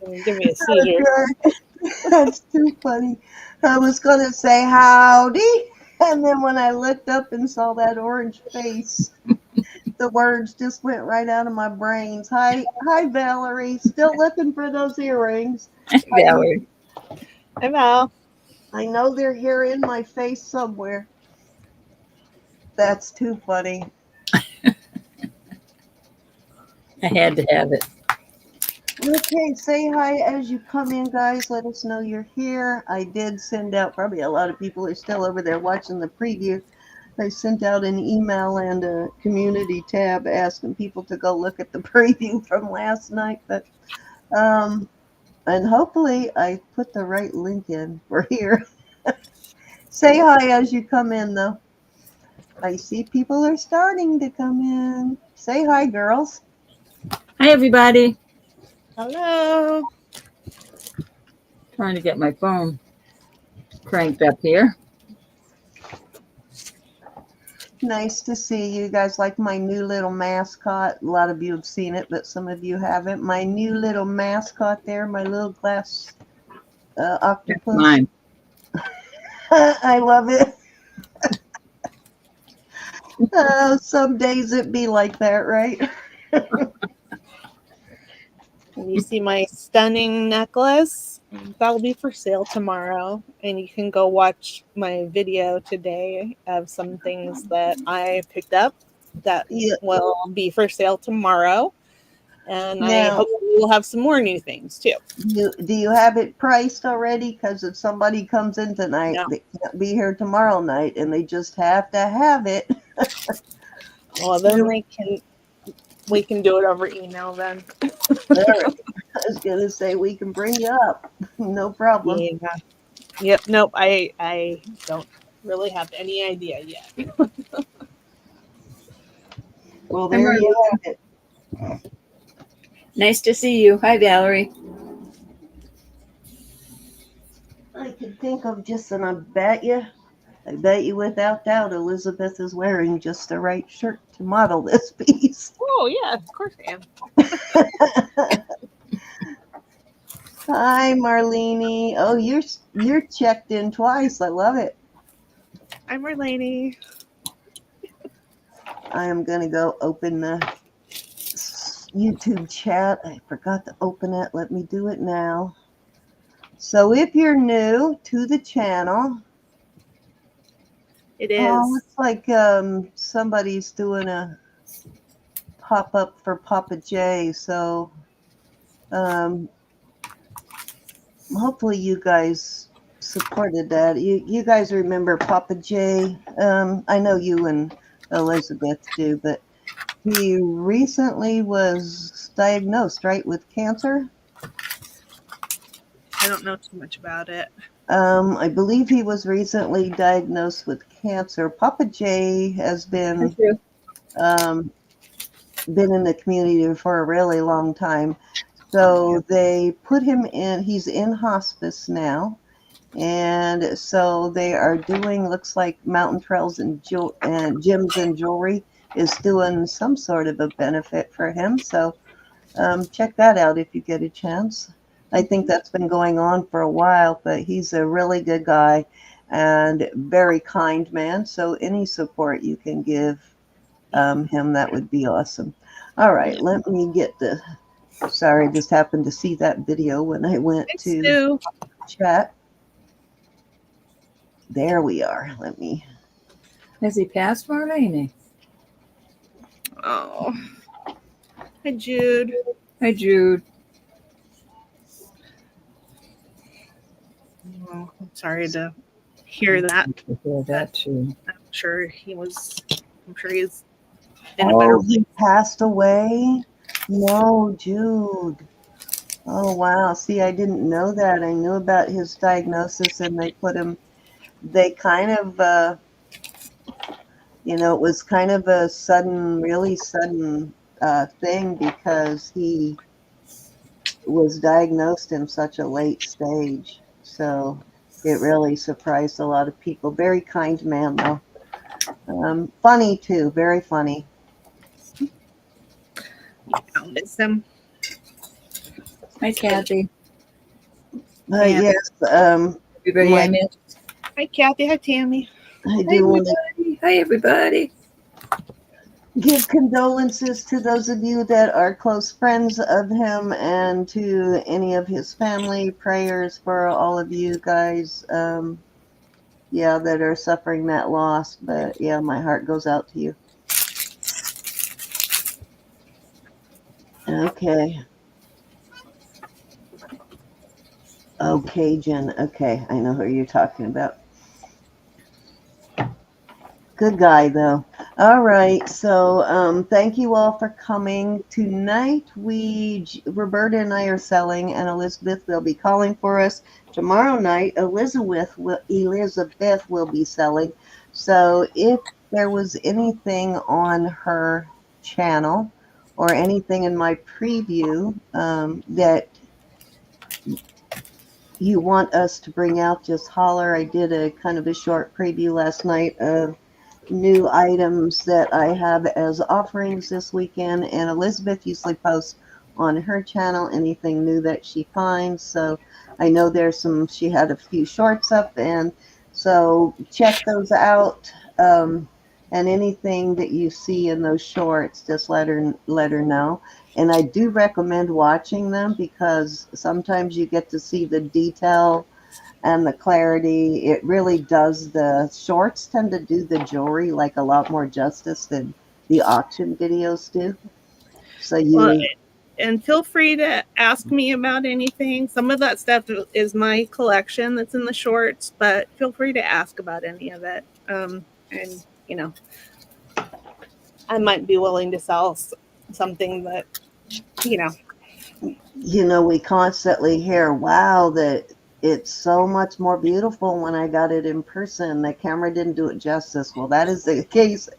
Give me a seizure. That's too funny. I was going to say howdy, and then when I looked up and saw that orange face, the words just went right out of my brains. Hi, Valerie. Still looking for those earrings. Valerie. Hi, Val. I know they're here in my face somewhere. That's too funny. I had to have it. Okay, say hi as you come in, guys. Let us know you're here. I did send out, probably a lot of people are still over there watching the preview. I sent out an email and a community tab asking people to go look at the preview from last night. But and hopefully I put the right link in for here. Say hi as you come in, though. I see people are starting to come in. Say hi, girls. Hi, everybody. Hello. Trying to get my phone cranked up here. Nice to see you guys. Like my new little mascot. A lot of you have seen it, but some of you haven't. My new little mascot there, my little glass octopus. That's mine. I love it. Some days it be like that, right? And you see my stunning necklace? That'll be for sale tomorrow. And you can go watch my video today of some things that I picked up that will be for sale tomorrow. And I hope we'll have some more new things too. Do you have it priced already? Because if somebody comes in tonight, they can't be here tomorrow night, and they just have to have it. Well, then we can do it over email then. All right. I was gonna say we can bring you up, no problem. Yeah. Yep. Nope. I don't really have any idea yet. Well, there you have it. Nice to see you. Hi, Valerie. I could think of just, and I bet you without doubt Elizabeth is wearing just the right shirt to model this piece. Oh yeah, of course I am. Hi, Marlene. Oh, you're checked in twice. I love it. Hi, Marlene. I am gonna go open the YouTube chat. I forgot to open it. Let me do it now. So if you're new to the channel, it is. Looks like somebody's doing a pop-up for Papa J. So hopefully you guys supported that. You guys remember Papa J? I know you and Elizabeth do, but he recently was diagnosed, right, with cancer? I don't know too much about it. I believe he was recently diagnosed with cancer. Papa J has been in the community for a really long time. So they put him in, he's in hospice now. And so they are doing, looks like Mountain Trails and Gyms and Jewelry is doing some sort of a benefit for him. So check that out if you get a chance. I think that's been going on for a while, but he's a really good guy and very kind man. So any support you can give him, that would be awesome. All right, let me get sorry, I just happened to see that video when I went to chat. There we are. Let me. Has he passed, Marlene? Oh. Hi, Jude. Hi, Jude. Well, I'm sorry to hear that. Hear that too. I'm sure he's in a better place. He passed away? No, Jude. Oh, wow. See, I didn't know that. I knew about his diagnosis, and they kind of, it was kind of a really sudden thing because he was diagnosed in such a late stage. So it really surprised a lot of people. Very kind man, though. Funny, too. Very funny. I'll miss him. Hi, Kathy. And Yes, everybody I like missed. Hi, Kathy. Hi, Tammy. I Hi, do want to everybody. Hi, everybody. give condolences to those of you that are close friends of him and to any of his family. Prayers for all of you guys, yeah, that are suffering that loss. But yeah, my heart goes out to you. Okay. Okay, Jen. Okay, I know who you're talking about. Good guy, though. All right. So, thank you all for coming tonight. Roberta and I are selling, and Elizabeth will be calling for us tomorrow night. Elizabeth will be selling. So, if there was anything on her channel or anything in my preview that you want us to bring out, just holler. I did a kind of a short preview last night of new items that I have as offerings this weekend, and Elizabeth usually posts on her channel anything new that she finds. So I know she had a few shorts up, and so check those out. And anything that you see in those shorts, just let her know. And I do recommend watching them because sometimes you get to see the detail and the clarity. It really does. The shorts tend to do the jewelry like a lot more justice than the auction videos do. So Well, you, and feel free to ask me about anything. Some of that stuff is my collection that's in the shorts, but feel free to ask about any of it. And I might be willing to sell something that, you know. we constantly hear, wow, that it's so much more beautiful when I got it in person. The camera didn't do it justice. Well, that is the case.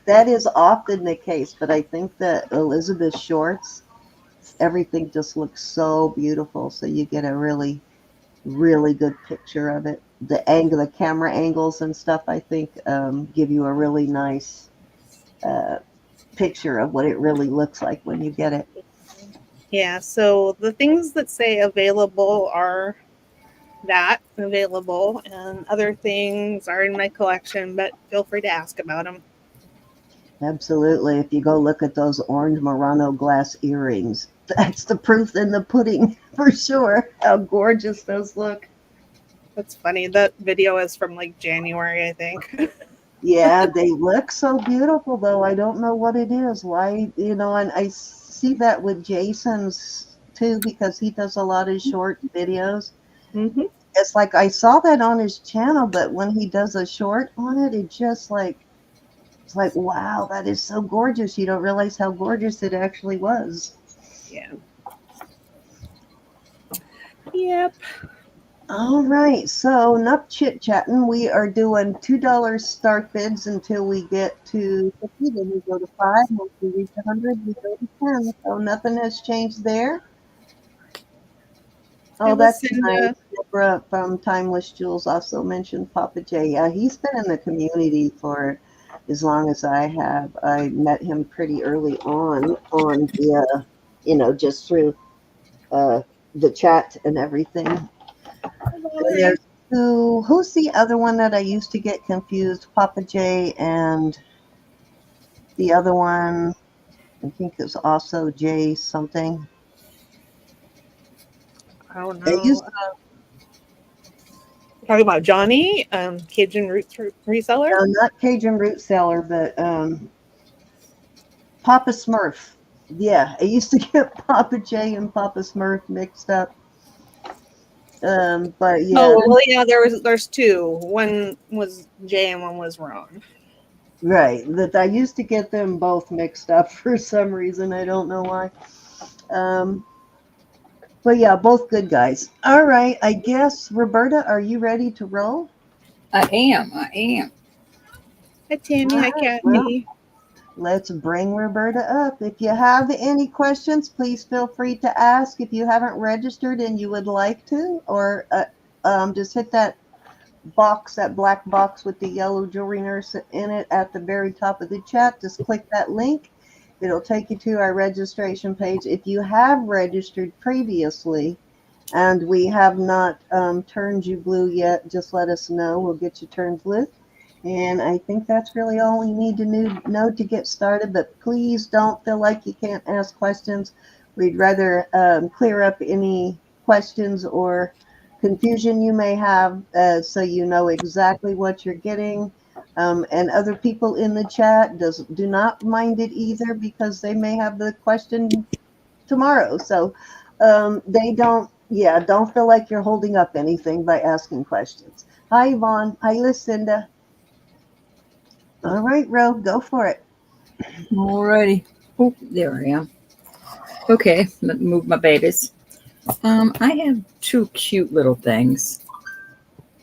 That is often the case. But I think that Elizabeth shorts, everything just looks so beautiful. So you get a really good picture of it. The camera angles and stuff, I think, give you a really nice uh, picture of what it really looks like when you get it. Yeah, so the things that say available are that available, and other things are in my collection, but feel free to ask about them. Absolutely. If you go look at those orange Murano glass earrings, that's the proof in the pudding for sure. How gorgeous those look. That's funny. That video is from like January, I think. Yeah, they look so beautiful, though. I don't know what it is. Why, and I see that with Jason's too, because he does a lot of short videos. Mm-hmm. It's like I saw that on his channel, but when he does a short on it, it's like, wow, that is so gorgeous. You don't realize how gorgeous it actually was. Yeah. Yep. All right, so enough chit chatting. We are doing $2 start bids until we get to 50. Then we go to 5. Once we reach 100, we go to 10. So nothing has changed there. I Oh, will that's send nice. a. Deborah from Timeless Jewels also mentioned Papa J. Yeah, he's been in the community for as long as I have. I met him pretty early on the, just through uh, the chat and everything. And there's who's the other one that I used to get confused? Papa J and the other one, I think it was also J something. I don't They used know. Talking about Johnny, Cajun Roots reseller. no, not Cajun Root Cellar, but Papa Smurf. Yeah, I used to get Papa J and Papa Smurf mixed up. But yeah, Oh well, yeah. There's two. One was J and one was Ron. right. That I used to get them both mixed up for some reason. I don't know why. Um, but yeah, both good guys. All right, I guess Roberta, are you ready to roll? I am. I am. Hi Tammy. All Hi right. Well, Kathy. let's bring Roberta up. If you have any questions, please feel free to ask. If you haven't registered and you would like to, or just hit that box, that black box with the yellow jewelry nurse in it at the very top of the chat. Just click that link. It'll take you to our registration page. If you have registered previously, And we have not turned you blue yet. Just let us know. We'll get you turned blue. And I think that's really all we need to know to get started. But please don't feel like you can't ask questions. We'd rather clear up any questions or confusion you may have so you know exactly what you're getting. And other people in the chat do not mind it either, because they may have the question tomorrow. So don't feel like you're holding up anything by asking questions. Hi, Yvonne. Hi, Lucinda. All right, Ro, go for it. Alrighty. Oh, there I am. Okay, let me move my babies. I have two cute little things.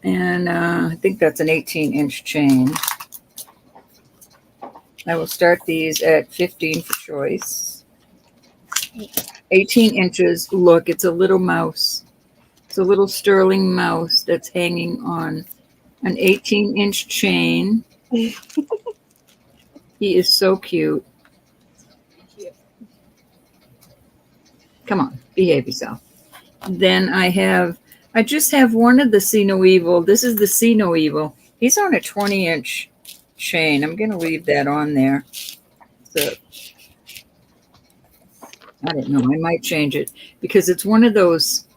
And I think that's an 18-inch chain. I will start these at 15 for choice. 18 inches. Look, it's a little mouse. It's a little sterling mouse that's hanging on an 18-inch chain. He is so cute. Come on, behave yourself. Then I just have one of the See No Evil. This is the See No Evil. He's on a 20-inch chain. I'm going to leave that on there. So I don't know. I might change it because it's one of those,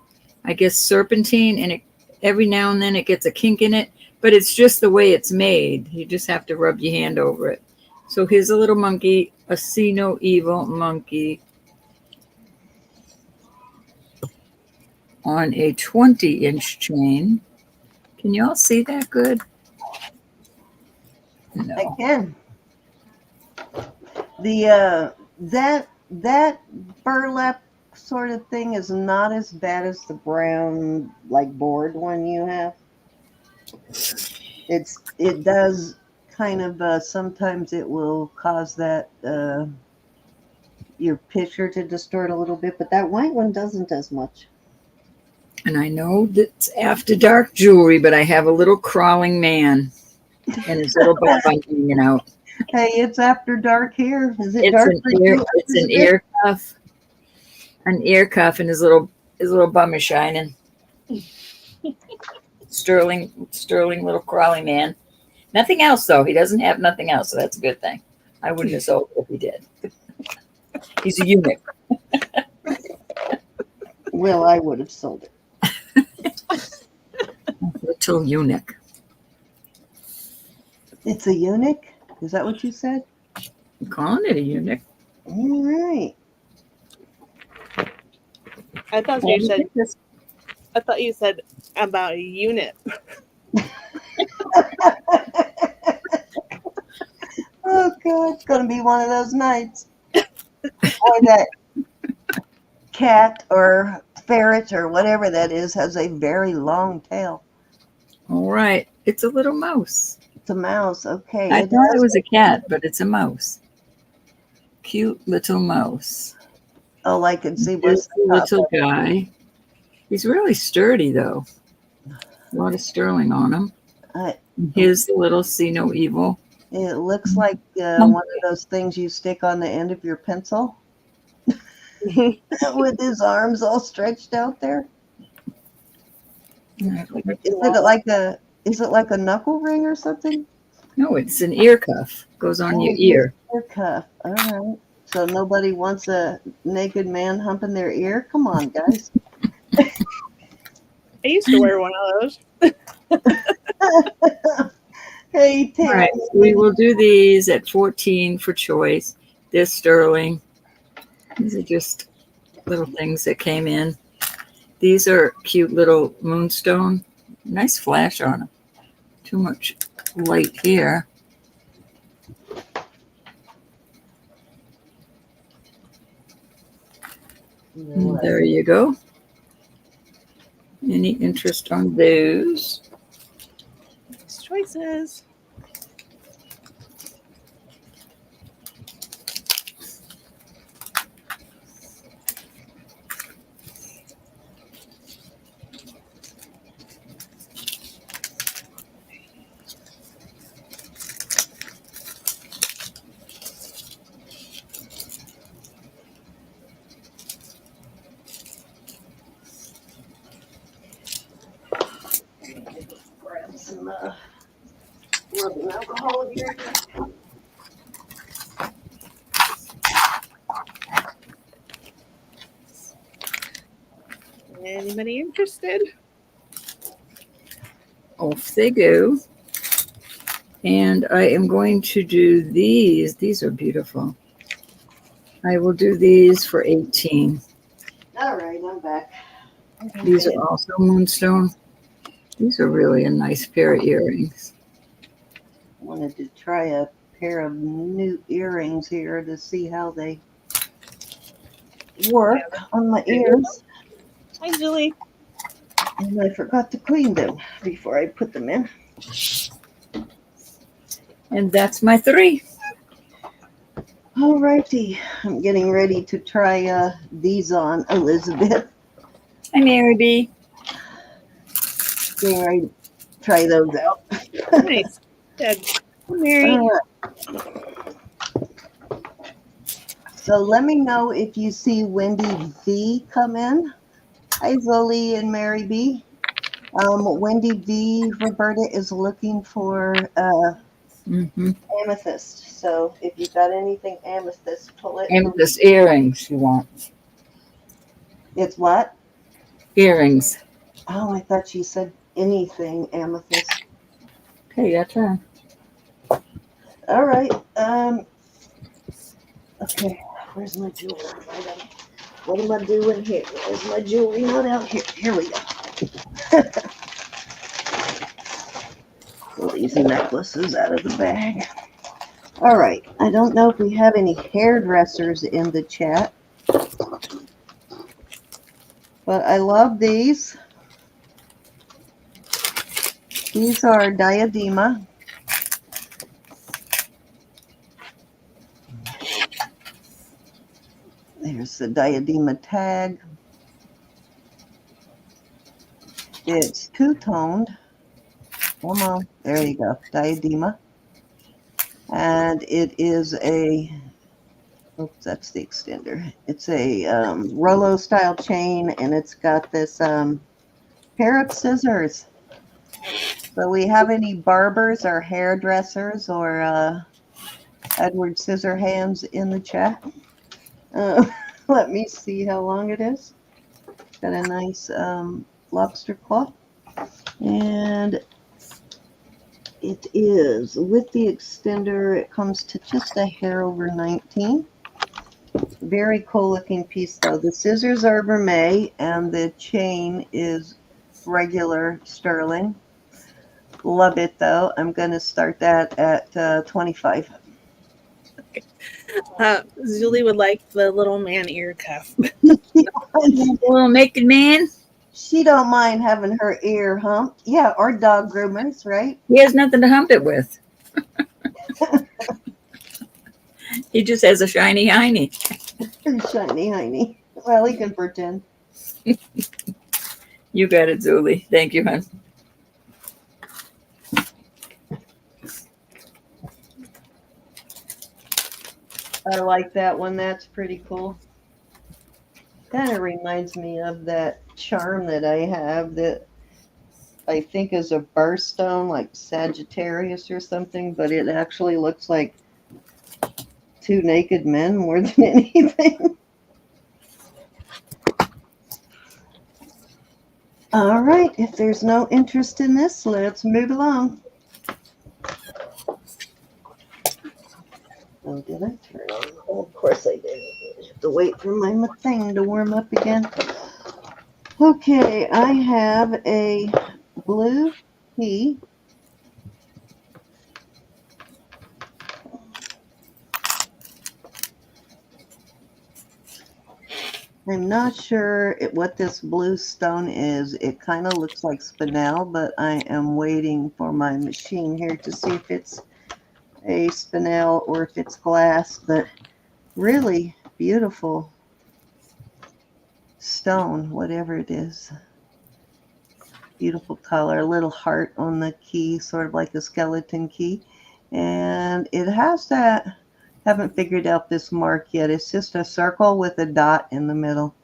I guess, serpentine, and every now and then it gets a kink in it, but it's just the way it's made. You just have to rub your hand over it. So here's a little monkey, a See No Evil monkey on a 20-inch chain. Can you all see that good? No. I can. The that burlap sort of thing is not as bad as the brown board one you have. It does kind of sometimes it will cause that your picture to distort a little bit, but that white one doesn't as much. And I know that's after dark jewelry, but I have a little crawling man and his little butt hanging out. Hey, it's after dark here. Is it It's dark an for ear, you? it's an ear cuff. An ear cuff, and his little bum is shining. Sterling little crawly man. Nothing else though. He doesn't have nothing else, so that's a good thing. I wouldn't have sold it if he did. He's a eunuch. Well, I would have sold it. Little eunuch. It's a eunuch? Is that what you said? I'm calling it a eunuch. All right. I thought you said about a unit. Oh God, it's gonna be one of those nights. Or that cat or ferret or whatever that is has a very long tail. All right. It's a little mouse. It's a mouse. Okay. I thought it was a cat, but it's a mouse. Cute little mouse. Oh, I can see This what's little guy. He's really sturdy, though. A lot of sterling on him. Here's the little See No Evil. It looks like one of those things you stick on the end of your pencil with his arms all stretched out there. Is it like a knuckle ring or something? No, it's an ear cuff. Goes on your ear. Ear cuff. All right. So nobody wants a naked man humping their ear? Come on, guys. I used to wear one of those. Hey, Tim. All right, we will do these at 14 for choice. They're sterling. These are just little things that came in. These are cute little moonstone. Nice flash on them. Too much light here. And there you go. Any interest on those? Nice choices. some rubbing alcohol here. Anybody interested? Off they go. And I am going to do these. These are beautiful. I will do these for 18. All right, I'm back. These are also moonstone. These are really a nice pair of earrings. Wanted to try a pair of new earrings here to see how they work on my ears. Hi, Julie. And I forgot to clean them before I put them in. And that's my 3. All righty, I'm getting ready to try these on Elizabeth. Hi, Mary B. Getting ready to try those out. Nice. Good. Hi, Mary. So let me know if you see Wendy V come in. Hi, Zoe and Mary B. Wendy V, Roberta is looking for amethyst. So if you've got anything amethyst, pull it. Amethyst earrings you want. It's what? Earrings. Oh, I thought she said anything amethyst. Okay, that's right. All right. Okay, where's my jewelry? What am I doing here? Where's my jewelry? Not out here. Here we go. Pull these necklaces out of the bag. All right. I don't know if we have any hairdressers in the chat, but I love these. These are diadema. There's the diadema tag. It's two-toned. Come on. There you go. Diadema. And it is a, oops, that's the extender. It's a Rolo style chain, and it's got this pair of scissors. So we have any barbers or hairdressers or Edward Scissorhands in the chat? Let me see how long it is. Got a nice lobster claw. And it is, with the extender, it comes to just a hair over 19. Very cool looking piece though. The scissors are vermeil and the chain is regular sterling. Love it though. I'm going to start that at 25. Julie would like the little man ear cuff. Little naked man. She don't mind having her ear humped. Yeah, or dog groomers, right? He has nothing to hump it with. He just has a shiny hiney. Shiny hiney. Well, he can pretend. You got it, Zuli. Thank you, hon. I like that one. That's pretty cool. Kind of reminds me of that charm that I have that I think is a birthstone, like Sagittarius or something, but it actually looks like two naked men more than anything. All right, if there's no interest in this, let's move along. Oh, did I turn on? Oh, of course I did. I have to wait for my thing to warm up again. Okay, I have a blue key. I'm not sure what this blue stone is. It kind of looks like spinel, but I am waiting for my machine here to see if it's a spinel or if it's glass, but really beautiful stone, whatever it is. Beautiful color, a little heart on the key, sort of like a skeleton key. And it has that, haven't figured out this mark yet. It's just a circle with a dot in the middle.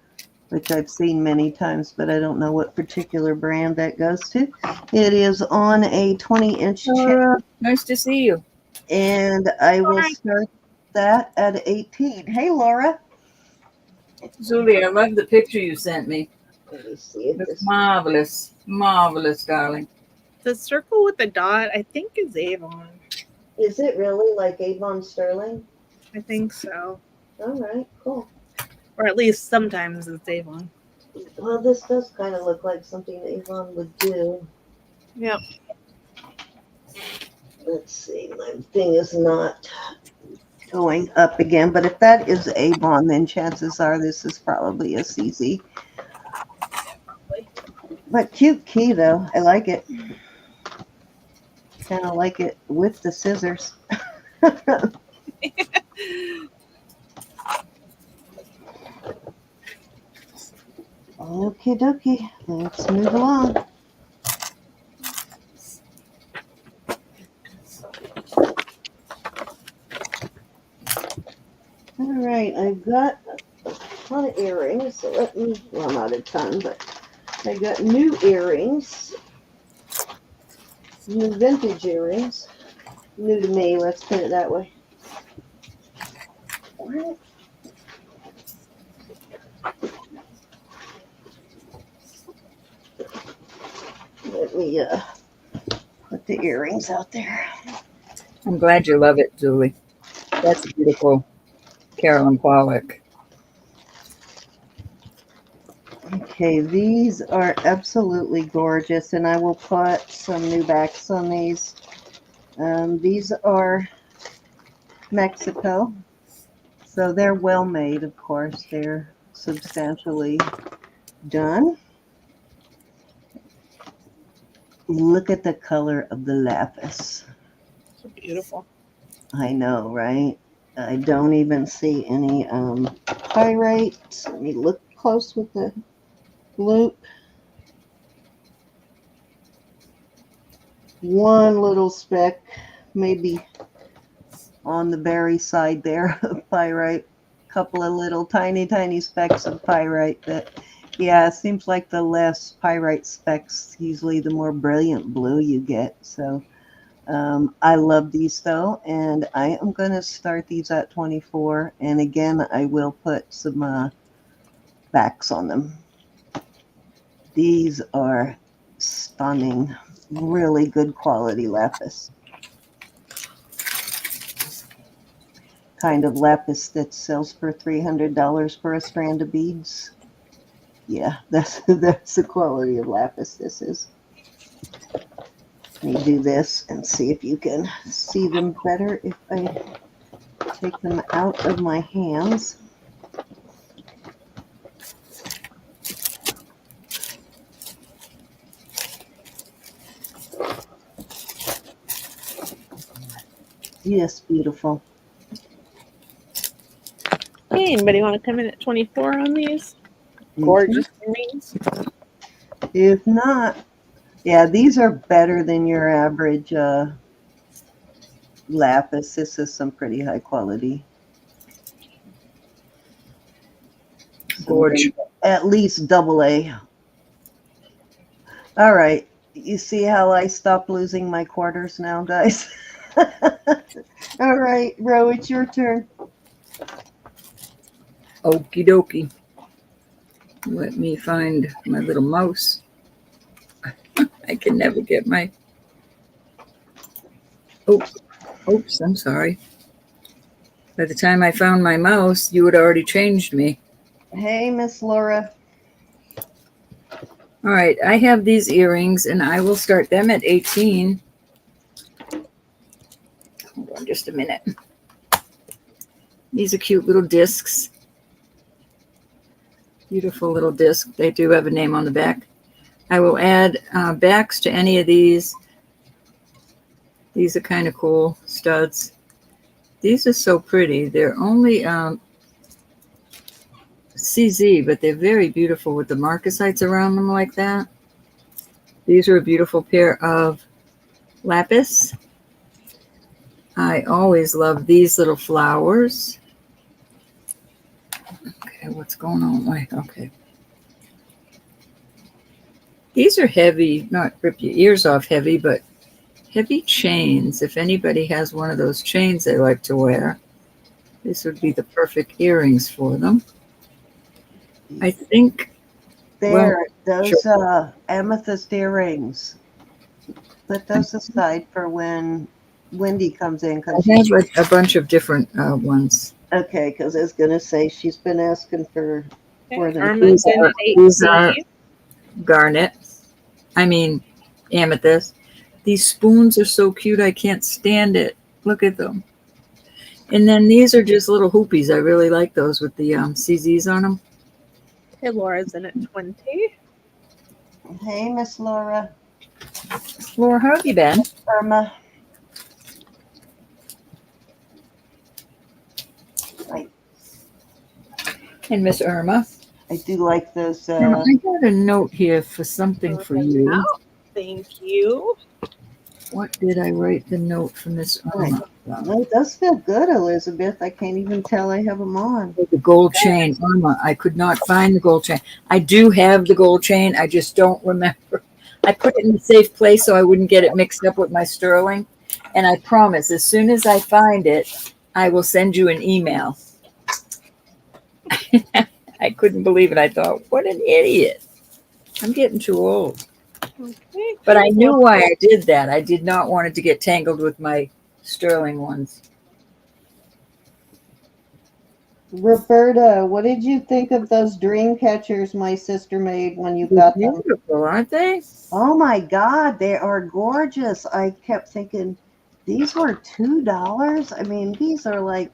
which I've seen many times, but I don't know what particular brand that goes to. It is on a 20-inch channel, Nice to see you. and I will start that at 18. Hey, Laura. Julie, I love the picture you sent me. Let me see if It's this marvelous. Marvelous, darling. The circle with the dot, I think, is Avon. is it really like Avon Sterling? I think so. All right, cool. Or at least sometimes it's Avon. Well, this does kind of look like something Avon would do. Yep. Let's see, my thing is not going up again, but if that is Avon, then chances are this is probably a CZ. But cute key, though. I like it. Kind of like it with the scissors. Okie dokie. Let's move along. All right, I've got a ton of earrings, so let me, well, not a ton, but I got new earrings, new vintage earrings, new to me, let's put it that way. Let me put the earrings out there. I'm glad you love it, Julie. That's beautiful. Carolyn Pollock. Okay, these are absolutely gorgeous, and I will put some new backs on these. These are Mexico, so they're well made, of course. They're substantially done. Look at the color of the lapis. So beautiful. I know, right? I don't even see any pyrite. Let me look close with the loop. One little speck, maybe on the berry side there of pyrite. Couple of little tiny specks of pyrite. But yeah, it seems like the less pyrite specks, usually the more brilliant blue you get. So I love these though, and I am going to start these at 24. And again, I will put some backs on them. These are stunning, really good quality lapis. Kind of lapis that sells for $300 for a strand of beads. Yeah, that's the quality of lapis this is. Let me do this and see if you can see them better if I take them out of my hands. Yes, beautiful. Hey, anybody want to come in at 24 on these? Gorgeous earrings. If not, yeah, these are better than your average lapis. This is some pretty high quality. Gorge. At least AA. All right. You see how I stopped losing my quarters now, guys? All right, Ro, it's your turn. Okie dokie. Let me find my little mouse. I can never get my... Oops, I'm sorry. By the time I found my mouse, you had already changed me. Hey, Miss Laura. All right, I have these earrings, and I will start them at 18. Hold on just a minute. These are cute little discs. Beautiful little disc. They do have a name on the back. I will add backs to any of these. These are kind of cool studs. These are so pretty. They're only CZ, but they're very beautiful with the marcasites around them like that. These are a beautiful pair of lapis. I always love these little flowers. Okay, what's going on? Okay. These are heavy, not rip your ears off heavy, but heavy chains. If anybody has one of those chains they like to wear, this would be the perfect earrings for them. I think. There, Well, those sure. amethyst earrings. Put those aside for when Wendy comes in. I have a bunch of different ones. Okay, because I was going to say she's been asking for Okay, them. Irma's in an These are 8C. garnet. I mean, amethyst. These spoons are so cute. I can't stand it. Look at them. And then these are just little hoopies. I really like those with the CZs on them. Okay, Laura's in at 20. Hey, Miss Laura. Laura, how have you been? Irma. And Miss Irma. I do like those. Irma, I got a note here for something for you. Out. Thank you. What did I write the note for Miss Irma? No, it does feel good, Elizabeth. I can't even tell I have them on. The gold chain. Irma, I could not find the gold chain. I do have the gold chain. I just don't remember. I put it in a safe place so I wouldn't get it mixed up with my sterling. And I promise, as soon as I find it, I will send you an email. I couldn't believe it. I thought, what an idiot. I'm getting too old. Okay. But I knew why I did that. I did not want it to get tangled with my sterling ones. Roberta, what did you think of those dream catchers my sister made when you got them? Beautiful, aren't they? Oh my God, they are gorgeous. I kept thinking these were $2. I mean, these are like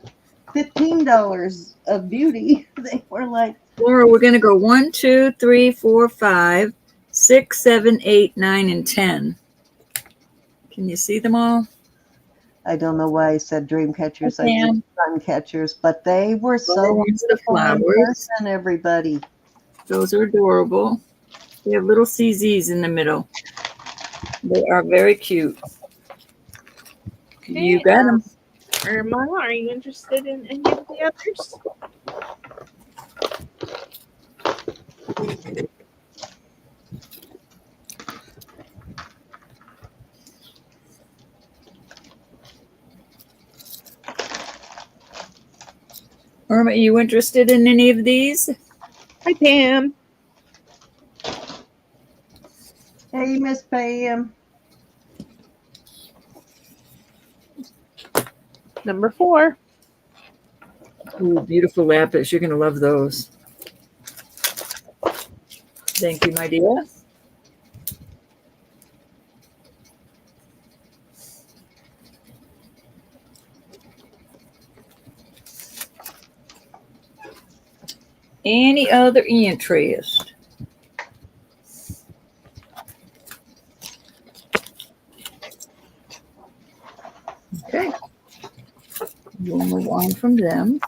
$15 of beauty. They were like. Laura, we're going to go 1, 2, 3, 4, 5, 6, 7, 8, 9, and 10. Can you see them all? I don't know why I said dream catchers. I can. mean sun catchers, but they were so The flowers. and everybody. Those are adorable. They have little CZs in the middle. They are very cute. Okay, You got them. Irma, are you interested in any of the others? Irma, are you interested in any of these? Hi, Pam. Hey, Miss Pam. Number 4. Ooh, beautiful lapis. You're going to love those. Thank you, my dear. Any other interest? Okay. We'll move on from them.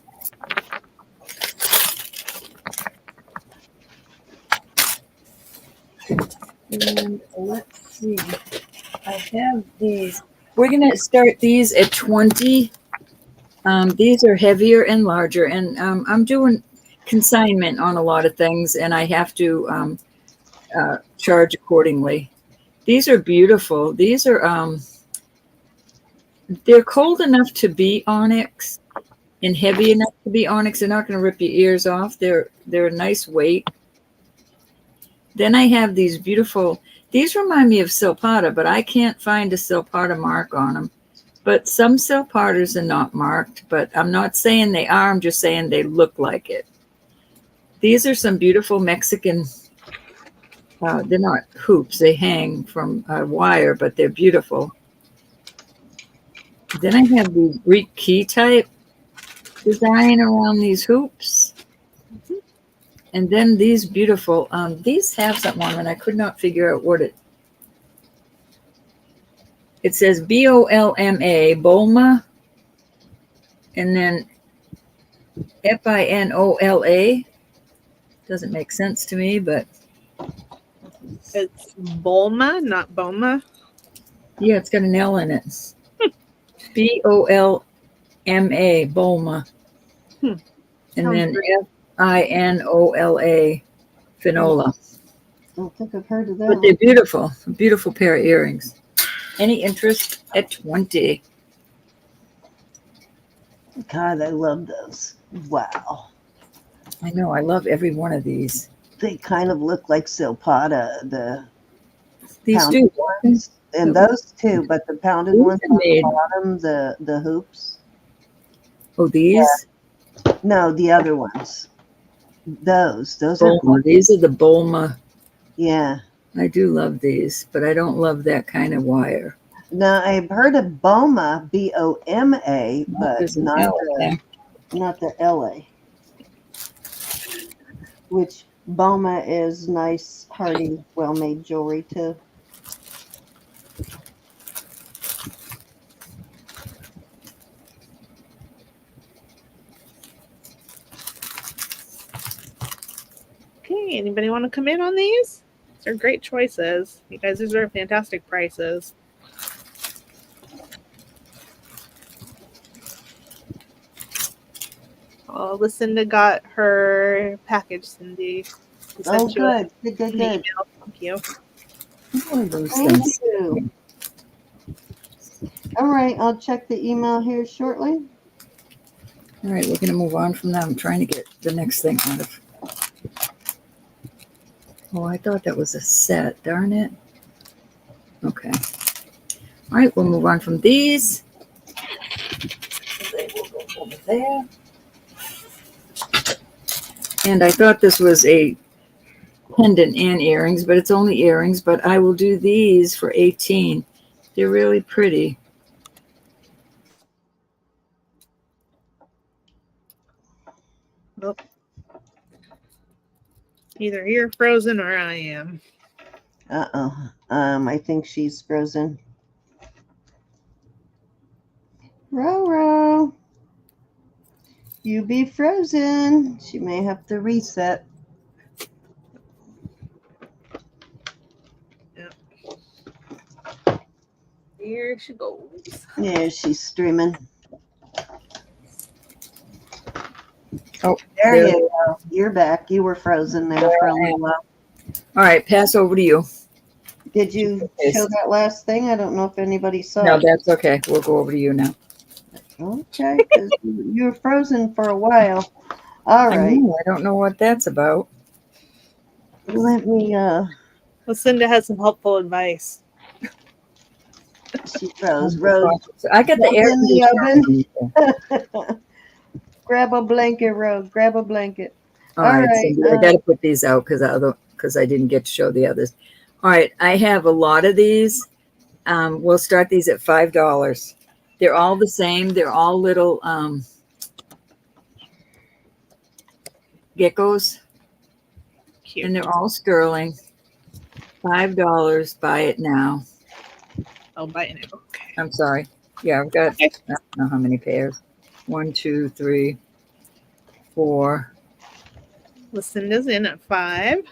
And let's see. I have these. We're going to start these at 20. These are heavier and larger, and I'm doing consignment on a lot of things, and I have to charge accordingly. These are beautiful. These are they're cold enough to be onyx and heavy enough to be onyx. They're not going to rip your ears off. They're a nice weight. Then I have these beautiful. These remind me of silpada, but I can't find a silpada mark on them. But some silpadas are not marked, but I'm not saying they are. I'm just saying they look like it. These are some beautiful Mexican. They're not hoops. They hang from a wire, but they're beautiful. Then I have the Greek key type design around these hoops. And then these beautiful, these have something on them, and I could not figure out what it says BOLMA, Bolma, and then FINOLA. Doesn't make sense to me, but. It's Bulma, not Boma. Yeah, it's got an L in it. BOLMA, Bolma. And then FINOLA, Finola. don't think I've heard of that But they're one. beautiful. A beautiful pair of earrings. Any interest at 20? God, I love those. Wow. I know. I love every one of these. They kind of look like silpada, the These pounded do. ones. And those too, but the pounded These ones are on the made. bottom, the hoops. Oh, these? No, the other ones. Those are Bulma. cool. These are the Bulma. Yeah. I do love these, but I don't love that kind of wire. Now I've heard of Boma, Boma, but There's an L there. not the LA. Which Boma is nice, hardy, well-made jewelry too. Okay, anybody want to come in on these? These are great choices. You guys, these are fantastic prices. Oh, Lucinda got her package, Cindy. She sent Oh, you good. Good, an good. email. Thank you. What are those Thank things? you. All right, I'll check the email here shortly. All right, we're going to move on from that. I'm trying to get the next thing out of. Oh, I thought that was a set. Darn it. Okay. All right, we'll move on from these. They will go over there. And I thought this was a pendant and earrings, but it's only earrings. But I will do these for 18. They're really pretty. Oh. Either you're frozen or I am. Uh-oh. I think she's frozen. Roro, you be frozen. She may have to reset. Yep. Here she goes. Yeah, she's streaming. Oh, there you go. You're back. You were frozen there for a little while. All right, pass over to you. Did you show that last thing? I don't know if anybody saw No, it. that's okay. We'll go over to you now. Okay, because you were frozen for a while. All right. I don't know what that's about. Let me, Lucinda has some helpful advice. she froze. Rose, I got the air in the oven. Grab a blanket, Rose. Grab a blanket. All right, Cindy, I got to put these out because I didn't get to show the others. All right, I have a lot of these. We'll start these at $5. They're all the same. They're all little geckos. Cute. And they're all sterling. $5. Buy it now. I'll buy it now. Okay. I'm sorry. Yeah, I've got, I don't know how many pairs. 1, 2, 3, 4. Lucinda's in at 5.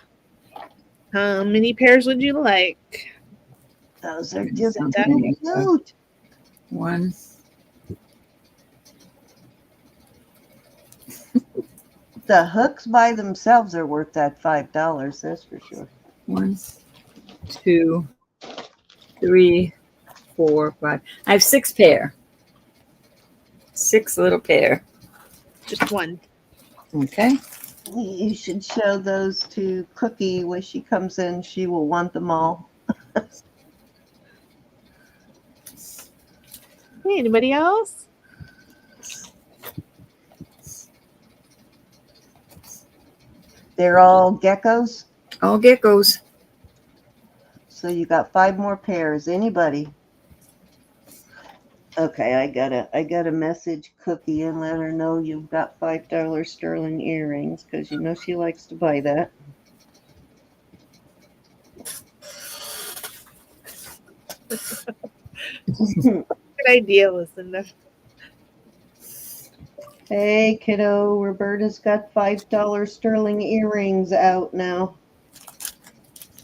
How many pairs would you like? Those are just Something. cute. 1. The hooks by themselves are worth that $5. That's for sure. 1, 2, 3, 4, 5. I have 6 pair. 6 little pair. Just one. Okay. You should show those to Cookie when she comes in. She will want them all. Hey, anybody else? They're all geckos. All geckos. So you got 5 more pairs. Anybody? Okay, I gotta message Cookie and let her know you've got $5 sterling earrings because you know she likes to buy that. Good idea, Lucinda. Hey, kiddo, Roberta's got $5 sterling earrings out now.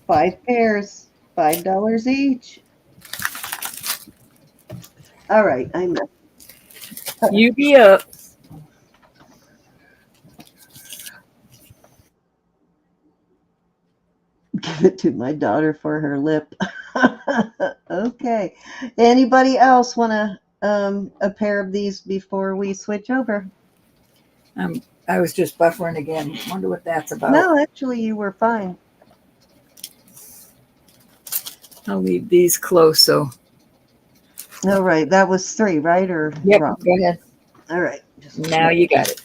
5 pairs, $5 each. All right, I'm up. You be up. give it to my daughter for her lip. Okay. Anybody else want a pair of these before we switch over? I was just buffering again. Wonder what that's about. No, actually, you were fine. I'll leave these close. So. All right. That was 3, right? Or Yep. wrong? Go ahead. All right. Now you got it.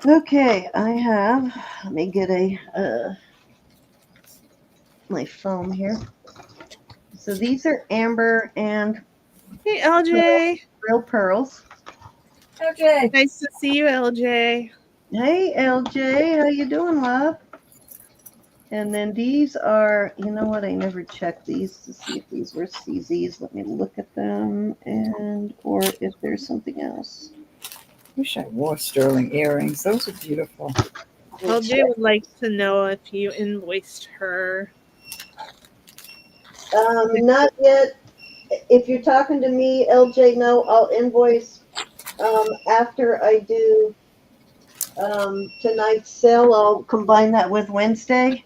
Okay. I have. Let me get my foam here. So these are amber and Hey, LJ. real pearls. Okay. Nice to see you, LJ. Hey, LJ. How you doing, love? And then these are, you know what? I never checked these to see if these were CZs. Let me look at them or if there's something else. Wish I wore sterling earrings. Those are beautiful. LJ would like to know if you invoiced her. Not yet. If you're talking to me, LJ, no, I'll invoice after I do tonight's sale. I'll combine that with Wednesday.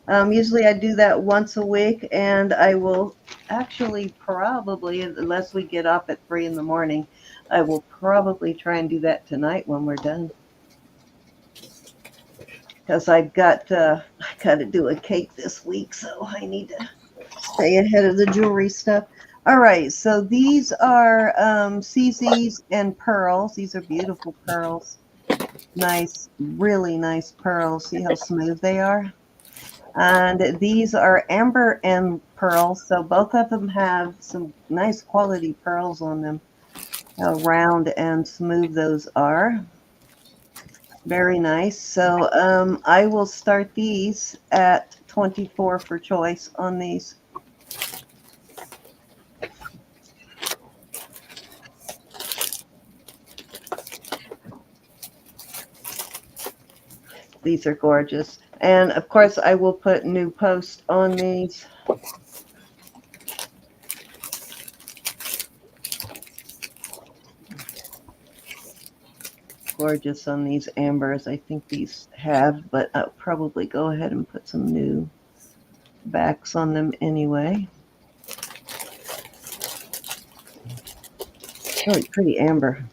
Usually I do that once a week, and I will actually probably, unless we get up at 3 in the morning, I will probably try and do that tonight when we're done. Because I've got to do a cake this week, so I need to stay ahead of the jewelry stuff. All right, so these are CZs and pearls. These are beautiful pearls. Nice, really nice pearls. See how smooth they are? And these are amber and pearls, so both of them have some nice quality pearls on them. How round and smooth those are. Very nice. So I will start these at 24 for choice on these. These are gorgeous. And of course, I will put new post on these. Gorgeous on these ambers. I think these have, but I'll probably go ahead and put some new backs on them anyway. Really pretty amber.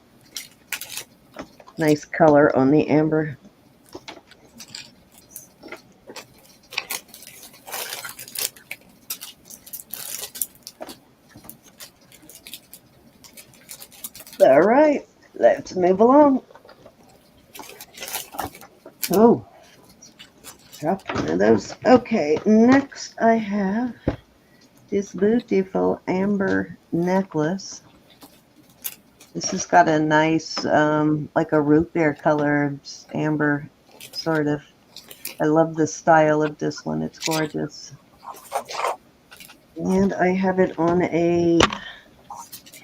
Nice color on the amber. All right, let's move along. Oh, dropped one of those. Okay, next I have this beautiful amber necklace. This has got a nice, like a root beer color, amber, sort of. I love the style of this one. It's gorgeous. And I have it on a,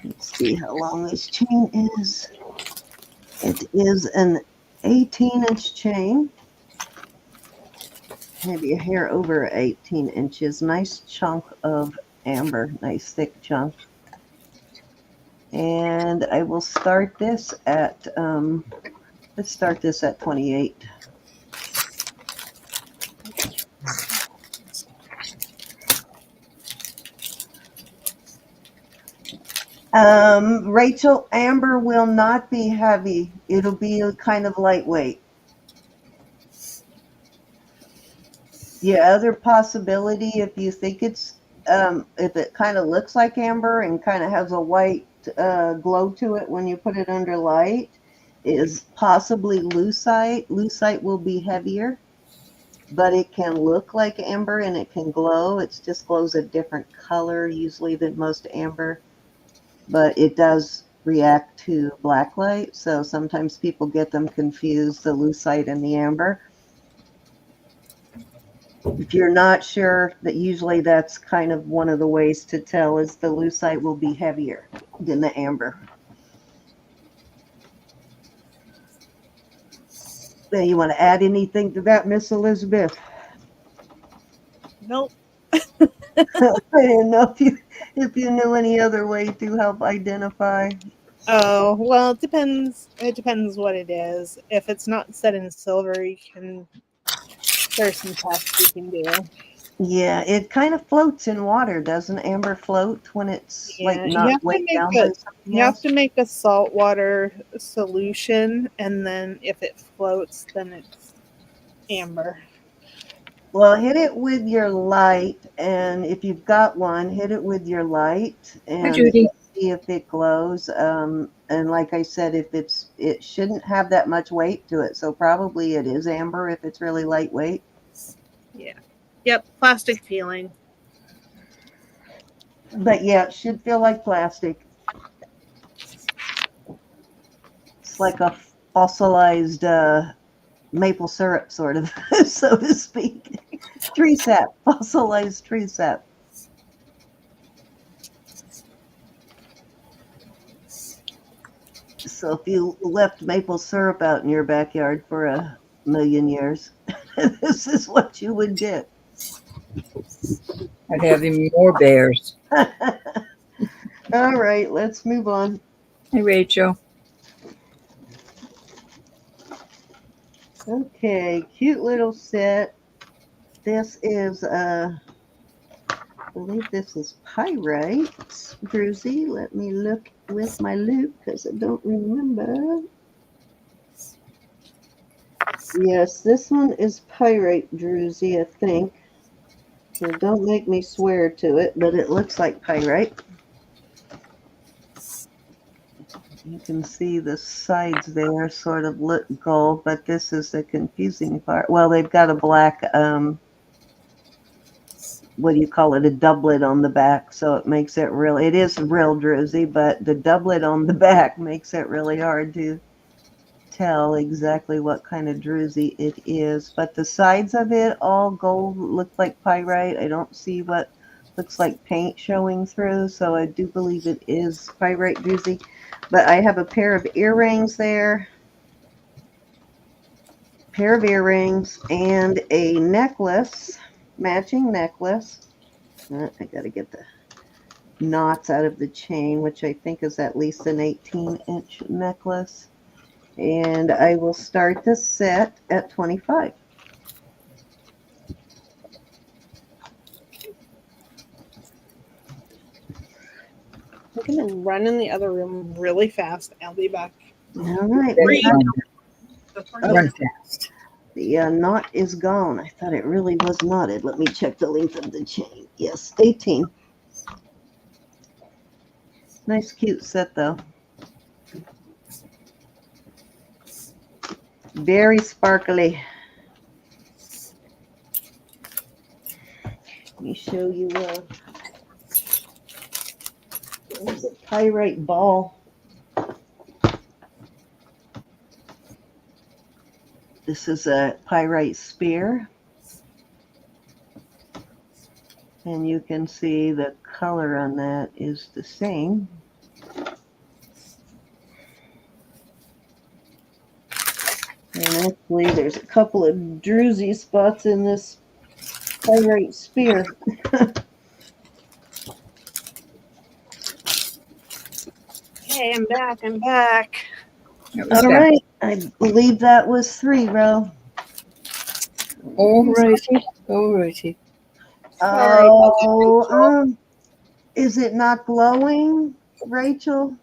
let's see how long this chain is. It is an 18-inch chain. Maybe a hair over 18 inches. Nice chunk of amber. Nice thick chunk. And I will start this at, let's start this at 28. Rachel, amber will not be heavy. It'll be kind of lightweight. The other possibility, if you think it's, if it kind of looks like amber and kind of has a white glow to it when you put it under light, is possibly lucite. Lucite will be heavier, but it can look like amber and it can glow. It just glows a different color usually than most amber, but it does react to black light. So sometimes people get them confused, the lucite and the amber. If you're not sure, that usually that's kind of one of the ways to tell is the lucite will be heavier than the amber. Now, you want to add anything to that, Miss Elizabeth? Nope. I didn't know if you knew any other way to help identify. Oh, well, it depends. It depends what it is. If it's not set in silver, you can There's some tests you can do. Yeah, it kind of floats in water, doesn't amber float when it's like Yeah, not weighed down by something you have else? to make a saltwater solution, and then if it floats, then it's amber. Well, hit it with your light, and if you've got one, hit it with your light Hi, and Judy. see if it glows. And like I said, it shouldn't have that much weight to it, so probably it is amber if it's really lightweight. Yeah. Yep, plastic feeling. But yeah, it should feel like plastic. It's like a fossilized maple syrup, sort of, so to speak. Tree sap, fossilized tree sap. So if you left maple syrup out in your backyard for 1,000,000 years, this is what you would get. I'd have even more bears. All right, let's move on. Hey, Rachel. Okay, cute little set. This is, I believe this is pyrite. Druzy, let me look with my loupe because I don't remember. Yes, this one is pyrite, Druzy, I think. So don't make me swear to it, but it looks like pyrite. You can see the sides there sort of look gold, but this is the confusing part. Well, they've got a black, what do you call it, a doublet on the back, so it makes it really, it is real druzy, but the doublet on the back makes it really hard to tell exactly what kind of druzy it is. But the sides of it, all gold, look like pyrite. I don't see what looks like paint showing through, so I do believe it is pyrite druzy. But I have a pair of earrings there, and a necklace, matching necklace. I got to get the knots out of the chain, which I think is at least an 18-inch necklace. And I will start the set at 25. I'm going to run in the other room really fast. I'll be back. All right. Run fast. The knot is gone. I thought it really was knotted. Let me check the length of the chain. Yes, 18. Nice, cute set, though. Very sparkly. Let me show you there's a pyrite ball. This is a pyrite spear. And you can see the color on that is the same. And actually, there's a couple of druzy spots in this pyrite spear. Hey, I'm back. All right. I believe that was 3, Ro. Alrighty. Sorry about that, Rachel. Is it not glowing, Rachel?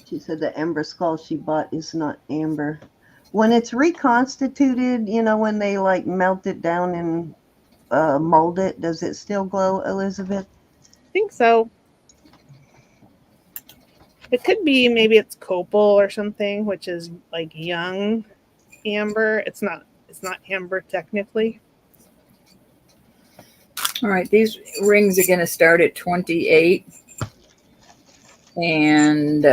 She said the amber skull she bought is not amber. When it's reconstituted, when they like melt it down and mold it, does it still glow, Elizabeth? I think so. It could be maybe it's copal or something, which is like young amber. It's not amber technically. All right, these rings are going to start at 28. And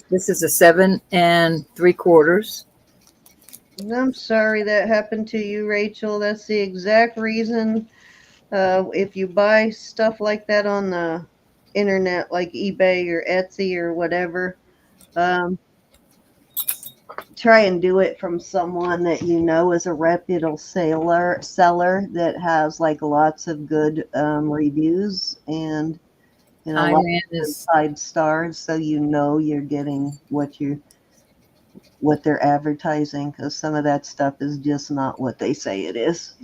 this is a 7 3/4. I'm sorry that happened to you, Rachel. That's the exact reason. If you buy stuff like that on the internet, like eBay or Etsy or whatever, try and do it from someone that you know is a reputable seller that has like lots of good reviews and lots of 5 stars, so you're getting what you're what they're advertising, because some of that stuff is just not what they say it is.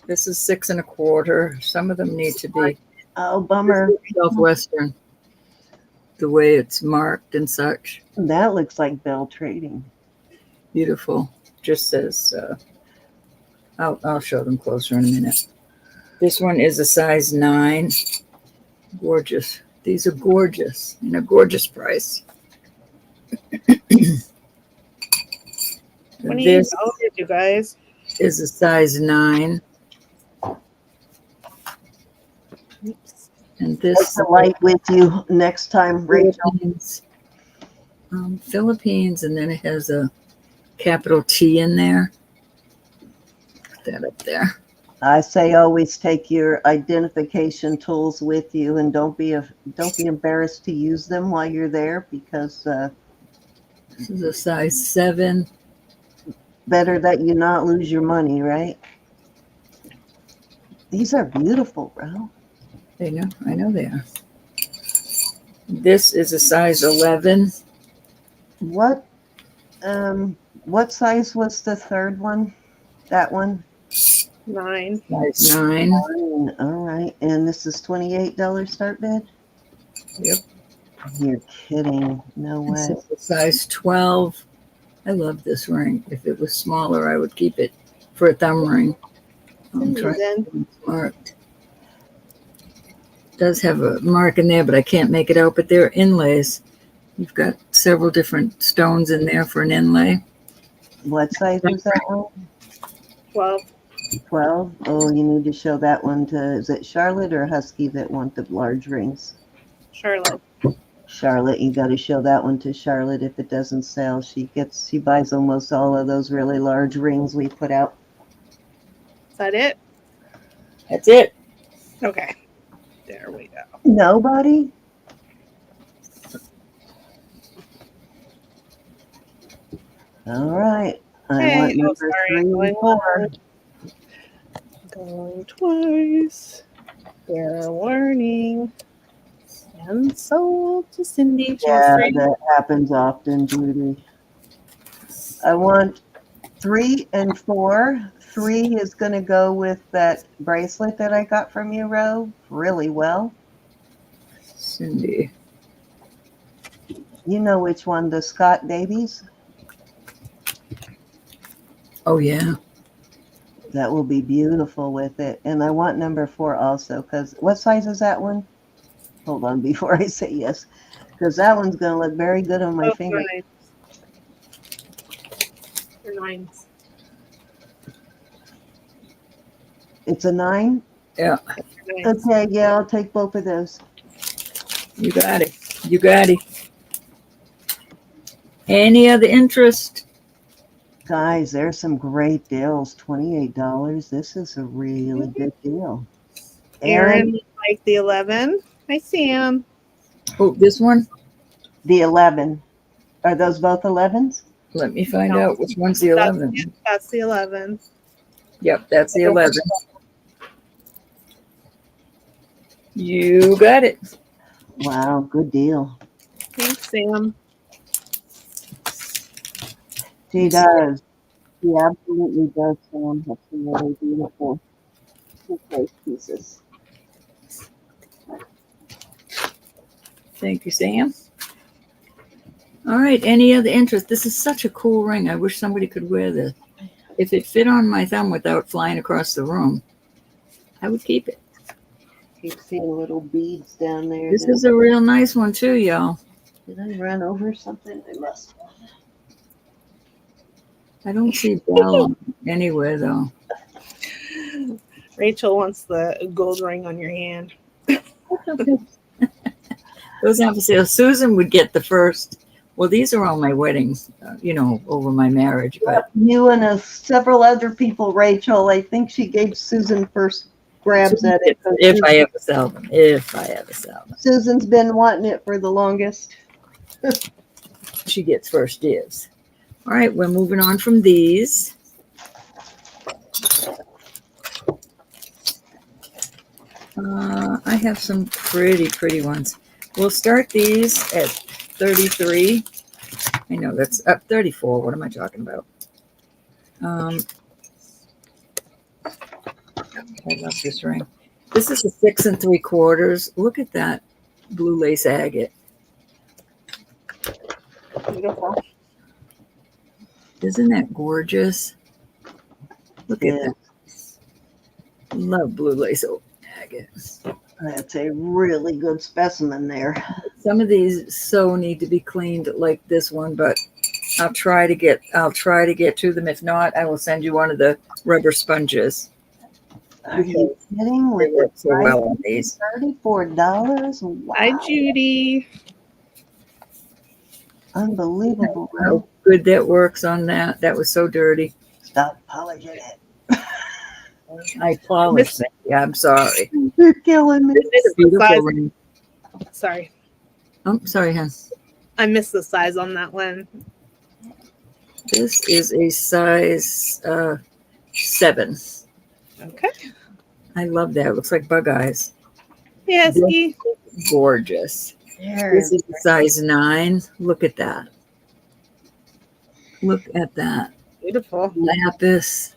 This is 6 1/4. Some of them need to be. Oh, bummer. Southwestern, the way it's marked and such. That looks like Bell Trading. Beautiful. Just says, I'll show them closer in a minute. This one is a size 9. Gorgeous. These are gorgeous and a gorgeous price. This $28, you guys. is a size 9. Oops. And Take this the light with you next time, Rachel. Philippines, and then it has a capital T in there. Put that up there. I say always take your identification tools with you, and don't be embarrassed to use them while you're there, because This is a size 7. better that you not lose your money, right? These are beautiful, bro. I know they are. This is a size 11. What size was the third one? That one? 9. Size 9. All right, and this is $28 start bid? Yep. You're kidding. No This way. is a size 12. I love this ring. If it was smaller, I would keep it for a thumb ring. I'm trying to be marked. It does have a mark in there, but I can't make it out. But they're inlays. You've got several different stones in there for an inlay. What size is that one? 12. 12? Oh, you need to show that one to, is it Charlotte or Husky that want the large rings? Charlotte. Charlotte, you got to show that one to Charlotte. If it doesn't sell, she buys almost all of those really large rings we put out. Is that it? That's it. Okay. There we go. Nobody? All right. I want number 3 and 4. Going twice. Fair warning. And sold to Cindy. Yeah, that happens often, Judy. I want 3 and 4. 3 is going to go with that bracelet that I got from you, Ro, really well. Cindy. You know which one, the Scott Davies? Oh, yeah. That will be beautiful with it. And I want number 4 also, because what size is that one? Hold on before I say yes, because that one's going to look very good on my finger. They're 9s. It's a 9? Yeah. Okay, yeah, I'll take both of those. You got it. You got it. Any other interest? Guys, there's some great deals. $28. This is a really good deal. Aaron like the 11. Hi, Sam. Oh, this one? The 11. Are those both 11s? Let me find out which one's the 11. That's the 11. Yep, that's the 11. You got it. Wow, good deal. Thanks, Sam. She does. She absolutely does, Sam. That's some really beautiful turquoise pieces. Thank you, Sam. All right, any other interest? This is such a cool ring. I wish somebody could wear this. If it fit on my thumb without flying across the room, I would keep it. Keep seeing little beads down there. This is a real nice one too, y'all. Did I run over something? I must have. I don't see Bell anywhere though. Rachel wants the gold ring on your hand. Those aren't for sale. Susan would get the first. Well, these are all my weddings, over my marriage. But You and several other people, Rachel. I think she gave Susan first grabs at it. if I ever sell them. Susan's been wanting it for the longest. She gets first dibs. All right, we're moving on from these. I have some pretty ones. We'll start these at 33. I know that's up 34. What am I talking about? I love this ring. This is a 6 3/4. Look at that blue lace agate. Beautiful. Isn't that gorgeous? Look at Yeah. that. Love blue lace agate. That's a really good specimen there. Some of these so need to be cleaned like this one, but I'll try to get to them. If not, I will send you one of the rubber sponges. Are you kidding? They With work the so price well on these. $34? Wow. Hi, Judy. Unbelievable. How good that works on that. That was so dirty. Stop polishing it. I polished it. Yeah, I'm sorry. You're killing me. Isn't it a beautiful Size. ring? Sorry. Oh, sorry, hon. I missed the size on that one. This is a size 7. Okay. I love that. It looks like bug eyes. Yes, Yeah. Gorgeous. This is a size 9. Look at that. Look at that. beautiful. Lapis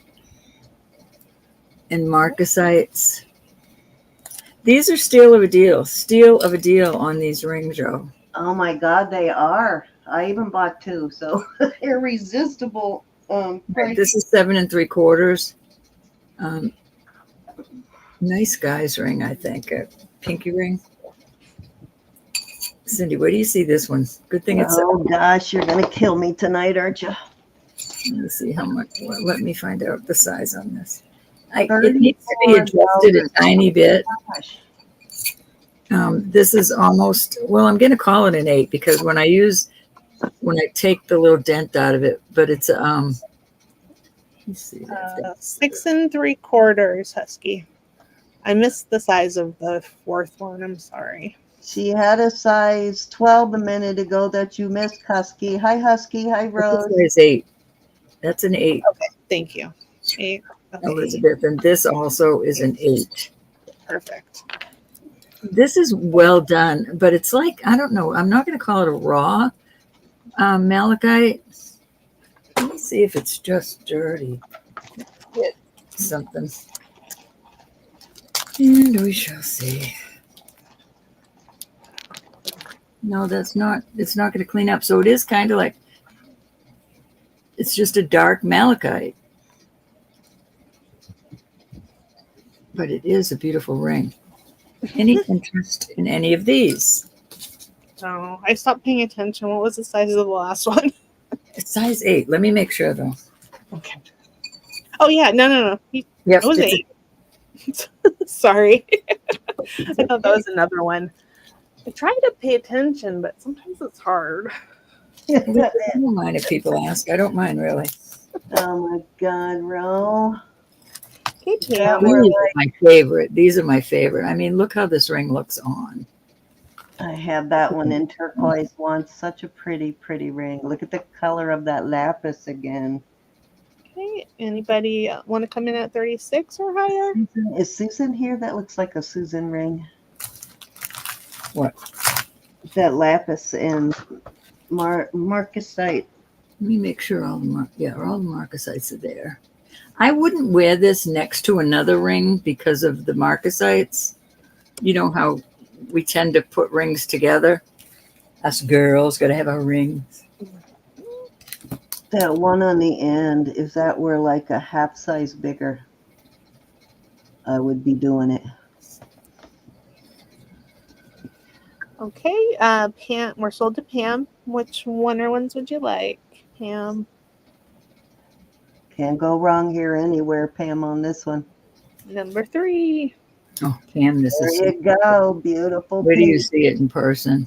and marcasites. These are steal of a deal. Steal of a deal on these rings, Joe. Oh my God, they are. I even bought 2, so irresistible. Price. This is 7 3/4. Nice guy's ring, I think. A pinky ring. Cindy, where do you see this one? Good thing it's. Oh gosh, you're gonna kill me tonight, aren't you? Let me see how much. Well, let me find out the size on this. It $34. needs to be adjusted a tiny bit. Gosh. This is almost. Well, I'm going to call it an 8 because when I take the little dent out of it, but it's let's see. 6 3/4, Husky. I missed the size of the 4th one. I'm sorry. She had a size 12 a minute ago that you missed, Husky. Hi, Husky. Hi, Rose. Size 8. That's an 8. Okay, thank you. 8. Okay. Elizabeth, and this also is an 8. Perfect. This is well done, but it's like, I don't know. I'm not going to call it a raw malachite. Let me see if it's just dirty. Get something. And we shall see. No, that's not, it's not going to clean up. So it is kind of like, it's just a dark malachite. But it is a beautiful ring. Any interest in any of these? No, I stopped paying attention. What was the size of the last one? It's size 8. Let me make sure though. Okay. Oh yeah, no. Yep, It was it's 8. Sorry. I thought that was another one. I try to pay attention, but sometimes it's hard. I don't mind if people ask. I don't mind really. Oh my God, Ro. Okay, Yeah, Pam. we're These are my favorite. These are my favorite. I mean, look how this ring looks on. I have that one in turquoise once. Such a pretty, pretty ring. Look at the color of that lapis again. Okay, anybody want to come in at 36 or higher? Is Susan here? That looks like a Susan ring. What? That lapis and marcasite. Let me make sure all the marcasites are there. I wouldn't wear this next to another ring because of the marcasites. You know how we tend to put rings together. Us girls got to have our rings. That one on the end, if that were like a half size bigger, I would be doing it. Okay, Pam, we're sold to Pam. Which one or ones would you like, Pam? Can't go wrong here anywhere, Pam, on this one. Number 3. Oh, Pam, this There is. you go. Beautiful. Where do you pink. see it in person?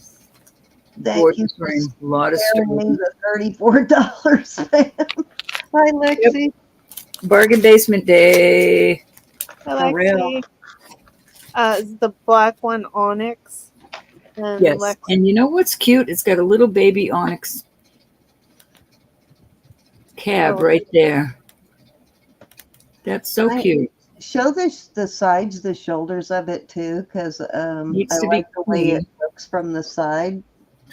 Thank you Gorgeous for ring. A lot of sparing me stones. the $34, Pam. Hi, Lexi. Bargain basement day. For real. Alexi. Is the black one onyx? And Yes. Lexi. And you know what's cute? It's got a little baby onyx cab right there. That's so cute. Show the sides, the shoulders of it too, because I Needs to be like the way it clean. looks from the side.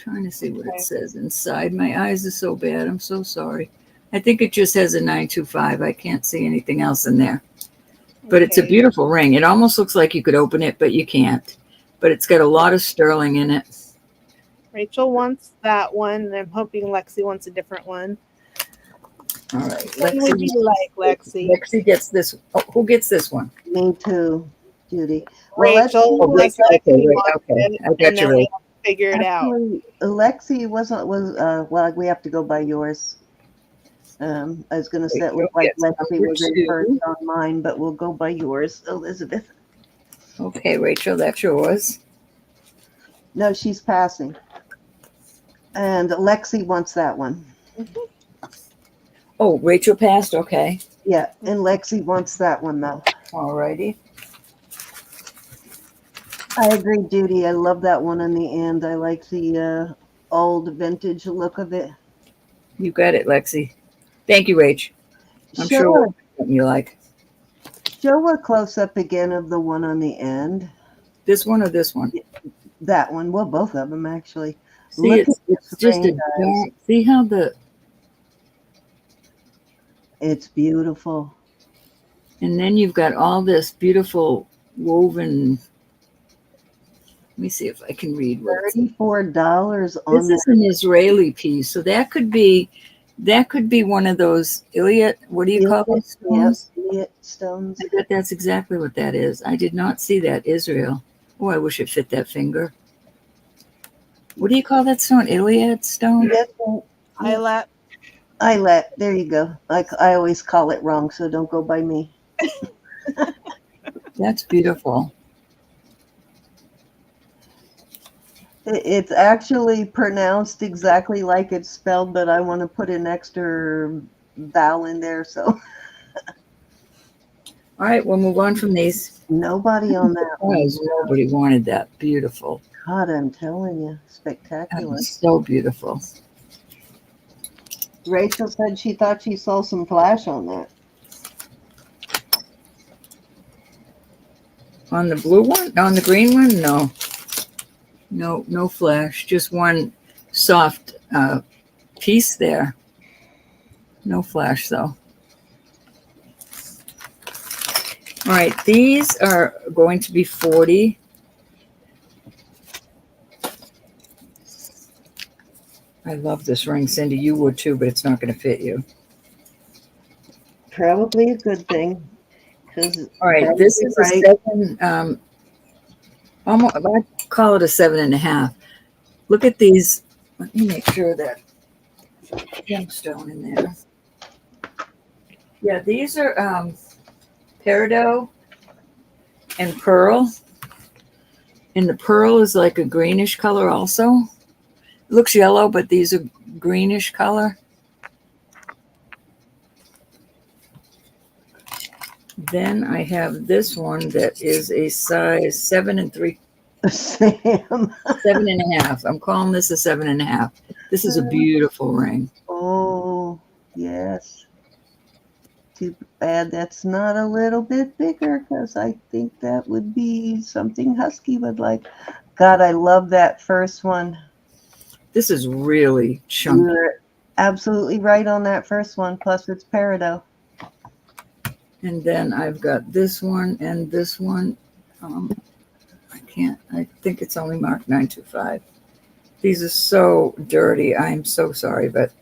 trying to see what Okay. it says inside. My eyes are so bad. I'm so sorry. I think it just has a 925. I can't see anything else in there. But it's a Okay. beautiful ring. It almost looks like you could open it, but you can't. But it's got a lot of sterling in it. Rachel wants that one, and I'm hoping Lexi wants a different one. All right. What would you like, Lexi? Lexi gets this. Oh, who gets this one? Me too, Judy. Well, let's Rachel, Oh, because Rachel. Okay, Lexi wait. wants Okay. it, I got and you, then Ray. we'll figure it out. actually Alexi well, we have to go by yours. I was going to say it looked like Rachel Lexi gets was in number first 2. on mine, but we'll go by yours, Elizabeth. Okay, Rachel, that's yours. No, she's passing. And Lexi wants that one. Oh, Rachel passed. Okay. Yeah, and Lexi wants that one, though. All righty. I agree, Judy. I love that one in the end. I like the old vintage look of it. You got it, Lexi. Thank you, Rach. I'm Show sure a, something you like. show a close up again of the one on the end. This one or this one? That one. Well, both of them, actually. See, Look at it's this just a ring, guys. dark. See how the, It's beautiful. and then you've got all this beautiful woven. Let me see if I can read what it says. $34 on This is that. an Israeli piece, so that could be one of those Iliad. What do you call those stones? Yes, stones. I bet that's exactly what that is. I did not see that Israel. Oh, I wish it fit that finger. What do you call that stone? Iliad stone? Yes, Eyelet. Eyelet. There you go. I always call it wrong, so don't go by me. That's beautiful. It's actually pronounced exactly like it's spelled, but I want to put an extra vowel in there, so All right, we'll move on from these. nobody on that one. Guys, nobody wanted that. Beautiful. God, I'm telling you, That spectacular. was so beautiful. Rachel said she thought she saw some flash on that. On the blue one? On the green one? No. No flash. Just one soft piece there. No flash, though. All right, these are going to be 40. I love this ring, Cindy. You would too, but it's not going to fit you. Probably a good thing. All right, this is a 7. Almost, I call it a 7.5. Look at these. Let me make sure that gemstone in there. Yeah, these are peridot and pearl. And the pearl is like a greenish color also. It looks yellow, but these are greenish color. Then I have this one that is a size 7 Sam. 7.5. I'm calling this a 7.5. This is a beautiful ring. Oh, yes. Too bad that's not a little bit bigger, because I think that would be something Husky would like. God, I love that first one. This is really chunky. You're absolutely right on that first one. Plus, it's peridot. And then I've got this one and this one. I think it's only marked 925. These are so dirty. I'm so sorry, but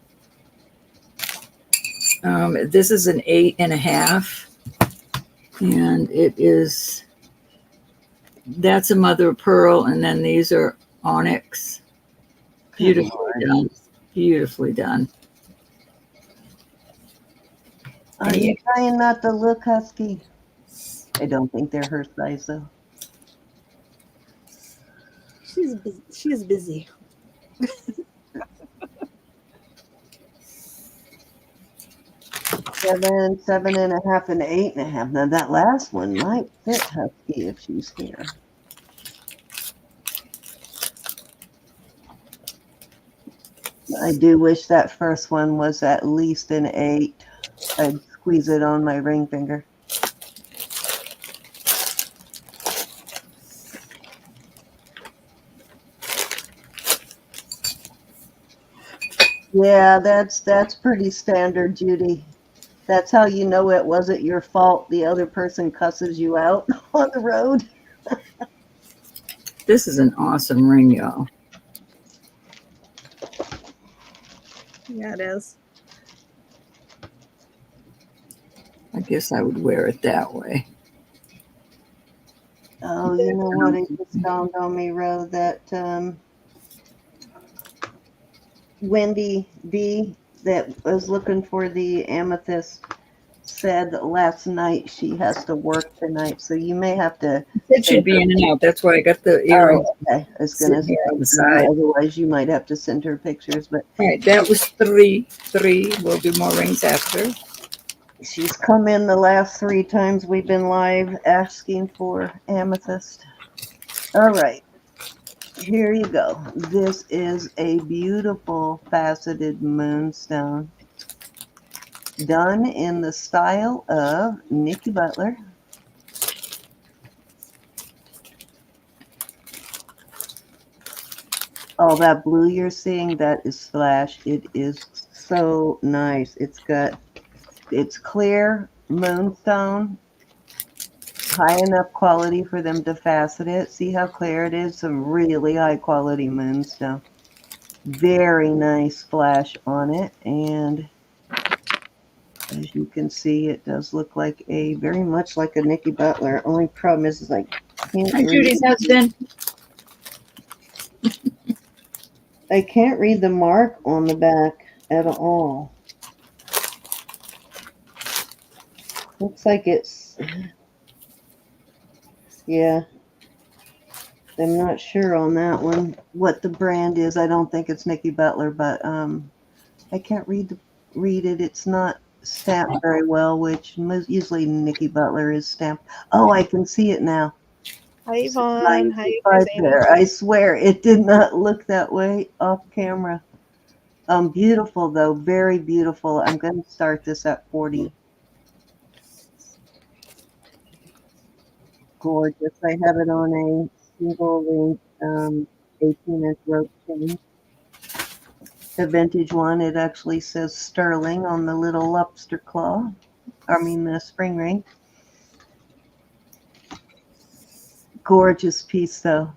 this is an 8.5. And that's a mother of pearl. And then these are onyx. Beautifully done. Beautifully done. Are you trying not to look, Husky? I don't think they're her size, though. She's busy. She's busy. 7, 7.5, and 8.5. Now that last one might fit Husky if she's here. I do wish that first one was at least an 8. I'd squeeze it on my ring finger. Yeah, that's pretty standard, Judy. That's how you know it wasn't your fault. The other person cusses you out on the road. This is an awesome ring, y'all. Yeah, it is. I guess I would wear it that way. Oh, you know what? It just dawned on me, Ro, that Wendy B that was looking for the amethyst said last night she has to work tonight, so you may have to. It should be in and out. That's why I got the earrings. Oh, okay. I was gonna say, on the side. otherwise you might have to send her pictures. But All right, that was three. We'll do more rings after. she's come in the last 3 times we've been live asking for amethyst. All right, here you go. This is a beautiful faceted moonstone done in the style of Nicki Butler. Oh, that blue you're seeing, that is Flash. It is so nice. It's clear moonstone, high enough quality for them to facet it. See how clear it is? Some really high quality moonstone. Very nice flash on it. And as you can see, it does look like very much like a Nicki Butler. Only problem is I can't Hi, read. Judy's husband. I can't read the mark on the back at all. Looks like it's, yeah. I'm not sure on that one what the brand is. I don't think it's Nicki Butler, but I can't read it. It's not stamped very well, which usually Nicki Butler is stamped. Oh, I can see it now. Hi, Yvonne. Hi, Right Christine. there. I swear it did not look that way off camera. Beautiful though, very beautiful. I'm going to start this at 40. Gorgeous. I have it on a single link 18-inch rope chain. The vintage one, it actually says sterling on the little lobster claw. I mean the spring ring. Gorgeous piece though.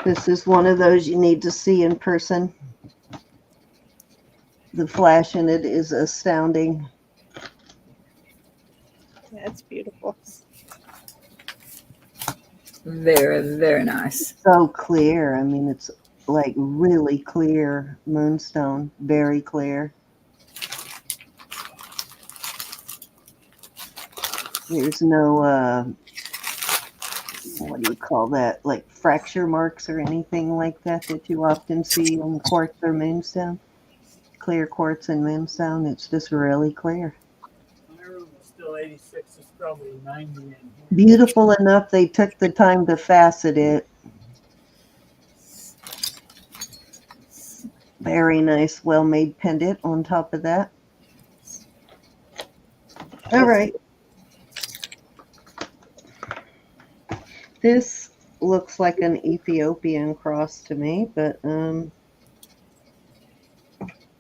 This is one of those you need to see in person. The flash in it is astounding. Yeah, it's beautiful. Very, very nice. So clear. I mean, it's like really clear moonstone. Very clear. There's no, what do you call that? Like fracture marks or anything like that you often see on quartz or moonstone. Clear quartz and moonstone. It's just really clear. My room is still 86. It's probably 90 in here. Beautiful enough they took the time to facet it. Very nice, well-made pendant on top of that. All right. This looks like an Ethiopian cross to me, but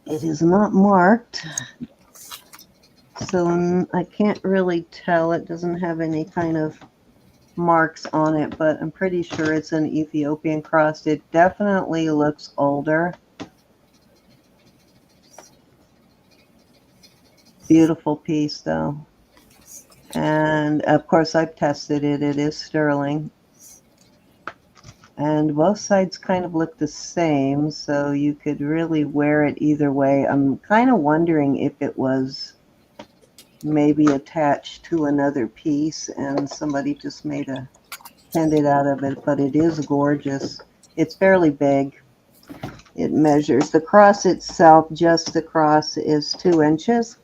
it is not marked. So I can't really tell. It doesn't have any kind of marks on it, but I'm pretty sure it's an Ethiopian cross. It definitely looks older. Beautiful piece though. And of course I've tested it. It is sterling. And both sides kind of look the same, so you could really wear it either way. I'm kind of wondering if it was maybe attached to another piece and somebody just made a pendant out of it, but it is gorgeous. It's fairly big. It measures, the cross itself, just the cross is 2 inches,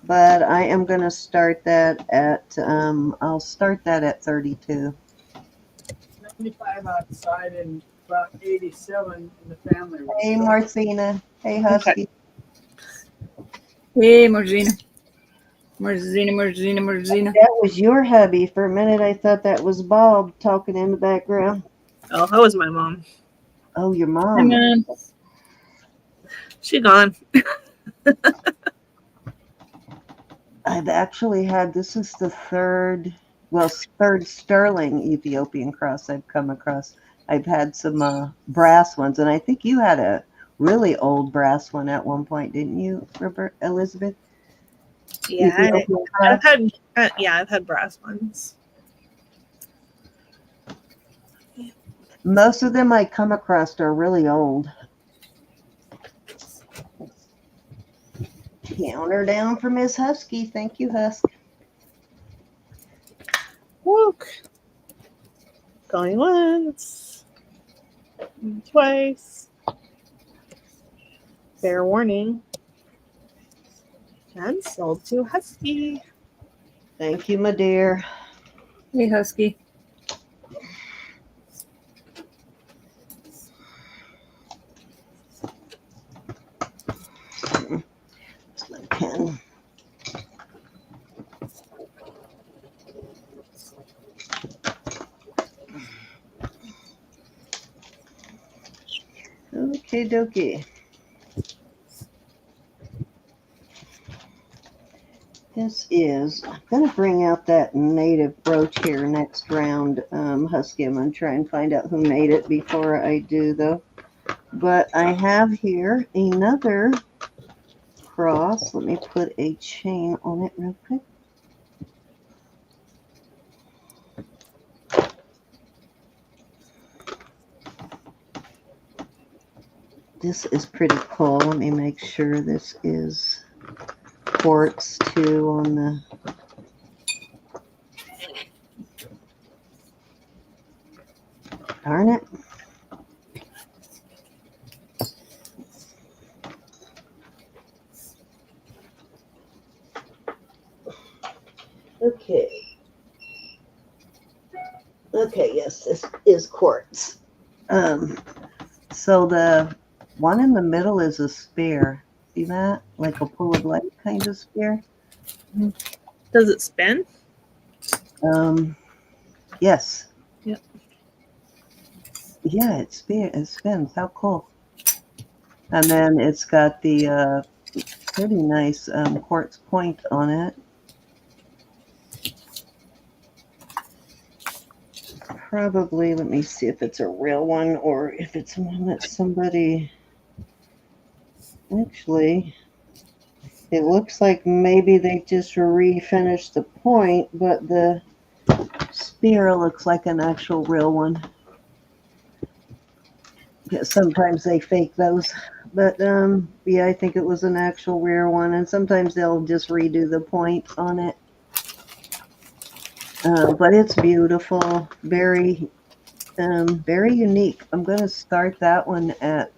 but I am going to start that at, I'll start that at 32. 95 outside and about 87 in the family room. Hey, Marcina. Hey, Husky. Hey, Margina. Margina. That was your hubby. For a minute, I thought that was Bob talking in the background. Oh, that was my mom. Oh, your Hey, mom. man. She gone. I've actually had, this is the third sterling Ethiopian cross I've come across. I've had some brass ones, and I think you had a really old brass one at one point, didn't you, Elizabeth? Yeah, Ethiopian I've cross? had I've had brass ones. Most of them I come across are really old. Counter down for Miss Husky. Thank you, Husk. Look, going once, twice. Fair warning. And sold to Husky. Thank you, my dear. Hey, Husky. That's my pen. Okay, dokie. This is, I'm going to bring out that native brooch here next round, Husky. I'm going to try and find out who made it before I do, though. But I have here another cross. Let me put a chain on it real quick. This is pretty cool. Let me make sure this is quartz too on the... Darn it. Okay. Okay, yes, this is quartz. So the one in the middle is a spear. See that? Like a pull of light kind of spear. Does it spin? Yes. Yep. Yeah, it spins. How cool. And then it's got the pretty nice quartz point on it. Probably, let me see if it's a real one or if it's one that somebody... Actually, it looks like maybe they just refinished the point, but the spear looks like an actual real one. Sometimes they fake those, but yeah, I think it was an actual rare one, and sometimes they'll just redo the point on it. But it's beautiful, very unique. I'm going to start that one at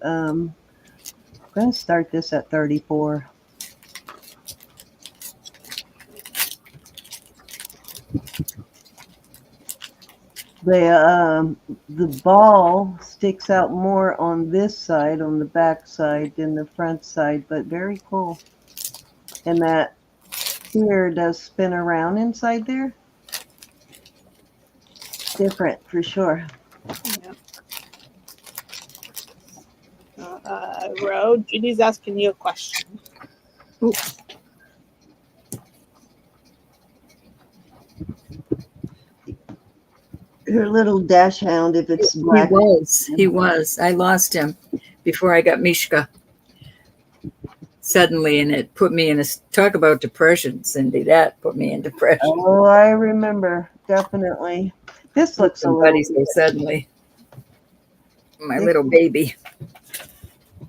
I'm going to start this at 34. The ball sticks out more on this side, on the back side, than the front side, but very cool. And that spear does spin around inside there. Different for sure. Yeah. Ro, Judy's asking you a question. Ooh. Her little dash hound, if it's black. He was. I lost him before I got Mishka suddenly, and it put me in a, talk about depression, Cindy. That put me in depression. Oh, I remember. Definitely. This looks a little... so suddenly. My little baby.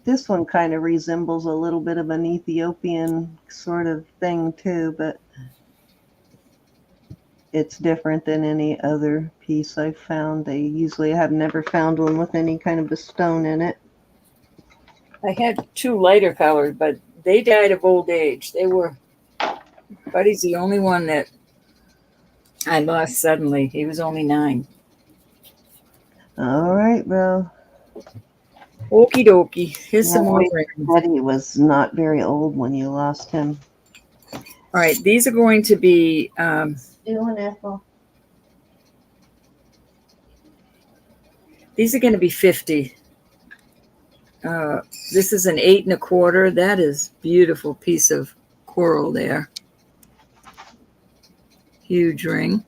This one kind of resembles a little bit of an Ethiopian sort of thing too, but it's different than any other piece I've found. They usually have never found one with any kind of a stone in it. I had two lighter colored, but they died of old age. They were, Buddy's the only one that I lost suddenly. He was only 9. All right, well. Okie dokie. Here's some more rings. Buddy was not very old when you lost him. All right, these are going to be... These are going to be 50. This is an 8 1/4. That is beautiful piece of coral there. Huge ring.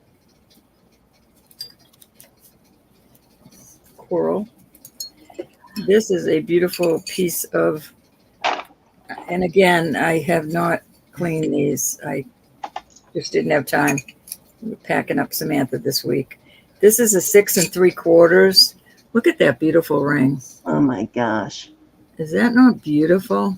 Coral. This is a beautiful piece of, and again, I have not cleaned these. I just didn't have time. We're packing up Samantha this week. This is a 6 3/4. Look at that beautiful ring. Oh my gosh. Is that not beautiful?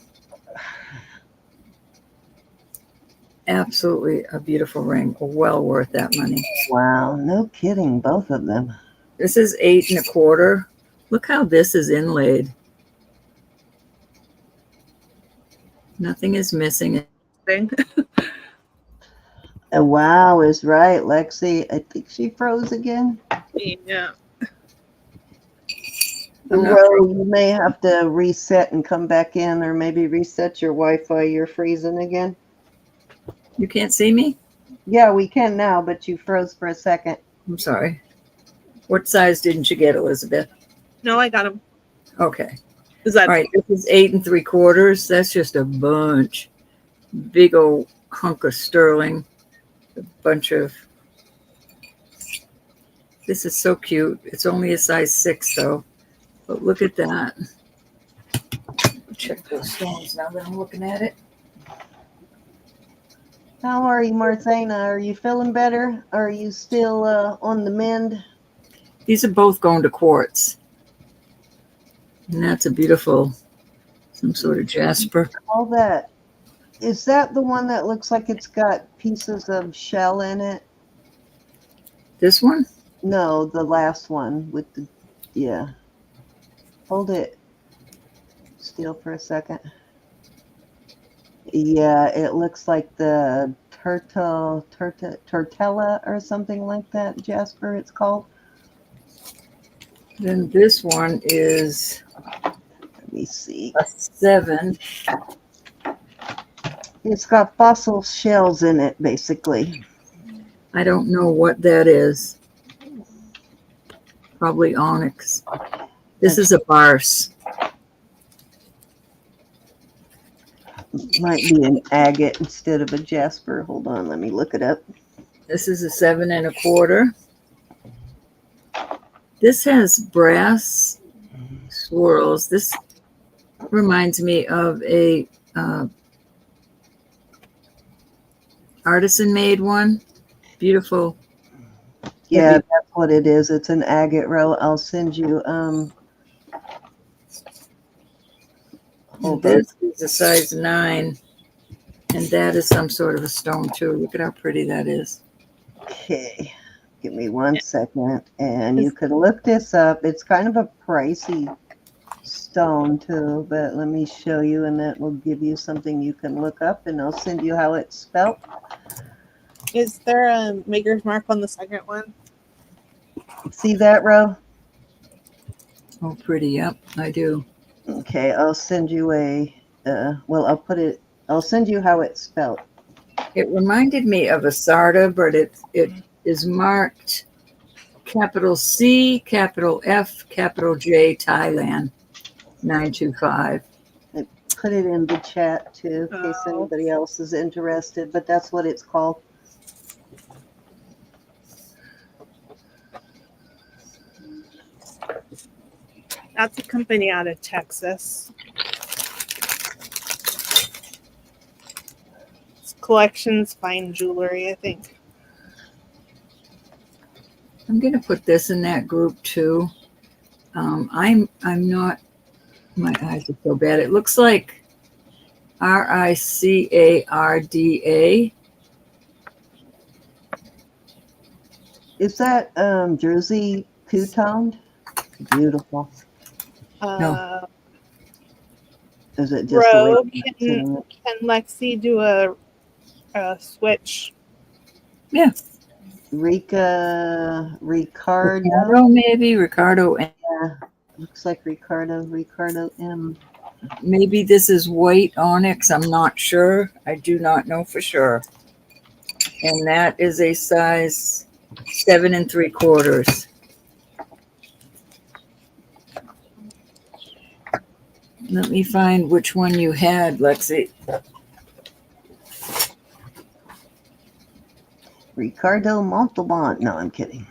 Absolutely a beautiful ring. Well worth that money. Wow. No kidding. Both of them. This is 8 1/4. Look how this is inlaid. Nothing is missing. Thing. Wow is right, Lexi. I think she froze again. Yeah. Ro, you may have to reset and come back in, or maybe reset your Wi-Fi. You're freezing again. You can't see me? Yeah, we can now, but you froze for a second. I'm sorry. What size didn't you get, Elizabeth? No, I got him. Okay. Is that All right. This is 8 3/4. That's just a bunch. Big old hunk of sterling. A bunch of. This is so cute. It's only a size 6, though. But look at that. Check those stones now that I'm looking at it. How are you, Marthena? Are you feeling better? Are you still on the mend? These are both going to quartz. And that's a beautiful, some sort of jasper. All that. Is that the one that looks like it's got pieces of shell in it? This one? No, the last one with the, yeah. Hold it still for a second. Yeah, it looks like the tortella or something like that, Jasper, it's called. Then this one is Let me see. a 7. It's got fossil shells in it, basically. I don't know what that is. Probably onyx. This is a barse. Might be an agate instead of a jasper. Hold on, let me look it up. This is a 7 1/4. This has brass swirls. This reminds me of a artisan made one. Beautiful. Yeah, Maybe. that's what it is. It's an agate row. I'll send you hold This is a size 9, and that is some sort of a stone too. Look at how pretty that is. Okay, give me 1 second, and you can look this up. It's kind of a pricey stone too, but let me show you, and that will give you something you can look up, and I'll send you how it's spelled. Is there a maker's mark on the second one? See that, Ro? Oh, pretty. Yep, I do. Okay, I'll send you a. I'll send you how it's spelled. It reminded me of a sarda, but it is marked capital C, capital F, capital J, Thailand, 925. Put it in the chat too, in case anybody else is interested, but that's what it's called. That's a company out of Texas. It's Collections Fine Jewelry, I think. I'm gonna put this in that group too. I'm not. My eyes are so bad. It looks like RICARDA. Is that Jersey two-toned? Beautiful. No. Is it just Bro, the way can Lexi do a switch? Yeah. Ricardo, Maybe Ricardo. yeah, looks like Ricardo M. Maybe this is white onyx. I'm not sure. I do not know for sure. And that is a size 7 3/4. Let me find which one you had, Lexi. Ricardo Montalban. No, I'm kidding.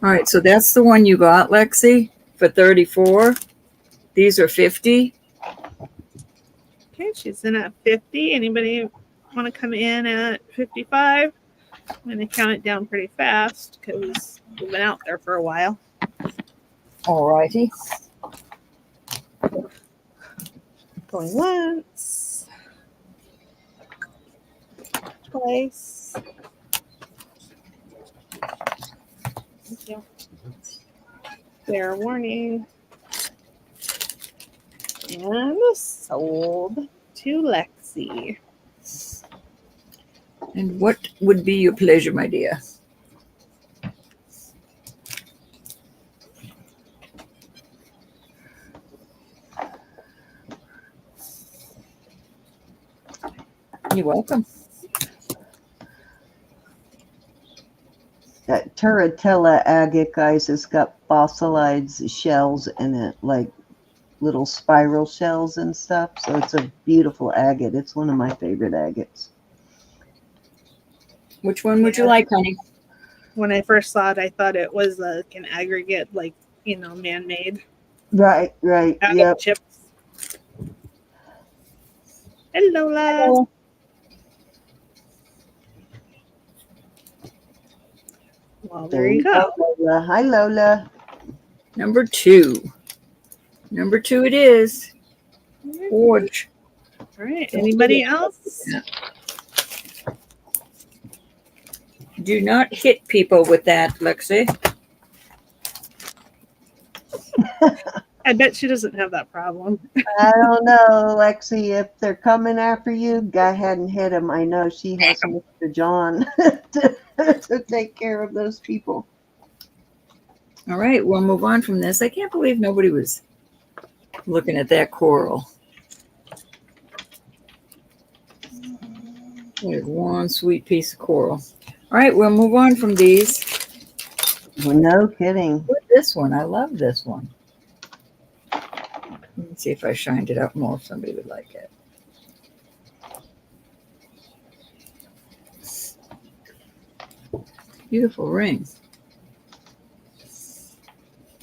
All right, so that's the one you got, Lexi, for 34. These are 50. Okay, she's in at 50. Anybody want to come in at 55? I'm going to count it down pretty fast because we've been out there for a while. All righty. Going once. Twice. Thank you. Fair warning. And sold to Lexi. And what would be your pleasure, my dear? You're welcome. That Turritella agate, guys, has got fossilized shells in it, like little spiral shells and stuff. So it's a beautiful agate. It's one of my favorite agates. Which one would you like, honey? When I first saw it, I thought it was like an aggregate, like, you know, man-made Right, agate yep. chips. Hello, love. Hello. Well, there you go. Lola. Hi, Lola. Number 2. Number 2 it is. Forge. All right. Anybody else? Yeah. Do not hit people with that, Lexi. I bet she doesn't have that problem. I don't know, Lexi. If they're coming after you, go ahead and hit them. I know she has Mr. John to take care of those people. All right, we'll move on from this. I can't believe nobody was looking at that coral. There's one sweet piece of coral. All right, we'll move on from these. Well, no kidding. Look at this one. I love this one. Let me see if I shined it up more if somebody would like it. Beautiful ring.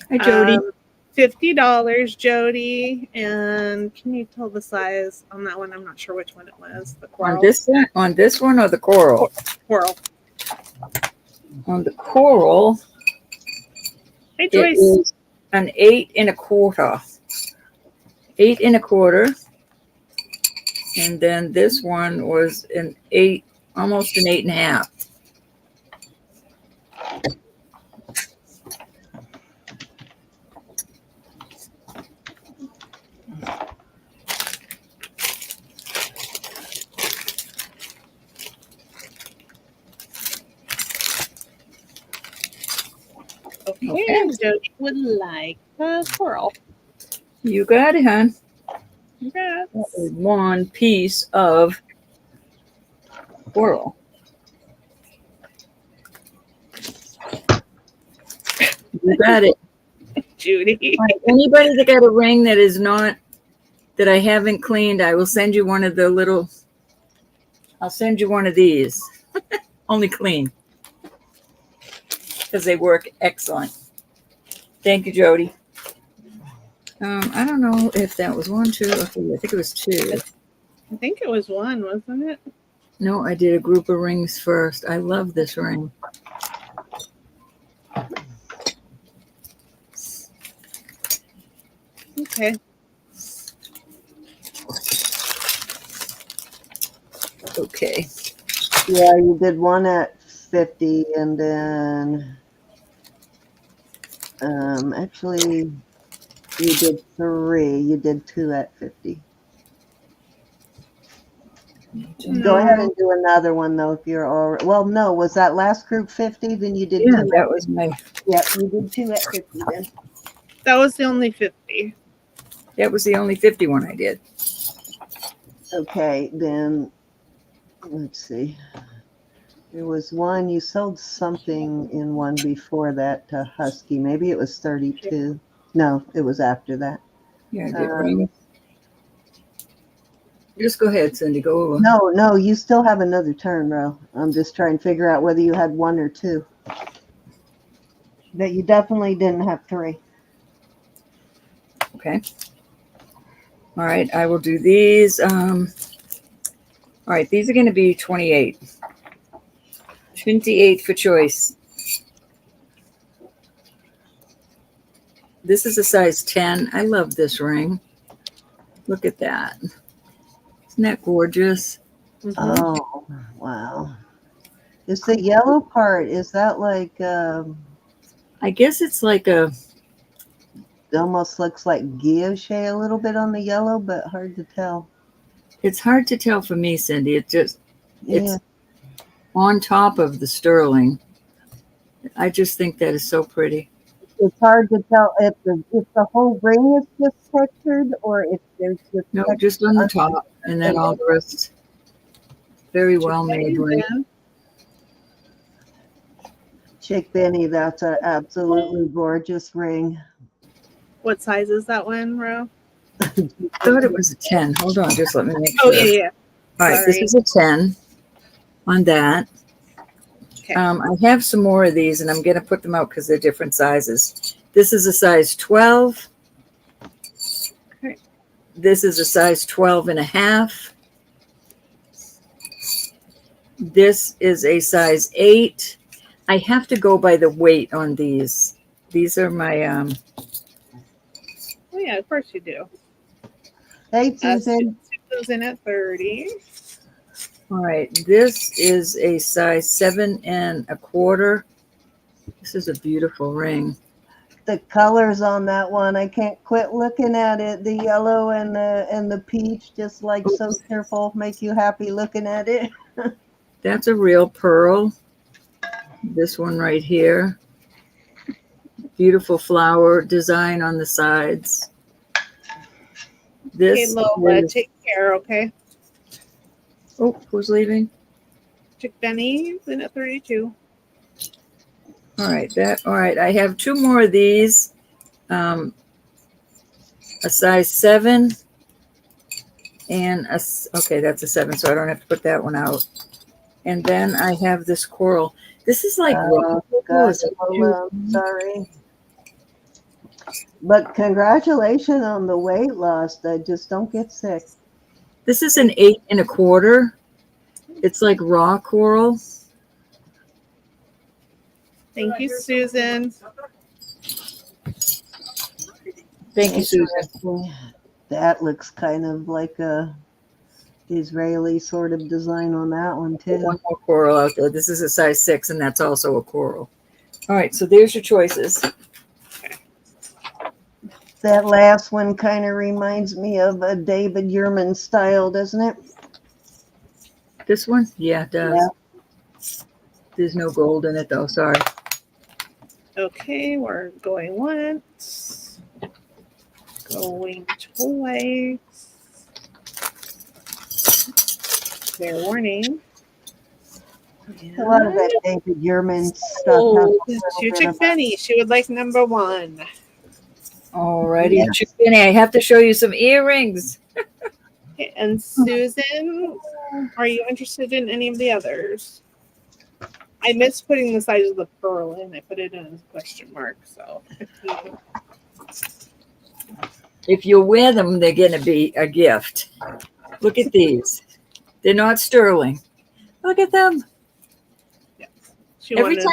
Hi, Jody. $50, Jody. And can you tell the size on that one? I'm not sure which one it was. The coral. On this one or the coral? Coral. On the coral, Hey, it Joyce. is an 8 1/4. 8 1/4. And then this one was an 8, almost an 8 1/2. Okay, Jody would like the coral. You got it, hon. Congrats. That is one piece of coral. You got it. Judy. All right, anybody that got a ring that is not, that I haven't cleaned, I will send you one of the little, I'll send you one of these. Only clean. Because they work excellent. Thank you, Jody. I don't know if that was 1, 2, or 3. I think it was 2. I think it was one, wasn't it? No, I did a group of rings first. I love this ring. Okay. Okay. Yeah, you did one at 50, and then actually you did 3. You did 2 at 50. Go ahead and do another one though if you're already. Well, no, was that last group 50? Then you did 2. That was my. Yep, you did 2 at 50 then. That was the only 50. That was the only 50 one I did. Okay, then let's see. There was one, you sold something in one before that to Husky. Maybe it was 32. No, it was after that. Yeah, get ring. Just go ahead, Cindy. Go over. No, you still have another turn, Ro. I'm just trying to figure out whether you had one or two. But you definitely didn't have three. Okay. All right, I will do these. All right, these are going to be 28. 28 for choice. This is a size 10. I love this ring. Look at that. Isn't that gorgeous? Mhm. Oh, wow. Is the yellow part, is that like, I guess it's like a, it almost looks like guilloche a little bit on the yellow, but hard to tell. it's hard to tell for me, Cindy. It's just, Yeah. it's on top of the sterling. I just think that is so pretty. It's hard to tell if the whole ring is just textured or if there's just No, texture just on the under top, and then all the rest. Very well made ring. Yeah. Chick Benny, that's an absolutely gorgeous ring. What size is that one, Ro? I thought it was a 10. Hold on, just let me make Oh sure. yeah. All right, this Sorry. is a 10 on that. Okay. I have some more of these, and I'm going to put them out because they're different sizes. This is a size 12. Okay. This is a size 12 and a half. This is a size 8. I have to go by the weight on these. These are my, Oh yeah, of course you do. Hey, Susan. Susan's in at 30. all right, this is a size 7 1/4. This is a beautiful ring. The colors on that one, I can't quit looking at it. The yellow and the peach, just like so cheerful, make you happy looking at it. That's a real pearl. This one right here. Beautiful flower design on the sides. Okay, This Lola, is, take care, okay? oh, who's leaving? Chick Benny's in at 32. All right, I have two more of these. A size 7 and okay, that's a 7, so I don't have to put that one out. And then I have this coral. This is like Oh, gosh, Lola, I'm sorry. But congratulations on the weight loss. I just don't get sick. this is an 8 1/4. It's like raw coral. Thank you, Susan. Thank you, Susan. That looks kind of like a Israeli sort of design on that one too. One more coral out there. This is a size 6, and that's also a coral. All right, so there's your choices. That last one kind of reminds me of a David Yurman style, doesn't it? This one? Yeah, it does. Yeah. There's no gold in it, though. Sorry. Okay, we're going once. Going twice. Fair warning. A lot of that David Yurman stuff. Oh, has a to little bit Chick of- Benny. She would like number 1. All righty. Yeah. Chick Benny, I have to show you some earrings. Okay, and Susan, are you interested in any of the others? I missed putting the size of the pearl in. I put it in as a question mark. So If you wear them, they're going to be a gift. Look at these. They're not sterling. Look at them. she Every wanted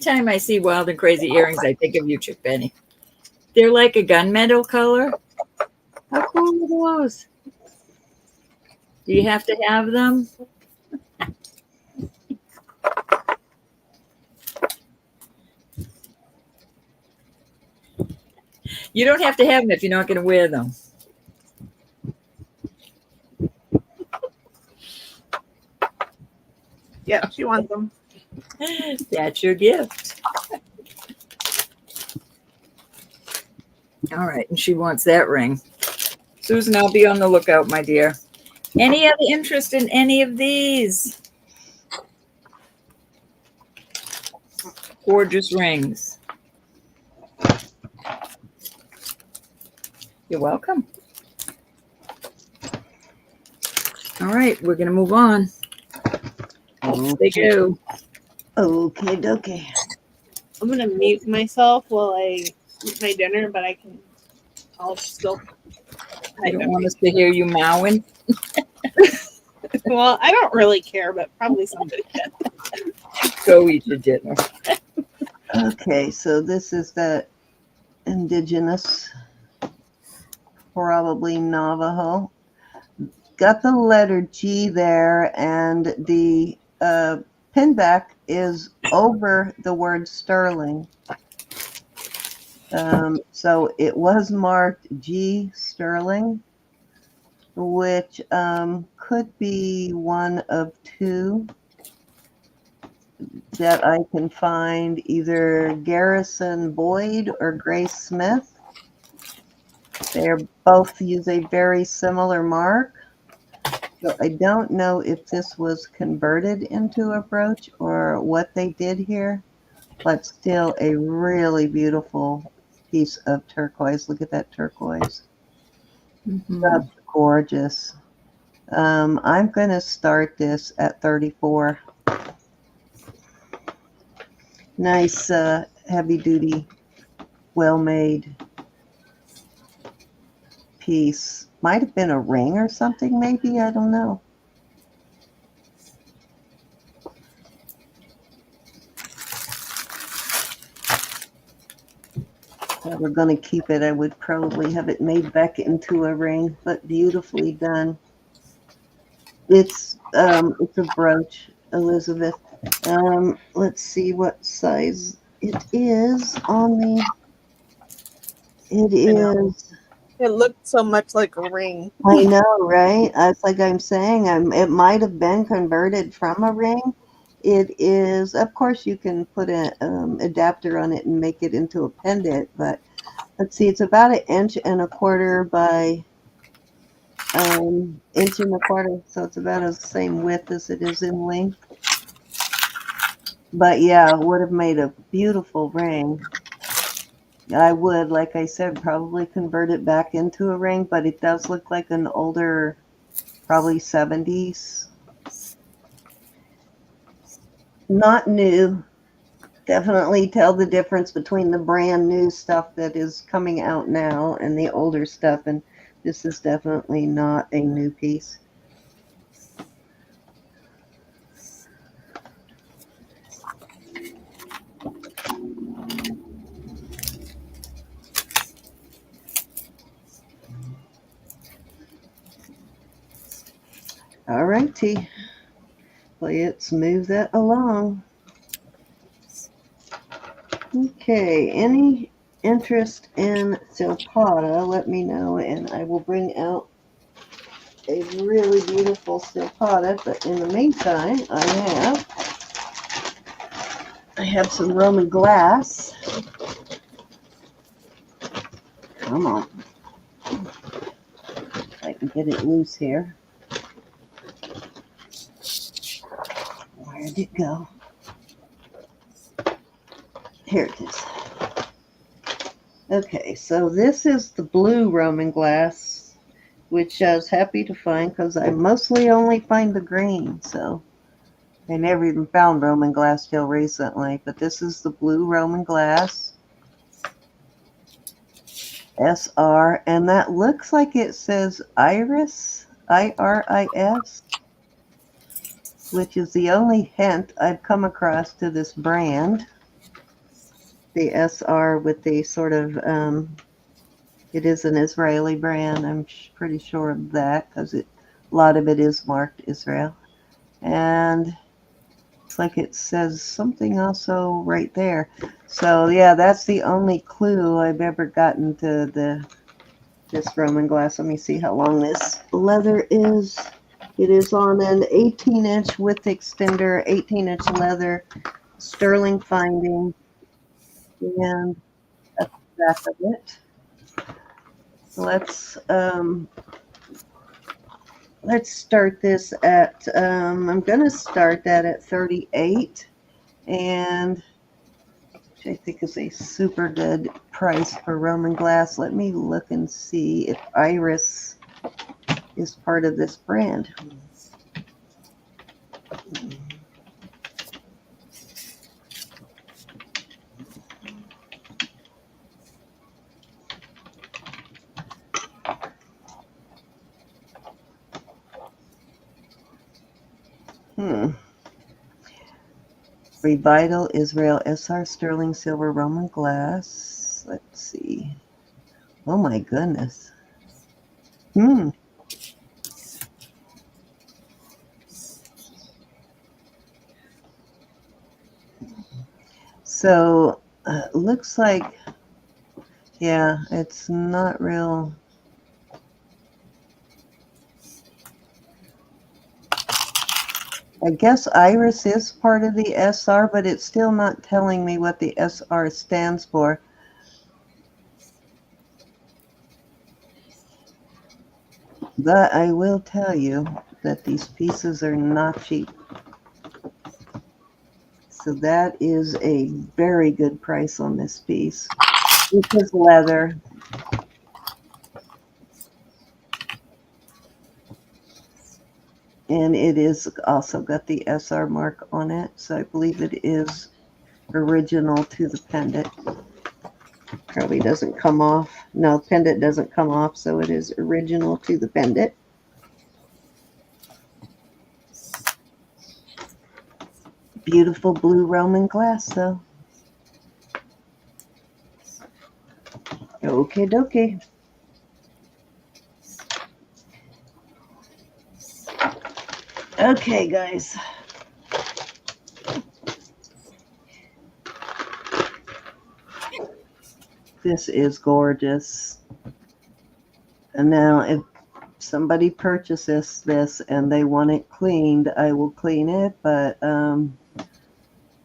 time I see wild and crazy earrings, I think of you, Chick Benny. They're like a gunmetal color. How cool are those? Do you have to have them? You don't have to have them if you're not going to wear them. Yeah, she wants them. That's your gift. All right, and she wants that ring. Susan, I'll be on the lookout, my dear. Any other interest in any of these? gorgeous rings. You're welcome. All right, we're going to move on. Off they go. Okay, dokie. I'm gonna mute myself while I eat my dinner, but I'll still. I don't want us to hear you mowing. Well, I don't really care, but probably somebody did. Go eat your dinner. Okay, so this is that indigenous, probably Navajo. Got the letter G there, and the pin back is over the word sterling. So it was marked G sterling, which could be one of two that I can find, either Garrison Boyd or Grace Smith. They're both use a very similar mark. So I don't know if this was converted into a brooch or what they did here, but still a really beautiful piece of turquoise. Look at that turquoise. Mm-hmm. That's gorgeous. I'm going to start this at 34. Nice, heavy duty, well-made piece. Might have been a ring or something, maybe. I don't know. If I were going to keep it, I would probably have it made back into a ring, but beautifully done. It's a brooch, Elizabeth. Let's see what size it is on the. It is. It looked so much like a ring. I know, right? It's like I'm saying, it might have been converted from a ring. It is, of course, you can put an adapter on it and make it into a pendant, but let's see, it's about 1.25 inches by 1.25 inches, so it's about the same width as it is in length. But yeah, it would have made a beautiful ring. I would, like I said, probably convert it back into a ring, but it does look like an older, probably 70s. Not new. Definitely tell the difference between the brand new stuff that is coming out now and the older stuff, and this is definitely not a new piece. All righty. Let's move that along. Okay, any interest in silpada, let me know, and I will bring out a really beautiful silpada. But in the meantime, I have some Roman glass. Come on. If I can get it loose here. Where did it go? Here it is. Okay, so this is the blue Roman glass, which I was happy to find because I mostly only find the green. So I never even found Roman glass till recently. But this is the blue Roman glass. SR, and that looks like it says Iris, IRIS, which is the only hint I've come across to this brand. The SR with the sort of, it is an Israeli brand. I'm pretty sure of that because a lot of it is marked Israel. And it's like it says something also right there. So yeah, that's the only clue I've ever gotten to this Roman glass. Let me see how long this leather is. It is on an 18-inch width extender, 18-inch leather, sterling finding, and that's the back of it. Let's start this at, I'm going to start that at 38, and which I think is a super good price for Roman glass. Let me look and see if Iris is part of this brand. Revital Israel SR Sterling Silver Roman Glass. Let's see. Oh my goodness. So looks like, yeah, it's not real. I guess Iris is part of the SR, but it's still not telling me what the SR stands for. But I will tell you that these pieces are not cheap. So that is a very good price on this piece. It is leather. And it is also got the SR mark on it. So I believe it is original to the pendant. Probably doesn't come off. No, pendant doesn't come off. So it is original to the pendant. Beautiful blue Roman glass, though. Okie dokie. Okay, guys. This is gorgeous. And now if somebody purchases this and they want it cleaned, I will clean it, but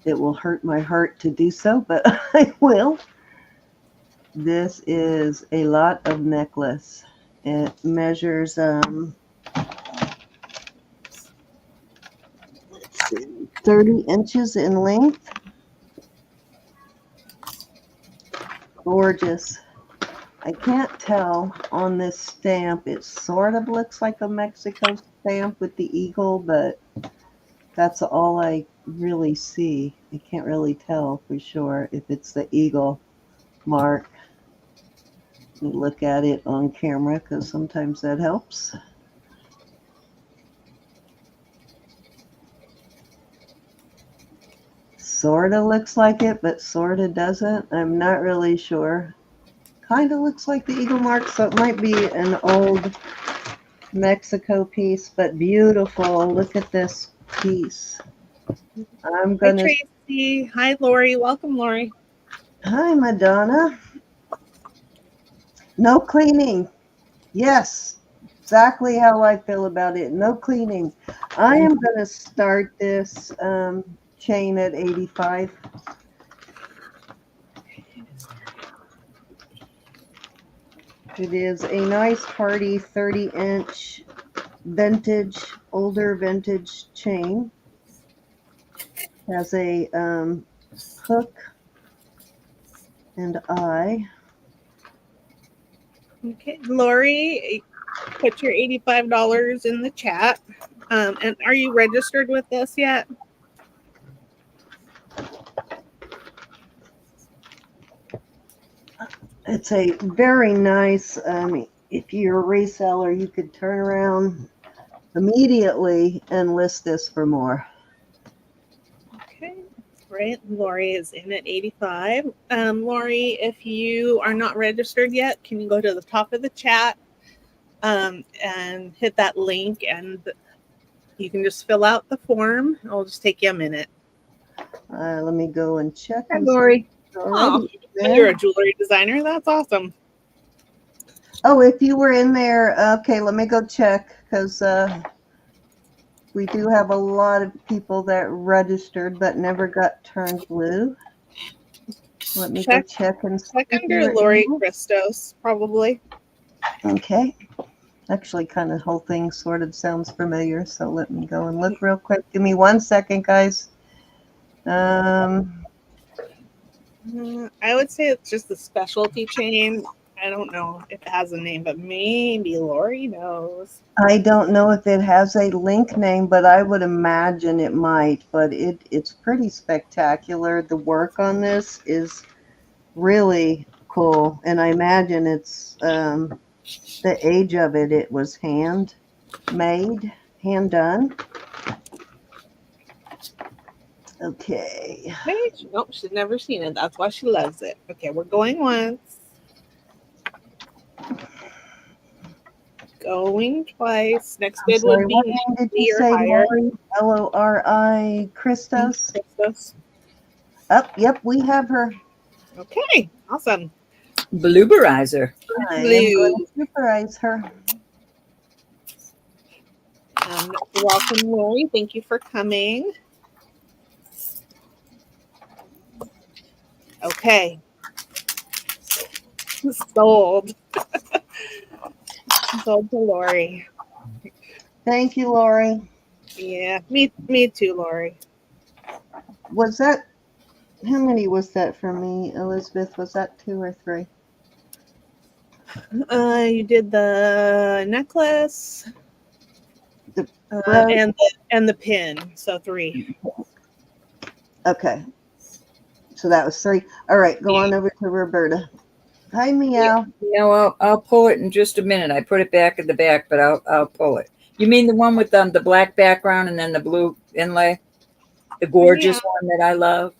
it will hurt my heart to do so, but I will. This is a lot of necklace. It measures 30 inches in length. Gorgeous. I can't tell on this stamp. It sort of looks like a Mexico stamp with the eagle, but that's all I really see. I can't really tell for sure if it's the eagle mark. Let me look at it on camera because sometimes that helps. Sort of looks like it, but sort of doesn't. I'm not really sure. Kind of looks like the eagle mark, so it might be an old Mexico piece, but beautiful. Look at this piece. I'm gonna. Hi, Tracy. Hi, Lori. Welcome, Lori. Hi, Madonna. No cleaning. Yes, exactly how I feel about it. No cleaning. I am going to start this chain at 85. It is a nice party 30-inch vintage, older vintage chain. Has a hook and eye. Okay, Lori, put your $85 in the chat. And are you registered with this yet? It's a very nice, if you're a reseller, you could turn around immediately and list this for more. Okay, great. Lori is in at 85. Lori, if you are not registered yet, can you go to the top of the chat and hit that link, and you can just fill out the form. It'll just take you a minute. Let me go and check. Hi, Lori. Oh, you're a jewelry designer. That's awesome. Oh, if you were in there, okay, let me go check because we do have a lot of people that registered but never got turned blue. Let me go check and check under Lori Christos, probably. Okay. Actually, kind of whole thing sort of sounds familiar, so let me go and look real quick. Give me 1 second, guys. I would say it's just a specialty chain. I don't know if it has a name, but maybe Lori knows. I don't know if it has a link name, but I would imagine it might. But it's pretty spectacular. The work on this is really cool, and I imagine it's the age of it. It was hand made, hand done. Okay. Maybe nope, she's never seen it. That's why she loves it. Okay, we're going once. Going twice. Next I'm bid sorry, would be what name did you or say, higher. Lori? Lori Christos? Christos. Yep, we have her. Okay, awesome. Blueberizer. I am Blue. going to supervise her. Welcome, Lori. Thank you for coming. Okay. Sold. Sold to Lori. Thank you, Lori. Yeah, me too, Lori. Was that, how many was that for me, Elizabeth? Was that 2 or 3? You did the necklace, The brooch. and the pin, so 3. Okay. So that was 3. All right, go on over to Roberta. Hi, Meow. No, I'll pull it in just a minute. I put it back in the back, but I'll pull it. You mean the one with the black background and then the blue inlay? The gorgeous one that I love?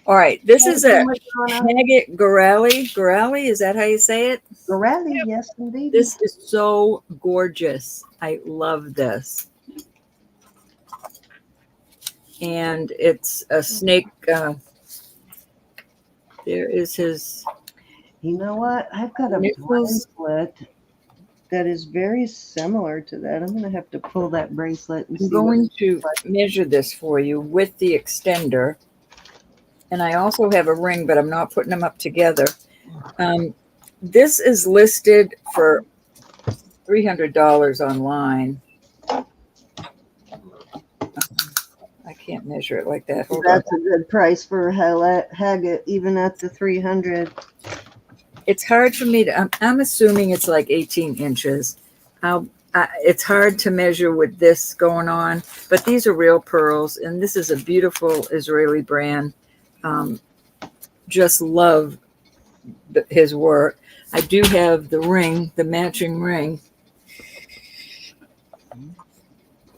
All right, this is a Haggett Gorali. Gorali, is that how you say it? Gorali, yes, indeed. This is so gorgeous. I love this. And it's a snake. There is his. You know what? I've got a bracelet that is very similar to that. I'm going to have to pull that bracelet and I'm going to measure this for you with the extender. And I also have a ring, but I'm not putting them up together. This is listed for $300 online. I can't measure it like that. Hold That's on. a good price for Haggett, even at the 300. It's hard for me to, I'm assuming it's like 18 inches. It's hard to measure with this going on, but these are real pearls, and this is a beautiful Israeli brand. Just love his work. I do have the ring, the matching ring.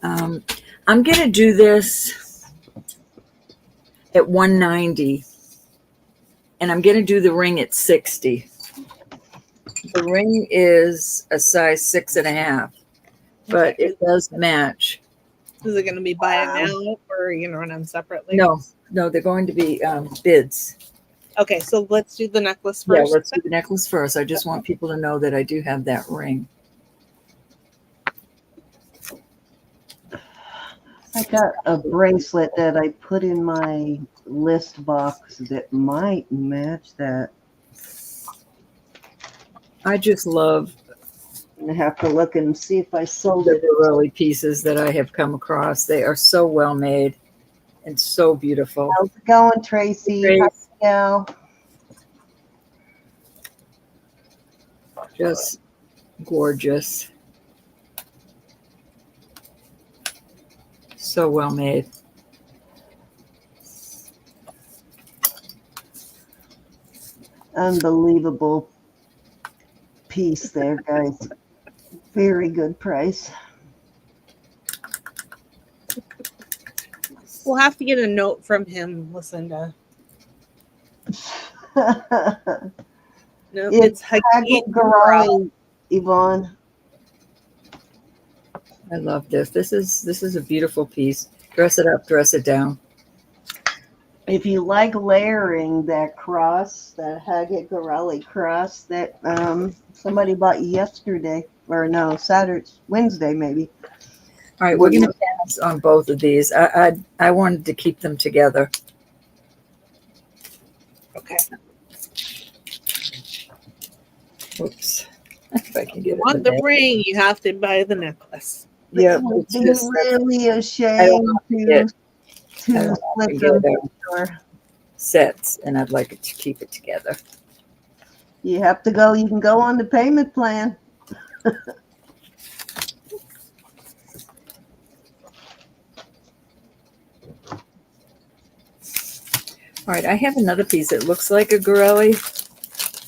I'm going to do this at 190, and I'm going to do the ring at 60. The ring is a size 6.5, but it does match. Is it going to be buy it now, or are you going to run them separately? No, they're going to be bids. Okay, so let's do the necklace first. Yeah, let's do the necklace first. I just want people to know that I do have that ring. I got a bracelet that I put in my list box that might match that. I just love I have to look and see if I sold the it. Pirelli pieces that I have come across. They are so well made and so beautiful. How's it going, Tracy? Great. Hi, now. Just gorgeous. So well made. Unbelievable piece there, guys. Very good price. We'll have to get a note from him, Lucinda. No, it's Haggett Gorali, Yvonne. I love this. This is a beautiful piece. Dress it up, dress it down. If you like layering that cross, that Haggett Gorali cross that somebody bought yesterday, or no, Wednesday maybe. All right, we're going to pass on both of these. I wanted to keep them together. Okay. Oops. If I can get it. Want the ring, you have to buy the necklace. Yeah, It's really a shame to split them. sets, and I'd like it to keep it together. You have to go. You can go on the payment plan. All right, I have another piece that looks like a Gorelli,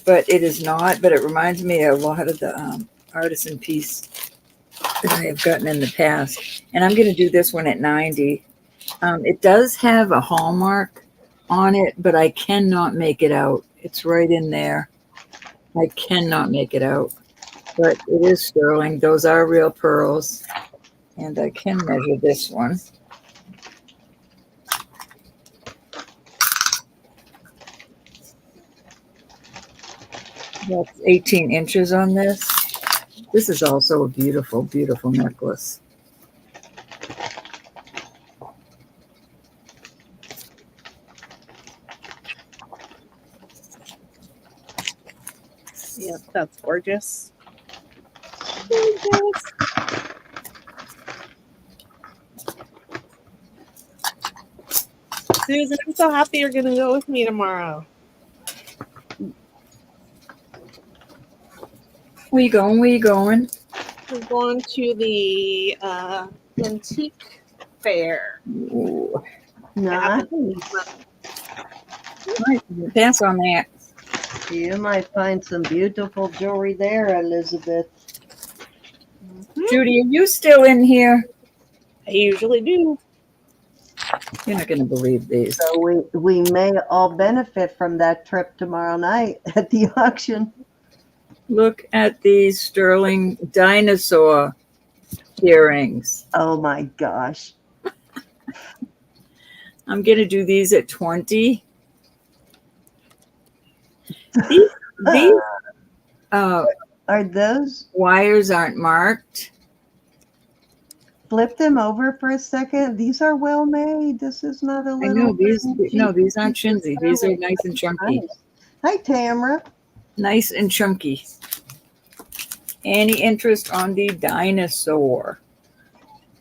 but it is not. But it reminds me a lot of the artisan piece that I have gotten in the past. And I'm going to do this one at 90. It does have a hallmark on it, but I cannot make it out. It's right in there. I cannot make it out, but it is sterling. Those are real pearls, and I can measure this one. That's 18 inches on this. This is also a beautiful, beautiful necklace. Yeah, that's gorgeous. Gorgeous. Susan, I'm so happy you're going to go with me tomorrow. Where you going? Where you going? We're going to the antique fair. Ooh. Nice. Pass on that. You might find some beautiful jewelry there, Elizabeth. Judy, are you still in here? I usually do. You're not going to believe these. So we may all benefit from that trip tomorrow night at the auction. Look at these sterling dinosaur earrings. Oh my gosh. I'm going to do these at 20. These Are those, wires aren't marked. flip them over for a second. These are well made. This is not a I little. know these. No, these aren't chintzy. These are nice and chunky. Nice. Hi, Tamara. Nice and chunky. Any interest on the dinosaur?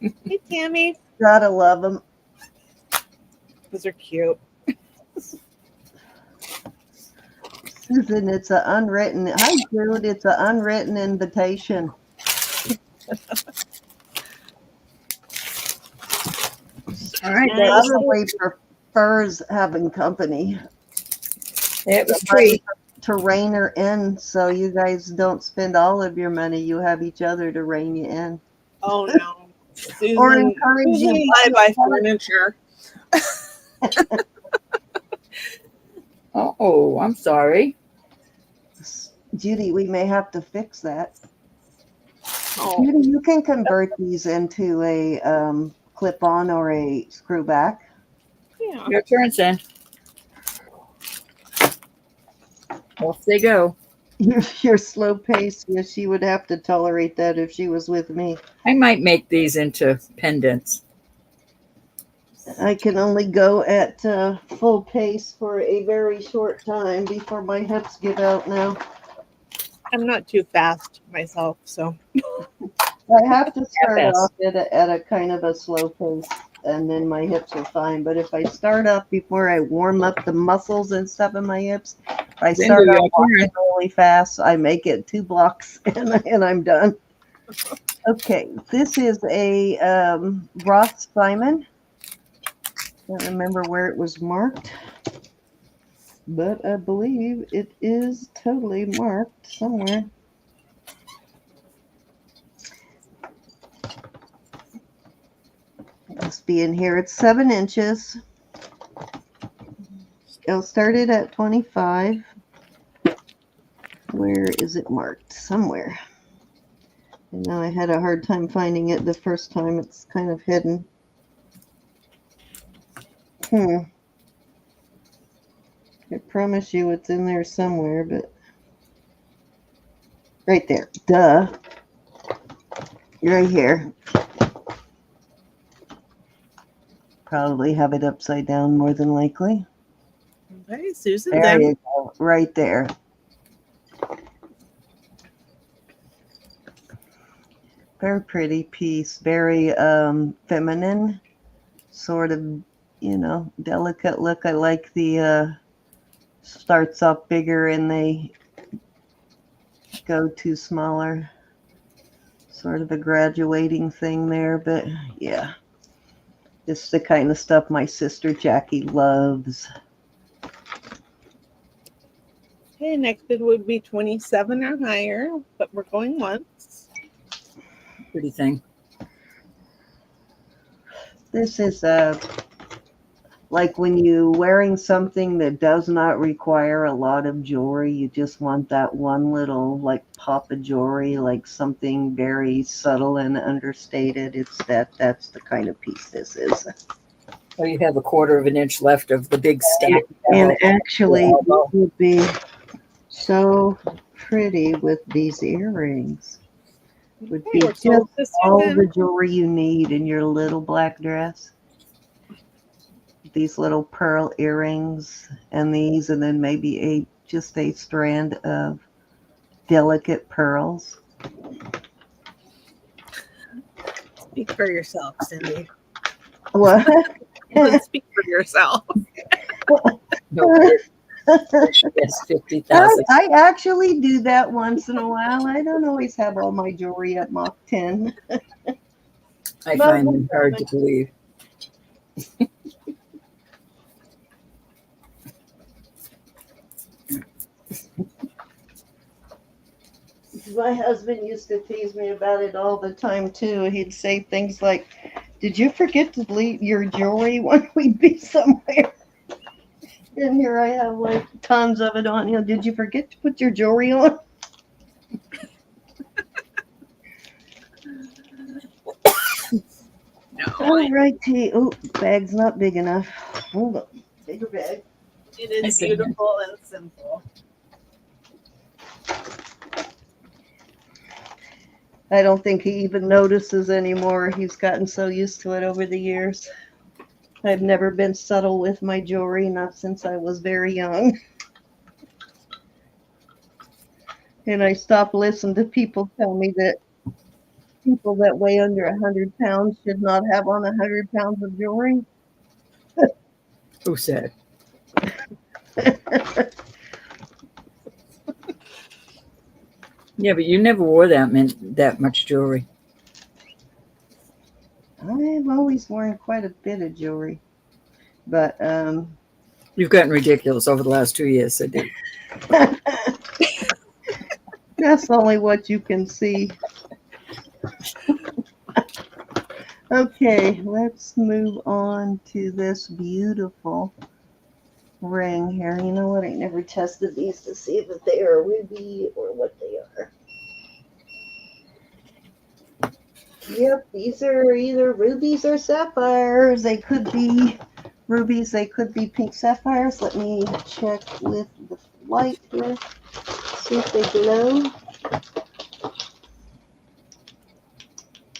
Hey, Tammy. Gotta love them. Those are cute. Susan, it's an unwritten. Hi, Jude. It's an unwritten invitation. All right, Probably prefers having company. that was free. To rein her in, so you guys don't spend all of your money. You have each other to rein you in. Oh, no. Susan, Or encourage Susan you. I buy furniture. Oh, I'm sorry. Judy, we may have to fix that. Oh, Judy, you can convert these into a clip-on or a screw back. yeah. Your turn, Sen. Off they go. Your slow pace, yes, she would have to tolerate that if she was with me. I might make these into pendants. I can only go at full pace for a very short time before my hips give out now. I'm not too fast myself, so. I have to start Fast. off at a kind of a slow pace, and then my hips are fine. But if I start off before I warm up the muscles and stuff in my hips, I Then start do off your walking turn. really fast. I make it 2 blocks, and I'm done. Okay, this is a Roth Simon. Can't remember where it was marked, but I believe it is totally marked somewhere. Must be in here. It's 7 inches. It'll start it at 25. Where is it marked? Somewhere. And now I had a hard time finding it the first time. It's kind of hidden. I promise you it's in there somewhere, but right there. Duh. Right here. Probably have it upside down more than likely. Okay, Susan, There then. you go. Right there. Very pretty piece. Very feminine. Sort of delicate look. I like the starts off bigger and they go to smaller. Sort of a graduating thing there, but yeah. It's the kind of stuff my sister Jackie loves. Okay, next bid would be 27 or higher, but we're going once. Pretty thing. This is like when you're wearing something that does not require a lot of jewelry, you just want that one little like pop of jewelry, like something very subtle and understated. That's the kind of piece this is. Oh, you have a 1/4 of an inch left of the big stack. And actually, it would be so pretty with these earrings. It would be just all the jewelry you need in your little black dress. These little pearl earrings and these, and then maybe just a strand of delicate pearls. Speak for yourself, Cindy. What? Speak for yourself. Yes, 50,000. I actually do that once in a while. I don't always have all my jewelry at Mach 10. I find them hard to believe. My husband used to tease me about it all the time too. He'd say things like, "Did you forget to leave your jewelry when we'd be somewhere?" And here I have like tons of it on. Did you forget to put your jewelry on? No, All righty. Oh, bag's not big enough. Hold on. Bigger bag. it is beautiful and simple. I don't think he even notices anymore. He's gotten so used to it over the years. I've never been subtle with my jewelry, not since I was very young. And I stopped listening to people tell me that people that weigh under 100 pounds should not have on 100 pounds of jewelry. Who said? Yeah, but you never wore that much jewelry. I've always worn quite a bit of jewelry, but You've gotten ridiculous over the last 2 years, Cindy. that's only what you can see. Okay, let's move on to this beautiful ring here. You know what? I never tested these to see if they are ruby or what they are. Yep, these are either rubies or sapphires. They could be rubies, they could be pink sapphires. Let me check with the light here, see if they glow.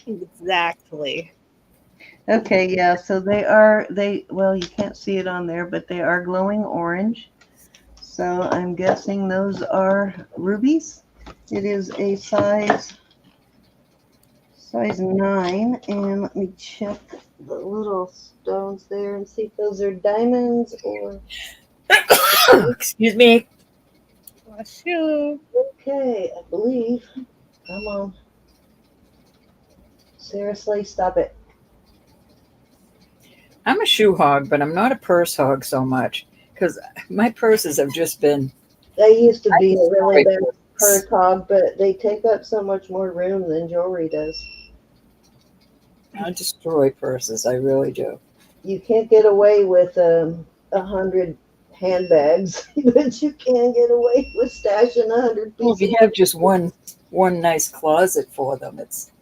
Exactly. Okay, yeah, so well, you can't see it on there, but they are glowing orange. So I'm guessing those are rubies. It is a size 9, and let me check the little stones there and see if those are diamonds or... Excuse me. Bless you. Okay, I believe. Come on. Seriously, stop it. I'm a shoe hog, but I'm not a purse hog so much because my purses have just been... I used to be a really bad purse hog, but they take up so much more room than jewelry does. I destroy purses. I really do. You can't get away with 100 handbags, but you can get away with stashing 100 pieces. Well, if you have just one nice closet for them, it's...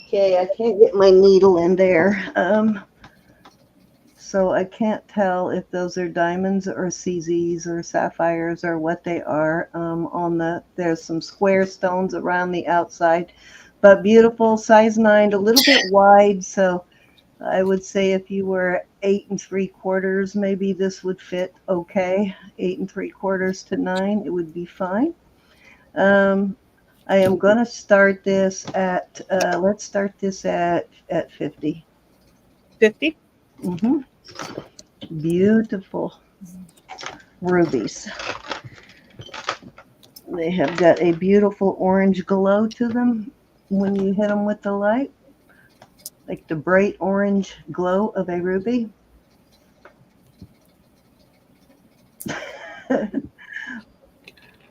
Okay, I can't get my needle in there. So I can't tell if those are diamonds or CZs or sapphires or what they are. There's some square stones around the outside, but beautiful, size 9, a little bit wide. So I would say if you were 8 3/4, maybe this would fit okay. 8 3/4 to 9, it would be fine. I am going to start this at, let's start this at 50. 50? Mm-hmm. Beautiful rubies. They have got a beautiful orange glow to them when you hit them with the light, like the bright orange glow of a ruby.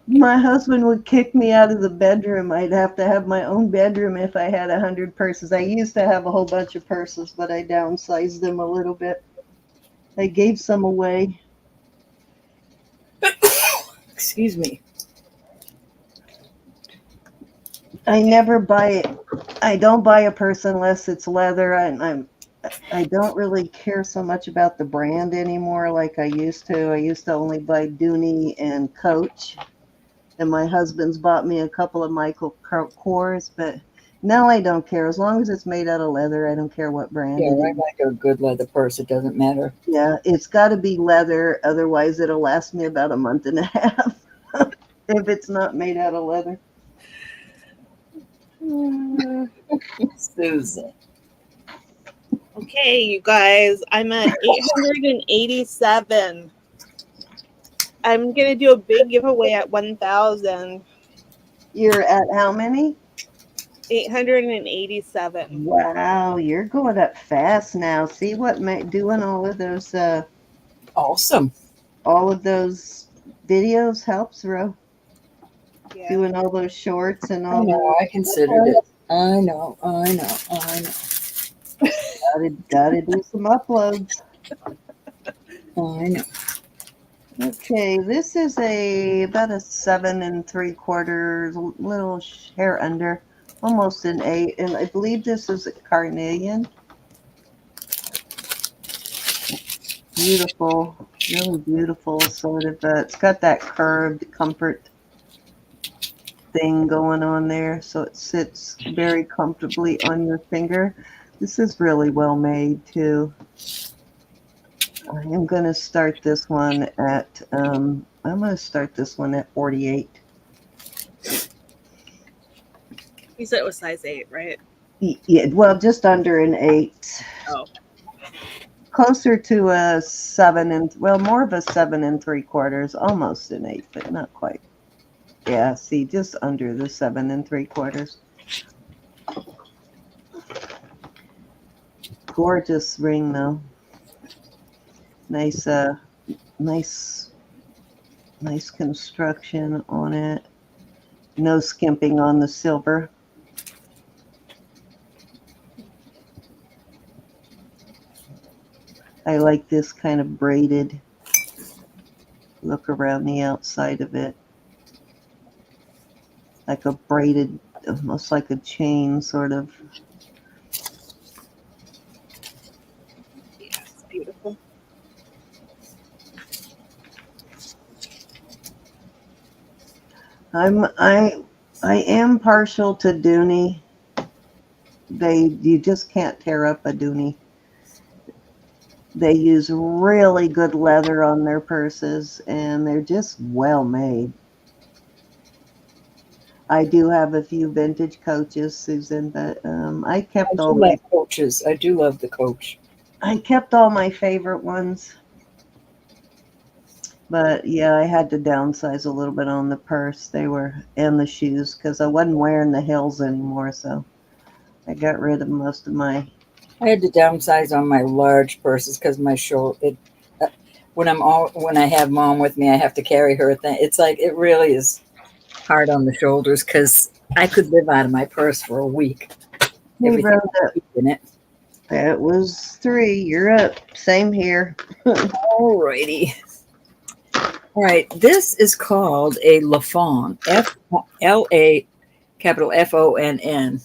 My husband would kick me out of the bedroom. I'd have to have my own bedroom if I had 100 purses. I used to have a whole bunch of purses, but I downsized them a little bit. I gave some away. Excuse me. I never buy it. I don't buy a purse unless it's leather. I don't really care so much about the brand anymore like I used to. I used to only buy Dooney and Coach. And my husband's bought me a couple of Michael Kors, but now I don't care. As long as it's made out of leather, I don't care what brand Yeah, it I is. like a good leather purse. It doesn't matter. Yeah, it's got to be leather. Otherwise, it'll last me about a month and a half if it's not made out of leather. Susan. Okay, you guys, I'm at 887. I'm gonna do a big giveaway at 1,000. You're at how many? 887. Wow, you're going up fast now. See what doing all of those Awesome. videos helps, Ro. Yeah. Doing all those shorts and I all know. I considered it. I know. Gotta do some uploads. I know. Okay, this is about a 7 3/4, little hair under, almost an 8, and I believe this is a carnelian. Beautiful, really beautiful sort of. It's got that curved comfort thing going on there, so it sits very comfortably on your finger. This is really well made too. I am going to start this one at 48. You said it was size 8, right? Yeah, well, just under an 8. Oh. Closer to a 7 more of a 7 3/4, almost an 8, but not quite. Yeah, see, just under the 7 3/4. Gorgeous ring though. Nice construction on it. No skimping on the silver. I like this kind of braided look around the outside of it. Like a braided, almost like a chain sort of. Yeah, it's beautiful. I am partial to Dooney. You just can't tear up a Dooney. They use really good leather on their purses, and they're just well made. I do have a few vintage Coaches, Susan, but I kept all my Coaches. I do love the Coach. I kept all my favorite ones. But yeah, I had to downsize a little bit on the purse. And the shoes, because I wasn't wearing the Hills anymore, so I got rid of most of my. I had to downsize on my large purses because my shoulder. When I have Mom with me, I have to carry her thing. It's like it really is hard on the shoulders because I could live out of my purse for a week. Everything in it. That was 3. You're up. Same here. Alrighty. All right. This is called a Lafon. FLA, capital FONN.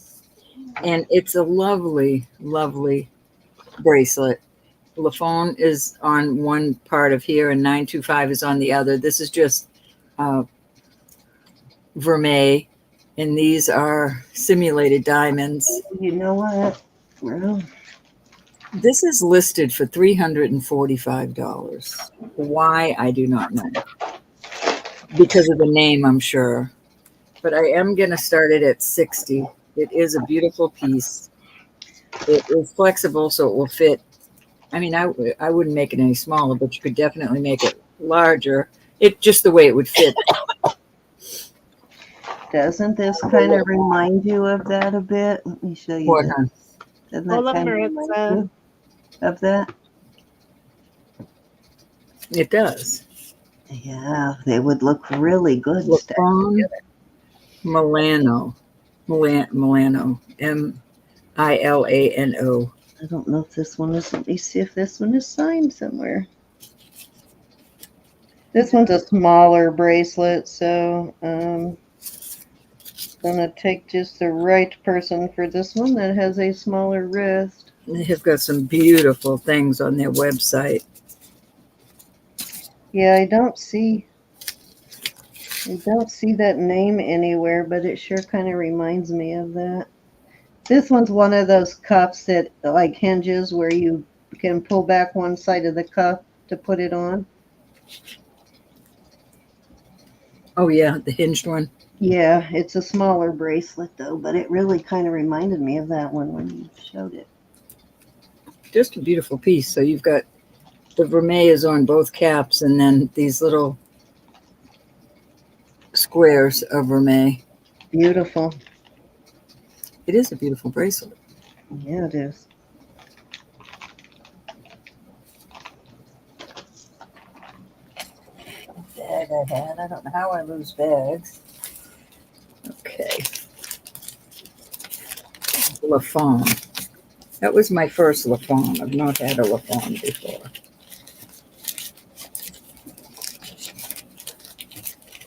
And it's a lovely, lovely bracelet. Lafon is on one part of here and 925 is on the other. This is just vermeil, and these are simulated diamonds. You know what? Well, this is listed for $345. Why, I do not know. Because of the name, I'm sure. But I am going to start it at $60. It is a beautiful piece. It is flexible, so it will fit I mean, I wouldn't make it any smaller, but you could definitely make it larger. It just the way it would fit. Doesn't this kind of remind you of that a bit? Let me show you What, this. hon? Doesn't Hold that on, kind of remind Maritza. you of that? It does. Yeah, they would look really good stacked Lafon together. Milano. Milano. Milano. I don't know if this one is. Let me see if this one is signed somewhere. This one's a smaller bracelet, so gonna take just the right person for this one that has a smaller wrist. They've got some beautiful things on their website. Yeah, I don't see that name anywhere, but it sure kind of reminds me of that. This one's one of those cuffs that like hinges where you can pull back one side of the cuff to put it on. Oh, yeah, the hinged one. Yeah, it's a smaller bracelet though, but it really kind of reminded me of that one when you showed it. Just a beautiful piece. So you've got the vermeil is on both caps, and then these little squares of vermeil. Beautiful. It is a beautiful bracelet. Yeah, it is. Bag I had. I don't know how I lose bags. Okay. Lafon. That was my first Lafon. I've not had a Lafon before.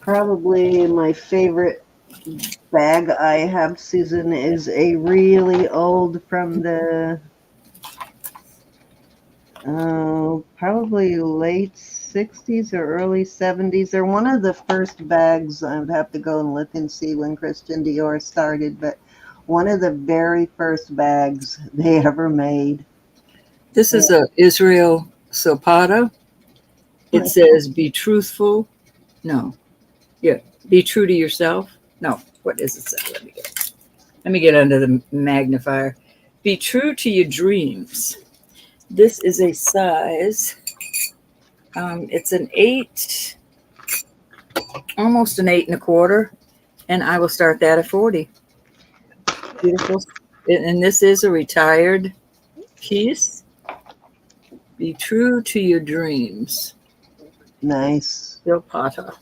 Probably my favorite bag I have, Susan, is a really old from the probably late 60s or early 70s. They're one of the first bags. I would have to go and look and see when Christian Dior started, but one of the very first bags they ever made. This is a Israel silpada. It says, be truthful. No. Yeah. Be true to yourself. No. What does it say? Let me get under the magnifier. Be true to your dreams. This is a size. It's an 8, almost an 8.25, and I will start that at 40. Beautiful. And this is a retired piece. Be true to your dreams. Nice. Silpada.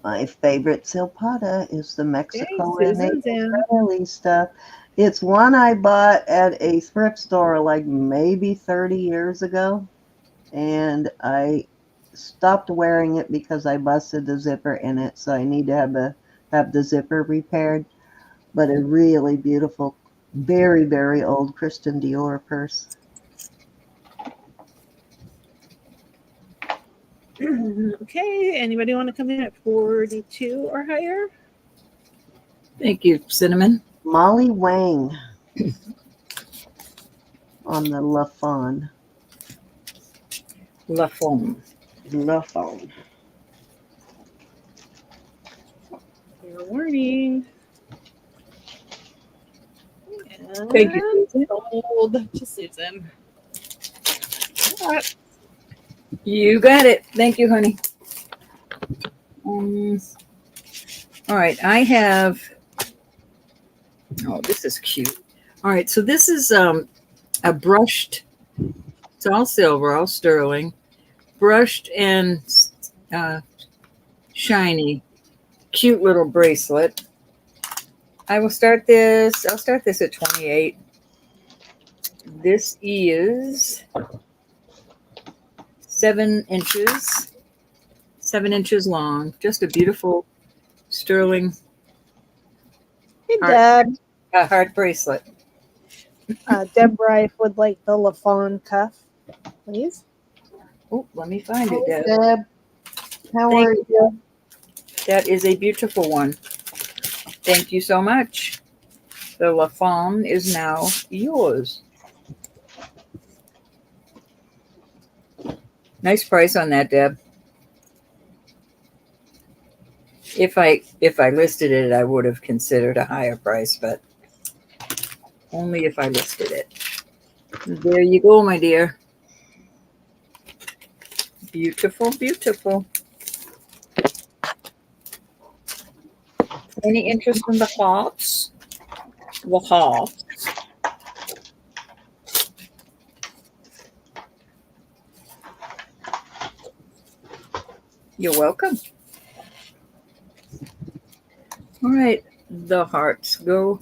My favorite silpada is the Mexico Okay, and Susan's in. Israeli stuff. It's one I bought at a thrift store like maybe 30 years ago, and I stopped wearing it because I busted the zipper in it, so I need to have the zipper repaired. But a really beautiful, very, very old Christian Dior purse. Okay, anybody want to come in at 42 or higher? Thank you, Cinnamon. Molly Wang on the Lafon. Lafon. Lafon. Fair warning. Thank you, Susan. Sold to Susan. You got it. Thank you, honey. All right, I have. Oh, this is cute. All right, so this is a brushed. It's all silver, all sterling, brushed and shiny, cute little bracelet. I will start this. I'll start this at 28. This is 7 inches. 7 inches long. Just a beautiful sterling Hey, Deb. heart bracelet. Deb Rife would like the Lafon cuff, please. Oh, let me find it, Deb. Deb, how Thank are you? That is a beautiful one. Thank you so much. The Lafon is now yours. Nice price on that, Deb. If I listed it, I would have considered a higher price, but only if I listed it. There you go, my dear. Beautiful, beautiful. Any interest in the hearts? The hearts. You're welcome. All right, the hearts go.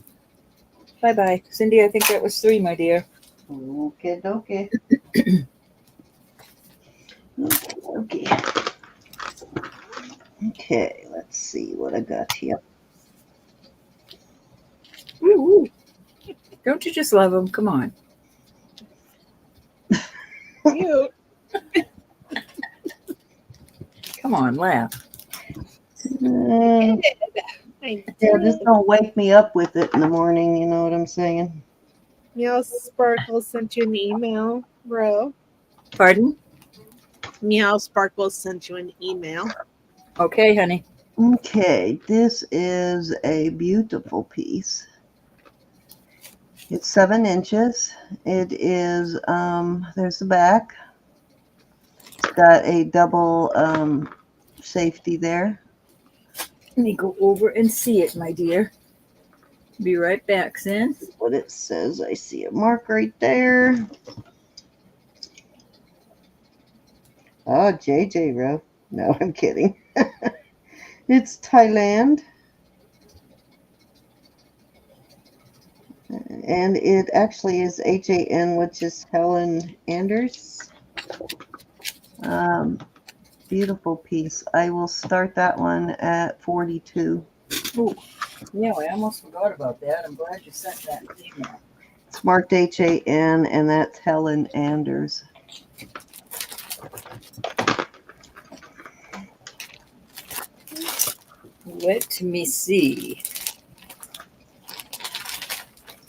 Bye-bye. Cindy, I think that was 3, my dear. Okay, okay. Okay. Okay, let's see what I got here. Woo-woo. Don't you just love them? Come on. Cute. Come on, laugh. Uh, I yeah, did. just don't wake me up with it in the morning, you know what I'm saying? Meow Sparkle sent you an email, bro. Pardon? Meow Sparkle sent you an email. Okay, honey. Okay, this is a beautiful piece. It's 7 inches. It is, there's the back. It's got a double safety there. Let me go over and see it, my dear. Be right back, Sin. This is what it says. I see a mark right there. Oh, JJ Rowe. No, I'm kidding. It's Thailand. And it actually is HAN, which is Helen Anders. Beautiful piece. I will start that one at 42. Oh, yeah, I almost forgot about that. I'm glad you sent that email. It's marked HAN, and that's Helen Anders. Let me see.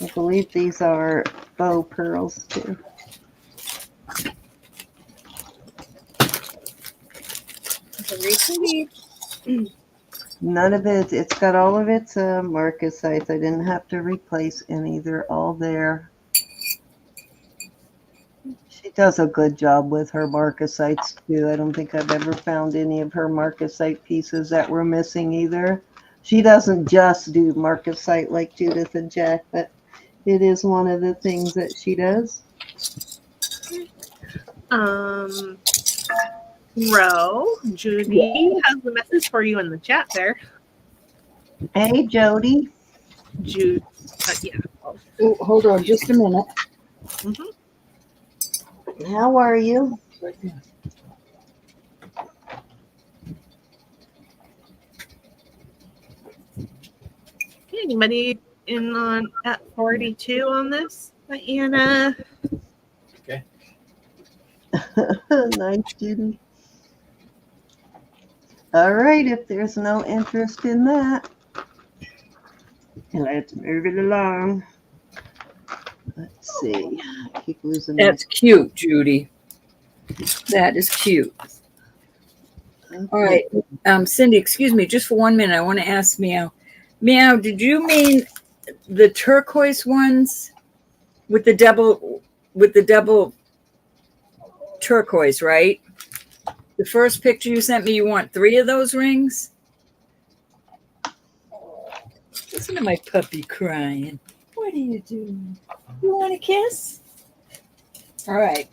I believe these are faux pearls too. None of it. It's got all of its marcasites. I didn't have to replace any. They're all there. She does a good job with her marcasites too. I don't think I've ever found any of her marcasite pieces that were missing either. She doesn't just do marcasite like Judith and Jack, but it is one of the things that she does. Ro, Judy has a message for you in the chat there. Hey, Jody. Jude, yeah. Oh, hold on just a minute. How are you? Right there. Anybody in on at 42 on this? Diana. Nice, Judy. All right, if there's no interest in that, let's move it along. Let's see. I keep losing my. That's cute, Judy. That is cute. Okay. All right. Cindy, excuse me, just for 1 minute. I want to ask Meow. Meow, did you mean the turquoise ones with the double turquoise, right? The first picture you sent me, you want 3 of those rings? Listen to my puppy crying. What are you doing? You want a kiss? All right.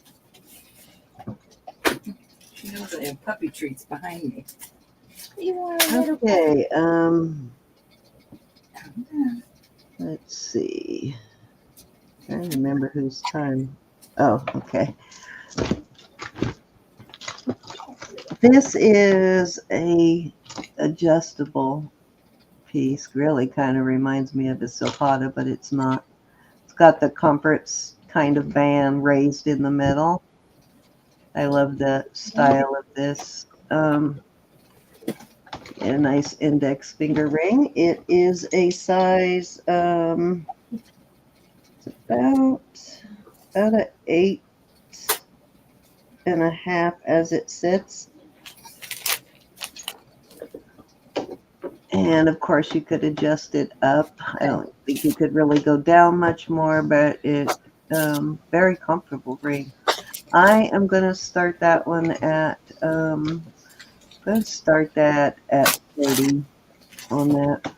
She knows I have puppy treats behind me. You want a little Okay. Let's see. Trying to remember whose time. Oh, okay. This is a adjustable piece. Really kind of reminds me of a silpada, but it's not. It's got the comforts kind of band raised in the middle. I love the style of this. A nice index finger ring. It is a size, it's about an 8.5 as it sits. And of course you could adjust it up. I don't think you could really go down much more, but it very comfortable ring. I am going to start that one at, let's start that at 30 on that.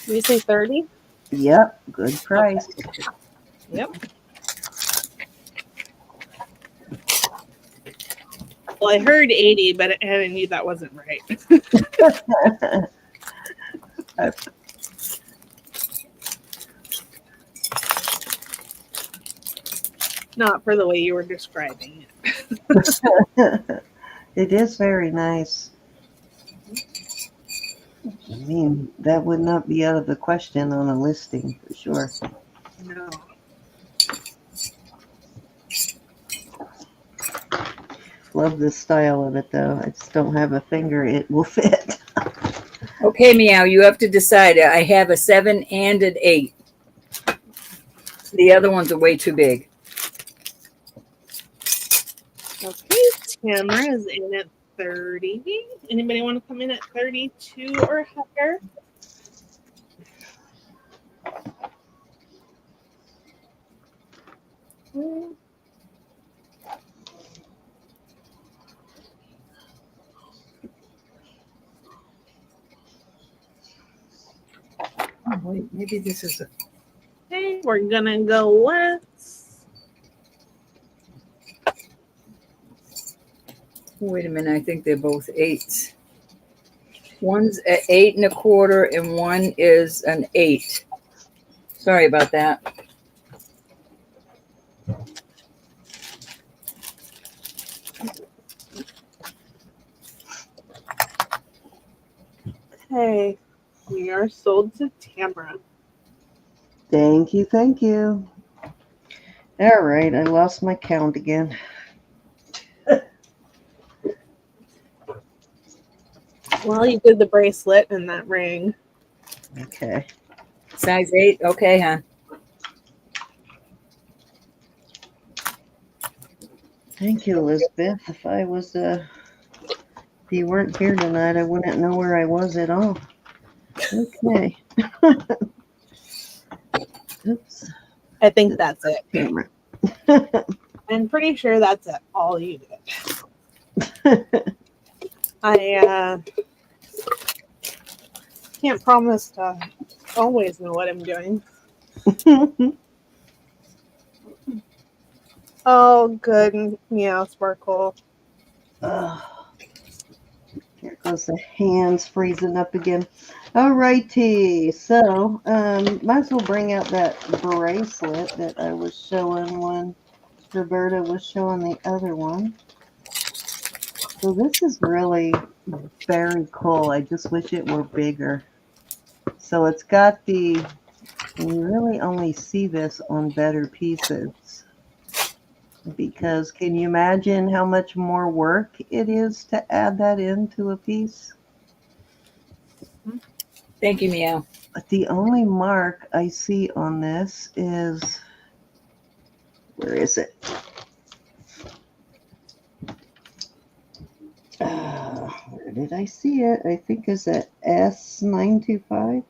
Did you say 30? Yep, good price. Yep. Well, I heard 80, but I knew that wasn't right. Not for the way you were describing it. It is very nice. I mean, that would not be out of the question on a listing for sure. No. Love the style of it though. I just don't have a finger it will fit. Okay, Meow, you have to decide. I have a 7 and an 8. The other ones are way too big. Okay, Tamara is in at 30. Anybody want to come in at 32 or higher? Oh, wait, maybe this is a... Okay, we're gonna go once. Wait a minute, I think they're both 8s. One's an 8 1/4 and one is an 8. Sorry about that. Okay, we are sold to Tamara. Thank you, thank you. All right, I lost my count again. Well, you did the bracelet and that ring. Okay. Size 8? Okay, hon. Thank you, Elizabeth. If you weren't here tonight, I wouldn't know where I was at all. Okay. Oops. I think that's it. Camera. I'm pretty sure that's it. All you did. I can't promise to always know what I'm doing. Oh, good. Meow Sparkle. Here goes the hands freezing up again. All righty. So, might as well bring out that bracelet that I was showing when Roberta was showing the other one. So this is really very cool. I just wish it were bigger. So it's got the, and you really only see this on better pieces. Because can you imagine how much more work it is to add that into a piece? Thank you, Meow. But the only mark I see on this is, where is it? Where did I see it? I think it's at S925.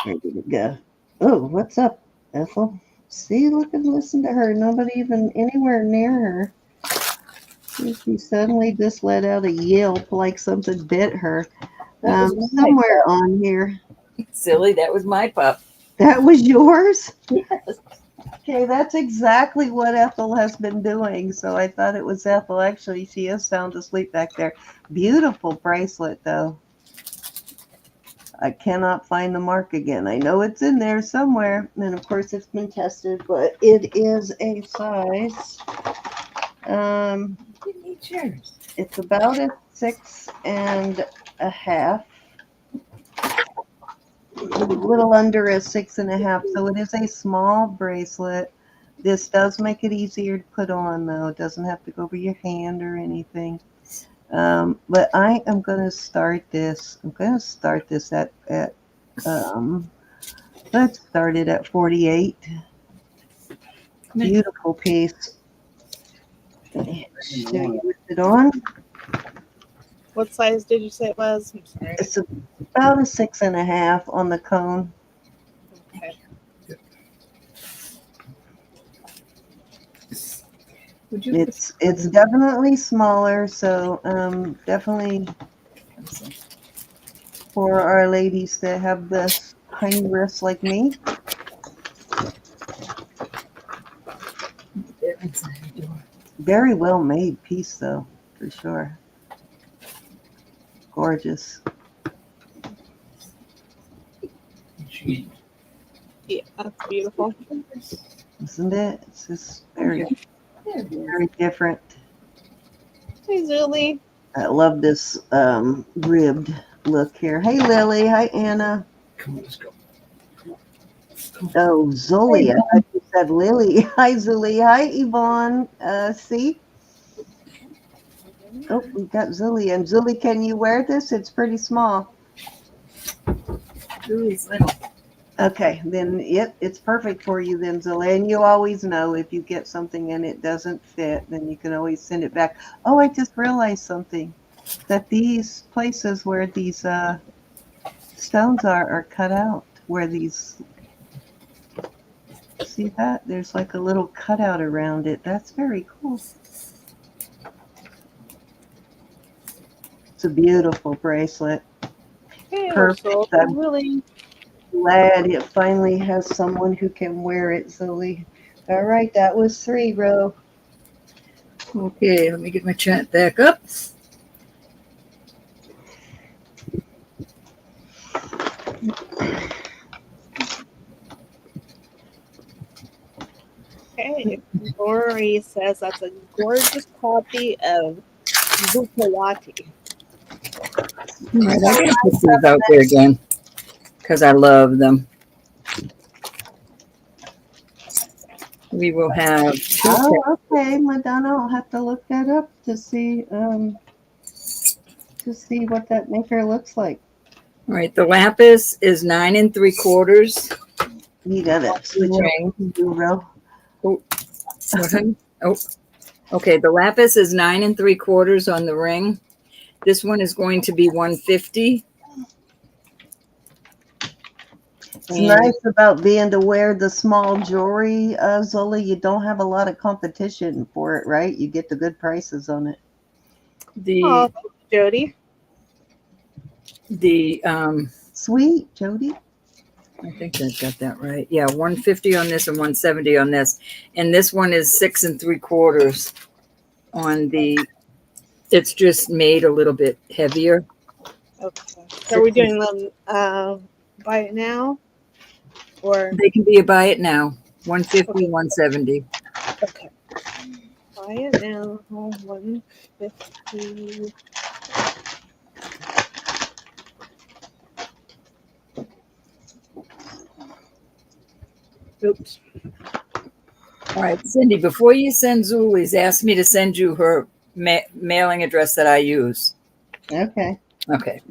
Where did it go? Oh, what's up, Ethel? See, look and listen to her. Nobody even anywhere near her. She suddenly just let out a yelp like something bit her. Somewhere on here. Silly, that was my pup. That was yours? Yes. Okay, that's exactly what Ethel has been doing. So I thought it was Ethel. Actually, she is sound asleep back there. Beautiful bracelet, though. I cannot find the mark again. I know it's in there somewhere. And of course, it's been tested, but it is a size. It's about a 6.5. A little under a 6.5. So it is a small bracelet. This does make it easier to put on, though. It doesn't have to go over your hand or anything. But I am going to start this. I'm going to start this at let's start it at 48. Beautiful piece. Show you with it on. What size did you say it was? I'm sorry. It's about a 6.5 on the cone. Okay. Would you? It's definitely smaller, so definitely for our ladies that have the tiny wrists like me. There inside the door. Very well made piece, though, for sure. Gorgeous. Yeah, that's beautiful. Isn't it? It's just very, very different. Hey, Zuli. I love this ribbed look here. Hey, Lily. Hi, Anna. Come on, let's go. Oh, Zuli. I thought you said Lily. Hi, Zuli. Hi, Yvonne. See? Oh, we got Zuli. And Zuli, can you wear this? It's pretty small. Julie's little. Okay, then it's perfect for you then, Zuli. And you always know if you get something and it doesn't fit, then you can always send it back. Oh, I just realized something. That these places where these stones are cut out. Where these... See that? There's like a little cutout around it. That's very cool. It's a beautiful bracelet. Hey, Perfect. Ursula. I'm Really? glad it finally has someone who can wear it, Zoe. All right, that was 3, Ro. Okay, let me get my chat back up. Hey, Lori says that's a gorgeous copy of Bukawati. All right, I gotta put these out there again because I love them. We will have two. Oh, okay, Madonna. I'll have to look that up to see what that maker looks like. All right, the lapis is 9 3/4. You got it. Switch Ring. Ro. Oh, okay. The lapis is 9 3/4 on the ring. This one is going to be 150. It's nice about being to wear the small jewelry, Zola. You don't have a lot of competition for it, right? You get the good prices on it. Oh, Jody. The Sweet, Jody. I think I got that right. Yeah, 150 on this and 170 on this, and this one is 6 3/4 on the. It's just made a little bit heavier. Okay. So are we doing them buy it now? Or They can be a buy it now. 150, okay. 170. Okay. Buy it now. 150. Oops. All right, Cindy, before you send Zuli's, ask me to send you her mailing address that I use. Okay. Okay.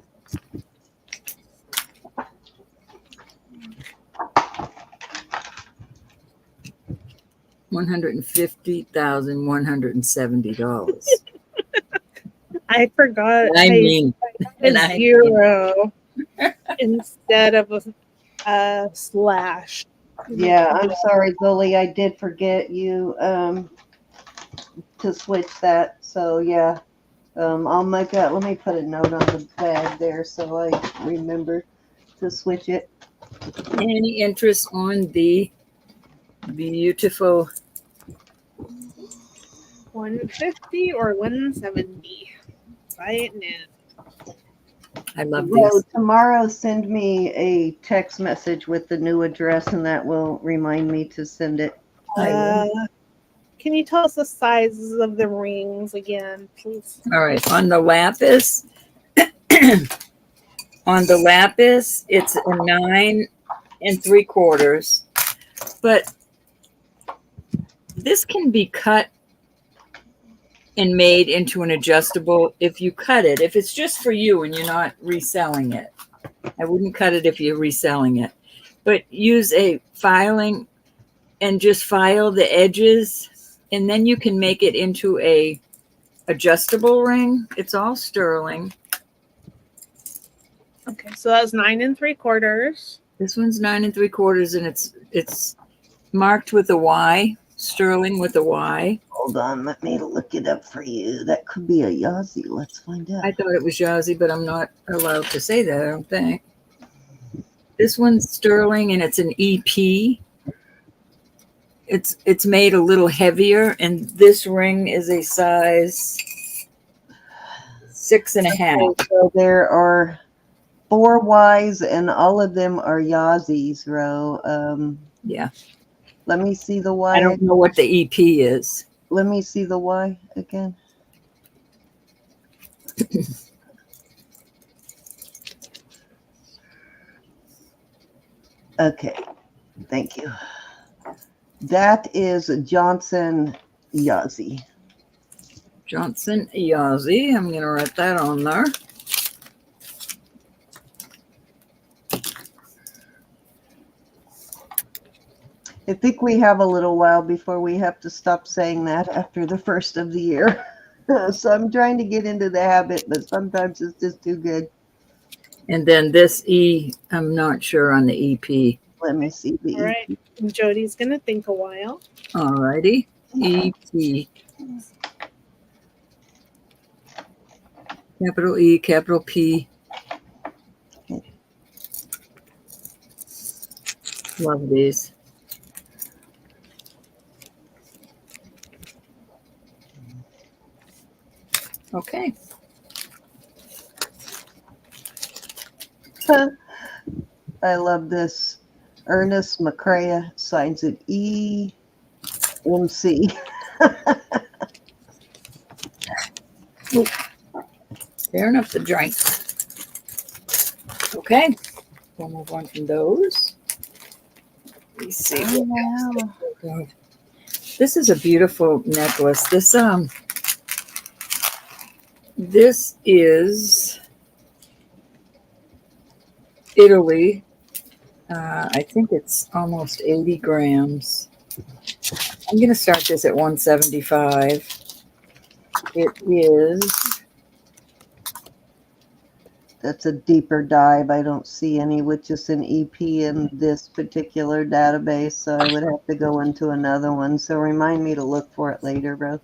$150,170. I forgot. I mean, a zero instead of a slash. Yeah, I'm sorry, Zoe. I did forget you to switch that. So yeah, I'll make that. Let me put a note on the bag there so I remember to switch it. Any interest on the beautiful 150 or 170? Buy it now. I love these. Tomorrow, send me a text message with the new address, and that will remind me to send it. Can you tell us the sizes of the rings again, please? All right. On the lapis, it's a 9 3/4. But this can be cut and made into an adjustable if you cut it. If it's just for you and you're not reselling it, I wouldn't cut it if you're reselling it. But use a filing and just file the edges, and then you can make it into a adjustable ring. It's all sterling. Okay, so that's 9 3/4. This one's 9 3/4, and it's marked with a Y, sterling with a Y. Hold on, let me look it up for you. That could be a Yazzie. Let's find out. I thought it was Yazzie, but I'm not allowed to say that, I don't think. This one's sterling and it's an EP. It's made a little heavier, and this ring is a size 6.5. Okay, so there are 4 Ys, and all of them are Yazzies, Ro. Yeah. Let me see the Y. I don't know what the EP is. Let me see the Y again. Okay, thank you. That is Johnson Yazzie. Johnson Yazzie. I'm going to write that on there. I think we have a little while before we have to stop saying that after the first of the year. So I'm trying to get into the habit, but sometimes it's just too good. And then this E, I'm not sure on the EP. Let me see the All right. Jody's going to think a while. All righty. EP. Capital E, capital P. Love these. Okay. I love this. Ernest McCrea signs it EMC. Fair enough to drink. Okay. We'll move on from those. Let's see. Oh, wow. God. This is a beautiful necklace. This is Italy. I think it's almost 80 grams. I'm going to start this at 175. It is. That's a deeper dive. I don't see any with just an EP in this particular database, so I would have to go into another one. So remind me to look for it later, bro.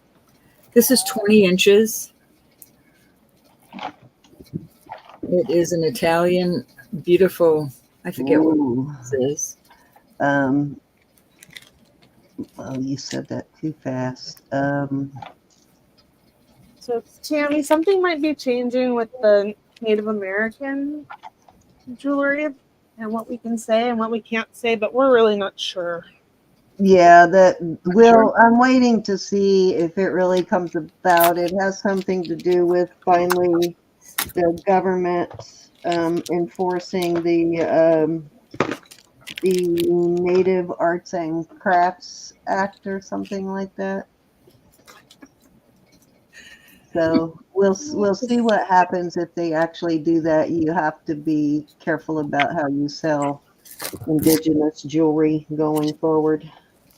This is 20 inches. It is an Italian, beautiful, I forget what this is. Oh, you said that too fast. So, Tammy, something might be changing with the Native American jewelry and what we can say and what we can't say, but we're really not sure. Yeah, I'm waiting to see if it really comes about. It has something to do with finally the government enforcing the Native Arts and Crafts Act or something like that. So we'll see what happens if they actually do that. You have to be careful about how you sell indigenous jewelry going forward.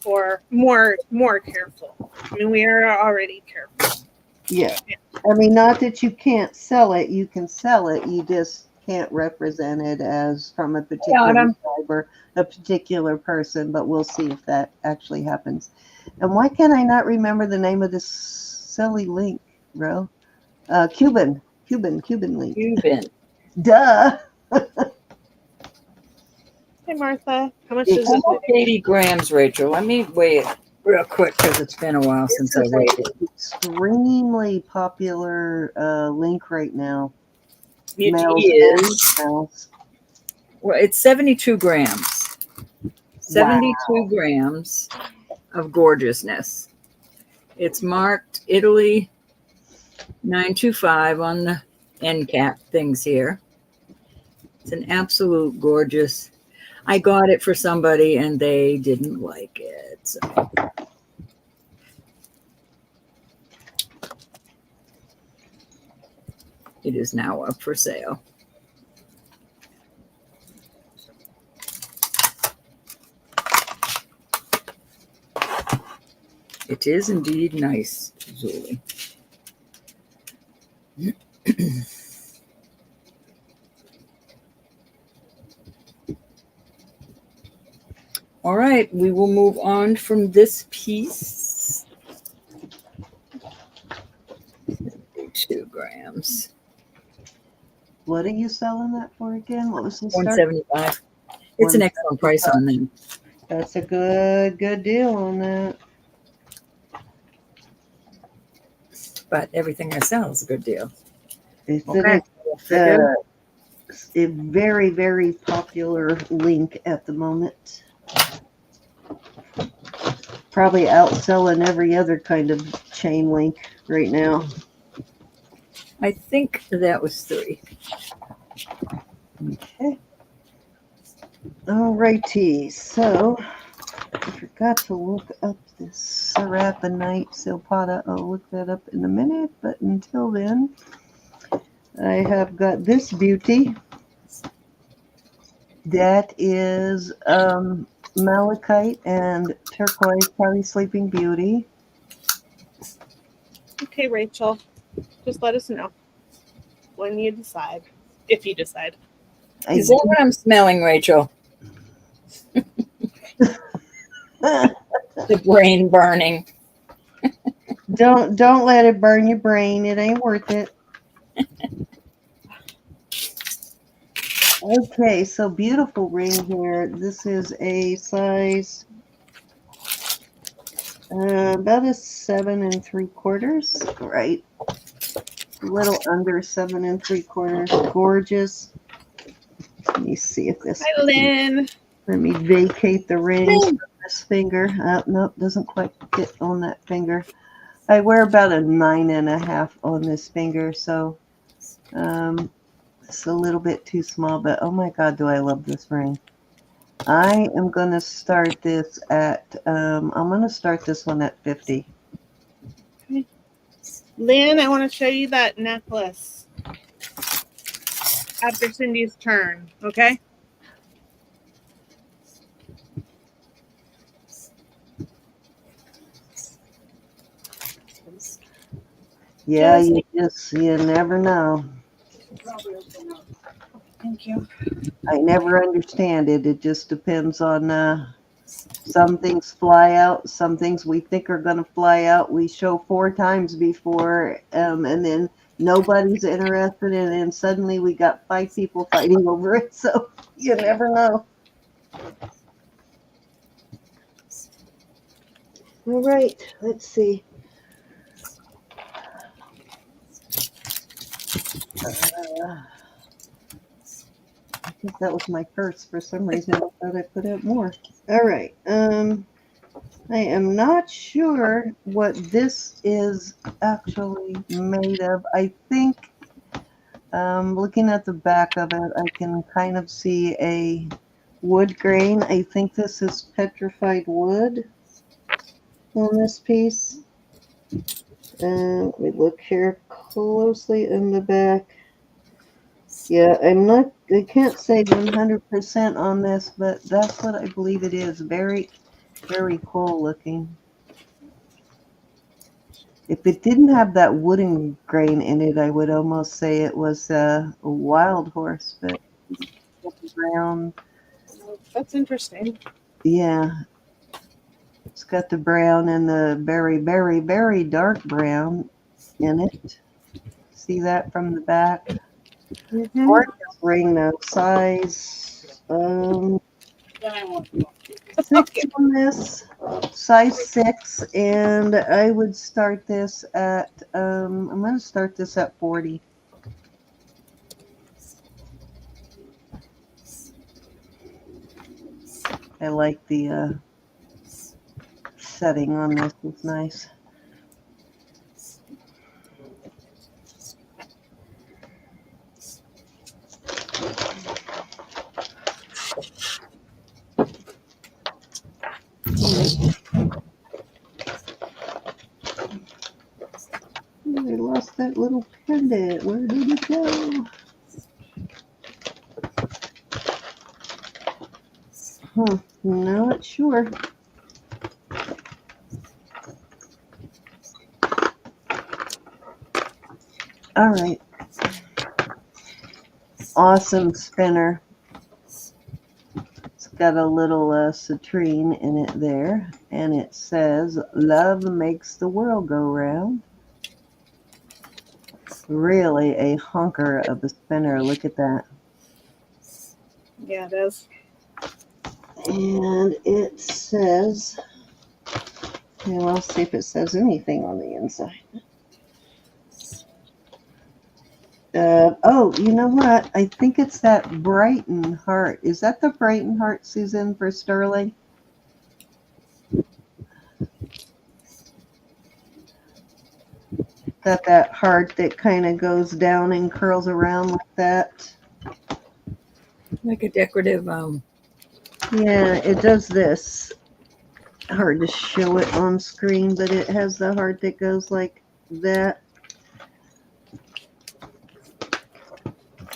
Or more careful. I mean, we are already careful. Yeah. I mean, not that you can't sell it. You can sell it. You just can't represent it as from a particular tribe or a particular person. But we'll see if that actually happens. And why can I not remember the name of this silly link, bro? Cuban link. Cuban. Duh. Hey, Martha. How much is it? 80 grams, Rachel. Let me weigh it real quick because it's been a while since I weighed it. Extremely popular link right now. It Males is. and females. Well, it's 72 grams. 72 grams of gorgeousness. It's marked Italy 925 on the end cap things here. It's an absolute gorgeous. I got it for somebody and they didn't like it. So. It is now up for sale. It is indeed nice, Julie. All right, we will move on from this piece. grams. What are you selling that for again? What was the start? $175. It's an excellent price on them. That's a good deal on that. But everything I sell is a good deal. It's Okay. a very, very popular link at the moment. Probably outselling every other kind of chain link right now. I think that was 3. Okay. Alrighty, so I forgot to look up this Sarapanite silpada. I'll look that up in a minute, but until then, I have got this beauty. That is malachite and turquoise, probably Sleeping Beauty. Okay, Rachel. Just let us know when you decide, if you decide. Is that what I'm smelling, Rachel? The brain burning. Don't let it burn your brain. It ain't worth it. Okay, so beautiful ring here. This is a size about a 7 3/4, right? A little under 7 3/4. Gorgeous. Let me see if this. Hi, Lynn. Let me vacate the ring from this finger. Nope, doesn't quite fit on that finger. I wear about a 9.5 on this finger, so it's a little bit too small, but oh my God, do I love this ring. I am going to start this at, I'm going to start this one at 50. Okay. Lynn, I want to show you that necklace after Cindy's turn, okay? Yeah, you never know. Thank you. I never understand it. It just depends on some things fly out, some things we think are going to fly out. We show 4 times before, and then nobody's interested, and then suddenly we got 5 people fighting over it. So you never know. All right, let's see. I think that was my first. For some reason, I thought I put out more. All right. I am not sure what this is actually made of. I think, looking at the back of it, I can kind of see a wood grain. I think this is petrified wood on this piece. And we look here closely in the back. Yeah, I can't say 100% on this, but that's what I believe it is. Very, very cool looking. If it didn't have that wooden grain in it, I would almost say it was a wild horse, but brown. That's interesting. Yeah. It's got the brown and the very, very, very dark brown in it. See that from the back? Mm-hmm. Gorgeous ring though. Size 6 on this. Size 6, and I would start this at I'm going to start this at 40. I like the setting on this. It's nice. I lost that little pendant. Where did it go? Not sure. All right. Awesome spinner. It's got a little citrine in it there, and it says, "Love makes the world go round." Really a honker of a spinner. Look at that. Yeah, it is. And it says, well, I'll see if it says anything on the inside. Oh, you know what? I think it's that Brighton heart. Is that the Brighton heart, Susan, for sterling? Got that heart that kind of goes down and curls around like that. Like a decorative. Yeah, it does this. Hard to show it on screen, but it has the heart that goes like that.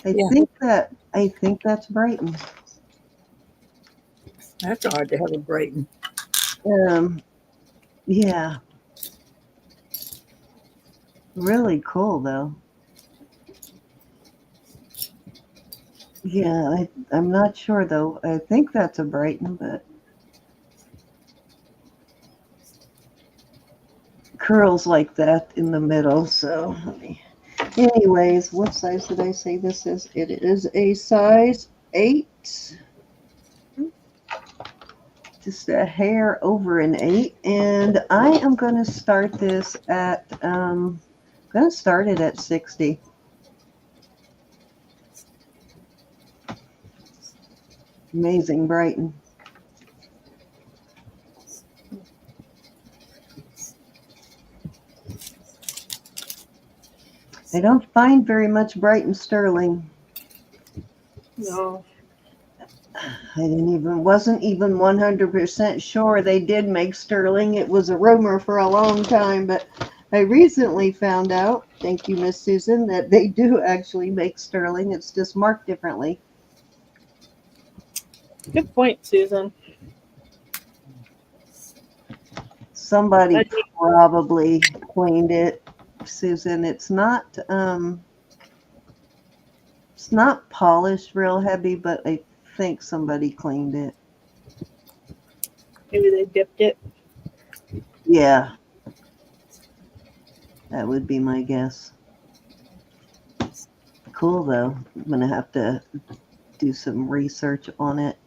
I think that's Brighton. That's hard to have a Brighton. Yeah. Really cool though. Yeah, I'm not sure though. I think that's a Brighton, but curls like that in the middle. So, anyways, what size did I say this is? It is a size 8. Just a hair over an 8, and I am going to start this at. I'm going to start it at 60. Amazing Brighton. I don't find very much Brighton sterling. No. I wasn't even 100% sure they did make sterling. It was a rumor for a long time, but I recently found out, thank you, Miss Susan, that they do actually make sterling. It's just marked differently. Good point, Susan. Somebody probably cleaned it, Susan. It's not polished real heavy, but I think somebody cleaned it. Maybe they dipped it. Yeah. That would be my guess. Cool, though. I'm going to have to do some research on it.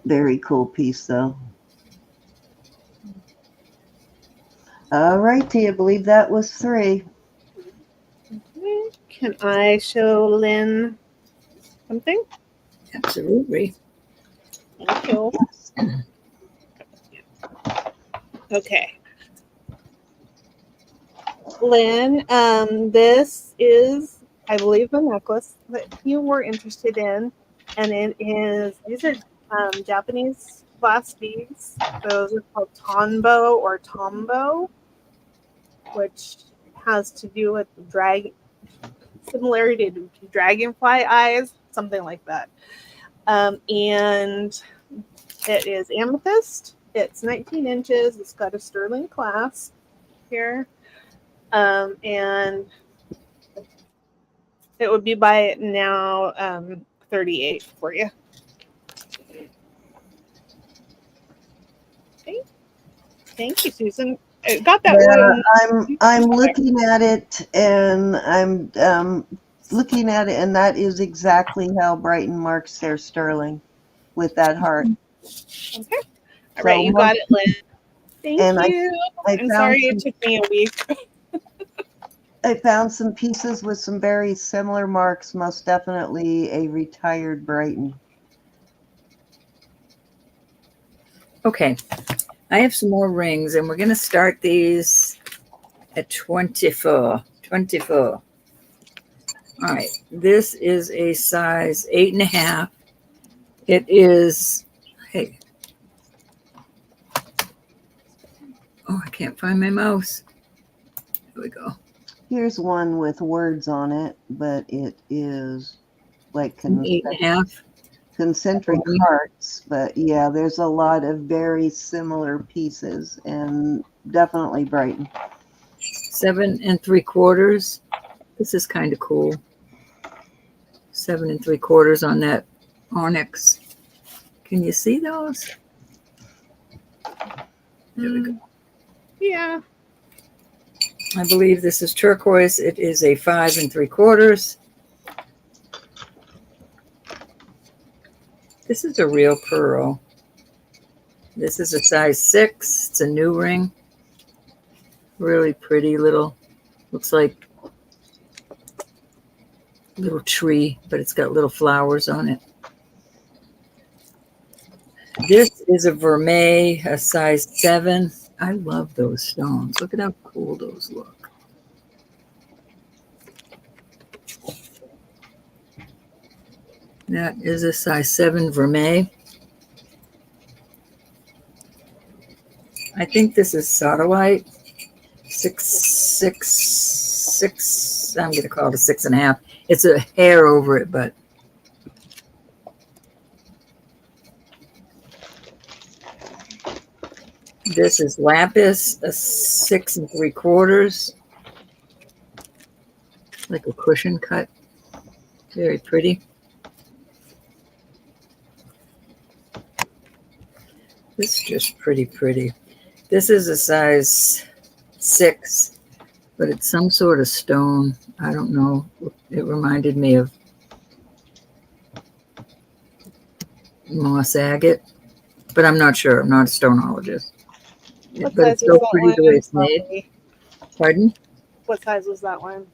Very cool piece, though. All right, Tia, I believe that was 3. Can I show Lynn something? Absolutely. Thank you. Okay. Lynn, this is, I believe, the necklace that you were interested in, and these are Japanese glass beads. Those are called tonbo or tombo, which has to do with similarity to dragonfly eyes, something like that. And it is amethyst. It's 19 inches. It's got a sterling clasp here. And it would be by now $38 for you. Okay. Thank you, Susan. I got that one. I'm looking at it, and and that is exactly how Brighton marks their sterling with that heart. Okay. All right, you got it, Lynn. Thank you. I'm sorry it took me a week. I found some pieces with some very similar marks, most definitely a retired Brighton. Okay, I have some more rings, and we're going to start these at 24. 24. All right, this is a size 8.5. It is, hey. Oh, I can't find my mouse. Here we go. Here's one with words on it, but it is like 8.5. Concentric hearts. But yeah, there's a lot of very similar pieces, and definitely Brighton. 7 3/4. This is kind of cool. 7 3/4 on that onyx. Can you see those? There we go. Yeah. I believe this is turquoise. It is a 5 3/4. This is a real pearl. This is a size 6. It's a new ring. Really pretty little, looks like a little tree, but it's got little flowers on it. This is a vermeil, a size 7. I love those stones. Look at how cool those look. That is a size 7 vermeil. I think this is sodalite. 6. I'm going to call it a 6.5. It's a hair over it, but this is lapis, a 6 3/4. Like a cushion cut. Very pretty. This is just pretty. This is a size 6, but it's some sort of stone. I don't know. It reminded me of moss agate, but I'm not sure. I'm not a stoneologist. What But size it's so was that pretty one? the way it's made. Sorry. Pardon? What size was that one?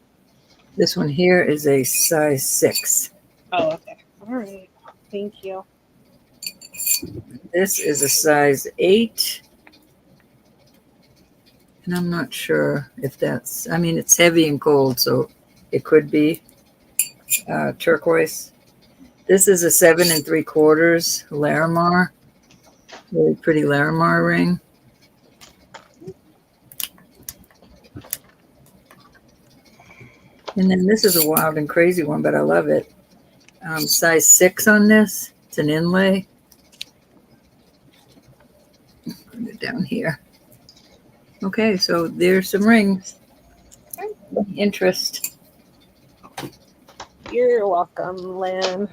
This one here is a size 6. Oh, okay. All right. Thank you. This is a size 8. And I'm not sure if that's, I mean, it's heavy and cold, so it could be turquoise. This is a 7 3/4 Larimar. Really pretty Larimar ring. And then this is a wild and crazy one, but I love it. Size 6 on this. It's an inlay. Put it down here. Okay, so there's some rings. Interest. You're welcome, Lynn.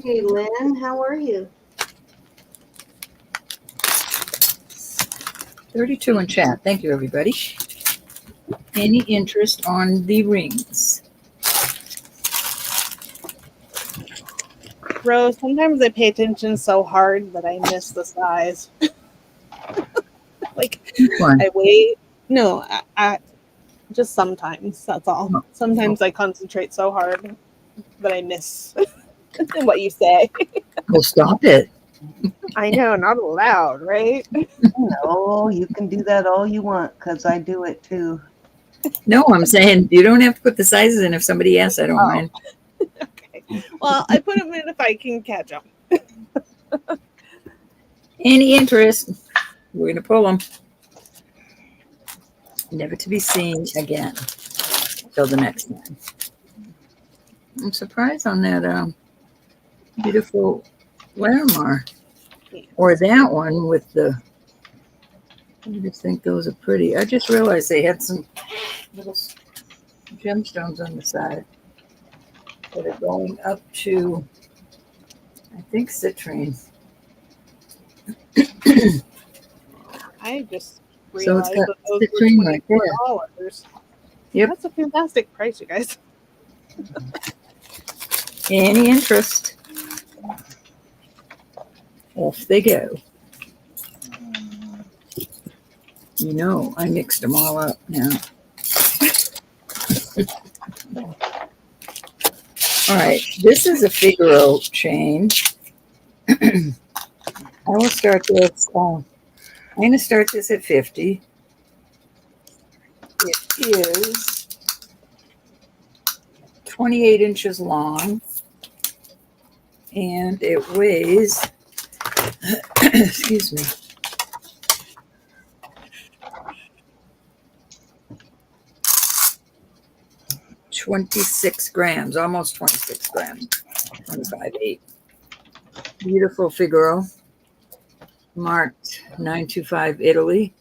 Hey, Lynn, how are you? 32 in chat. Thank you, everybody. Any interest on the rings? Rose, sometimes I pay attention so hard that I miss the size. Like, Which one? I wait. No, I just sometimes. That's all. Oh. Sometimes I concentrate so hard that I miss what you say. Well, stop it. I know, not allowed, right? No, you can do that all you want because I do it too. No, I'm saying you don't have to put the sizes in. If somebody asks, I don't Oh. mind. Okay. Well, I put them in if I can catch them. Any interest? We're going to pull them. Never to be seen again till the next time. I'm surprised on that beautiful Larimar. Or that one with the, I just think those are pretty. I just realized they had some little gemstones on the side that are going up to, I think, citrine. I just So it's realized got that those citrine were right there. $24. Yep. That's a fantastic price, you guys. Any interest? Off they go. You know, I mixed them all up now. All right, this is a Figaro chain. I will start this. I'm going to start this at 50. It is 28 inches long, and it weighs, excuse me, 26 grams, almost 26 grams, 25.8. Beautiful Figaro, marked 925 Italy.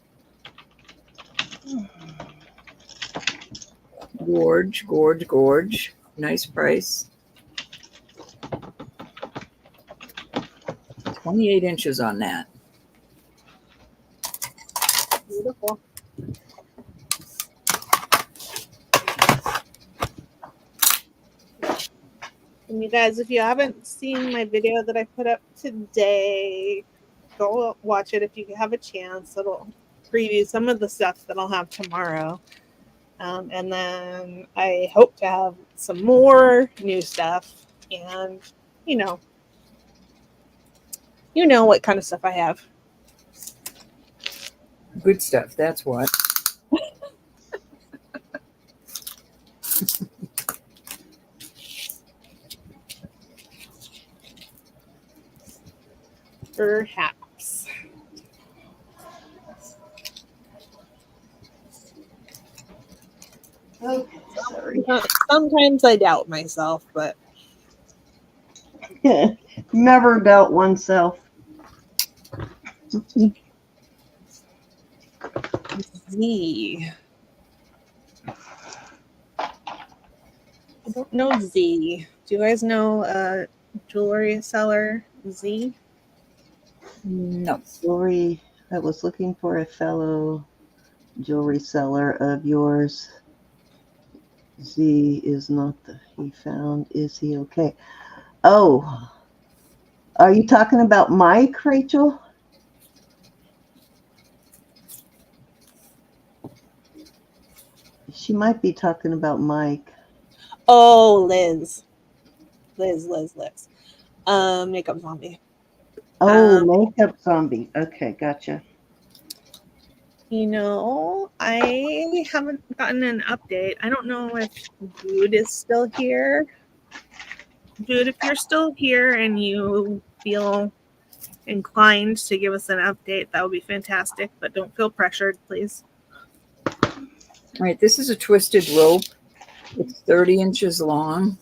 Gorge, gorge, gorge. Nice price. 28 inches on that. Beautiful. And you guys, if you haven't seen my video that I put up today, go watch it if you have a chance. It'll preview some of the stuff that I'll have tomorrow. And then I hope to have some more new stuff. And, you know what kind of stuff I have. Good stuff, that's what. Perhaps. Okay, sorry. Sometimes I doubt myself, but Never doubt oneself. Z. I don't know Z. Do you guys know jewelry seller Z? No. Jewelry. I was looking for a fellow jewelry seller of yours. Z is not the he found. Is he okay? Oh, are you talking about Mike, Rachel? She might be talking about Mike. Oh, Liz. Makeup zombie. Oh, makeup zombie. Okay, gotcha. I haven't gotten an update. I don't know if Jude is still here. Jude, if you're still here and you feel inclined to give us an update, that would be fantastic, but don't feel pressured, please. All right, this is a twisted rope. It's 30 inches long.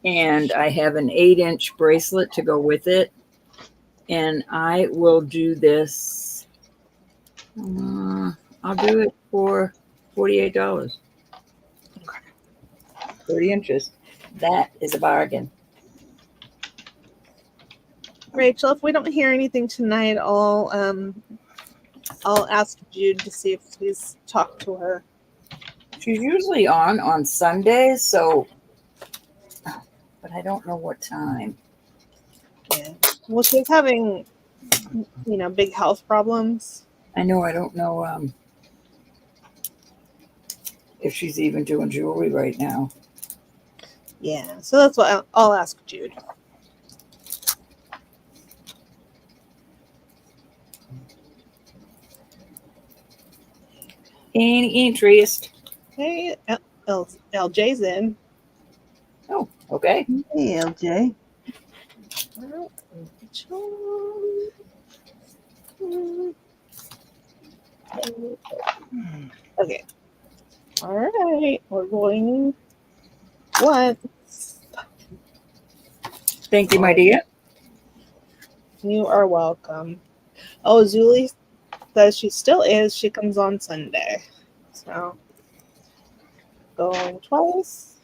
And I have an 8-inch bracelet to go with it. And I will do this. I'll do it for $48. Okay. 30 inches. That is a bargain. Rachel, if we don't hear anything tonight, I'll ask Jude to see if he's talked to her. She's usually on Sundays, so, but I don't know what time. Yeah. Well, she's having, big health problems. I know. I don't know if she's even doing jewelry right now. Yeah. So that's what I'll ask Jude. Any interest? Hey, LJ's in. Oh, okay. Hey, LJ. Okay. All right. We're going once. Thank you, my dear. You are welcome. Oh, Zuli says she still is. She comes on Sunday. So, going twice.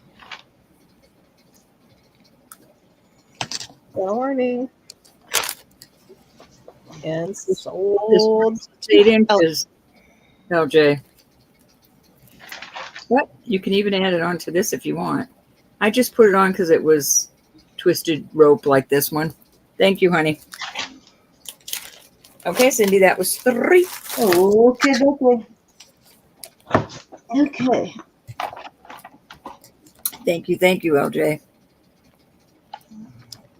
Good morning. And sold. 8 inches. LJ. What? You can even add it onto this if you want. I just put it on because it was twisted rope like this one. Thank you, honey. Okay, Cindy, that was 3. Okay. Okay. Thank you, LJ.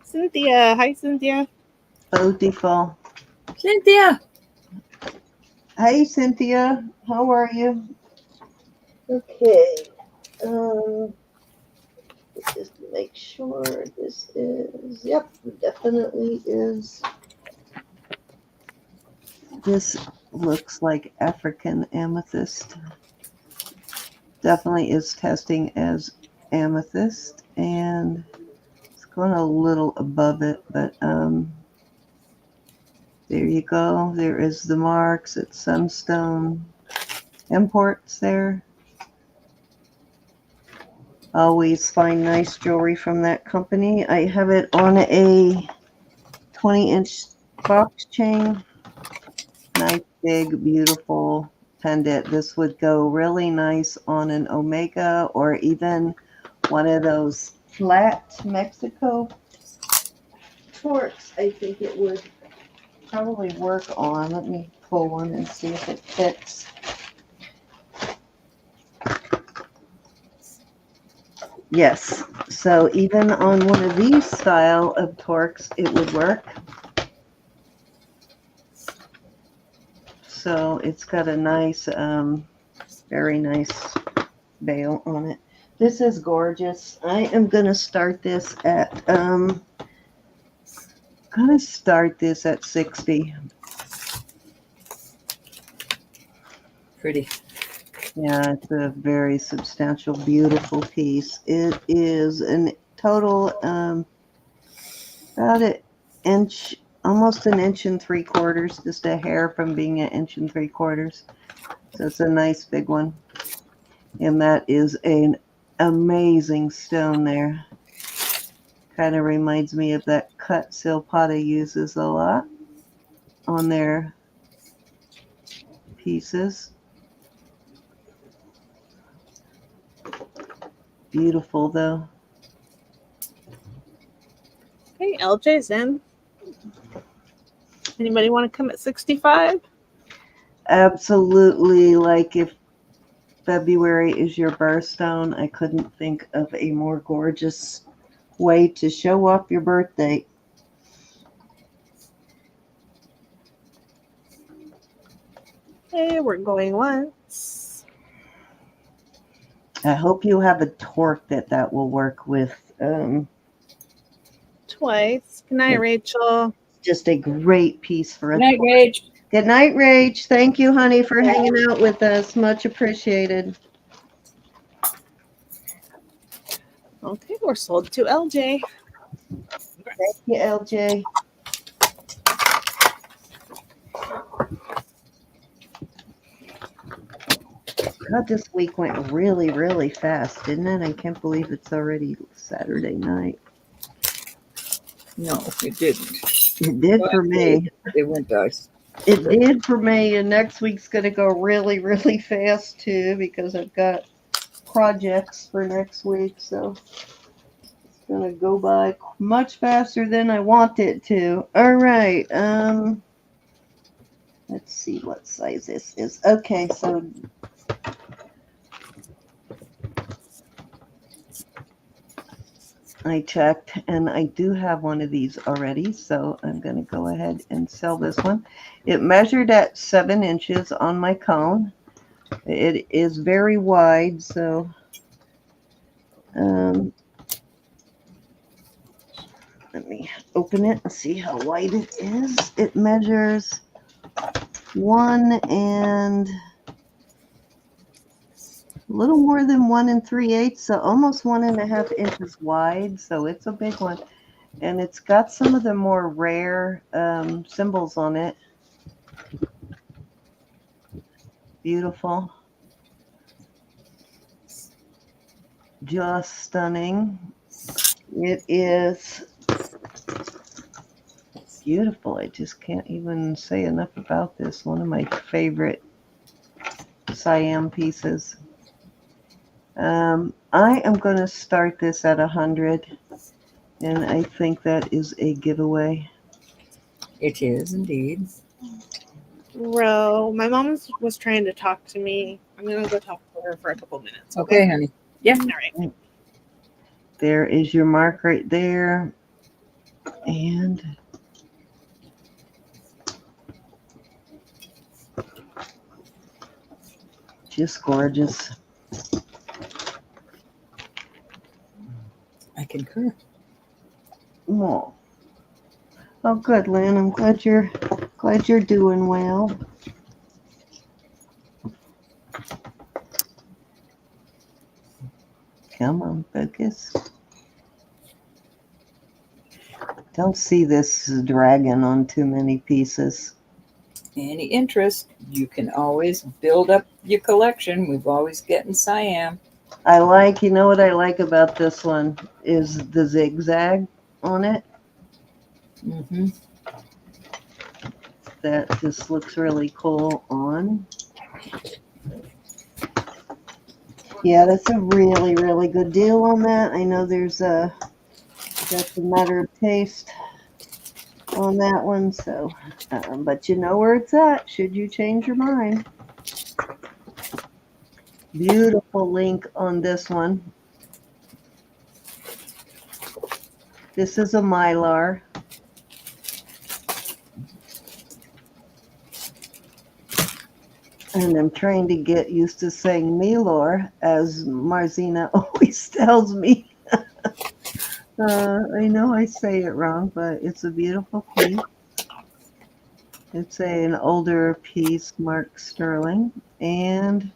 Cynthia. Hi, Cynthia. Beautiful. Cynthia. Hey, Cynthia. How are you? Okay. Just to make sure this is, yep, definitely is. This looks like African amethyst. Definitely is testing as amethyst, and it's going a little above it, but there you go. There is the marks. It's Sunstone Imports there. Always find nice jewelry from that company. I have it on a 20-inch box chain. Nice, big, beautiful pendant. This would go really nice on an Omega or even one of those flat Mexico torques. I think it would probably work on. Let me pull one and see if it fits. Yes, so even on one of these style of torques, it would work. So it's got a nice, very nice bail on it. This is gorgeous. I am going to start this at, gonna start this at 60. Pretty. Yeah, it's a very substantial, beautiful piece. It is a total about an inch, almost an inch and 3/4, just a hair from being an inch and 3/4. So it's a nice big one. And that is an amazing stone there. Kind of reminds me of that cut Silpada uses a lot on their pieces. Beautiful though. Okay, LJ's in. Anybody want to come at 65? Absolutely. Like if February is your birthstone, I couldn't think of a more gorgeous way to show off your birthday. Okay, we're going once. I hope you have a torque that will work with. Twice. Good night, Rachel. Just a great piece for a Good night, torque. Rach. Good night, Rach. Thank you, honey, for hanging out with us. Much appreciated. Okay, we're sold to LJ. Thank you, LJ. God, this week went really, really fast, didn't it? I can't believe it's already Saturday night. No, it didn't. It did for me. It went us. It did for me, and next week's going to go really, really fast, too, because I've got projects for next week, so it's going to go by much faster than I want it to. All right, let's see what size this is. Okay, so I checked, and I do have one of these already, so I'm going to go ahead and sell this one. It measured at 7 inches on my cone. It is very wide, so let me open it and see how wide it is. It measures 1 and a little more than 1 3/8, so almost 1.5 inches wide. So it's a big one, and it's got some of the more rare symbols on it. Beautiful, just stunning. It is beautiful. I just can't even say enough about this. One of my favorite Siam pieces. I am going to start this at 100, and I think that is a giveaway. It is indeed. Ro, my mom was trying to talk to me. I'm going to go talk to her for a couple minutes. Okay, honey. Yeah. All right. There is your mark right there. And just gorgeous. I concur. Oh, good, Lynn. I'm glad you're doing well. Come on, focus. Don't see this dragon on too many pieces. Any interest, you can always build up your collection. We've always getting Siam. You know what I like about this one is the zigzag on it. Mm-hmm. That just looks really cool on. Yeah, that's a really, really good deal on that. I know that's a matter of taste on that one. So, but you know where it's at. Should you change your mind? Beautiful link on this one. This is a Mylar. And I'm trying to get used to saying Milor, as Marzina always tells me. I know I say it wrong, but it's a beautiful piece. It's an older piece, Mark Sterling, and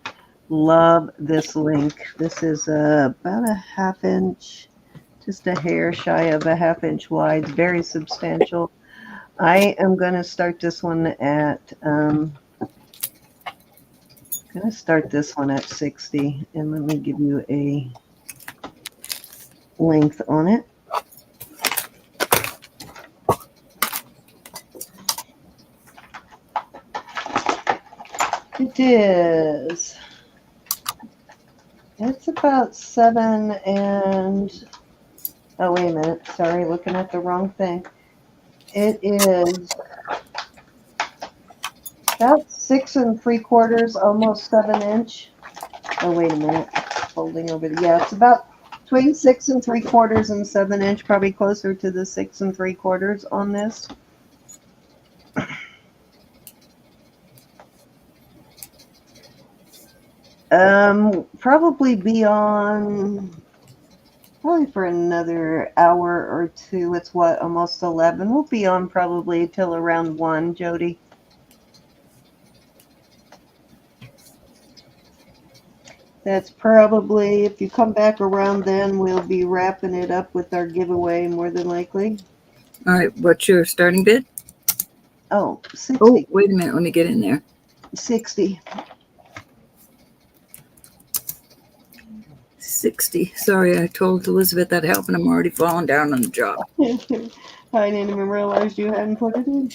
love this link. This is about a half inch, just a hair shy of a half inch wide, very substantial. I am going to start this one at 60, and let me give you a length on it. It's about 7 and, oh, wait a minute. Sorry, looking at the wrong thing. It is about 6 3/4, almost 7 inch. Oh, wait a minute. Folding over. Yeah, it's about between 6 3/4 and 7 inch, probably closer to the 6 3/4 on this. Probably be on probably for another hour or two. It's what, almost 11. We'll be on probably till around 1, Jody. That's probably, if you come back around then, we'll be wrapping it up with our giveaway more than likely. All right, what's your starting bid? Oh, 60. Oh, wait a minute. Let me get in there. 60. 60. Sorry, I told Elizabeth I'd help, and I'm already falling down on the job. I didn't even realize you hadn't put it in.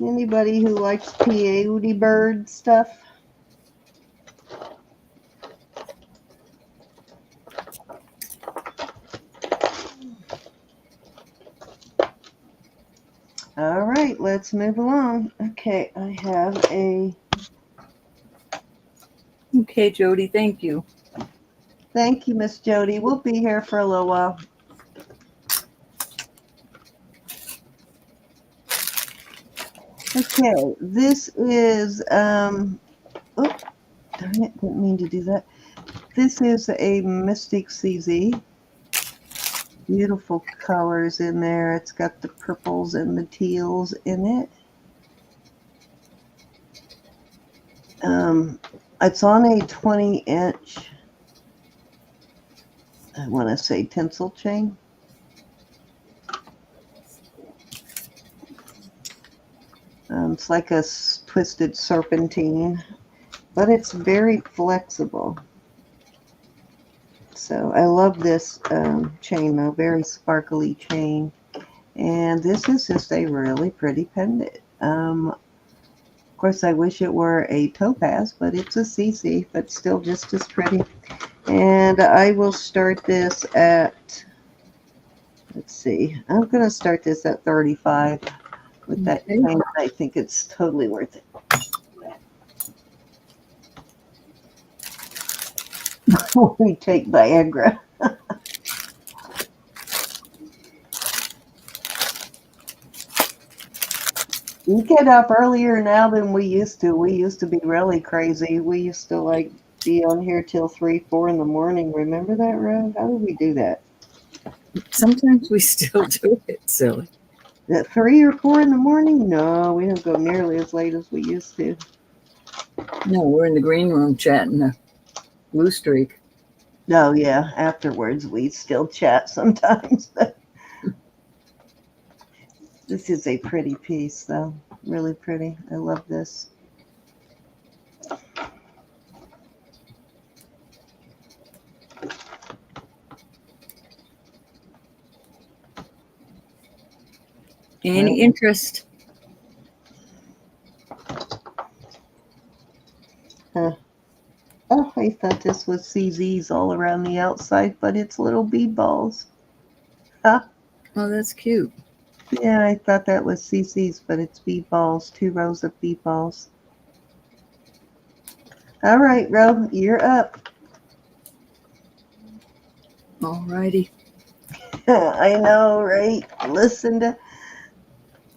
Anybody who likes peyote bird stuff? All right, let's move along. Okay, I have a... Okay, Jody, thank you. Thank you, Miss Jody. We'll be here for a little while. Okay, this is, oh, darn it, didn't mean to do that. This is a Mystic CZ. Beautiful colors in there. It's got the purples and the teals in it. It's on a 20-inch, I want to say, tinsel chain. It's like a twisted serpentine, but it's very flexible. So I love this chain, though, very sparkly chain. And this is just a really pretty pendant. Of course, I wish it were a topaz, but it's a CC, but still just as pretty. And I will start this at, let's see, I'm going to start this at 35 with that chain. I think it's totally worth it. We take Viagra. We get up earlier now than we used to. We used to be really crazy. We used to like be on here till 3, 4 in the morning. Remember that, Rev? How did we do that? Sometimes we still do it, silly. At 3 or 4 in the morning? No, we don't go nearly as late as we used to. No, we're in the green room chatting a blue streak. No, yeah. Afterwards, we still chat sometimes. This is a pretty piece, though. Really pretty. I love this. Any interest? Huh. Oh, I thought this was CZs all around the outside, but it's little bead balls. Huh? Oh, that's cute. Yeah, I thought that was CC's, but it's bead balls. 2 rows of bead balls. All right, Ro, you're up. All righty. I know, right? Listen to.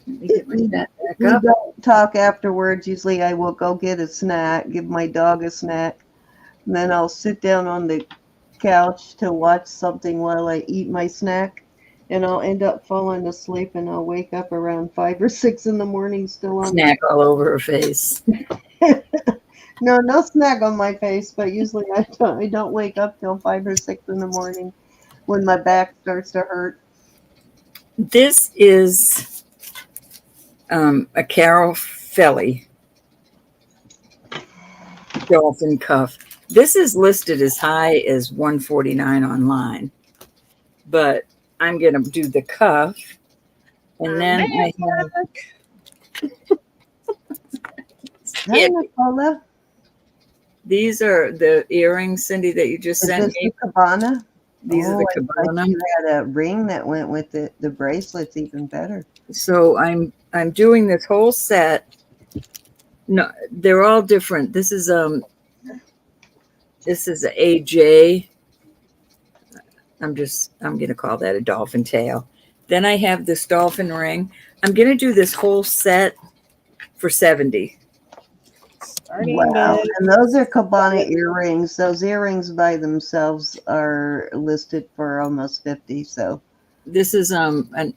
Let me get my bat back We up. don't talk afterwards. Usually I will go get a snack, give my dog a snack, and then I'll sit down on the couch to watch something while I eat my snack, and I'll end up falling asleep, and I'll wake up around 5 or 6 in the morning still on. Snack all over her face. No snack on my face, but usually I don't wake up till 5 or 6 in the morning when my back starts to hurt. This is a Carol Felly dolphin cuff. This is listed as high as $149 online, but I'm going to do the cuff, and then I have Hi, Nicola. these are the earrings, Cindy, that you just Is sent this me. the cabana? These are the I thought cabana. you had a ring that went with it. The bracelet's even better. So I'm doing this whole set. No, they're all different. This is a AJ. I'm going to call that a dolphin tail. Then I have this dolphin ring. I'm going to do this whole set for $70. Wow. And those are cabana earrings. Those earrings by themselves are listed for almost 50. So This is an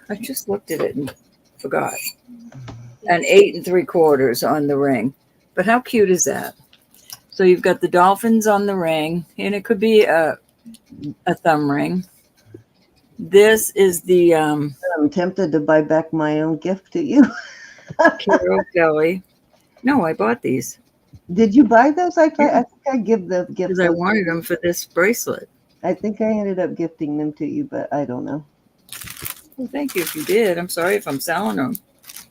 I just looked at it and forgot. An 8 3/4 on the ring. But how cute is that? So you've got the dolphins on the ring, and it could be a thumb ring. This is the I'm tempted to buy back my own gift to you. Carol Kelly. No, I bought these Did you buy those? I think I give the gift. because I wanted them for this bracelet. I think I ended up gifting them to you, but I don't know. Well, thank you if you did. I'm sorry if I'm selling them.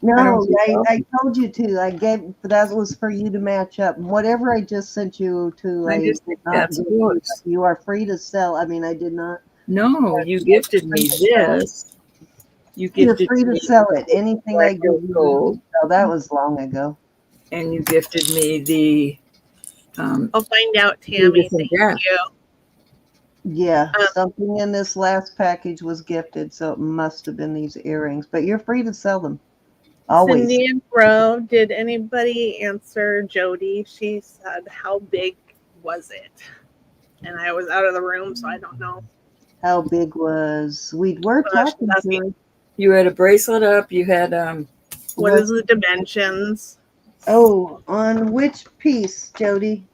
No, I told you to. I gave that was for you to match up. Whatever I just sent you to, I just think that's good. You are free to sell. I mean, I did not. No, you gifted me this. You're gifted free to me sell it. Anything I give you. gold. Oh, that was long ago. And you gifted me the I'll find out, Tammy. Thank you. Yeah, something in this last package was gifted, so it must have been these earrings. But you're free to sell them. Always. Cindy and Bro, did anybody answer Jody? She said, how big was it? And I was out of the room, so I don't know. How big was we were talking to her. You had a bracelet up, you had what is the dimensions? Oh, on which piece, Jody?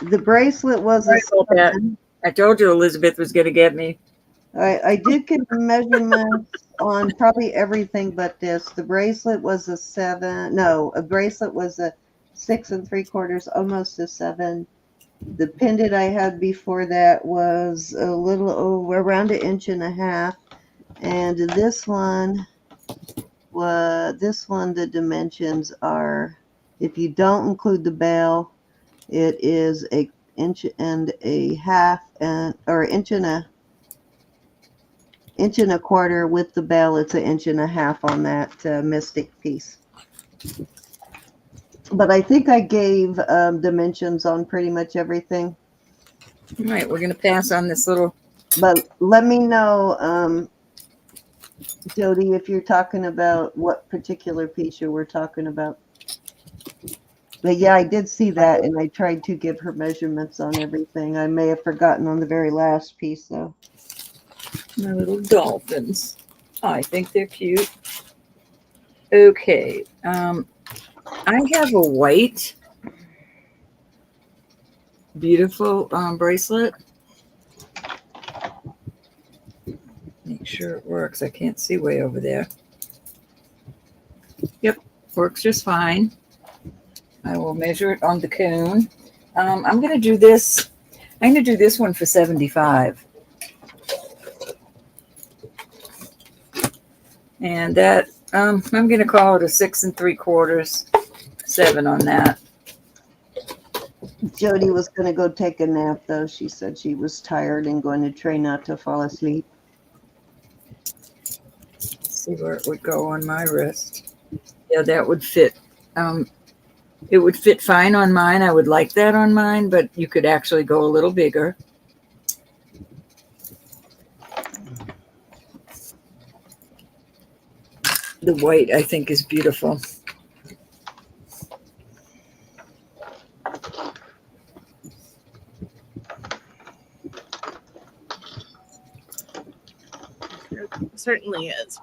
The bracelet was a 7. I told you Elizabeth was going to get me. I did get the measurements on probably everything but this. The bracelet was a 7. No, a bracelet was a 6 3/4, almost a 7. The pendant I had before that was a little over around 1.5 inches, and this one, the dimensions are, if you don't include the bail, it is 1.5 inches, or 1.25 inches with the bail. It's 1.5 inches on that mystic piece. But I think I gave dimensions on pretty much everything. All right, we're going to pass on this little. But let me know, Jody, if you're talking about what particular piece you were talking about. But yeah, I did see that, and I tried to give her measurements on everything. I may have forgotten on the very last piece, though. My little dolphins. Oh, I think they're cute. Okay. I have a white, beautiful bracelet. Make sure it works. I can't see way over there. Yep, works just fine. I will measure it on the cone. I'm going to do this. I'm going to do this one for $75. And that, I'm going to call it a 6 3/4, 7 on that. Jody was going to go take a nap, though. She said she was tired and going to try not to fall asleep. See where it would go on my wrist. Yeah, that would fit. It would fit fine on mine. I would like that on mine, but you could actually go a little bigger. The white, I think, is beautiful. It certainly is.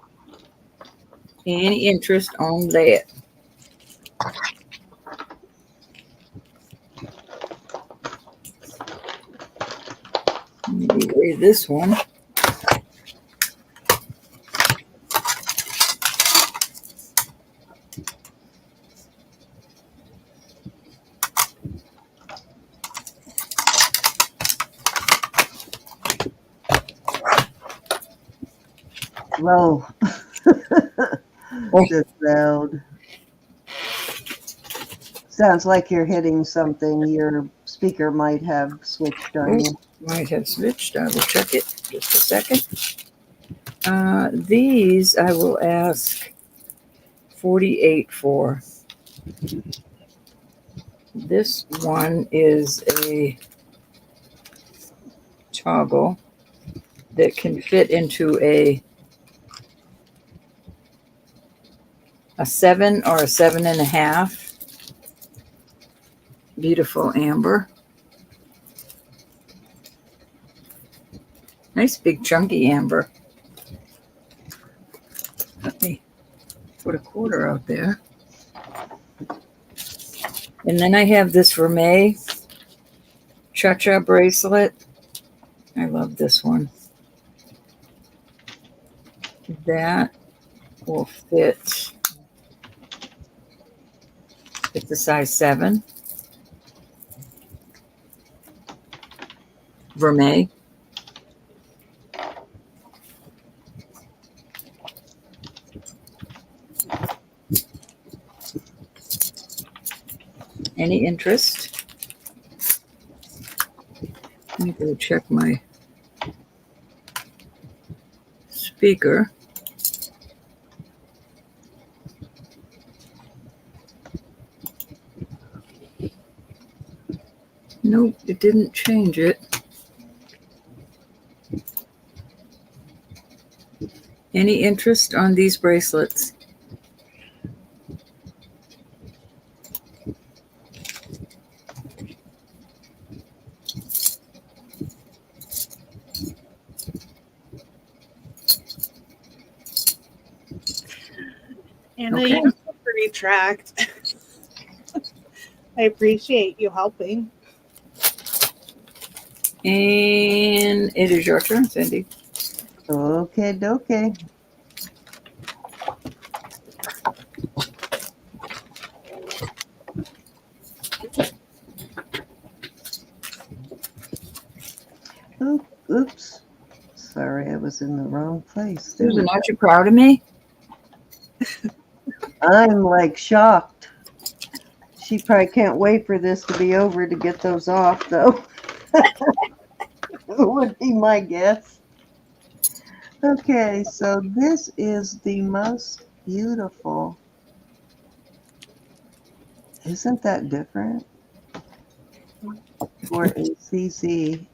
Any interest on that? Maybe this one. Low. Just loud. Sounds like you're hitting something. Your speaker might have switched on you. Might have switched. I will check it. Just a second. These I will ask 48 for. This one is a toggle that can fit into a 7 or a 7.5. Beautiful amber. Nice big chunky amber. Let me put a quarter out there. And then I have this Vermeil Cha-Cha bracelet. I love this one. That will fit. It's a size 7. Vermeil. Any interest? Let me go check my speaker. Nope, it didn't change it. Any interest on these bracelets? Anna, Okay. you look pretty tracked. I appreciate you helping. And it is your turn, Cindy. Okay, dokie. Oops. Sorry, I was in the wrong place. Susan, aren't you proud of me? I'm like shocked. She probably can't wait for this to be over to get those off, though. Would be my guess. Okay, so this is the most beautiful. Isn't that different? For a CZ.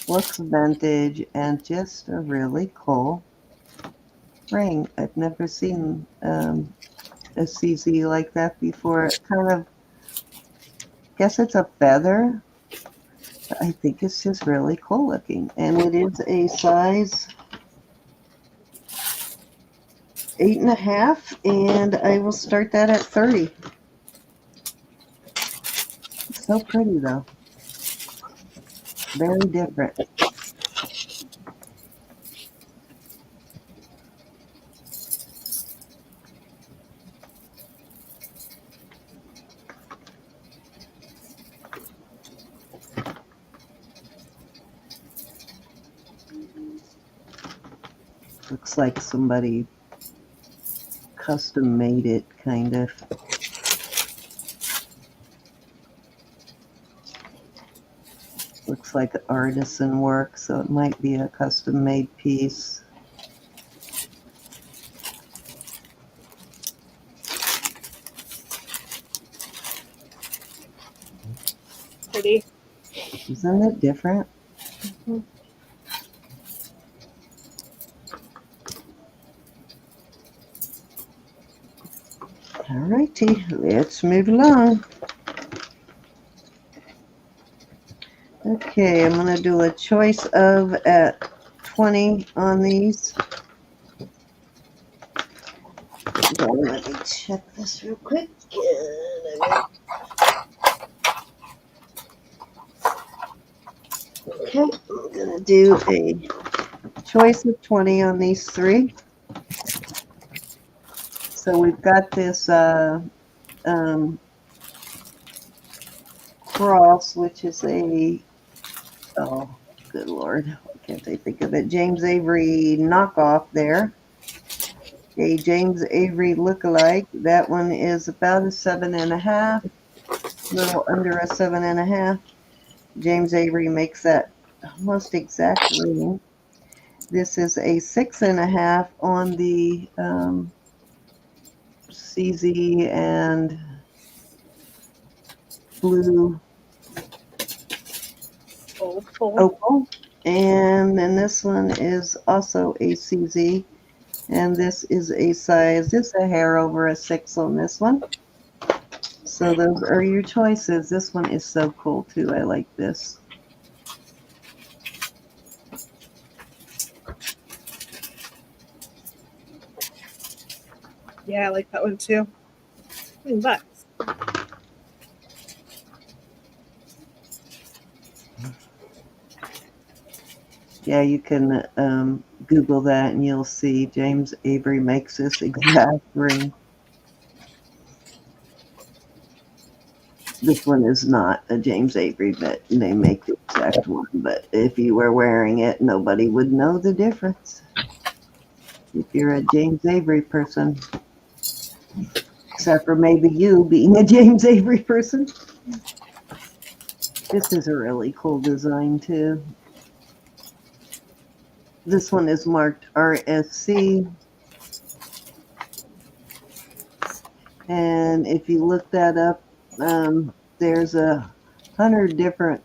Looks vintage and just a really cool ring. I've never seen a CZ like that before. It kind of, guess it's a feather. I think it's just really cool looking. And it is a size 8.5, and I will start that at 30. It's so pretty though. Very different. Looks like somebody custom made it, kind of. Looks like artisan work, so it might be a custom made piece. Pretty. Isn't it different? Mm-hmm. All righty, let's move along. Okay, I'm going to do a choice of at 20 on these. Let me check this real quick. Okay, I'm going to do a choice of 20 on these three. So we've got this cross, which is a, oh, good Lord, why can't I think of it? James Avery knockoff there. A James Avery lookalike. That one is about a 7.5, a little under a 7.5. James Avery makes that almost exact ring. This is a 6.5 on the CZ and blue opal. And then this one is also a CZ. And this is a size, just a hair over a 6 on this one. So those are your choices. This one is so cool too. I like this. Yeah, I like that one too. $20. Yeah, you can Google that and you'll see James Avery makes this exact ring. This one is not a James Avery, but they make the exact one. But if you were wearing it, nobody would know the difference. If you're a James Avery person. Except for maybe you being a James Avery person. This is a really cool design too. This one is marked RSC. And if you look that up, there's 100 different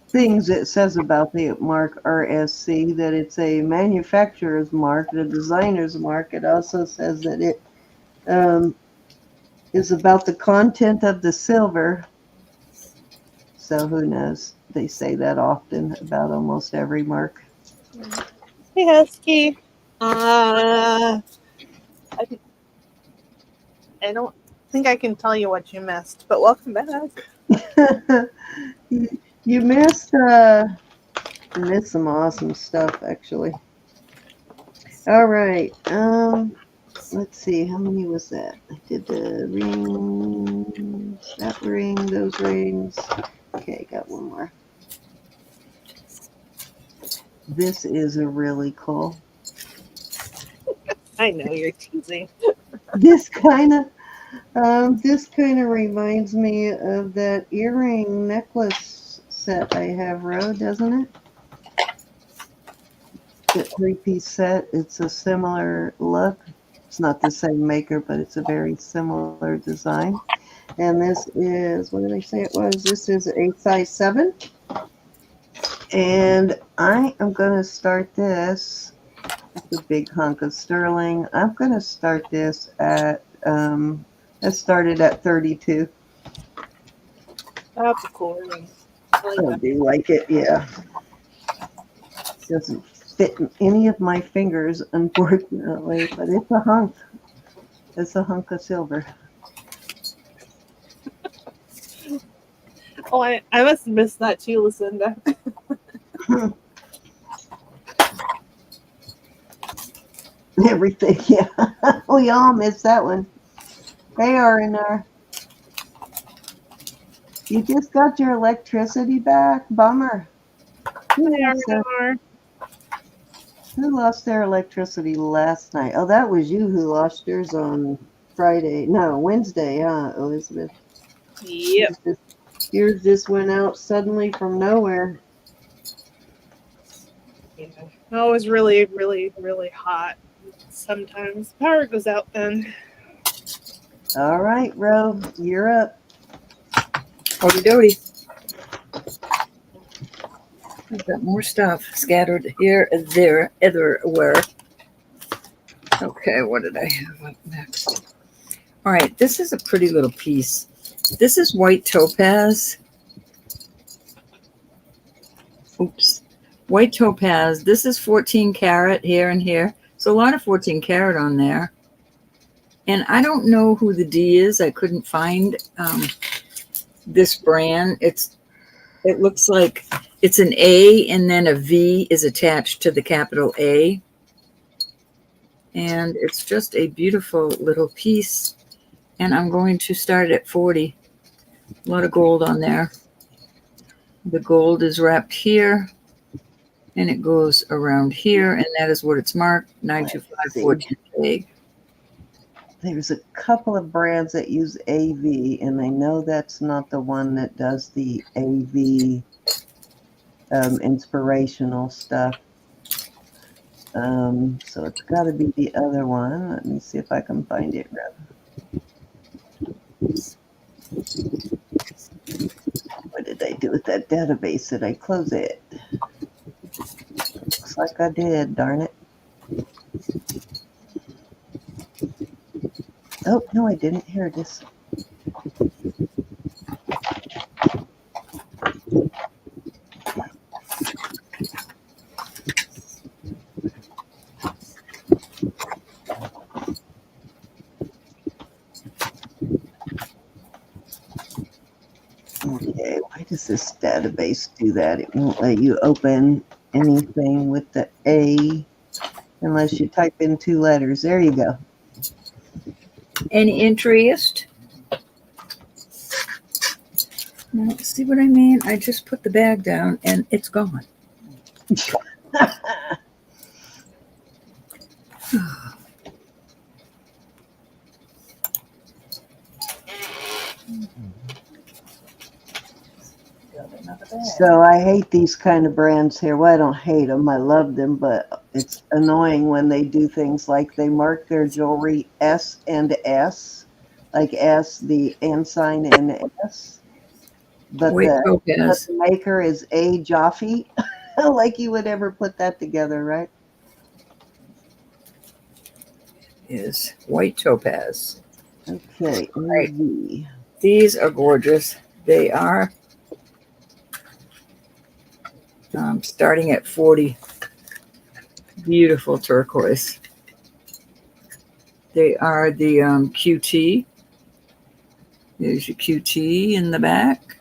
things it says about the mark RSC, that it's a manufacturer's mark, the designer's mark. It also says that it is about the content of the silver. So who knows? They say that often about almost every mark. Hey, Husky. I don't think I can tell you what you missed, but welcome back. You missed some awesome stuff, actually. All right. Let's see. How many was that? I did the rings, that ring, those rings. Okay, got one more. This is a really cool. I know you're teasing. This kind of reminds me of that earring necklace set I have, Ro, doesn't it? That 3-piece set. It's a similar look. It's not the same maker, but it's a very similar design. And this is, what did I say it was? This is a size 7. And I am going to start this. It's a big hunk of sterling. I'm going to start this at, I started at 32. That's a cool ring. I I do like it, yeah. Doesn't fit in any of my fingers, unfortunately, but it's a hunk. It's a hunk of silver. Oh, I must have missed that too, Lucinda. Everything, yeah. We all missed that one. They are in there. You just got your electricity back? Bummer. There we are. Who lost their electricity last night? Oh, that was you who lost yours on Friday. No, Wednesday, huh, Elizabeth? Yep. Yours just went out suddenly from nowhere. Yeah. Oh, it was really, really, really hot. Sometimes power goes out then. All right, Ro, you're up. Okie dokie. I've got more stuff scattered here, there, everywhere. Okay, what did I have up next? All right, this is a pretty little piece. This is white topaz. Oops. White topaz. This is 14 karat here and here. So a lot of 14 karat on there. And I don't know who the D is. I couldn't find this brand. It looks like it's an A and then a V is attached to the capital A. And it's just a beautiful little piece. And I'm going to start at 40. A lot of gold on there. The gold is wrapped here. And it goes around here. And that is what it's marked. 925 14 K. There's a couple of brands that use AV, and I know that's not the one that does the AV inspirational stuff. So it's got to be the other one. Let me see if I can find it. What did I do with that database? Did I close it? Looks like I did, darn it. Oh, no, I didn't. Here it is. Okay, why does this database do that? It won't let you open anything with the A unless you type in 2 letters. There you go. Any interest? Now, see what I mean? I just put the bag down and it's gone. So I hate these kind of brands here. Well, I don't hate them. I love them, but it's annoying when they do things like they mark their jewelry S and S, like S, the and sign and S. But the maker is A. Jaffe. Like you would ever put that together, right? Is white topaz. Okay. Right. These are gorgeous. They are starting at 40. Beautiful turquoise. They are the QT. There's your QT in the back.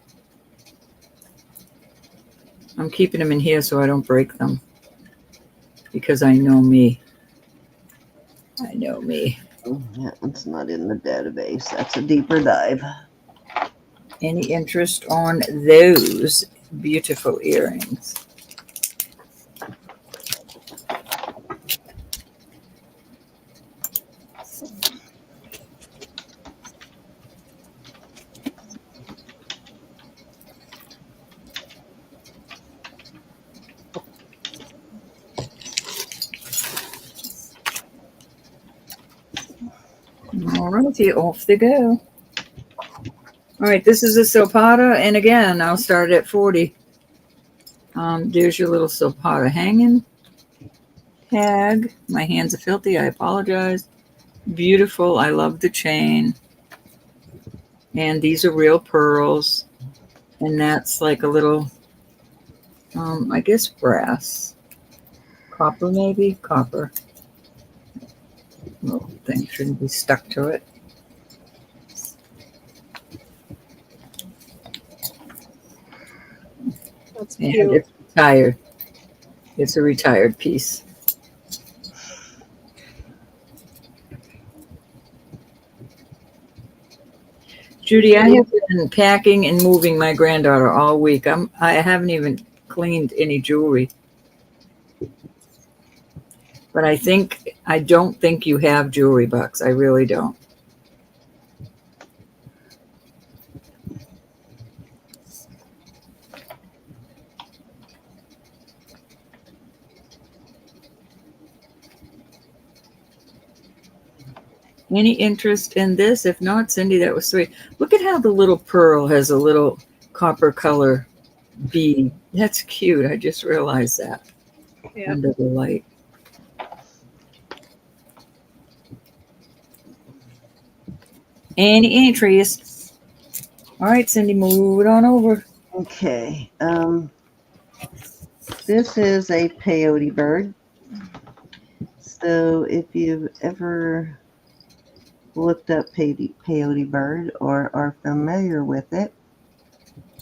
I'm keeping them in here so I don't break them because I know me. I know me. That one's not in the database. That's a deeper dive. Any interest on those beautiful earrings? All righty, off they go. All right, this is a silpada, and again, I'll start at 40. There's your little silpada hanging. Tag. My hands are filthy. I apologize. Beautiful. I love the chain. And these are real pearls. And that's like a little, I guess, brass. Copper, maybe? Copper. Little thing shouldn't be stuck to it. That's And cute. it's retired. It's a retired piece. Judy, I have been packing and moving my granddaughter all week. I haven't even cleaned any jewelry. But I don't think you have jewelry bucks. I really don't. Any interest in this? If not, Cindy, that was sweet. Look at how the little pearl has a little copper color bead. That's cute. I just realized that under the light. Any entries? All right, Cindy, move it on over. Okay. This is a peyote bird. So if you've ever looked up peyote bird or are familiar with it,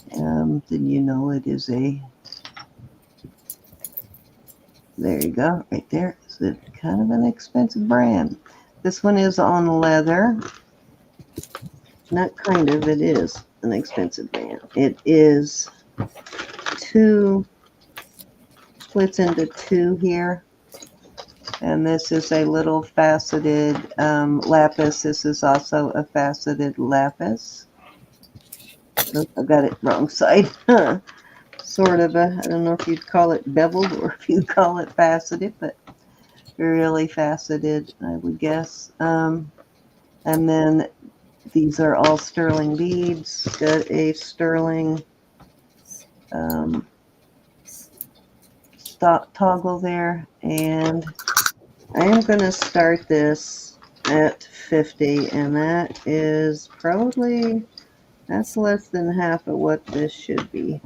then you know it is a, there you go, right there. It's kind of an expensive brand. This one is on leather. Not kind of, it is an expensive brand. It is splits into two here. And this is a little faceted lapis. This is also a faceted lapis. Oh, I got it wrong side. Sort of a, I don't know if you'd call it beveled or if you'd call it faceted, but really faceted, I would guess. And then these are all sterling beads. Got a sterling toggle there, and I am going to start this at 50, and that is probably, that's less than half of what this should be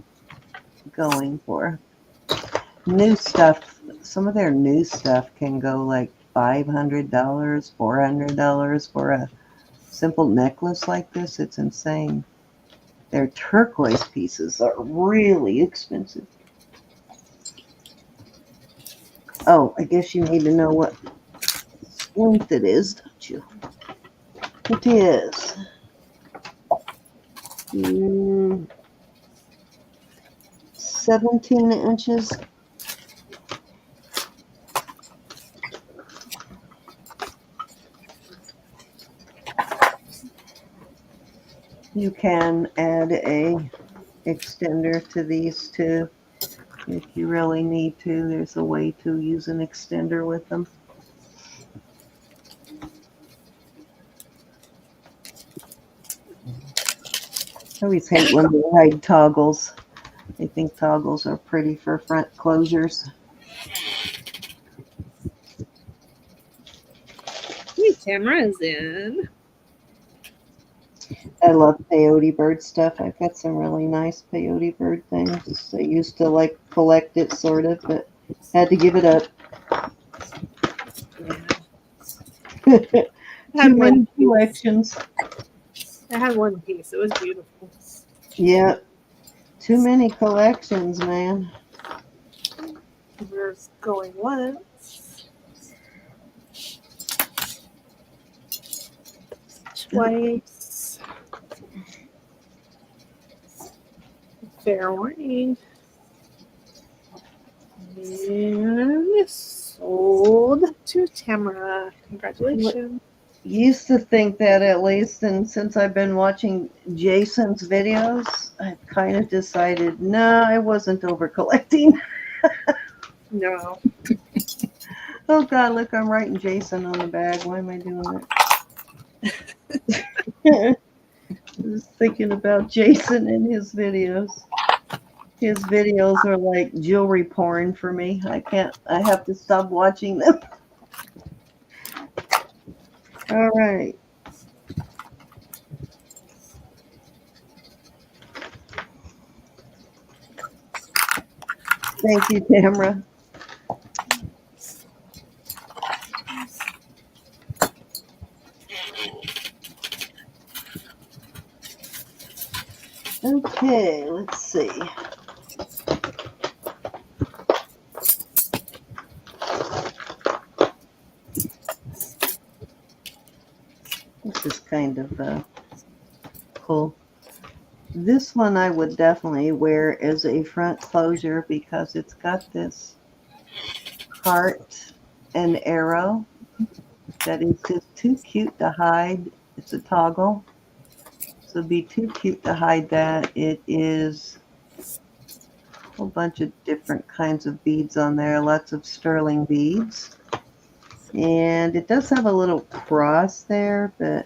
going for. New stuff, some of their new stuff can go like $500, $400 for a simple necklace like this. It's insane. Their turquoise pieces are really expensive. Oh, I guess you need to know what length it is, don't you? It is 17 inches. You can add a extender to these too if you really need to. There's a way to use an extender with them. I always hate when they hide toggles. I think toggles are pretty for front closures. Hey, Tamara's in. I love peyote bird stuff. I've got some really nice peyote bird things. I used to like collect it sort of, but had to give it up. Yeah. Too many collections. I had one piece. It was beautiful. Yeah. Too many collections, man. There's going once. Twice. Fair warning. And sold to Tamara. Congratulations. Used to think that at least, and since I've been watching Jason's videos, I've kind of decided, no, I wasn't over collecting. No. Oh God, look, I'm writing Jason on the bag. Why am I doing that? Just thinking about Jason and his videos. His videos are like jewelry porn for me. I have to stop watching them. All right. Thank you, Tamara. Okay, let's see. This is kind of cool. This one I would definitely wear as a front closure because it's got this heart an arrow that is just too cute to hide. It's a toggle. So it'd be too cute to hide that. It is a whole bunch of different kinds of beads on there, lots of sterling beads. And it does have a little cross there, but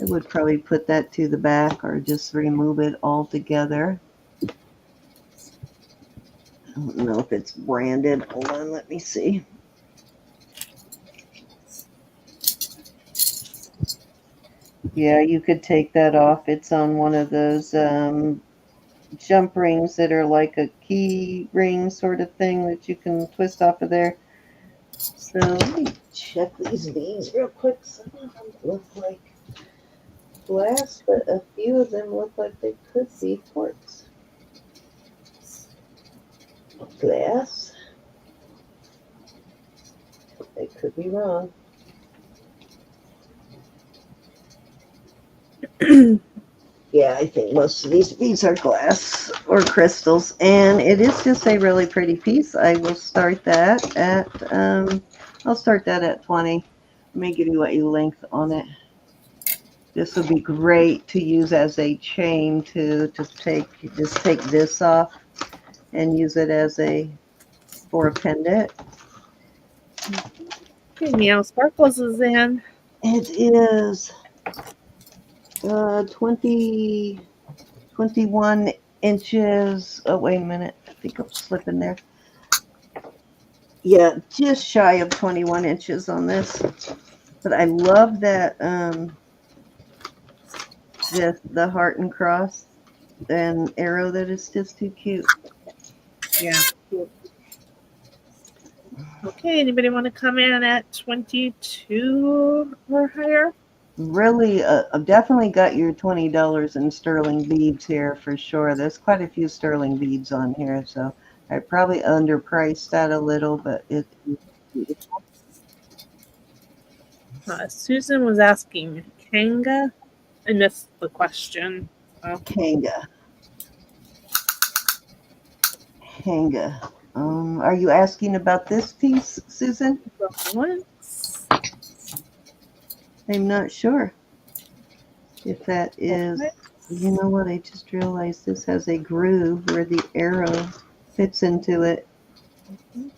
I would probably put that to the back or just remove it altogether. I don't know if it's branded. Hold on, let me see. Yeah, you could take that off. It's on one of those jump rings that are like a key ring sort of thing that you can twist off of there. So let me check these beads real quick. Some of them look like glass, but a few of them look like they could be quartz. Glass. I could be wrong. Yeah, I think most of these beads are glass or crystals, and it is just a really pretty piece. I will start that at I'll start that at 20. Let me give you a length on it. This would be great to use as a chain to take this off and use it as for a pendant. Okay, Meow Sparkles is in. It is 21 inches. Oh, wait a minute. I think I'm slipping there. Yeah, just shy of 21 inches on this. But I love that the heart and cross and arrow that is just too cute. Yeah. Okay, anybody want to come in at 22 or higher? Really, I've definitely got your $20 in sterling beads here for sure. There's quite a few sterling beads on here, so I probably underpriced that a little, but it. Susan was asking Kanga. I missed the question. Kanga. Are you asking about this piece, Susan? Once. I'm not sure if that is. You know what? I just realized this has a groove where the arrow fits into it. I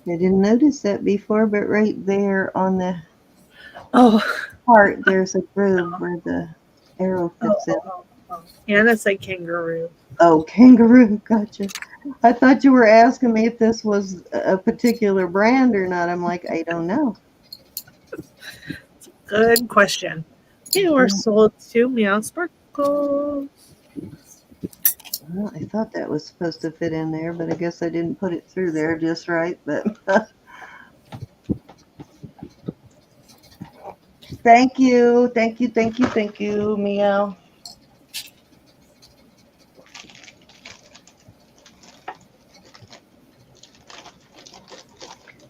didn't notice that before, but right there on the heart, there's a groove where the arrow fits in. Anna said kangaroo. Oh, kangaroo. Gotcha. I thought you were asking me if this was a particular brand or not. I'm like, I don't know. Good question. Okay, we're sold to Meow Sparkles. Well, I thought that was supposed to fit in there, but I guess I didn't put it through there just right. But thank you, Meow.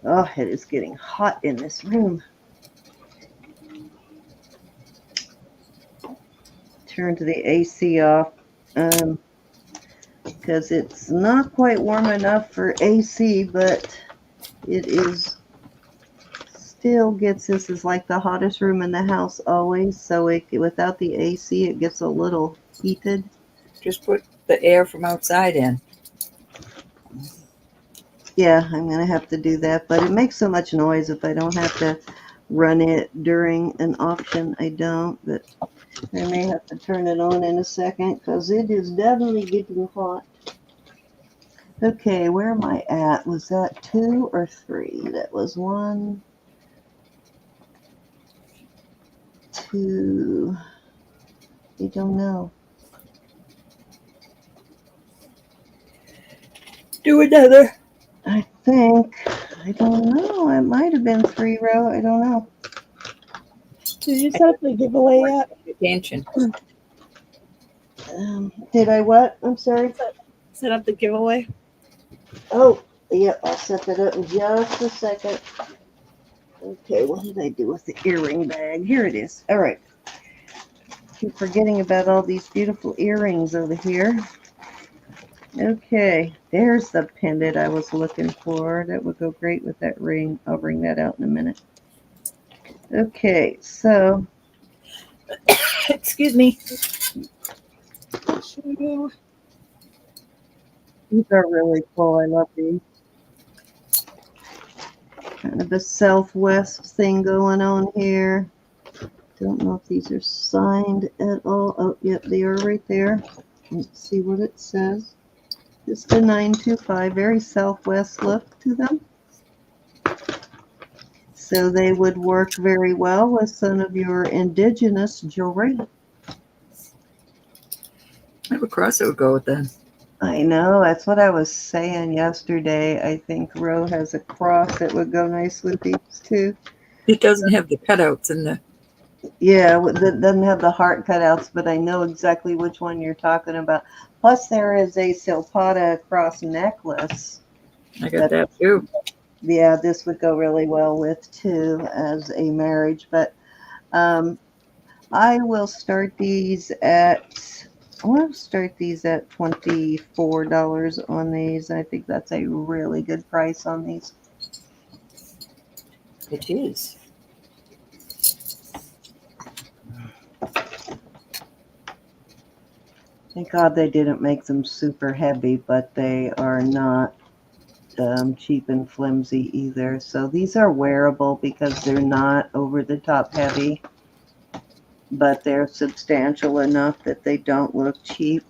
Oh, it is getting hot in this room. Turn to the AC off because it's not quite warm enough for AC, but it is still gets, this is like the hottest room in the house always, so without the AC it gets a little heated. Just put the air from outside in. Yeah, I'm gonna have to do that, but it makes so much noise if I don't have to run it during an auction. I don't, but I may have to turn it on in a second because it is definitely getting hot. Okay, where am I at? Was that 2 or 3? That was 1, 2. I don't know. Do another. I think. I don't know. It might have been 3 row. I don't know. Did you set up the giveaway yet? Attention. Did I what? I'm sorry. Set up the giveaway. Oh, yeah. I'll set that up in just a second. Okay, what did I do with the earring bag? Here it is. All right. Keep forgetting about all these beautiful earrings over here. Okay, there's the pendant I was looking for. That would go great with that ring. I'll bring that out in a minute. Okay, so Excuse me. these are really cool. I love these. Kind of a Southwest thing going on here. Don't know if these are signed at all. Oh, yep, they are right there. Let's see what it says. Just a 925, very Southwest look to them. So they would work very well with some of your indigenous jewelry. I have a cross that would go with that. I know, that's what I was saying yesterday. I think Ro has a cross that would go nice with these too. It doesn't have the cutouts in the. Yeah, that doesn't have the heart cutouts, but I know exactly which one you're talking about. Plus, there is a silpada cross necklace. I got that too. Yeah, this would go really well with too as a marriage. But I will start these at. I want to start these at $24 on these. I think that's a really good price on these. It is. Thank God they didn't make them super heavy, but they are not cheap and flimsy either. So these are wearable because they're not over the top heavy, but they're substantial enough that they don't look cheap.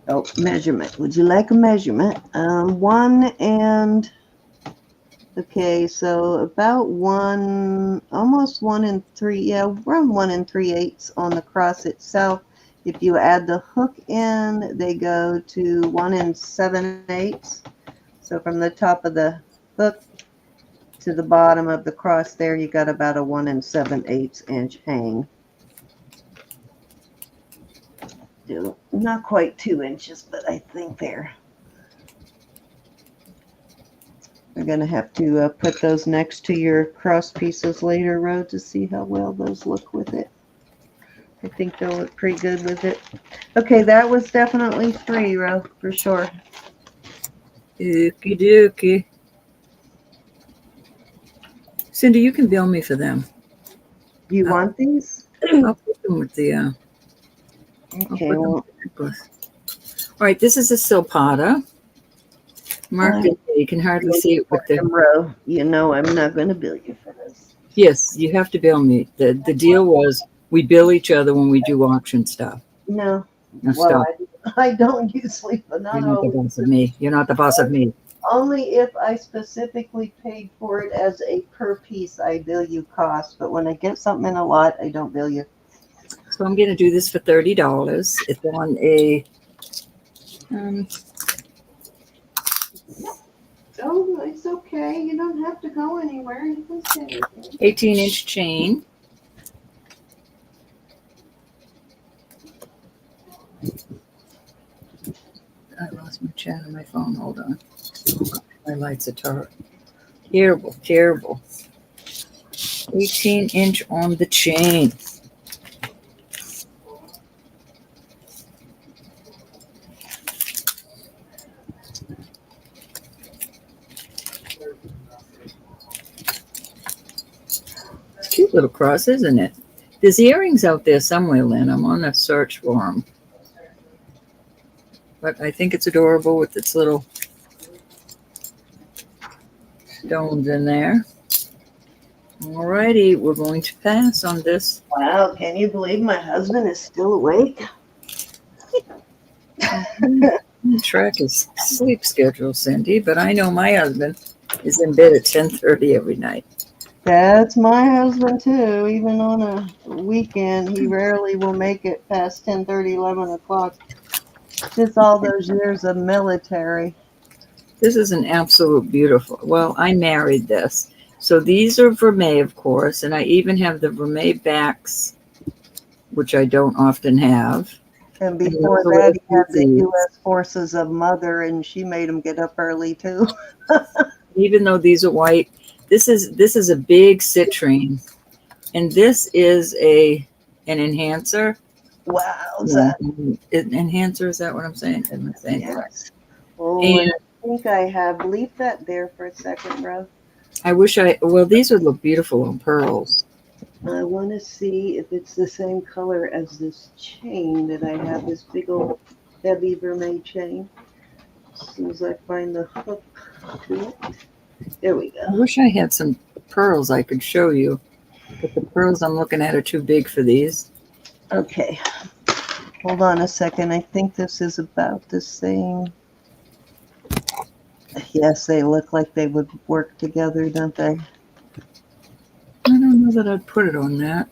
Oh, measurement. Would you like a measurement? Okay, so about almost 1 3, yeah, around 1 3/8 on the cross itself. If you add the hook in, they go to 1 7/8. So from the top of the hook to the bottom of the cross there, you got about a 1 7/8 inch hang. Not quite 2 inches, but I think they're. We're going to have to put those next to your cross pieces later, Ro, to see how well those look with it. I think they'll look pretty good with it. Okay, that was definitely free, Ro, for sure. Okie dokie. Cindy, you can bill me for them. You want these? I'll put them with the. Okay, well, All right, this is a silpada. Mark it. You can hardly see it with the. Ro, you know I'm not going to bill you for this. Yes, you have to bill me. The deal was we bill each other when we do auction stuff. No. No, Well, stop. I don't usually, but not You're not the always. boss of me. You're not the boss of me. Only if I specifically paid for it as a per piece, I bill you cost. But when I get something in a lot, I don't bill you. So I'm going to do this for $30. It's on a. Oh, it's okay. You don't have to go anywhere. You can stay. 18-inch chain. I lost my chat on my phone. Hold on. My lights are terrible, terrible. 18-inch on the chain. It's a cute little cross, isn't it? There's earrings out there somewhere, Lynn. I'm on a search for them. But I think it's adorable with its little stones in there. Alrighty, we're going to pass on this. Wow, can you believe my husband is still awake? Track his sleep schedule, Cindy, but I know my husband is in bed at 10:30 every night. That's my husband too. Even on a weekend, he rarely will make it past 10:30, 11 o'clock. Just all those years of military. This is an absolute beautiful. Well, I married this. So these are vermeil, of course, and I even have the vermeil backs, which I don't often have. And before that, he had the U.S. Forces of Mother, and she made him get up early too. Even though these are white, this is a big citrine, and this is an enhancer. Wowza. Enhancer, is that what I'm saying? Am I saying it right? Yes. Oh, And and I think I have, leave that there for a second, bro. I wish well, these would look beautiful on pearls. I want to see if it's the same color as this chain that I have, this big old heavy vermeil chain. As soon as I find the hook to it. There we I go. wish I had some pearls I could show you, but the pearls I'm looking at are too big for these. Okay. Hold on a second. I think this is about the same. Yes, they look like they would work together, don't they? I don't know that I'd put it on that.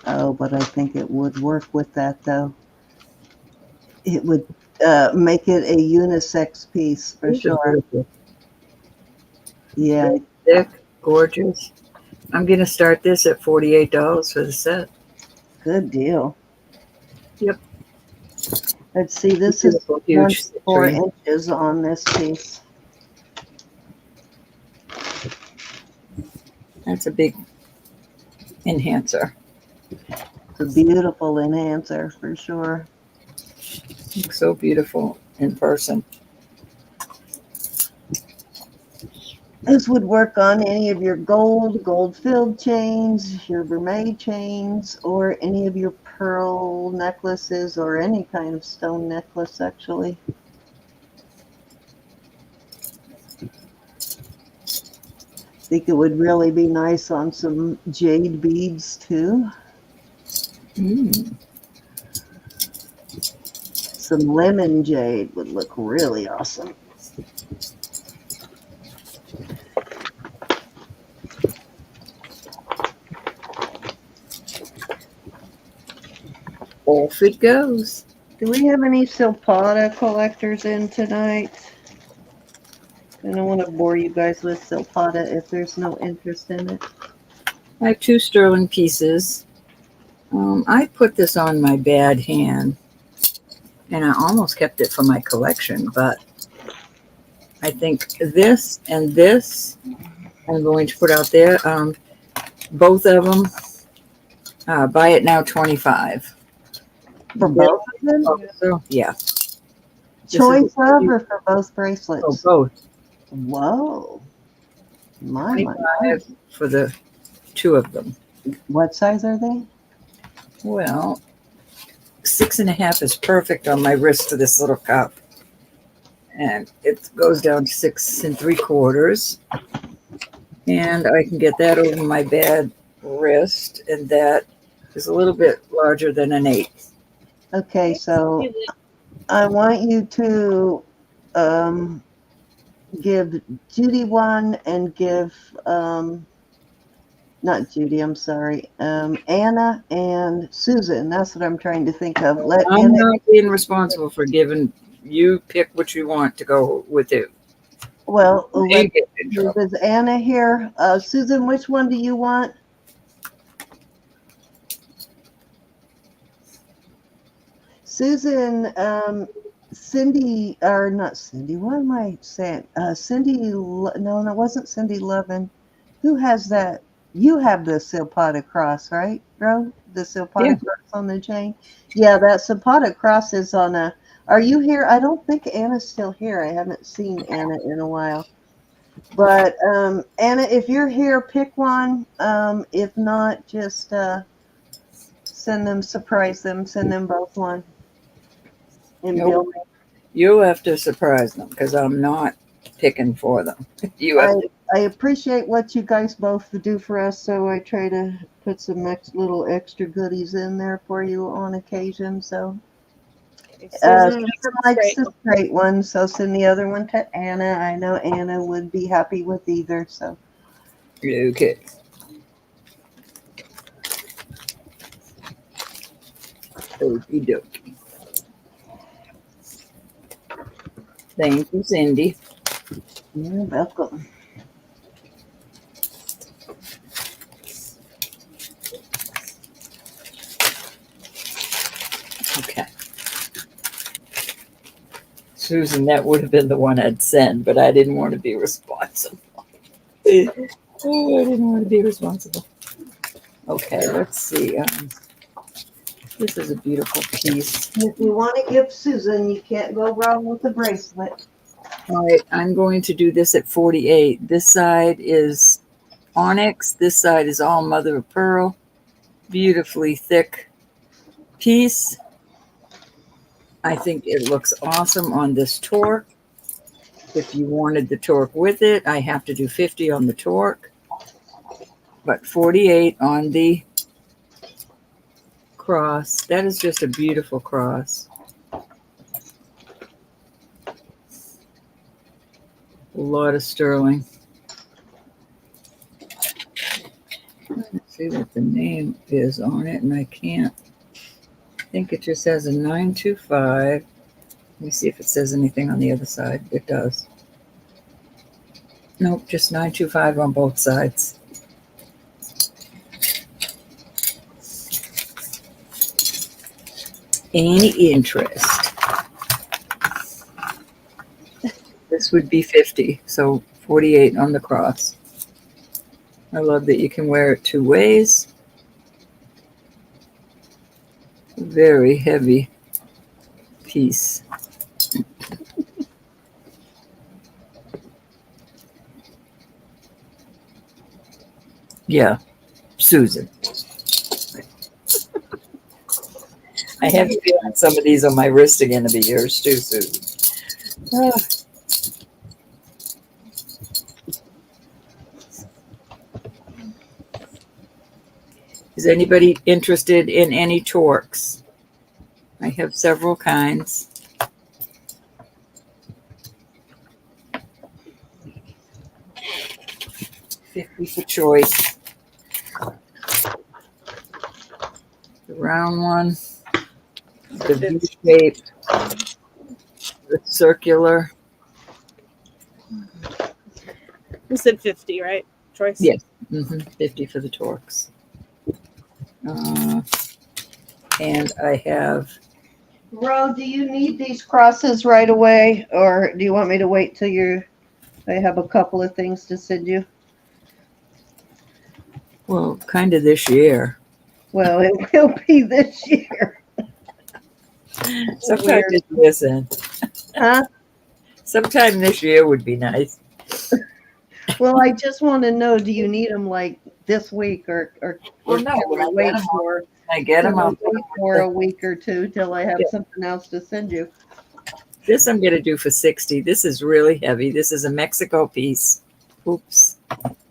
Oh, but I think it would work with that, though. It would make it a unisex piece for These are sure. beautiful. Yeah, Thick, gorgeous. I'm going to start this at $48 for the set. good deal. Yep. Let's see, this is Beautiful, huge 4 citrine. inches on this piece. That's a big enhancer. It's a beautiful enhancer for sure. Looks so beautiful in person. This would work on any of your gold-filled chains, your vermeil chains, or any of your pearl necklaces, or any kind of stone necklace, actually. I think it would really be nice on some jade beads, too. Mm. Some lemon jade would look really awesome. Off it goes. Do we have any silpada collectors in tonight? I don't want to bore you guys with silpada if there's no interest in it. I have 2 sterling pieces. I put this on my bad hand, and I almost kept it for my collection, but I think this and this I'm going to put out there. Both of them, buy it now 25. For both of them? So, yeah. Choice of or for both Oh, bracelets? both. Whoa. My. 25 for the 2 of them. What size are they? Well, 6.5 is perfect on my wrist for this little cup. And it goes down to 6 3/4. And I can get that over my bad wrist. And that is a little bit larger than an 8. Okay, so I want you to give Judy one and give, not Judy, I'm sorry, Anna and Susan. That's what I'm trying to think of. Let I'm Anna, not being responsible for giving you pick what you want to go with it. well, Ain't getting in trouble. is Anna here? Susan, which one do you want? Susan, Cindy, or not Cindy, what am I saying? Cindy, no, it wasn't Cindy Lovin. Who has that? You have the silpada cross, right, bro? The silpada cross on the chain? Yeah, that silpada cross is on a, are you here? I don't think Anna's still here. I haven't seen Anna in a while. But Anna, if you're here, pick one. If not, just send them, surprise them, send them both one. And Nope. You'll have to surprise them because I'm not picking for them. You have to. I appreciate what you guys both do for us, so I try to put some little extra goodies in there for you on occasion. So Susan likes the straight one, so send the other one to Anna. I know Anna would be happy with either. So Okay. Okie dokie. Thank you, Cindy. you're welcome. Okay. Susan, that would have been the one I'd send, but I didn't want to be responsible. I didn't want to be responsible. Okay, let's see. This is a beautiful piece. If you want to give Susan, you can't go wrong with the bracelet. All right, I'm going to do this at 48. This side is onyx. This side is all mother of pearl. Beautifully thick piece. I think it looks awesome on this torque. If you wanted the torque with it, I have to do 50 on the torque, but 48 on the cross. That is just a beautiful cross. A lot of sterling. Let's see what the name is on it, and I can't. I think it just has a 925. Let me see if it says anything on the other side. It does. Nope, just 925 on both sides. Any interest? This would be 50, so 48 on the cross. I love that you can wear it two ways. Very heavy piece. Yeah, Susan. I have a feeling some of these on my wrist are going to be yours too, Susan. Ah. Is anybody interested in any torques? I have several kinds. $50 for choice. The round one, the V-shaped, the circular. You said 50, right? Choice? Yes, 50 for the torques. And I have. Ro, do you need these crosses right away, or do you want me to wait till I have a couple of things to send you? Well, kind of this year. Well, it will be this year. Sometime this year, Huh? sometime this year would be nice. Well, I just want to know, do you need them like this week or Well, no, can when we I wait get 'em, for I get them. I'll wait for a week or two till I have Yeah. something else to send you? This I'm going to do for 60. This is really heavy. This is a Mexico piece. Oops,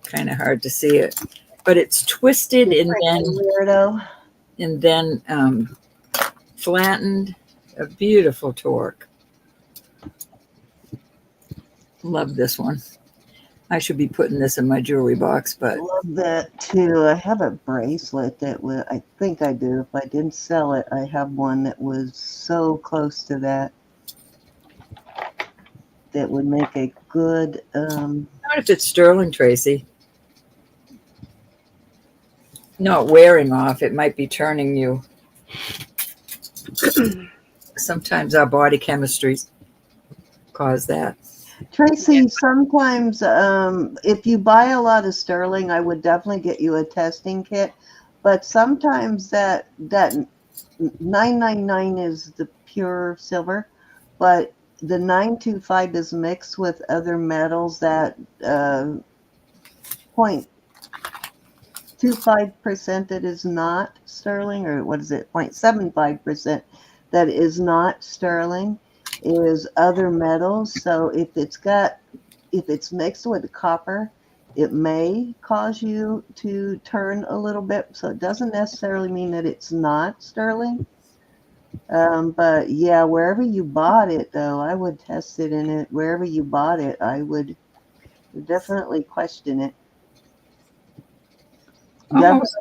kind of hard to see it, but it's twisted Weirdo. and then flattened. A beautiful torque. Love this one. I should be putting this in my jewelry box, I but love that too. I have a bracelet that I think I do. If I didn't sell it, I have one that was so close to that. That would make a good. not if it's sterling, Tracy. Not wearing off. It might be turning you. Sometimes our body chemistries cause that. Tracy, sometimes if you buy a lot of sterling, I would definitely get you a testing kit. But sometimes that 999 is the pure silver, but the 925 is mixed with other metals that 0.25% that is not sterling, or what is it, 0.75% that is not sterling is other metals. So if it's mixed with copper, it may cause you to turn a little bit. So it doesn't necessarily mean that it's not sterling. But yeah, wherever you bought it, though, I would test it in it. Wherever you bought it, I would definitely question it. Almost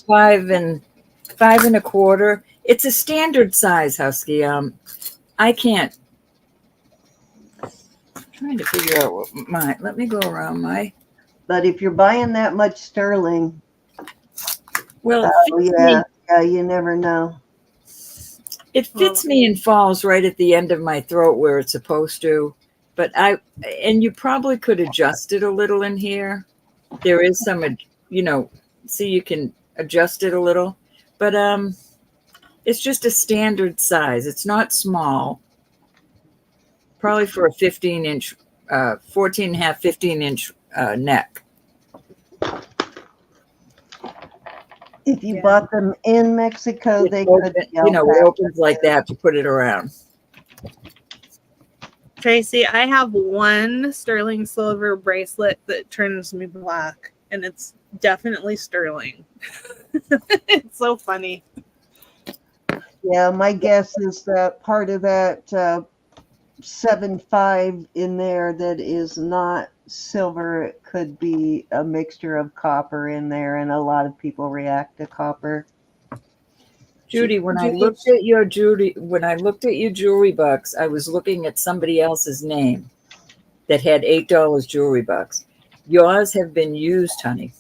5.25. It's a standard size, Husky. I can't. I'm trying to figure out what let me go around my. But if you're buying that much sterling, Well, yeah, you never know. It fits me and falls right at the end of my throat where it's supposed to. But and you probably could adjust it a little in here. There is some, see, you can adjust it a little. But It's just a standard size. It's not small. Probably for a 15-inch, 14 and a half, 15-inch neck. If you Yeah. bought them in Mexico, It they could open, be it alpaca. opens like that to put it around. Tracy, I have one sterling silver bracelet that turns me black, and it's definitely sterling. It's so funny. Yeah, my guess is that part of that 7.5 in there that is not silver. It could be a mixture of copper in there, and a lot of people react to copper. Judy, when I looked at your jewelry box, I was looking at somebody else's name that had $8 jewelry box. Yours have been used, honey.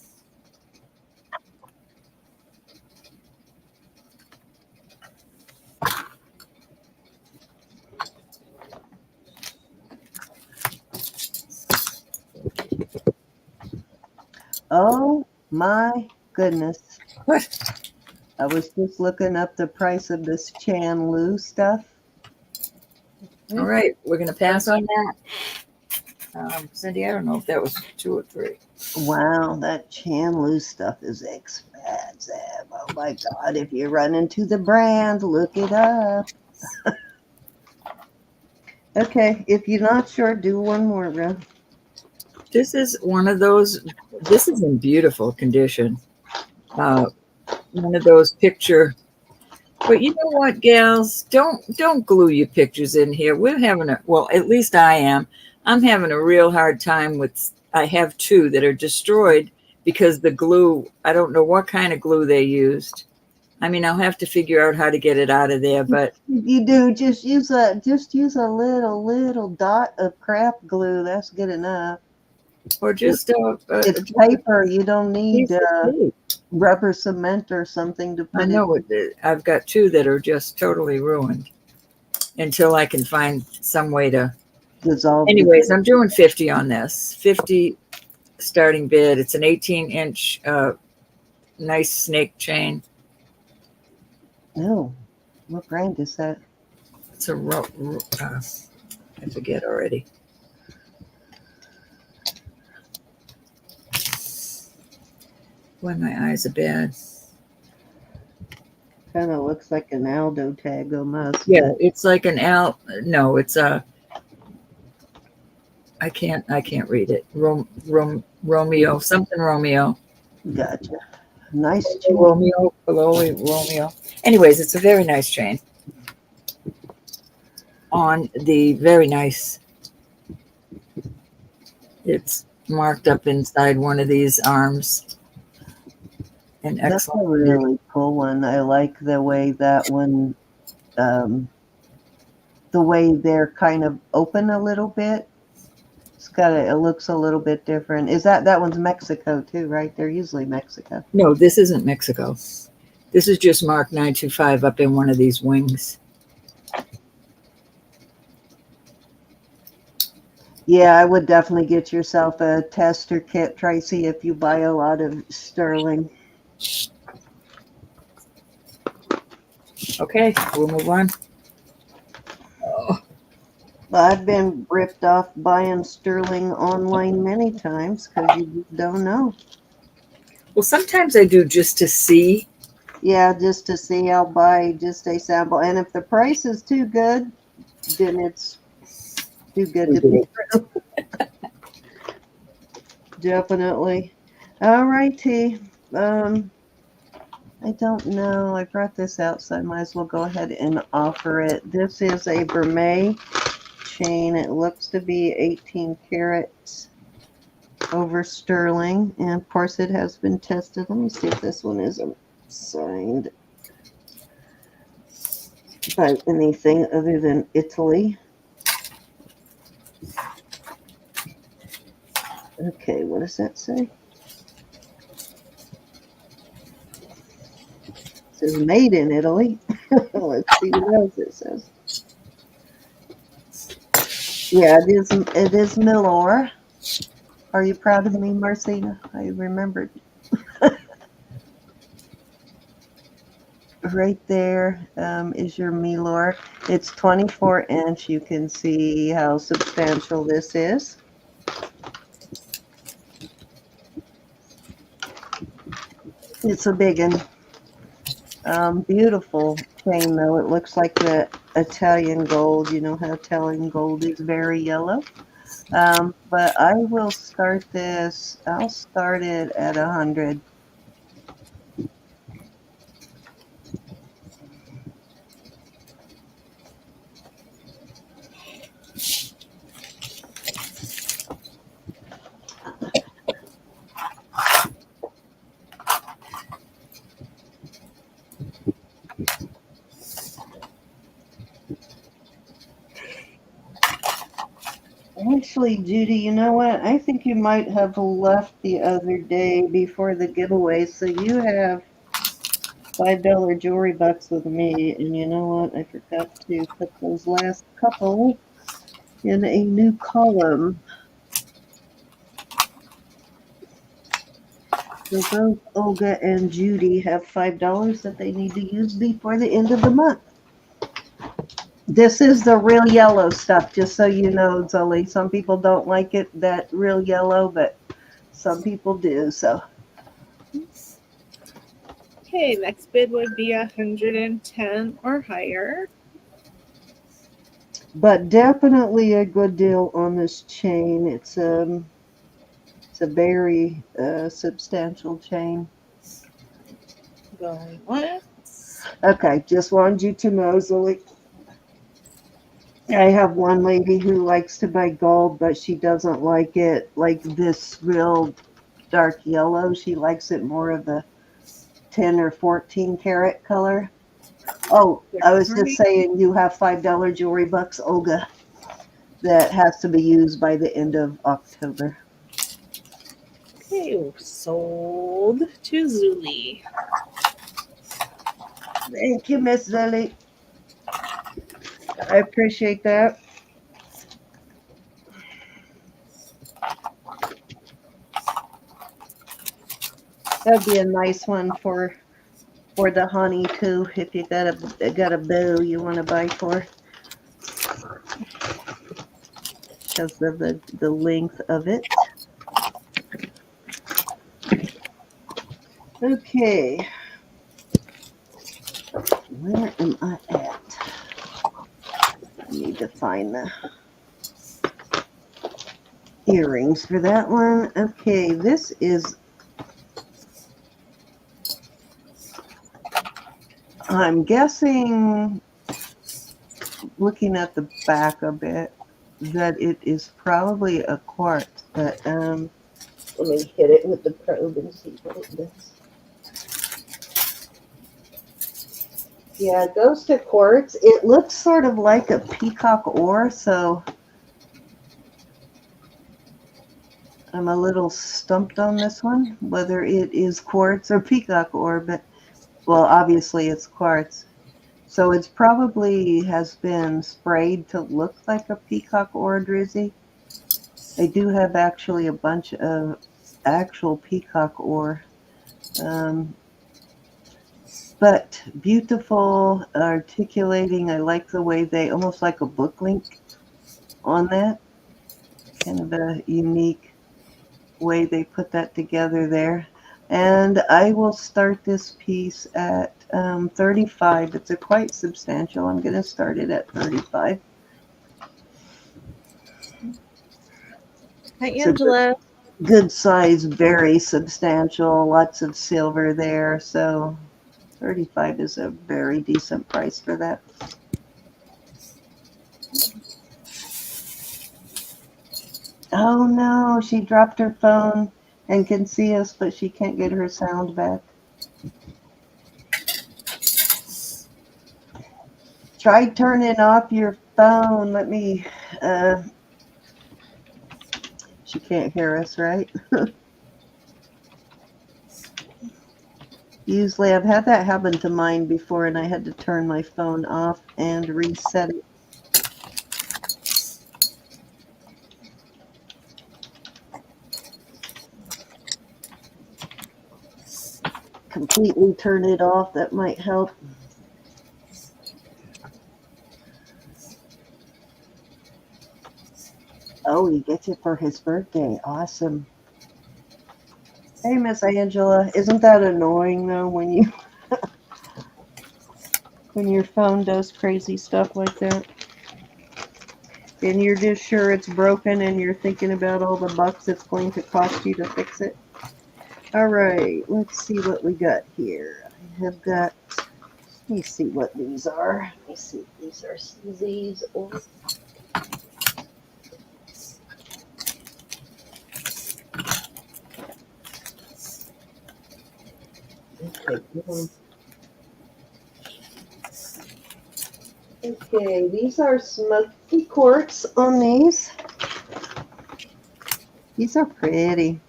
Oh my goodness. What? I was just looking up the price of this Chan stuff. All right, we're going to pass on that. Cindy, I don't know if that was 2 or 3. Wow, that Chan stuff is expensive. Oh my God, if you run into the brand, look it up. Okay, if you're not sure, do one more, Ren. This is one of those, this is in beautiful condition. One of those picture, but you know what, gals, don't glue your pictures in here. We're having well, at least I am. I'm having a real hard time with, I have 2 that are destroyed because the glue, I don't know what kind of glue they used. I mean, I'll have to figure out how to get it out of there, but You do just use a little dot of crap glue. That's good enough. or just It's paper. You don't need piece of tape. rubber cement or something to put I know it. I've got 2 that are just totally ruined until I can find some way to dissolve. Anyways, I'm doing 50 on this. 50 starting bid. It's an 18-inch nice snake chain. No, what brand is that? It's a I forget already. Boy, my eyes are bad. Kind of looks like an Aldo tag almost. Yeah, it's like an No, it's a. I can't read it. Romeo, something Romeo. Gotcha. Nice chain. Romeo. Anyways, it's a very nice chain. On the very nice. It's marked up inside one of these arms. An That's a excellent. really cool one. I like the way that one, the way they're kind of open a little bit. It looks a little bit different. Is that one's Mexico too, right? They're usually Mexico. No, this isn't Mexico. This is just marked 925 up in one of these wings. Yeah, I would definitely get yourself a tester kit, Tracy, if you buy a lot of sterling. Okay, we'll move on. Oh. I've been ripped off buying sterling online many times because you don't know. Well, sometimes I do just to see. Yeah, just to see. I'll buy just a sample. And if the price is too good, then it's too good to be true. Definitely. All right, T. I don't know. I brought this out, so I might as well go ahead and offer it. This is a Vermeil chain. It looks to be 18 carats over sterling. And of course, it has been tested. Let me see if this one isn't signed by anything other than Italy. Okay, what does that say? It says made in Italy. Let's see what else it says. Yeah, it is Milor. Are you proud of me, Marcina? I remembered. right there is your Milor. It's 24-inch. You can see how substantial this is. It's a big one. Beautiful chain, though. It looks like the Italian gold. You know how Italian gold is very yellow. But I will start this. I'll start it at 100. Actually, Judy, you know what? I think you might have left the other day before the giveaway, so you have $5 jewelry bucks with me. And you know what? I forgot to put those last couple in a new column. So both Olga and Judy have $5 that they need to use before the end of the month. This is the real yellow stuff, just so you know, Zoe. Some people don't like it, that real yellow, but some people do. So, Okay, next bid would be 110 or higher. but definitely a good deal on this chain. It's a very substantial chain. Going once. Okay, just wanted you to know, Zoe. I have one lady who likes to buy gold, but she doesn't like it like this real dark yellow. She likes it more of the 10 or 14 karat color. Oh, I was just saying you have $5 jewelry bucks, Olga, that has to be used by the end of October. Okay, sold to Zuli. Thank you, Miss Lily. I appreciate that. That'd be a nice one for the honey too, if you got a bow you want to buy for, because of the length of it. Okay, where am I at? I need to find the earrings for that one. Okay, this is, I'm guessing, looking at the back a bit, that it is probably a quartz, but let me hit it with the probe and see what it does. Yeah, it goes to quartz. It looks sort of like a peacock ore, so I'm a little stumped on this one, whether it is quartz or peacock ore, but, well, obviously it's quartz. So it's probably has been sprayed to look like a peacock ore drizzy. I do have actually a bunch of actual peacock ore. But beautiful, articulating. I like the way they, almost like a book link on that. Kind of a unique way they put that together there. And I will start this piece at 35. It's a quite substantial. I'm going to start it at 35. Hi, Angela. Good size, very substantial, lots of silver there. So 35 is a very decent price for that. Oh no, she dropped her phone and can see us, but she can't get her sound back. Try turning off your phone. Let me, she can't hear us, right? Usually I've had that happen to mine before and I had to turn my phone off and reset it. Completely turn it off, that might help. Oh, he gets it for his birthday. Awesome. Hey, Miss Angela, isn't that annoying though when you when your phone does crazy stuff like that? And you're just sure it's broken and you're thinking about all the bucks it's going to cost you to fix it. All right, let's see what we got here. I have got, let me see what these are. Let me see if these are CZs or. Okay, these are smoky quartz on these. These are pretty.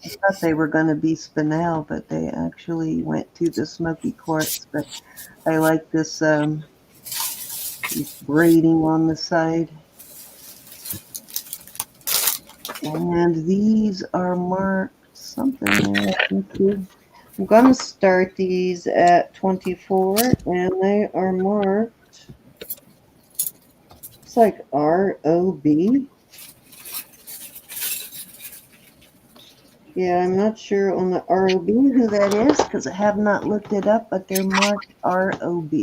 I thought they were going to be spinel, but they actually went to the smoky quartz. But I like this braiding on the side. And these are marked something. I'm going to start these at 24, and they are marked. It's like ROB. Yeah, I'm not sure on the ROB who that is because I have not looked it up, but they're marked ROB.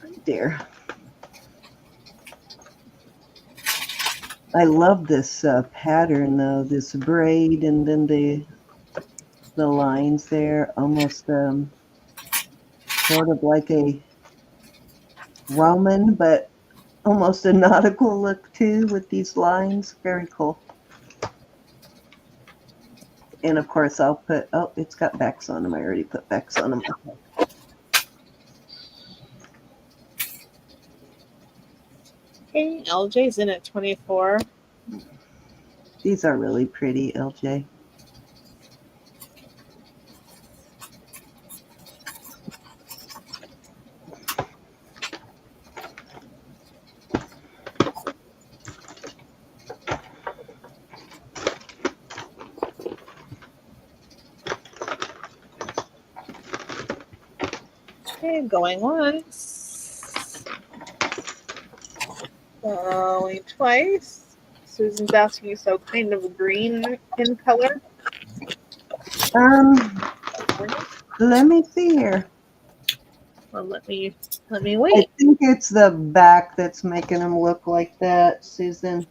Right there. I love this pattern though, this braid and then the lines there, almost sort of like a Roman, but almost a nautical look too with these lines. Very cool. And of course I'll put, oh, it's got backs on them. I already put backs on them. Okay, LJ's in at 24. These are really pretty, LJ. Okay, going once. Going twice. Susan's asking, so kind of green in color. Let me see here. Well, let me I wait. think it's the back that's making them look like that, Susan.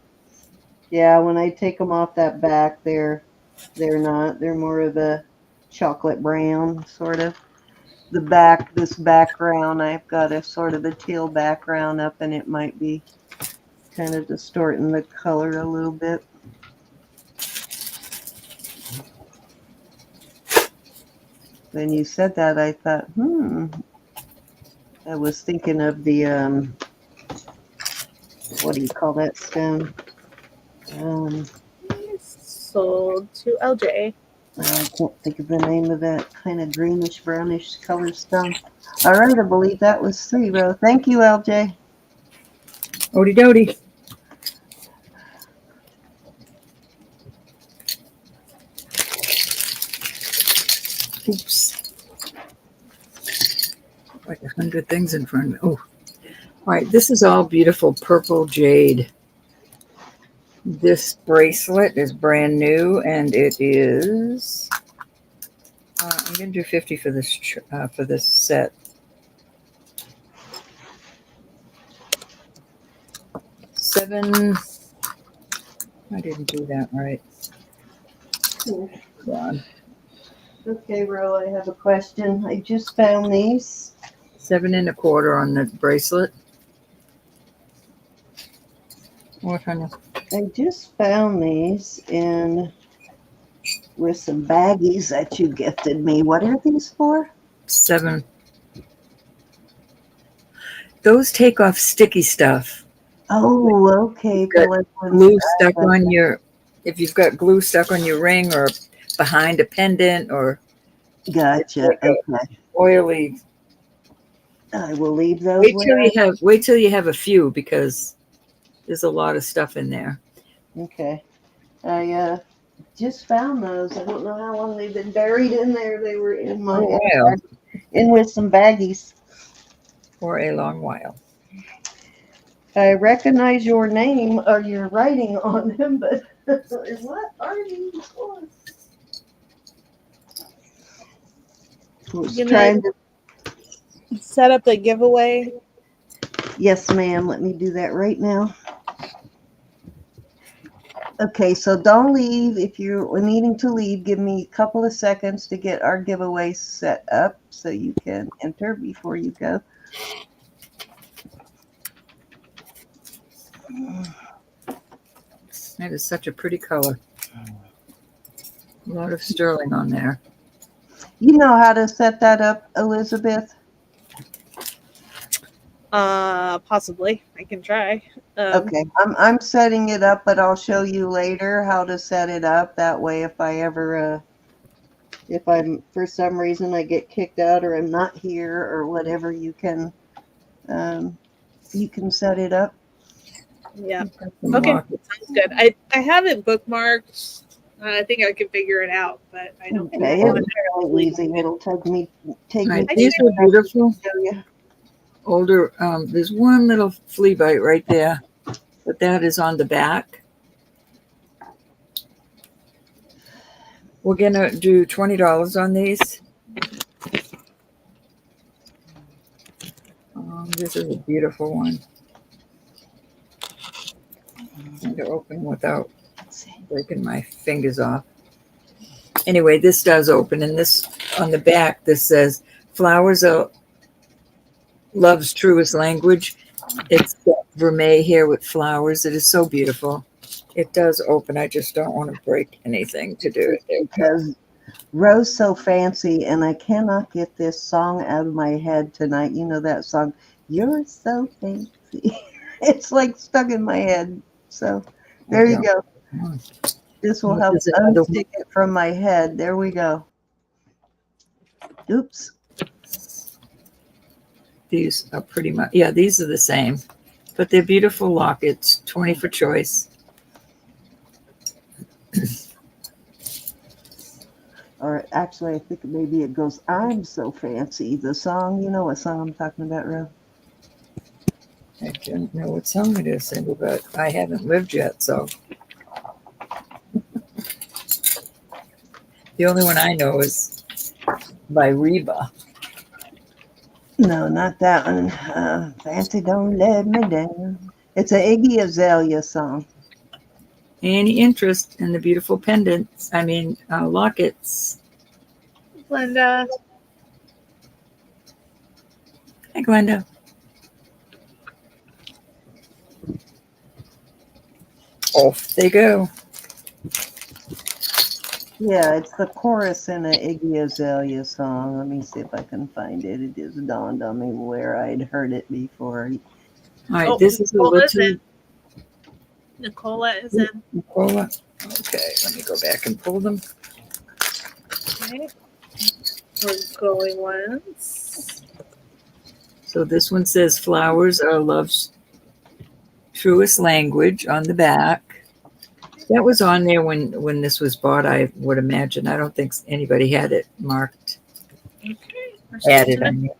Yeah, when I take them off that back, they're not. They're more of a chocolate brown, sort of. The back, this background, I've got a sort of a teal background up, and it might be kind of distorting the color a little bit. When you said that, I thought, I was thinking of the, what do you call that stone? Sold to LJ. I can't think of the name of that kind of greenish, brownish color stone. All right, I believe that was 3, Thank you, LJ. Odie doty. Oops. Like 100 things in front of me. Oh, all right. This is all beautiful purple jade. This bracelet is brand new, and it is. I'm going to do 50 for this set. 7. I didn't do that right. Come on. Okay, Ro, I have a question. I just found these. 7 1/4 on the bracelet. What kind of? I just found these with some baggies that you gifted me. What are these for? 7. Those take off sticky stuff. Oh, okay. Glue stuck on your, if you've got glue stuck on your ring or behind a pendant or. Gotcha. Like okay. Oily. I will leave those. Wait till you have a few because there's a lot of stuff in there. Okay. I just found those. I don't know how long they've been buried in there. They were in my while. in with some baggies. For a long while. I recognize your name or your writing on them, but what are these for? I was You know, trying to. set up the giveaway. Yes, ma'am. Let me do that right now. Okay, so don't leave. If you're needing to leave, give me a couple of seconds to get our giveaway set up so you can enter before you go. That is such a pretty color. A lot of sterling on there. You know how to set that up, Elizabeth? Possibly. I can try. Okay, I'm setting it up, but I'll show you later how to set it up. That way, if I ever, if I'm for some reason I get kicked out or I'm not here or whatever, you can set it up. Yeah. Some Okay. lockets. Sounds good. I have it bookmarked. I think I can figure it out, but I don't Okay, know. it's fairly easy. It'll take me. All right, I these think are beautiful. Show you. Older, there's one little flea bite right there, but that is on the back. We're gonna do $20 on these. This is a beautiful one. Trying to open without breaking my fingers off. Anyway, this does open, and this on the back, this says, "Flowers are love's truest language." It's vermeil here with flowers. It is so beautiful. It does open. I just don't want to break anything to do it. There we go. Because Rose So Fancy, and I cannot get this song out of my head tonight. You know that song, You're So Fancy. It's like stuck in my head. So there you go. This will help unstick it from my head. There we go. Oops. These are pretty much, yeah, these are the same, but they're beautiful lockets, 20 for choice. Or actually, I think maybe it goes, I'm So Fancy. The song, you know what song I'm talking about, Ro? I don't know what song it is, but I haven't lived yet, so. The only one I know is by Reba. No, not that one. Fancy Don't Let Me Down. It's an Iggy Azalea song. Any interest in the beautiful pendants? I mean, lockets. Glenda. Hi, Glenda. Off they go. Yeah, it's the chorus in an Iggy Azalea song. Let me see if I can find it. It just dawned on me where I'd heard it before. All right, this is a little. Nicola is in. Nicola. Okay, let me go back and pull them. Okay. We're going once. So this one says flowers are love's truest language on the back. That was on there when this was bought, I would imagine. I don't think anybody had it marked. Okay. Added on it.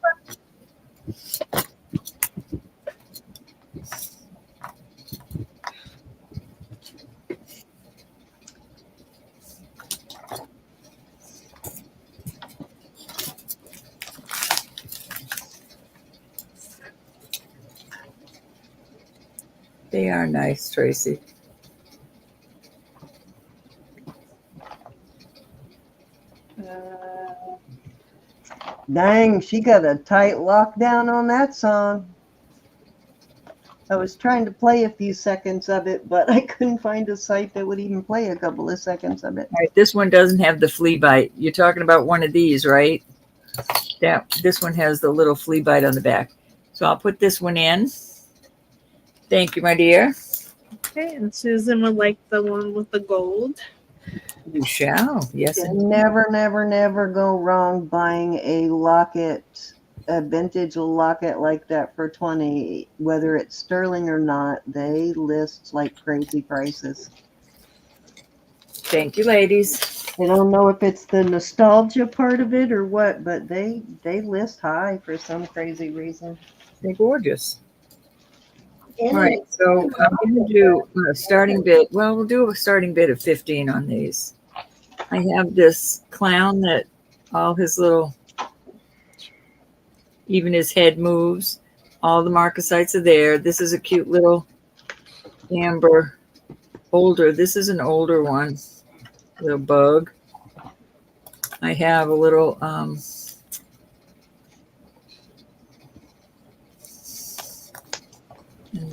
They are nice, Tracy. Dang, she got a tight lockdown on that song. I was trying to play a few seconds of it, but I couldn't find a site that would even play a couple of seconds of it. All right, this one doesn't have the flea bite. You're talking about one of these, right? This one has the little flea bite on the back. So I'll put this one in. Thank you, my dear. Okay, and Susan would like the one with the gold. You shall. Yes. You never, never, never go wrong buying a locket, a vintage locket like that for 20, whether it's sterling or not. They list like crazy prices. Thank you, ladies. I don't know if it's the nostalgia part of it or what, but they list high for some crazy reason. They're gorgeous. All right, so I'm going to do a starting bid. Well, we'll do a starting bid of 15 on these. I have this clown that all his little, even his head moves. All the marcasites are there. This is a cute little amber, older. This is an older one, little bug. I have a little, and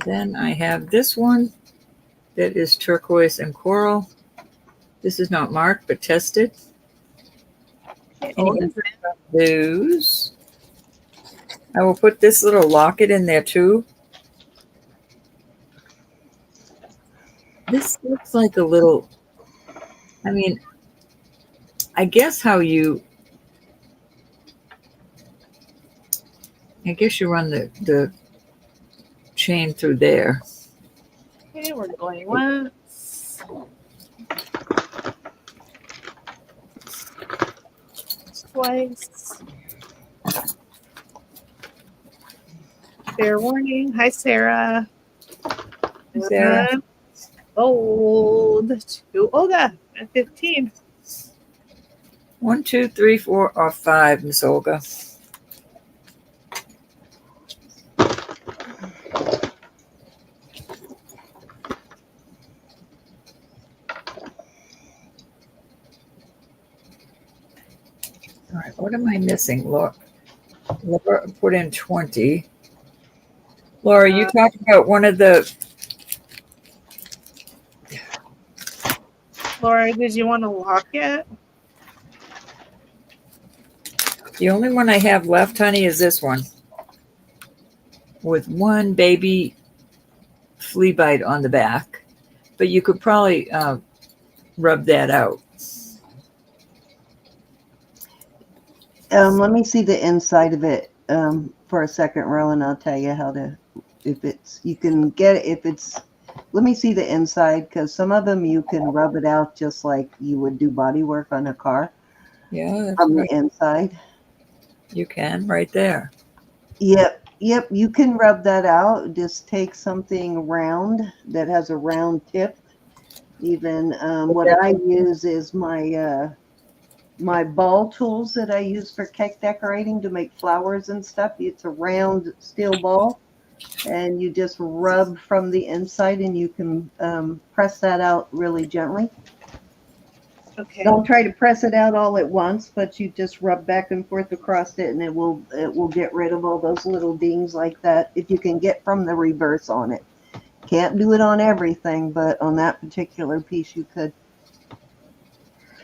then I have this one that is turquoise and coral. This is not marked, but tested. And those. I will put this little locket in there too. This looks like a little, I mean, I guess you run the chain through there. Okay, we're going once. Twice. Fair warning. Hi, Sarah. Sarah. Gold to Olga at 15. 1, 2, 3, 4, or 5, Miss Olga. All right, what am I missing? Laura put in 20. Laura, you talking about one of the... Laura, did you want to lock it? The only one I have left, honey, is this one. With one baby flea bite on the back. But you could probably rub that out. Let me see the inside of it for a second row, and I'll tell you how to, if it's, you can get it, if it's, let me see the inside, because some of them you can rub it out just like you would do body work on a car. Yeah, that's on right. The inside. You can, right there. Yep, you can rub that out. Just take something round that has a round tip. Even what I use is my my ball tools that I use for cake decorating to make flowers and stuff. It's a round steel ball, and you just rub from the inside, and you can press that out really gently. Okay. Don't try to press it out all at once, but you just rub back and forth across it, and it will get rid of all those little dings like that if you can get from the reverse on it. Can't do it on everything, but on that particular piece you could.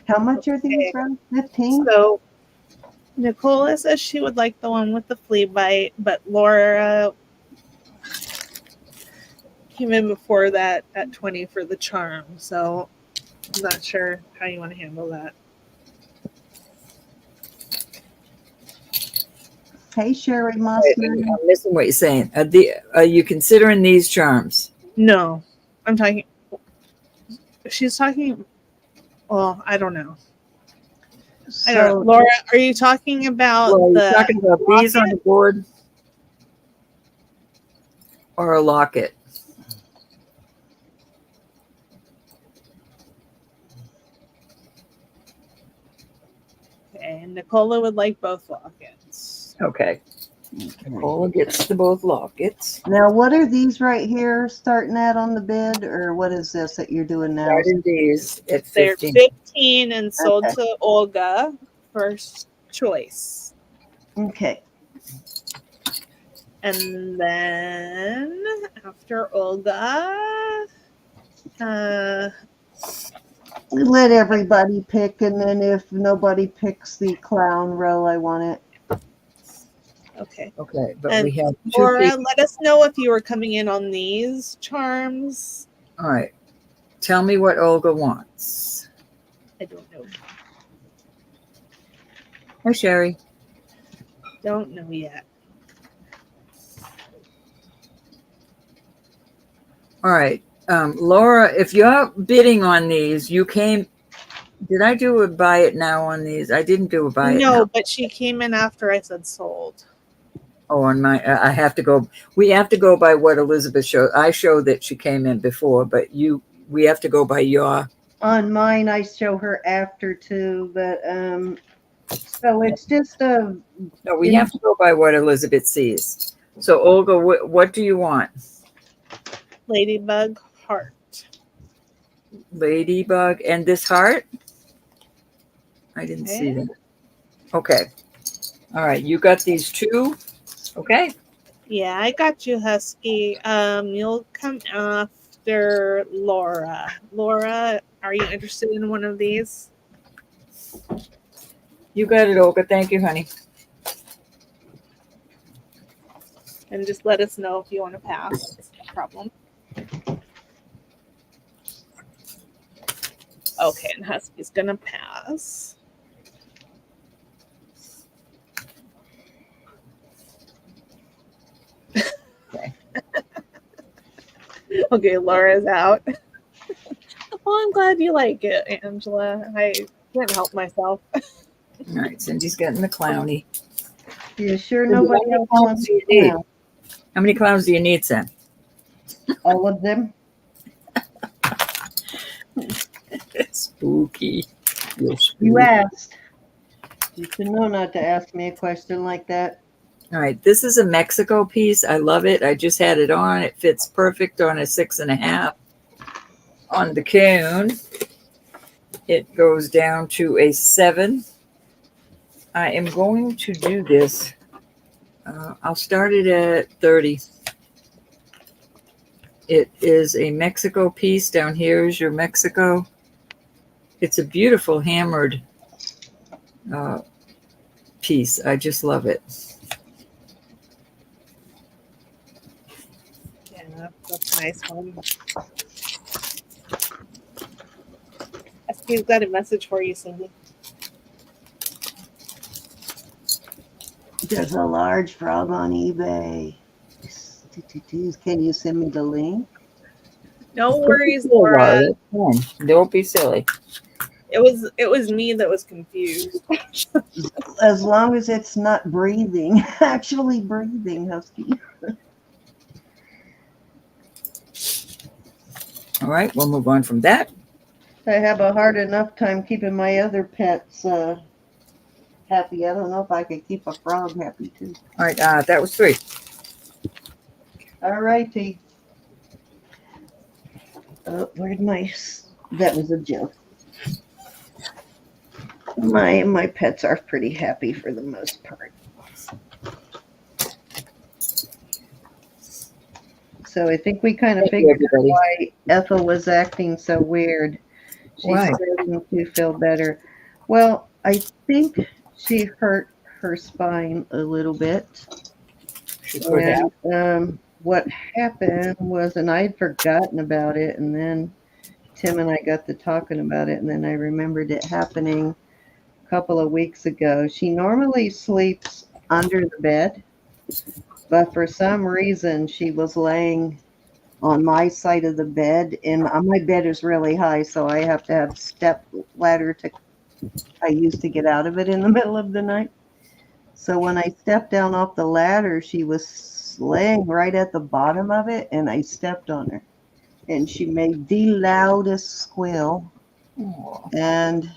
How much are these from? 15? So Nicola says she would like the one with the flea bite, but Laura came in before that at 20 for the charm. So I'm not sure how you want to handle that. Hey, Sherry Mossman. I'm missing what you're saying. Are you considering these charms? No, I'm talking. She's talking. Well, I don't know. I don't know. Laura, are you talking about talking about these on the board or a locket? Okay, Nicola would like both lockets. Okay. Nicola gets the both lockets. Now, what are these right here starting at on the bid, or what is this that you're doing now? Starting these at 15. They're 15 and sold to Olga first choice. Okay. And then after Olga, let everybody pick, and then if nobody picks the clown row, I want it. Okay. Okay, but and we have two Laura, people. let us know if you were coming in on these charms. All right. Tell me what Olga wants. I don't know. Hi, Sherry. Don't know yet. All right. Laura, if you're bidding on these, you came Did I do a buy it now on these? I didn't do a buy it No, now. but she came in after I said sold. Oh, on my, I have to go. We have to go by what Elizabeth showed. I showed that she came in before, but we have to go by your. On mine, I show her after too, but so it's just a. No, we have to go by what Elizabeth sees. So Olga, what do you want? Ladybug heart. Ladybug and this heart? I didn't see that. Okay. All right. You got these two. Okay. Yeah, I got you, Husky. You'll come after Laura. Laura, are you interested in one of these? You got it, Olga. Thank you, honey. And just let us know if you want to pass. It's no problem. Okay, and Husky's gonna pass. Okay. Okay, Laura's out. Well, I'm glad you like it, Angela. I can't help myself. All right. Cindy's getting the clowny. You sure Cindy, nobody else wants do you to need? now? How many clowns do you need, Sam? All of them? Spooky. You're spooky. You asked. You should know not to ask me a question like that. All right. This is a Mexico piece. I love it. I just had it on. It fits perfect on a 6.5. On the cone, it goes down to a 7. I am going to do this. I'll start it at 30. It is a Mexico piece. Down here is your Mexico. It's a beautiful hammered piece. I just love it. Yeah, that's a nice one. Husky's got a message for you, Cindy. There's a large frog on eBay. Can you send me the link? No worries, Laura. Don't be silly. It was me that was confused. As long as it's not breathing, actually breathing, Husky. All right, we'll move on from that. I have a hard enough time keeping my other pets happy. I don't know if I could keep a frog happy too. All right, that was 3. All righty. Oh, where'd my? That was a joke. My pets are pretty happy for the most part. So I think we kind of figured out why Ethel was acting so weird. She's starting to feel better. Well, I think she hurt her spine a little bit. And what happened was, and I'd forgotten about it, and then Tim and I got to talking about it, and then I remembered it happening a couple of weeks ago. She normally sleeps under the bed, but for some reason she was laying on my side of the bed, and my bed is really high, so I have to have step ladder I used to get out of it in the middle of the night. So when I stepped down off the ladder, she was laying right at the bottom of it, and I stepped on her, and she made the loudest squeal. Aww. And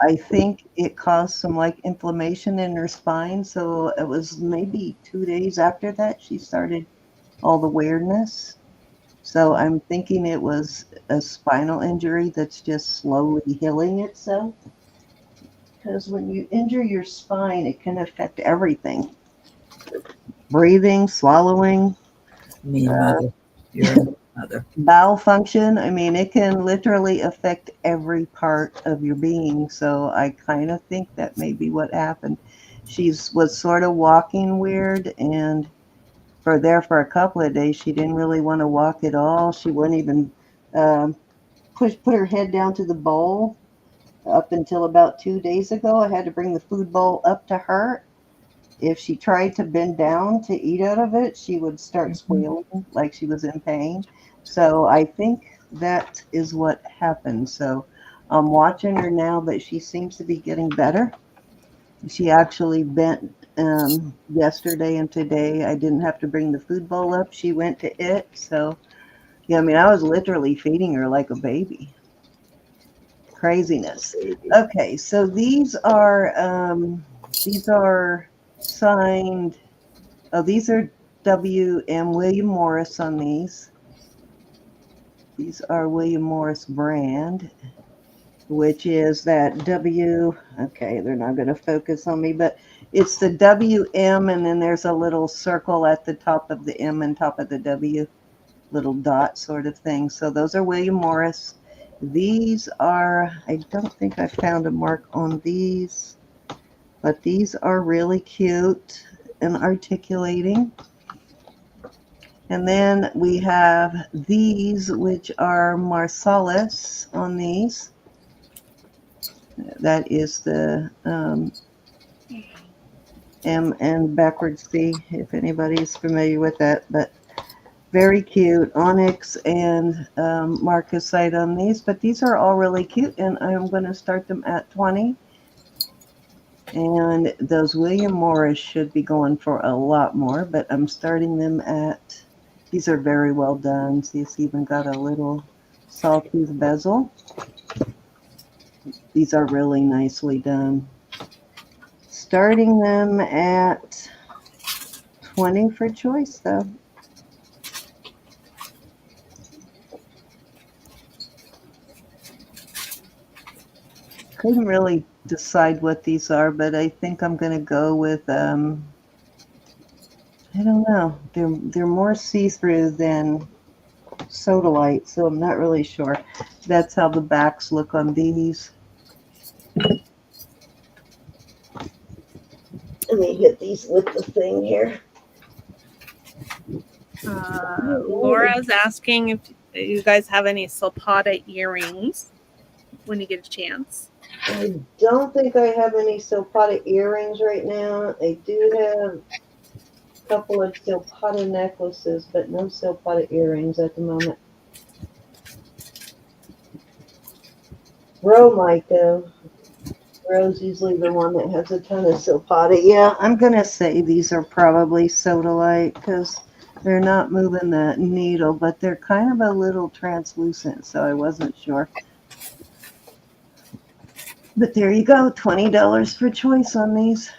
I think it caused some inflammation in her spine. So it was maybe 2 days after that she started all the weirdness. So I'm thinking it was a spinal injury that's just slowly healing itself. Because when you injure your spine, it can affect everything. Breathing, swallowing, Mother. bowel function. I mean, it can literally affect every part of your being. So I kind of think that may be what happened. She was sort of walking weird, and for a couple of days, she didn't really want to walk at all. She wouldn't even put her head down to the bowl. Up until about 2 days ago, I had to bring the food bowl up to her. If she tried to bend down to eat out of it, she would start squealing like she was in pain. So I think that is what happened. So I'm watching her now, but she seems to be getting better. She actually bent yesterday and today. I didn't have to bring the food bowl up. She went to it. So, yeah, I mean, I was literally feeding her like a baby. Craziness. Okay, so these are signed. Oh, these are W.M. William Morris on these. These are William Morris brand, which is that W. Okay, they're not going to focus on me, but it's the WM, and then there's a little circle at the top of the M and top of the W, little dot sort of thing. So those are William Morris. These are, I don't think I found a mark on these, but these are really cute and articulating. And then we have these, which are Marsalis on these. That is the M and backwards C, if anybody's familiar with that. But very cute. Onyx and marcasite on these. But these are all really cute, and I'm going to start them at 20. And those William Morris should be going for a lot more, but I'm starting them at, these are very well done. See, it's even got a little sawtooth bezel. These are really nicely done. Starting them at 20 for choice, though. Couldn't really decide what these are, but I think I'm going to go with, I don't know. They're more see-through than sodalite, so I'm not really sure. That's how the backs look on these. Let me hit these with the thing here. Laura's asking if you guys have any silpada earrings when you get a chance. I don't think I have any silpada earrings right now. I do have a couple of silpada necklaces, but no silpada earrings at the moment. Ro might, though. Ro's usually the one that has a ton of silpada. Yeah, I'm going to say these are probably sodalite because they're not moving the needle, but they're kind of a little translucent, so I wasn't sure. But there you go, $20 for choice on these.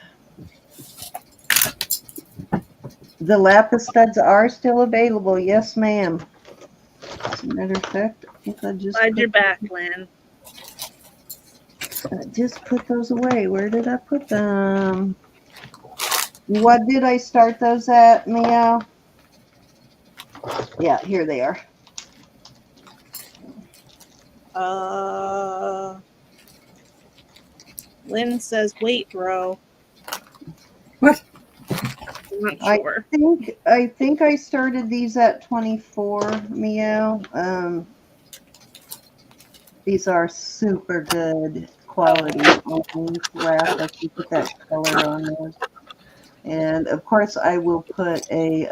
The lapis studs are still available. Yes, ma'am. As a matter of fact, I think I just Glad you're back, Lynn. I just put those away. Where did I put them? What did I start those at, Meow? Yeah, here they are. Lynn says, wait, bro. What? I'm not sure. I think I started these at 24, Meow. These are super good quality wrap. I can put that color on there. And of course I will put a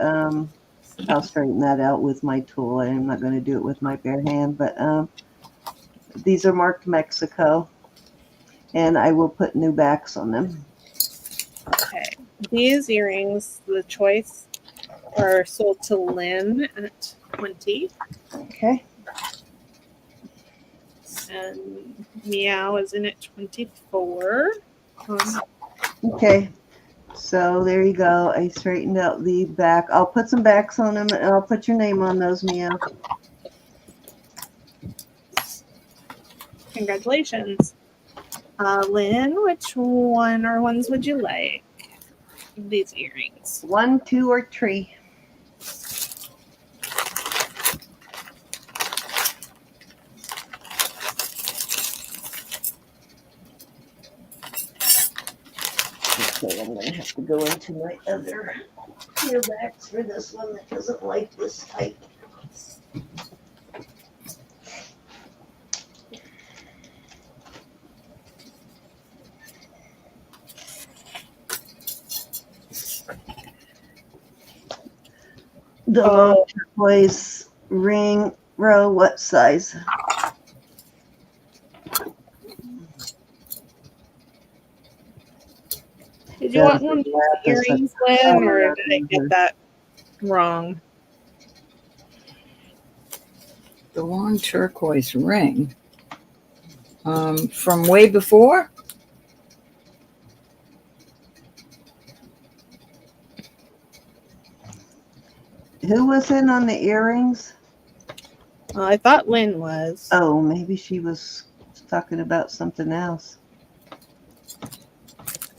I'll straighten that out with my tool. I'm not going to do it with my bare hand, but these are marked Mexico, and I will put new backs on them. Okay. These earrings, the choice, are sold to Lynn at 20. Okay. And Meow is in at 24. Okay. So there you go. I straightened out the back. I'll put some backs on them, and I'll put your name on those, Meow. Congratulations. Lynn, which one or ones would you like? These earrings. 1, 2, or 3. Okay, I'm going to have to go into my other earbacks for this one that doesn't like this type. The long turquoise ring, Row, what size? Did you want one of these earrings, Lynn, or did I get that wrong? The long turquoise ring. From way before? Who was in on the earrings? I thought Lynn was. Oh, maybe she was talking about something else.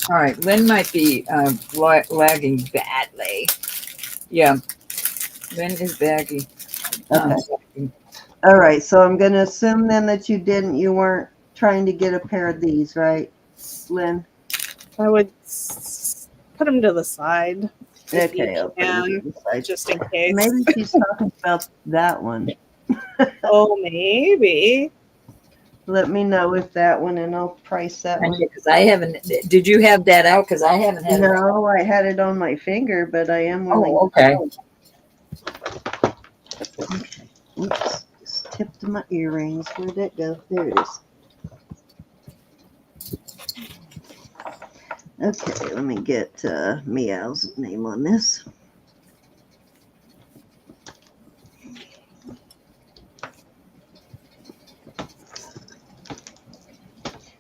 All right, Lynn might be lagging badly. Yeah, Lynn is baggy. Okay. All right, so I'm going to assume then that you weren't trying to get a pair of these, right, Lynn? I would put them to the side. Okay, I'll put them to the side. Just in case. Maybe she's talking about that one. Oh, maybe. Let me know if that one, and I'll price that one. Because I haven't. Did you have that out? Because I haven't had it. No, I had it on my finger, but I am willing. Oh, okay. Oops, just tipped my earrings. Where'd that go? There it is. Okay, let me get Meow's name on this.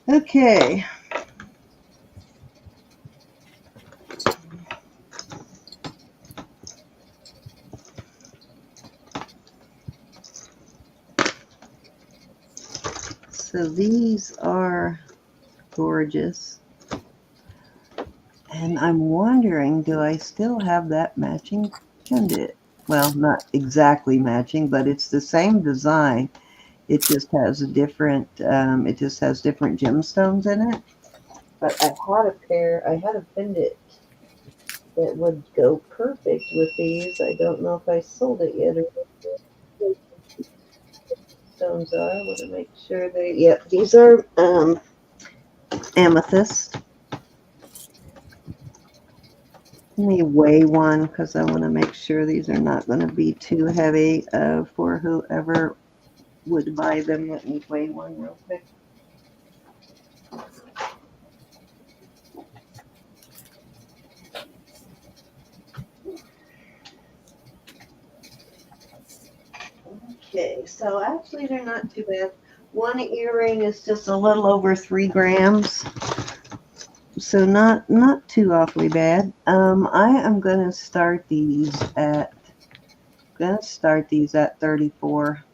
Okay. So these are gorgeous. And I'm wondering, do I still have that matching pendant? Well, not exactly matching, but it's the same design. It just has a different, different gemstones in it. But I had a pendant that would go perfect with these. I don't know if I sold it yet or what stones are. I want to make sure yep, these are amethyst. Let me weigh one because I want to make sure these are not going to be too heavy for whoever would buy them. Let me weigh one real quick. Okay, so actually they're not too bad. One earring is just a little over 3 grams. So not too awfully bad. I am going to start these at 34.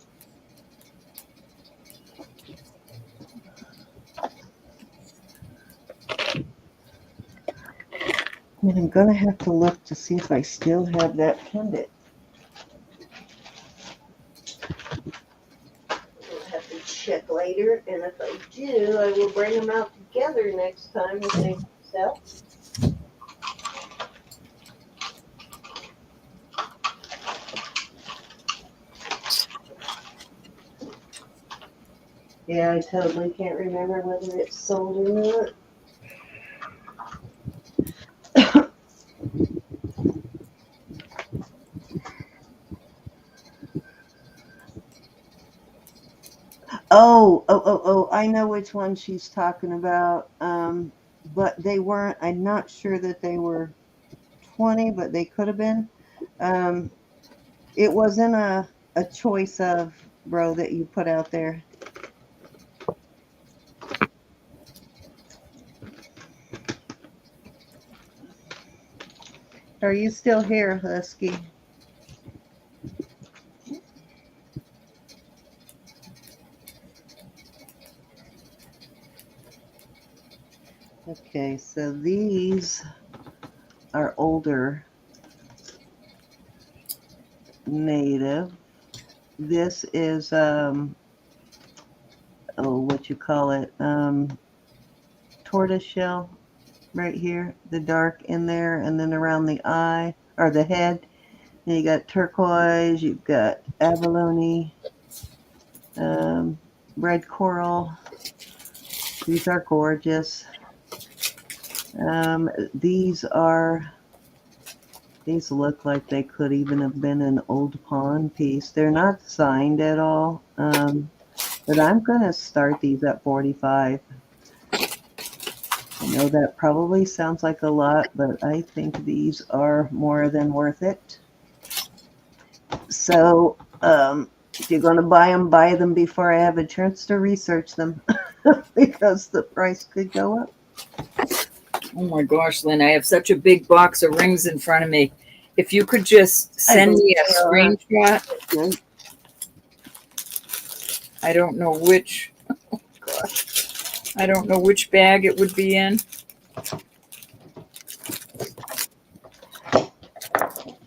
And I'm going to have to look to see if I still have that pendant. I'll have to check later, and if I do, I will bring them out together next time if they sell. Yeah, I totally can't remember whether it's sold or not. Oh, I know which one she's talking about. But they weren't, I'm not sure that they were 20, but they could have been. It wasn't a choice of, bro, that you put out there. Are you still here, Husky? Okay, so these are older native. This is what you call it, tortoise shell right here, the dark in there, and then around the eye or the head. And you got turquoise, you've got abalone, red coral. These are gorgeous. These look like they could even have been an old pawn piece. They're not signed at all, but I'm going to start these at 45. I know that probably sounds like a lot, but I think these are more than worth it. So if you're going to buy them before I have a chance to research them because the price could go up. Oh my gosh, Lynn, I have such a big box of rings in front of me. If you could just send me a screenshot. Okay. I don't know which. Oh gosh. I don't know which bag it would be in.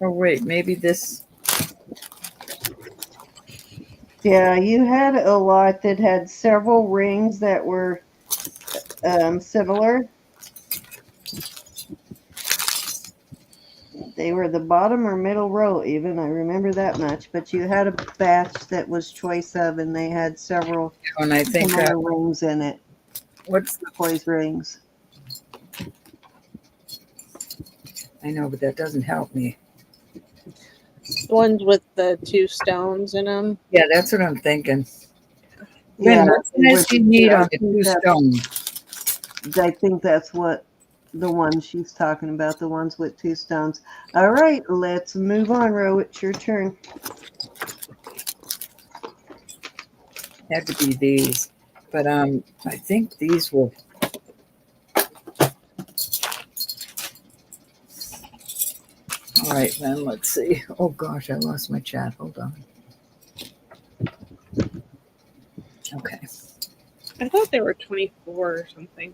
Oh wait, maybe this. Yeah, you had a lot that had several rings that were similar. They were the bottom or middle row even, I remember that much. But you had a batch that was choice of, and they had several And I think similar rings in it. what's Turquoise rings. I know, but that doesn't help me. The ones with the 2 stones in them. Yeah, that's what I'm thinking. Yeah, Lynn, what size do you need on the 2 stones? I think that's what the one she's talking about, the ones with 2 stones. All right, let's move on, Ro. It's your turn. Had to be these, but I think these will. All right, then let's see. Oh gosh, I lost my chat. Hold on. Okay. I thought they were 24 or something.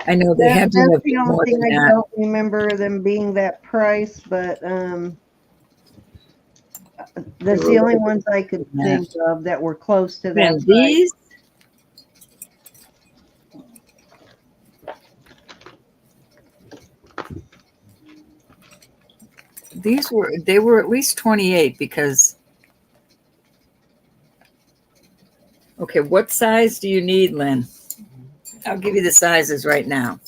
I know they had to That's have the more only thing than I that. don't remember them being that price, but that's the only ones I could think of that were close to that. And these. They were at least 28 because. Okay, what size do you need, Lynn? I'll give you the sizes right now.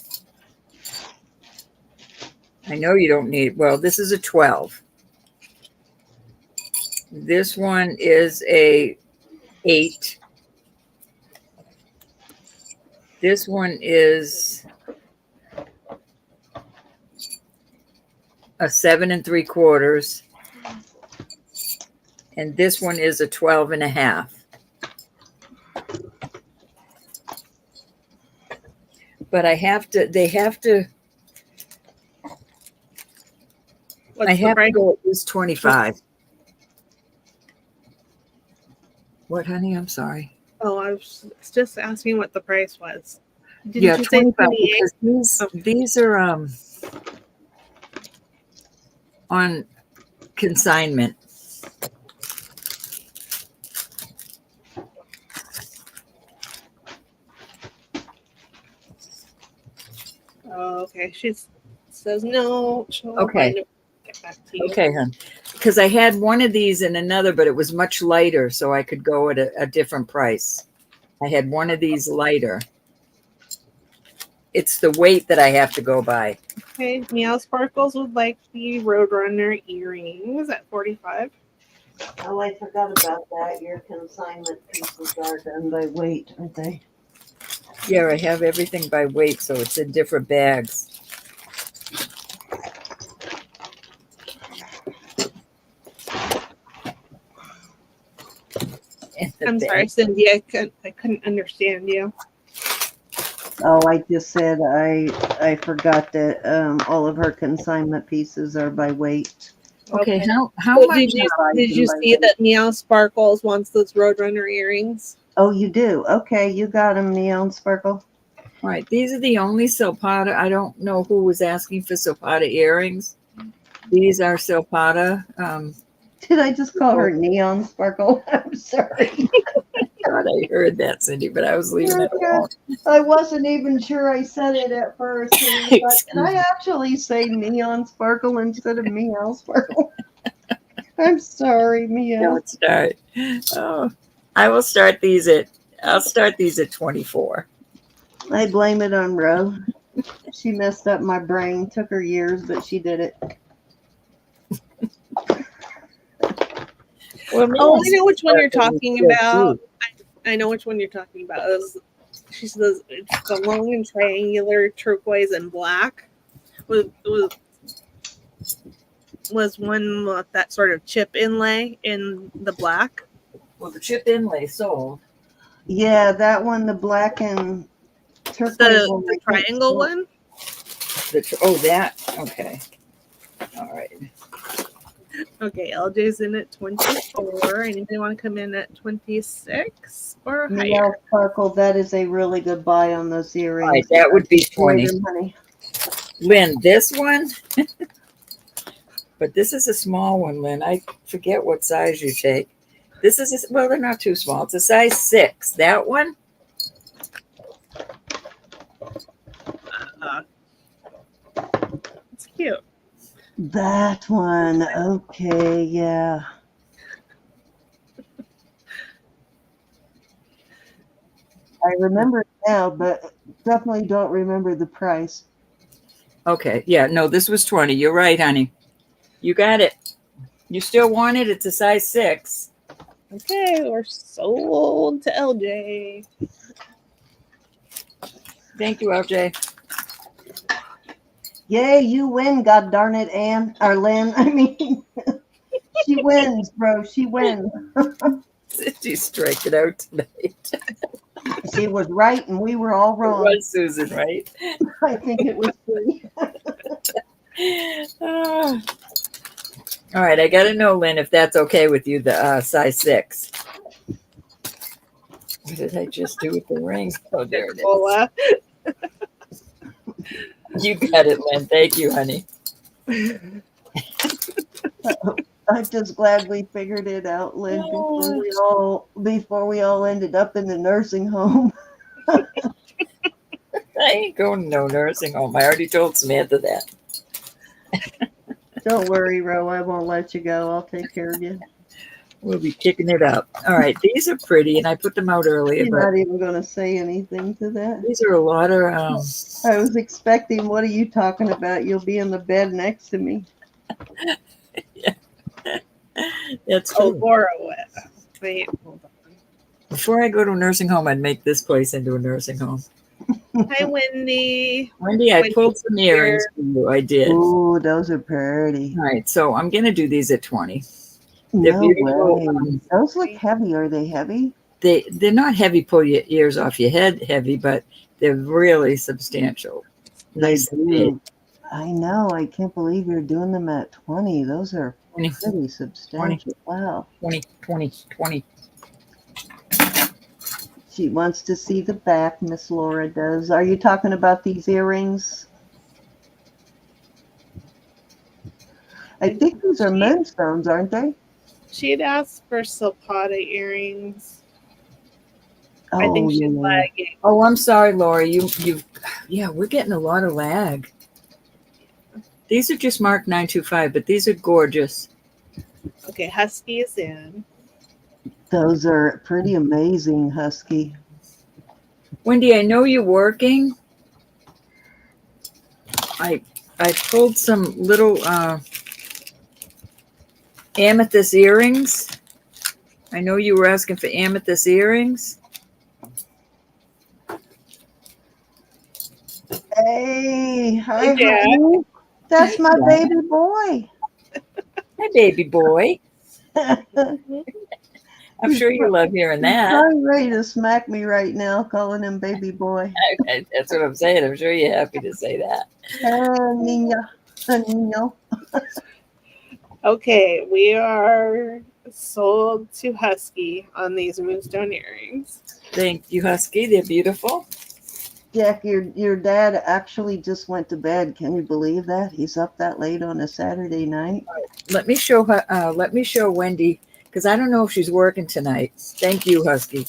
I know you don't need, well, this is a 12. This one is a 8. This one is a 7 3/4. And this one is a 12 1/2. But they have to, What's I the have price? to go at least 25. What, honey? I'm sorry. Oh, I was just asking what the price was. Didn't Yeah, you say 25 28? because these are on consignment. Oh, okay. She says no. She'll Okay. find it. Get back to you. Okay, hon. Because I had one of these and another, but it was much lighter, so I could go at a different price. I had one of these lighter. It's the weight that I have to go by. Okay. Meow Sparkles would like the Roadrunner earrings at 45. Oh, I forgot about that. Your consignment pieces are done by weight, aren't they? Yeah, I have everything by weight, so it's in different bags. I'm sorry, Cindy. I couldn't understand you. Oh, I just said I forgot that all of her consignment pieces are by weight. Okay, how So much? did you see that Meow Sparkles wants those Roadrunner earrings? Oh, you do? Okay, you got them, Neon Sparkle. All right, these are the only silpada. I don't know who was asking for silpada earrings. These are silpada. Did I just call her Neon Sparkle? I'm sorry. I thought I heard that, Cindy, but I was leaving it alone. I wasn't even sure I said it at first. Like, can I actually say Neon Sparkle instead of Meow Sparkle? I'm sorry, Meow. Don't start. Oh, I'll start these at 24. I blame it on Ro. She messed up my brain. Took her years, but she did it. Well, I know which one you're talking about. I know which one you're talking about. She says it's the long and triangular turquoise and black. Was one with that sort of chip inlay in the black. Well, the chip inlay sold. Yeah, that one, the black and turquoise one. The I think triangle so. one. That. Okay. All right. Okay, LJ's in at 24. Anybody want to come in at 26 or higher? Miel Sparkle, that is a really good buy on those earrings. All right, that would be Wear 20. them, honey. Lynn, this one, but this is a small one, Lynn. I forget what size you take. This is, well, they're not too small. It's a size 6. That one? It's cute. That one. Okay, yeah. I remember it now, but definitely don't remember the price. Okay, yeah, no, this was 20. You're right, honey. You got it. You still want it? It's a size 6. Okay, we're sold to LJ. Thank you, LJ. Yay, you win, god darn it, Ann. Or Lynn, I mean. She wins, bro. She wins. She striked it out tonight. She was right and we were all It wrong. was Susan, right? I think it was free. Ah. All right, I got to know, Lynn, if that's okay with you, the size 6. What did I just do with the ring? Oh, there it is. Nicola. You got it, Lynn. Thank you, honey. I'm just glad we figured it out, Lynn, before we all ended up in the nursing home. I ain't going to no nursing home. I already told Samantha that. Don't worry, Ro. I won't let you go. I'll take care of you. We'll be kicking it up. All right, these are pretty, and I put them out earlier, You're but not even going to say anything to that. these are a lot of. I was expecting, what are you talking about? You'll be in the bed next to me. Yeah, that's Oh, true. Laura, wait, hold on. Before I go to a nursing home, I'd make this place into a nursing home. Hi, Wendy. Wendy, I pulled some earrings for you. I did. Ooh, those are pretty. All right, so I'm going to do these at 20. They're No beautiful. way. Those look heavy. Are they heavy? They're not heavy, pull your ears off your head heavy, but they're really substantial. Nice They and big. do. I know. I can't believe you're doing them at 20. Those are 20, pretty substantial. Wow. 20, 20, 20. She wants to see the back, Miss Laura does. Are you talking about these earrings? I think these are moonstones, aren't they? She'd asked for silpada earrings. Oh, I think she's yeah. lagging. Oh, I'm sorry, Laura. Yeah, we're getting a lot of lag. These are just marked 925, but these are gorgeous. Okay, Husky is in. Those are pretty amazing, Husky. Wendy, I know you're working. I pulled some little amethyst earrings. I know you were asking for amethyst earrings. Hey, hi, Hey, Jack. honey. That's my baby boy. Hi, baby boy. I'm sure you love hearing He's that. probably ready to smack me right now, calling him baby boy. That's what I'm saying. I'm sure you're happy to say that. Niño, niño. Okay, we are sold to Husky on these moonstone earrings. Thank you, Husky. They're beautiful. Jack, your dad actually just went to bed. Can you believe that? He's up that late on a Saturday night. Let me show her. Let me show Wendy, because I don't know if she's working tonight. Thank you, Husky.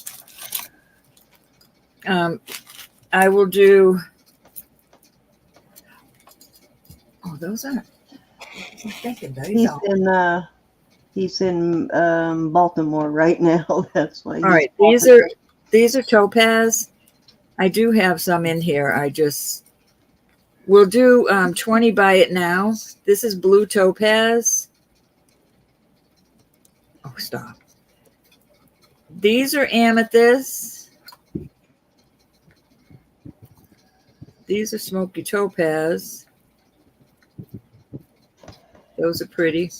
I will do. Oh, those aren't. I'm thinking those are. He's in Baltimore right now. That's why. All right, these are topaz. I do have some in here. We'll do 20 buy it now. This is blue topaz. Oh, stop. These are amethyst. These are smoky topaz. Those are pretty.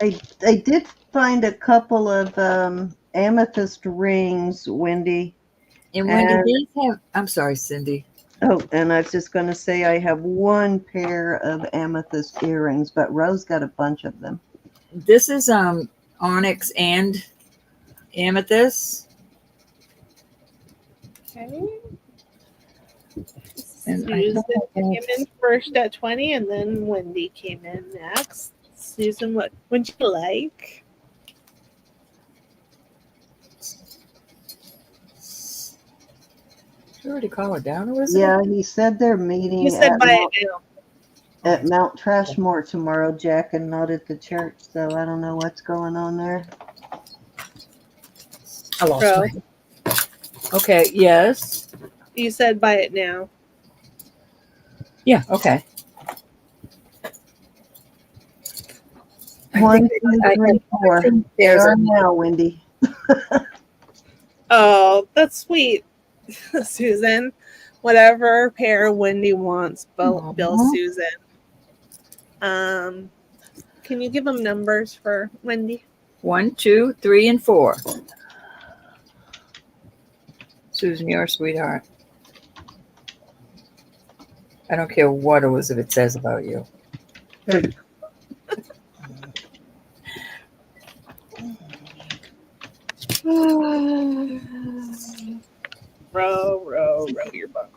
I did find a couple of amethyst rings, Wendy. And Wendy, And these have, I'm sorry, Cindy. oh, and I was just going to say I have one pair of amethyst earrings, but Rose got a bunch of them. This is onyx and amethyst. Okay. And Susan came in first at 20, and then Wendy came in next. Susan, what would you like? Did you already call her down, or was it? Yeah, he said they're meeting You said at buy it now. Mount Trashmore tomorrow, Jack, and not at the church, so I don't know what's going on there. I lost Bro. my. Okay, yes. You said buy it now. Yeah, okay. One, two, three, four. They There's are a, now, Wendy. Oh, that's sweet, Susan. Whatever pair Wendy wants, Bill Mhm. Susan. Can you give them numbers for Wendy? 1, 2, 3, and 4. Susan, you're a sweetheart. I don't care what Elizabeth says about you. row your boat.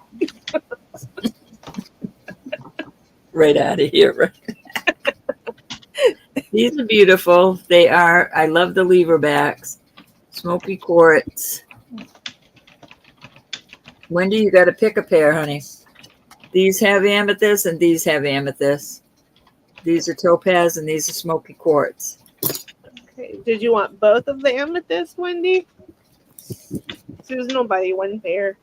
Right out of here, right? These are beautiful. They are. I love the lever backs. Smoky quartz. Wendy, you got to pick a pair, honey. These have amethyst and these have amethyst. These are topaz and these are smoky quartz. Okay. Did you want both of the amethyst, Wendy? Susan will buy you one pair.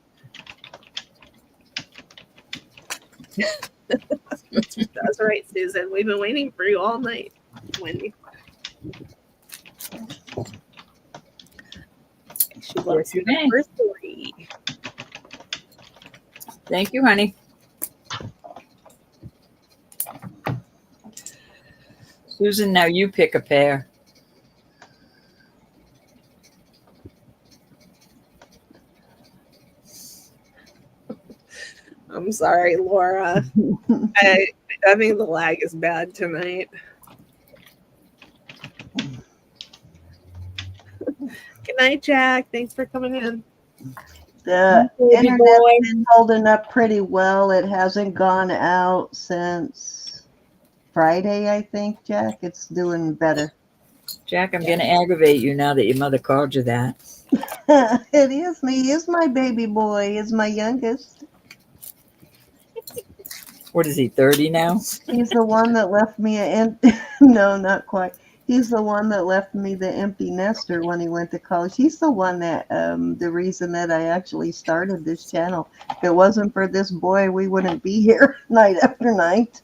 That's right, Susan. We've been waiting for you all night, Wendy. She loves you for 3. Thank you, honey. Susan, now you pick a pair. I'm sorry, Laura. I think the lag is bad tonight. Good night, Jack. Thanks for coming in. The Baby internet's boy. been holding up pretty well. It hasn't gone out since Friday, I think, Jack. It's doing better. Jack, I'm going to aggravate you now that your mother called you that. It is me. He is my baby boy. He's my youngest. What is he, 30 now? He's the one that left me no, not quite. He's the one that left me the empty nester when he went to college. He's the one that, the reason that I actually started this channel. If it wasn't for this boy, we wouldn't be here night after night.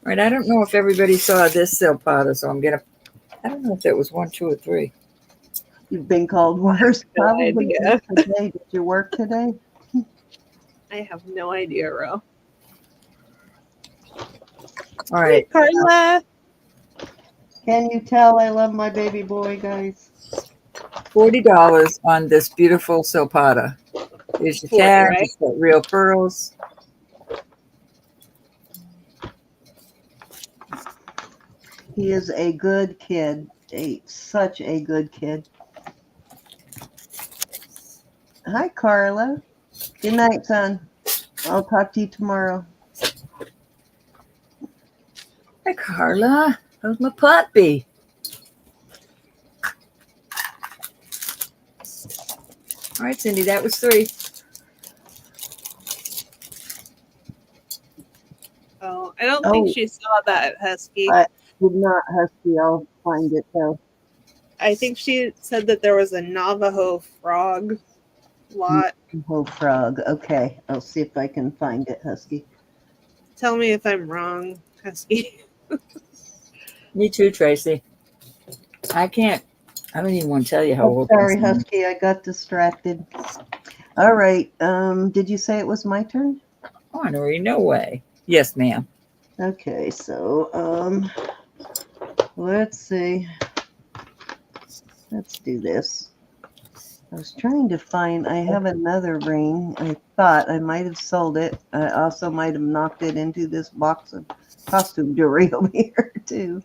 Right, I don't know if everybody saw this silpada, so I don't know if it was 1, 2, or 3. You've been called worse. No Probably idea. today. Did you work today? I have no idea, Ro. All right. Carla. Can you tell I love my baby boy, guys? $40 on this beautiful silpada. Here's your 40, tag. right? It's got real pearls. He is a good kid. Such a good kid. Hi, Carla. Good night, son. I'll talk to you tomorrow. Hi, Carla. How's my puppy? All right, Cindy, that was 3. Oh, I don't think she saw that, Husky. I did not, Husky. I'll find it, though. I think she said that there was a Navajo frog lot. Navajo frog. Okay. I'll see if I can find it, Husky. Tell me if I'm wrong, Husky. Me too, Tracy. I don't even want to tell you how Oh, old sorry, this is. Husky. I got distracted. All right. Did you say it was my turn? Honorary, no way. Yes, ma'am. Okay, so let's see. Let's do this. I was trying to find, I have another ring. I thought I might have sold it. I also might have knocked it into this box of costume jewelry over here, too.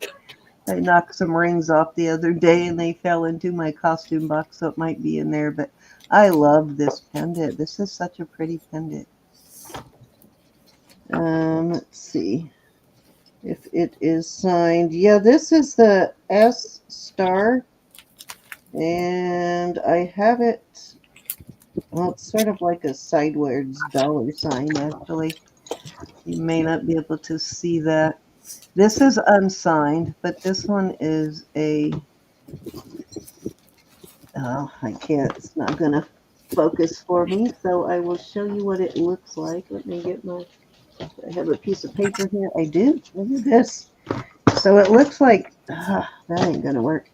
I knocked some rings off the other day and they fell into my costume box, so it might be in there. But I love this pendant. This is such a pretty pendant. Let's see if it is signed. Yeah, this is the S star. And I have it, well, it's sort of like a sideways dollar sign, actually. You may not be able to see that. This is unsigned, but this one is a, oh, I can't, it's not going to focus for me, so I will show you what it looks like. Let me get my, I have a piece of paper here. I do. Look at this. So it looks like, that ain't going to work.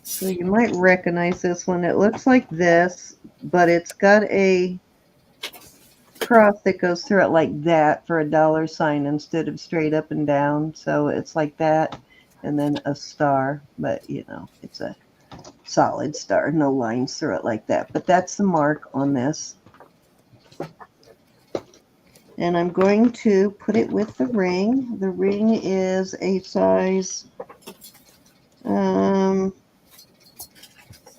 So you might recognize this one. It looks like this, but it's got a cross that goes through it like that for a dollar sign instead of straight up and down. So it's like that, and then a star, but you know, it's a solid star, no lines through it like that. But that's the mark on this. And I'm going to put it with the ring. The ring is a size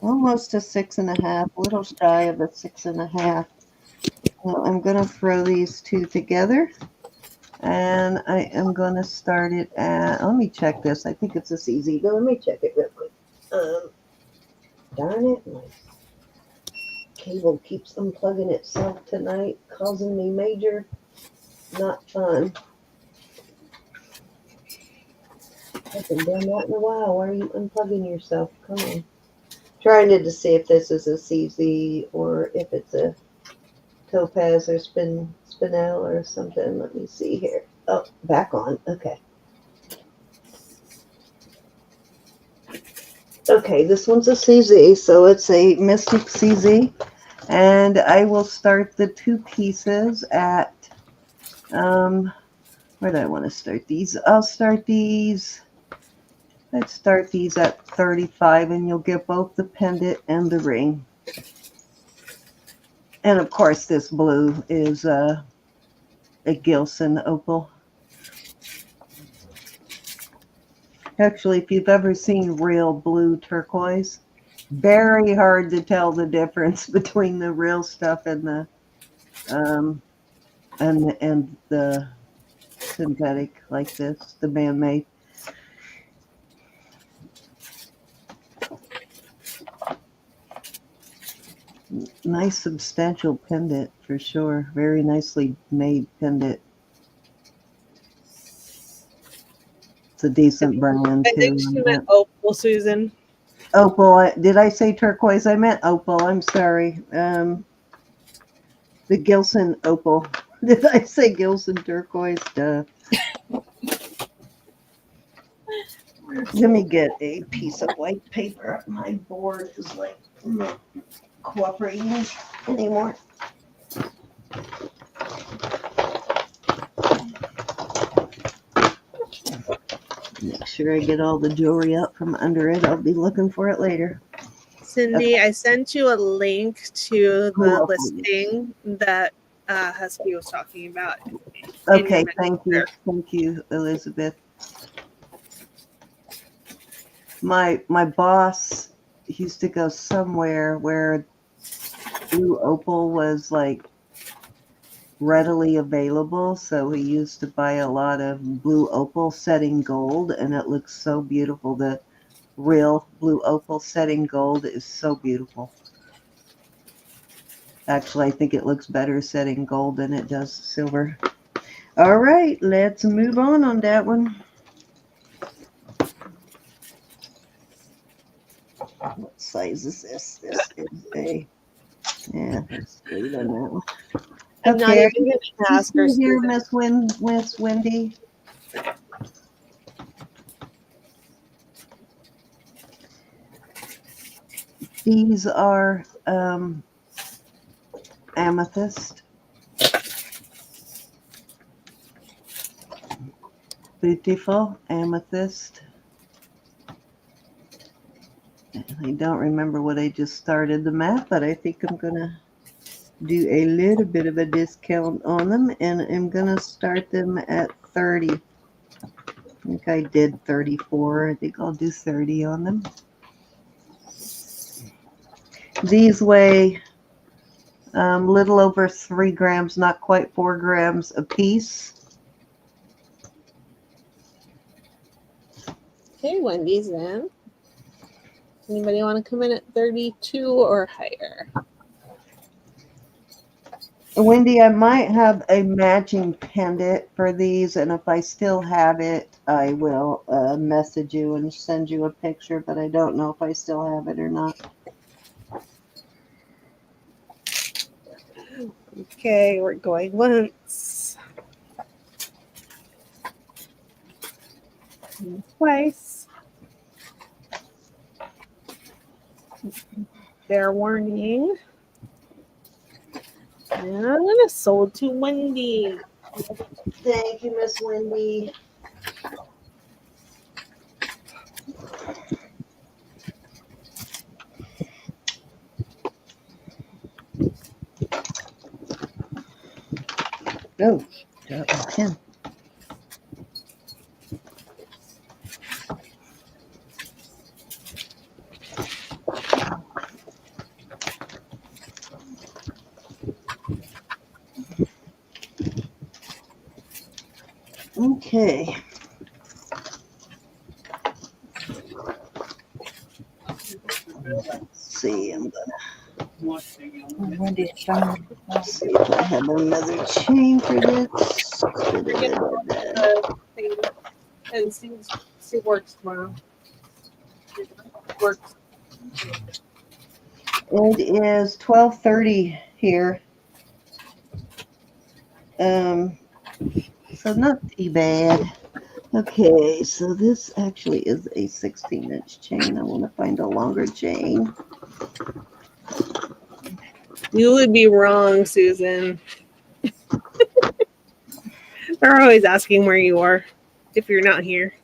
almost a 6.5, a little shy of a 6.5. I'm going to throw these two together, and I am going to start it at, let me check this. I think it's this easy, but let me check it real quick. Darn it, my cable keeps unplugging itself tonight, causing me major not fun. I haven't done that in a while. Why are you unplugging yourself? Come on. Trying to see if this is a CZ or if it's a topaz or spinel or something. Let me see here. Oh, back on. Okay. Okay, this one's a CZ, so it's a Mystic CZ. And I will start the two pieces at, where do I want to start these? I'll start these, let's start these at 35, and you'll get both the pendant and the ring. And of course, this blue is a Gilson opal. Actually, if you've ever seen real blue turquoise, very hard to tell the difference between the real stuff and the and the synthetic like this, the man-made. Nice substantial pendant for sure. Very nicely made pendant. It's a decent brand I too. think she meant opal, Susan. Opal. Did I say turquoise? I meant opal. I'm sorry. The Gilson opal. Did I say Gilson turquoise? Duh. Let me get a piece of white paper. My board is like not cooperating anymore. Make sure I get all the jewelry up from under it. I'll be looking for it later. Cindy, I sent you a link to the Cool. listing that Husky was talking about. Okay, thank you. Thank you, Elizabeth. My boss used to go somewhere where blue opal was like readily available, so he used to buy a lot of blue opal set in gold, and it looks so beautiful. The real blue opal set in gold is so beautiful. Actually, I think it looks better set in gold than it does silver. All right, let's move on that one. What size is this? This is a, yeah, let's leave it on that one. I'm not even going to ask her. Here, Miss Wendy. These are amethyst. Beautiful amethyst. I don't remember what I just started them at, but I think I'm going to do a little bit of a discount on them, and I'm going to start them at 30. I think I did 34. I think I'll do 30 on them. These weigh little over 3 grams, not quite 4 grams a piece. Okay, Wendy's in. Anybody want to come in at 32 or higher? Wendy, I might have a matching pendant for these, and if I still have it, I will message you and send you a picture, but I don't know if I still have it or not. Okay, we're going once. And twice. Fair warning. And I'm going to sold to Wendy. Thank you, Miss Wendy. Oh, got my pen. Okay. Let's see, I'm gonna see if I have another chain for this. And see works tomorrow. Works. It is 12:30 here. So not too bad. Okay, so this actually is a 16-inch chain. I want to find a longer chain. You would be wrong, Susan. They're always asking where you are if you're not here.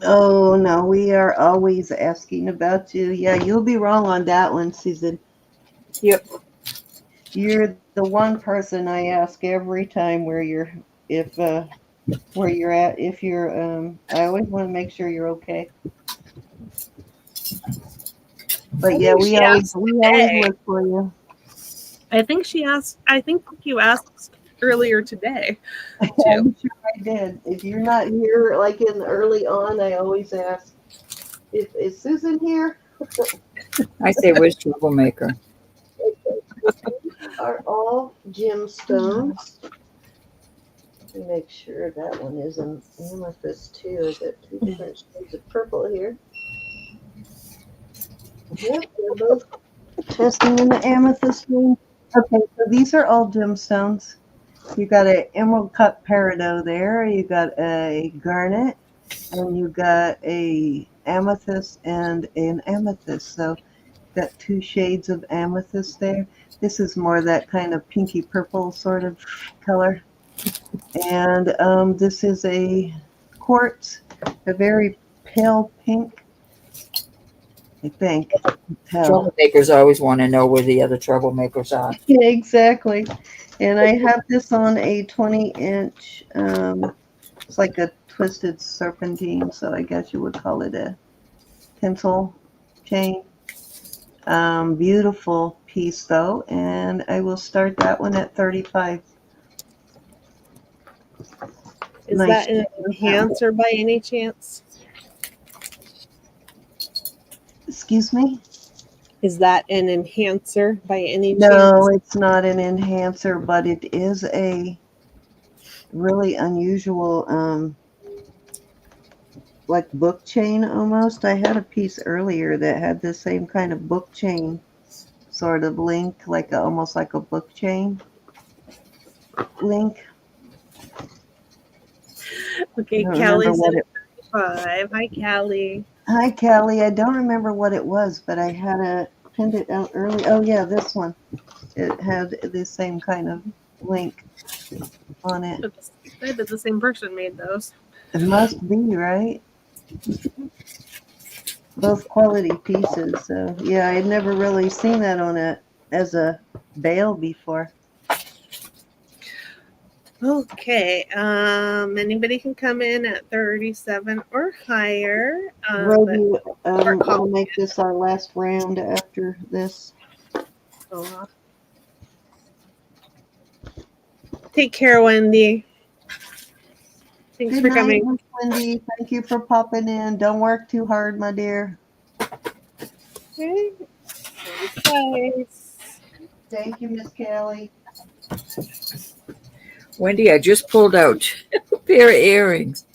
Oh, no, we are always asking about you. Yeah, you'll be wrong on that one, Susan. Yep. You're the one person I ask every time where you're at. If you're, I always want to make sure you're okay. But yeah, we always look for you. I think she asked. I think you asked earlier today. I'm sure I did. If you're not here, like in early on, I always ask, is Susan here? I say, where's Troublemaker? Are all gemstones. Let me make sure that one is an amethyst too. I've got 2 different shades of purple here. Yep, they're both testing in the amethyst room. Okay, so these are all gemstones. You got an emerald cut peridot there. You got a garnet, and you got a amethyst and an amethyst. So got 2 shades of amethyst there. This is more that kind of pinky purple sort of color. And this is a quartz, a very pale pink, I think. Troublemakers always want to know where the other troublemakers are. Yeah, exactly. And I have this on a 20-inch, it's like a twisted serpentine, so I guess you would call it a pencil chain. Beautiful piece though, and I will start that one at 35. Is that an enhancer by any chance? Excuse me? Is that an enhancer by any chance? No, it's not an enhancer, but it is a really unusual, like book chain almost. I had a piece earlier that had the same kind of book chain sort of link, like almost like a book chain link. Okay, Callie's at 35. Hi, Callie. Hi, Callie. I don't remember what it was, but I had pinned it out early. Oh, yeah, this one. It had the same kind of link on it. I bet the same person made those. It must be, right? Both quality pieces. So, yeah, I'd never really seen that on as a bail before. Okay. Anybody can come in at 37 or higher. Roby, start I'll calling make this our last round after this. Take care, Wendy. Thanks Good for night, coming. Miss Wendy. Thank you for popping in. Don't work too hard, my dear. Okay. Nice. Thank you, Miss Callie. Wendy, I just pulled out a pair of earrings.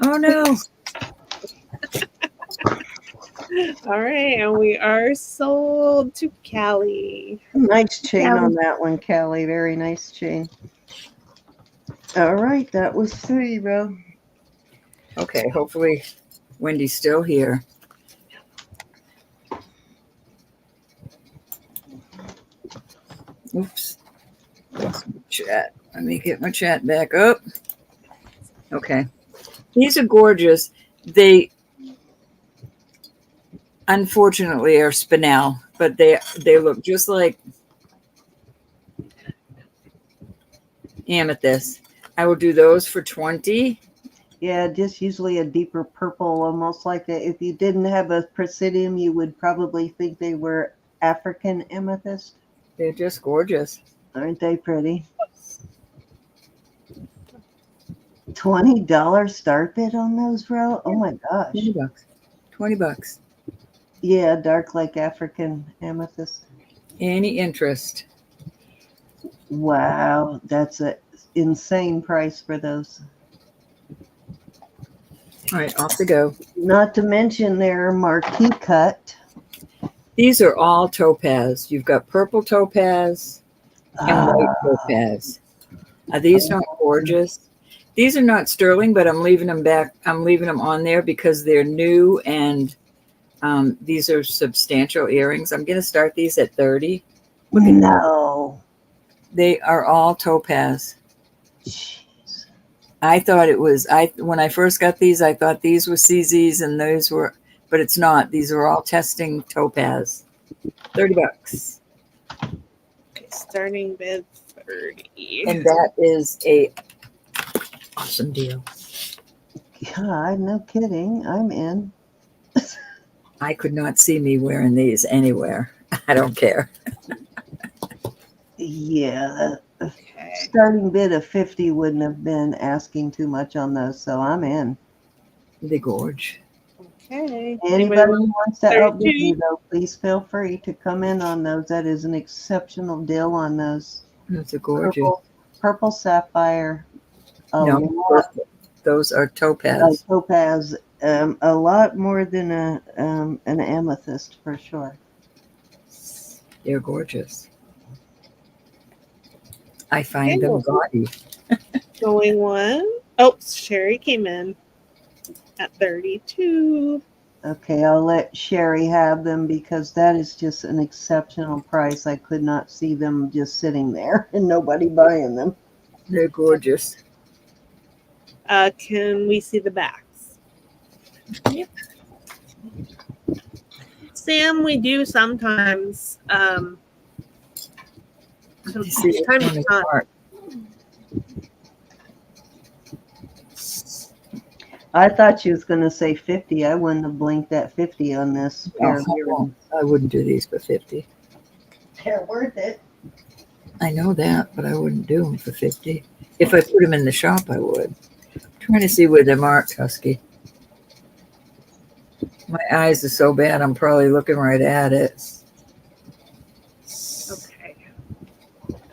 Oh no. All right, and we are sold to Callie. Nice chain on that one, Callie. Very nice chain. All right, that was 3, Ro. Okay, hopefully Wendy's still here. Oops. Chat. Let me get my chat back up. Okay. These are gorgeous. They unfortunately are spinel, but they look just like amethyst. I will do those for 20. Yeah, just usually a deeper purple, almost like that. If you didn't have a presidium, you would probably think they were African amethyst. They're just gorgeous. Aren't they pretty? $20 start bid on those, Ro? Oh my gosh. $20. $20. Yeah, dark like African amethyst. Any interest? Wow, that's an insane price for those. All right, off to go. Not to mention they're marquee cut. These are all topaz. You've got purple topaz and white topaz. Are these not gorgeous? These are not sterling, but I'm leaving them back. I'm leaving them on there because they're new and these are substantial earrings. I'm going to start these at 30. No. They are all topaz. Jeez. I thought it was, when I first got these, I thought these were CZs and those were, but it's not. These are all testing topaz. $30. Okay, starting bid 30. And that is a awesome deal. God, no kidding. I'm in. I could not see me wearing these anywhere. I don't care. Yeah. Okay. Starting bid of 50 wouldn't have been asking too much on those, so I'm in. They gorge. Okay. Anybody who wants to 32? outbid me, though, please feel free to come in on those. That is an exceptional deal on those. That's a gorgeous. Purple sapphire. Those are topaz. Topaz. A lot more than an amethyst for sure. They're gorgeous. I find them gaudy. Going one. Oh, Sherry came in at 32. Okay, I'll let Sherry have them because that is just an exceptional price. I could not see them just sitting there and nobody buying them. They're gorgeous. Can we see the backs? Yep. Sam, we do sometimes. Time to time. I thought she was going to say 50. I wouldn't have blinked at 50 on this pair of earrings. I wouldn't do these for 50. They're worth it. I know that, but I wouldn't do them for 50. If I put them in the shop, I would. I'm trying to see where they're marked, Husky. My eyes are so bad, I'm probably looking right at it.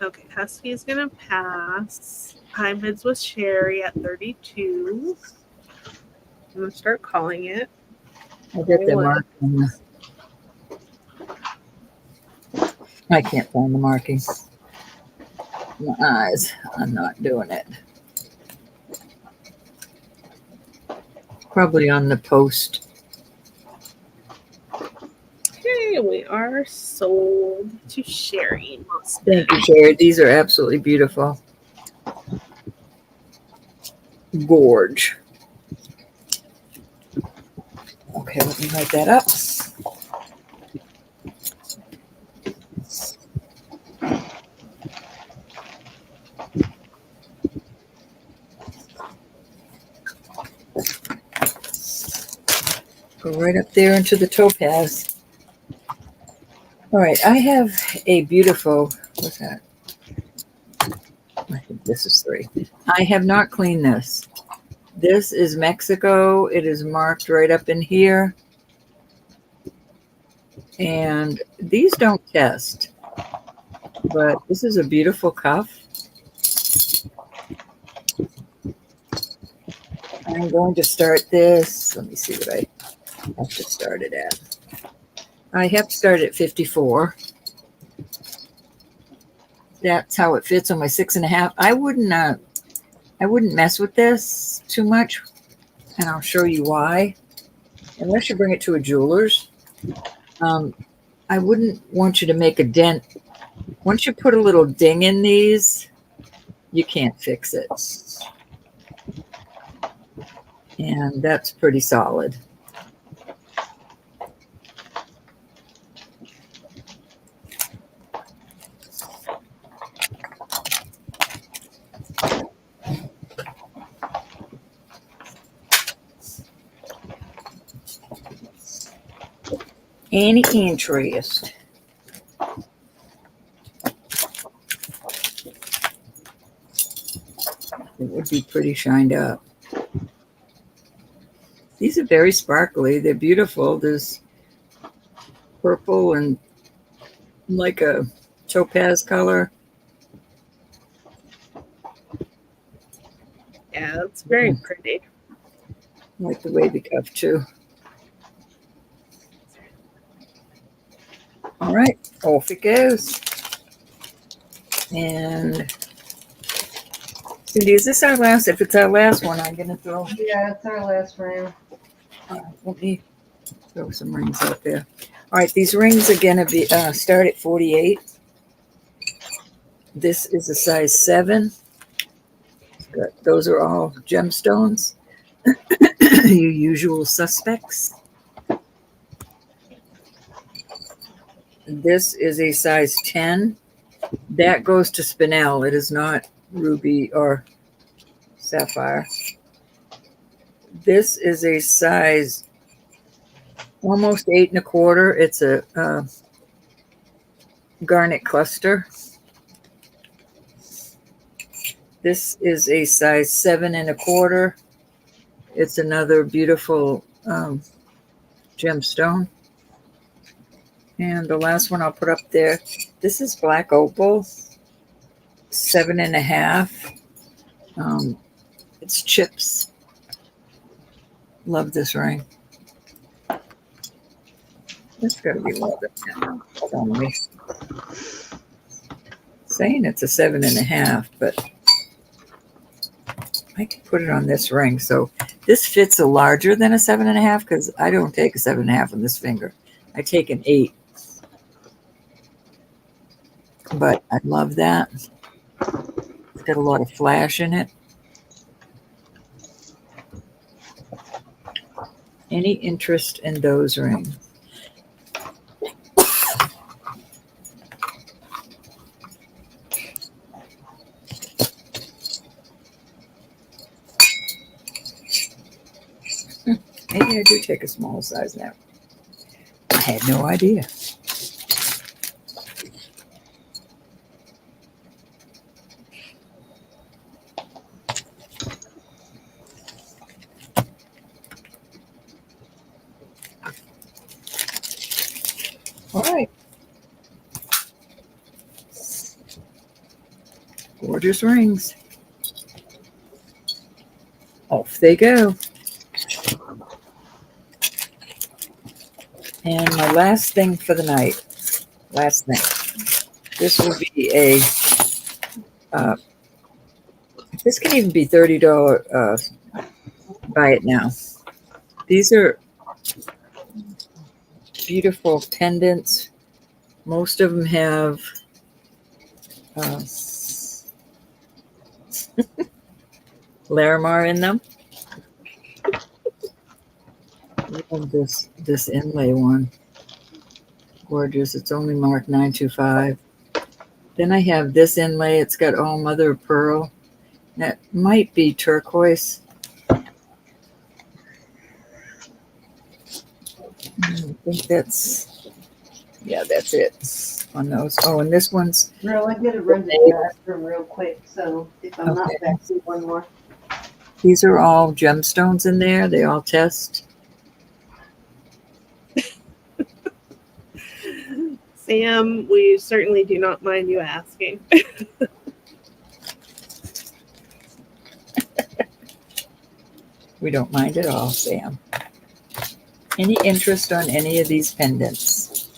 Okay, Husky's going to pass. High bids with Sherry at 32. I'm going to start calling it. I get them marked. I can't find the markings. My eyes, I'm not doing it. Probably on the post. Okay, we are sold to Sherry. Thank you, Sherry. These are absolutely beautiful. Gorge. Okay, let me write that up. Go right up there into the topaz. All right, I have a beautiful, what's that? I think this is 3. I have not cleaned this. This is Mexico. It is marked right up in here. And these don't test, but this is a beautiful cuff. I'm going to start this. Let me see what I have to start it at. I have to start at 54. That's how it fits on my 6.5. I wouldn't mess with this too much, and I'll show you why. Unless you bring it to a jeweler's, I wouldn't want you to make a dent. Once you put a little ding in these, you can't fix it. And that's pretty solid. Any interest? It would be pretty shined up. These are very sparkly. They're beautiful. There's purple and like a topaz color. Yeah, it's very pretty. I like the wavy cuff too. All right, off it goes. And Cindy, is this our last? If it's our last one, I'm gonna throw. Yeah, it's our last round. Let me throw some rings out there. All right, these rings are gonna be start at 48. This is a size 7. Those are all gemstones. Your usual suspects. This is a size 10. That goes to spinel. It is not ruby or sapphire. This is a size almost 8.25. It's a garnet cluster. This is a size 7.25. It's another beautiful gemstone. And the last one I'll put up there, this is black opal, 7.5. It's chips. Love this ring. It's got to be more than that. Tell me. Saying it's a 7.5, but I can put it on this ring. So this fits a larger than a 7.5 because I don't take a 7.5 on this finger. I take an 8. But I love that. It's got a lot of flash in it. Any interest in those rings? Maybe I do take a small size now. I had no idea. All right. Gorgeous rings. Off they go. And my last thing for the night. Last thing. This will be a, this can even be $30 buy it now. These are beautiful pendants. Most of them have Larimar in them. Love this inlay one. Gorgeous. It's only marked 925. Then I have this inlay. It's got all mother of pearl. That might be turquoise. I think that's it on those. Oh, and this one's Girl, I gotta run to the bathroom real quick, so if I'm not Okay. back, see one more. These are all gemstones in there. They all test. Sam, we certainly do not mind you asking. We don't mind at all, Sam. Any interest on any of these pendants?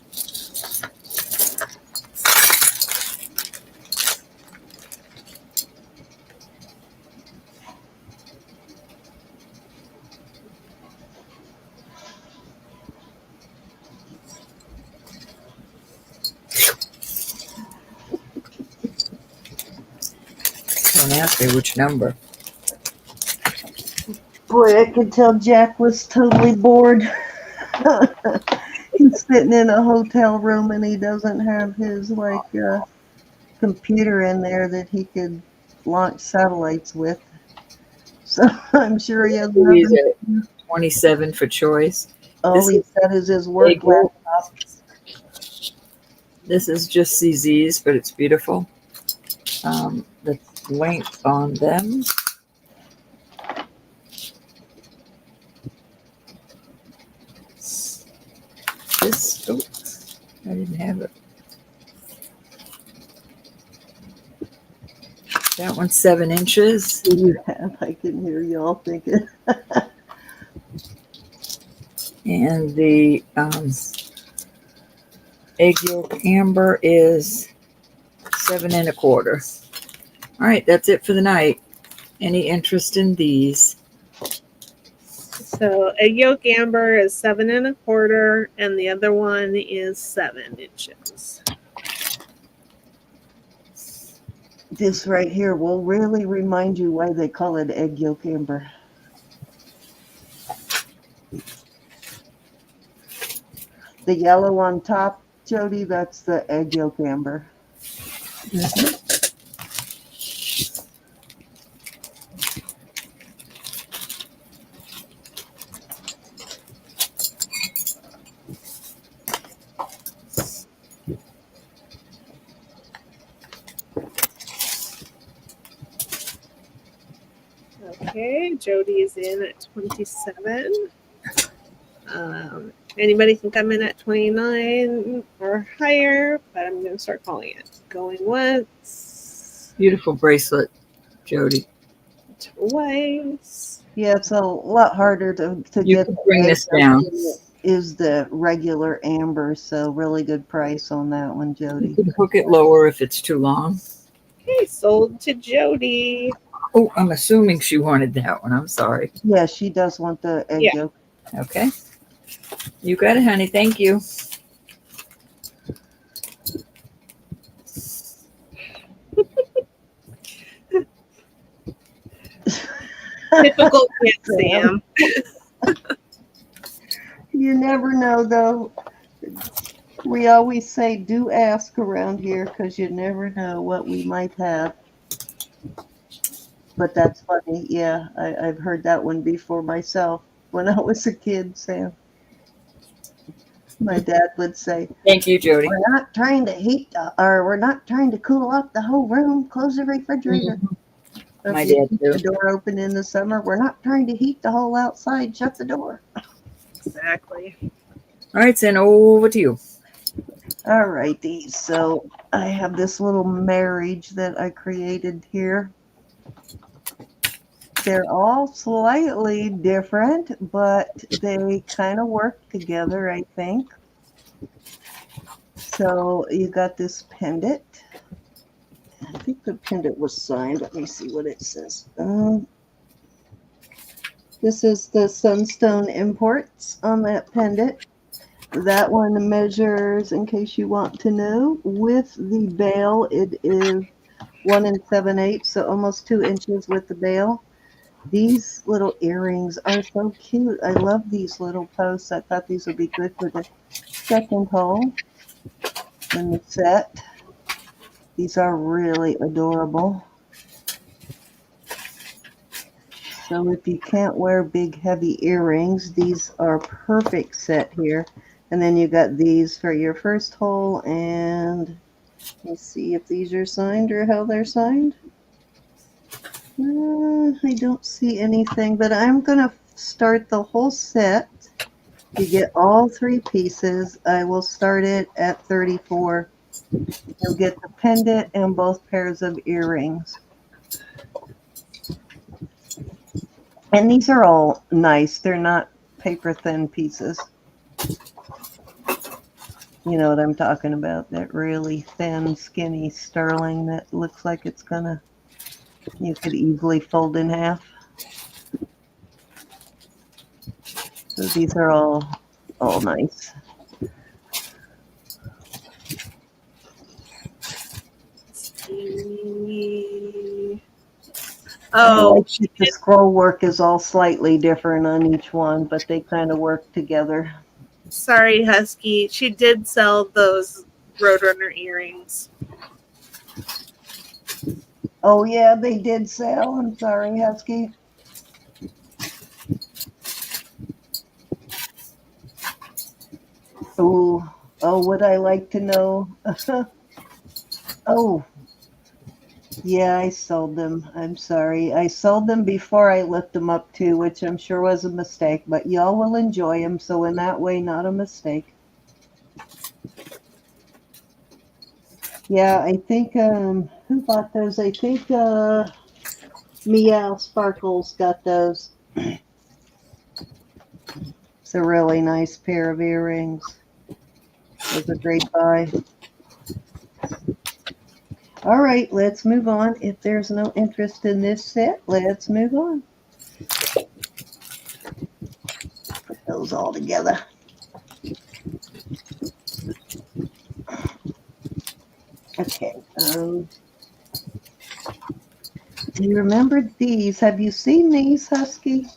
Don't ask me which number. Boy, I could tell Jack was totally bored. He's sitting in a hotel room and he doesn't have his computer in there that he could launch satellites with. So I'm sure he has These nothing. are 27 for choice. All he said is his work laptop. This is just CZs, but it's beautiful. The length on them. This, oh, I didn't have it. That one's 7 inches. You have, I can hear y'all thinking. And the egg yolk amber is 7 1/4. All right, that's it for the night. Any interest in these? So egg yolk amber is 7 1/4, and the other one is 7 inches. This right here will really remind you why they call it egg yolk amber. The yellow on top, Jody, that's the egg yolk amber. Mm-hmm. Okay, Jody's in at 27. Anybody can come in at 29 or higher, but I'm going to start calling it. Going once. Beautiful bracelet, Jody. Twice. Yeah, it's a lot harder to You get. can bring this down. Is the regular amber, so really good price on that one, Jody. You can hook it lower if it's too long. Okay, sold to Jody. Oh, I'm assuming she wanted that one. I'm sorry. Yeah, she does want the egg yolk. Okay. You got it, honey. Thank you. Typical kid, Sam. You never know, though. We always say, do ask around here because you never know what we might have. But that's funny. Yeah, I've heard that one before myself when I was a kid, Sam. My dad would say, Thank you, Jody. we're not trying to we're not trying to cool off the whole room. Close the refrigerator. Mm-hmm. My If you dad keep too. the door open in the summer. We're not trying to heat the whole outside. Shut the door. Exactly. All right, Sam, over to you. All righty. So I have this little marriage that I created here. They're all slightly different, but they kind of work together, I think. So you got this pendant. I think the pendant was signed. Let me see what it says. This is the Sunstone Imports on that pendant. That one measures, in case you want to know, with the bail, it is 1 7/8, so almost 2 inches with the bail. These little earrings are so cute. I love these little posts. I thought these would be good for the second hole in the set. These are really adorable. So if you can't wear big heavy earrings, these are perfect set here. And then you got these for your first hole, and let's see if these are signed or how they're signed. I don't see anything, but I'm going to start the whole set. You get all 3 pieces. I will start it at 34. You'll get the pendant and both pairs of earrings. And these are all nice. They're not paper thin pieces. You know what I'm talking about, that really thin, skinny sterling that looks like it's gonna, you could easily fold in half. So these are all nice. Oh, I like that the scroll work is all slightly different on each one, but they kind of work together. sorry, Husky. She did sell those Roadrunner earrings. Oh yeah, they did sell. I'm sorry, Husky. Oh, would I like to know? Oh, yeah, I sold them. I'm sorry. I sold them before I lift them up too, which I'm sure was a mistake, but y'all will enjoy them. So in that way, not a mistake. Yeah, I think, who bought those? I think, Meow Sparkles got those. It's a really nice pair of earrings. It was a great buy. All right, let's move on. If there's no interest in this set, let's move on. Put those all together. Okay. Do you remember these? Have you seen these, Husky?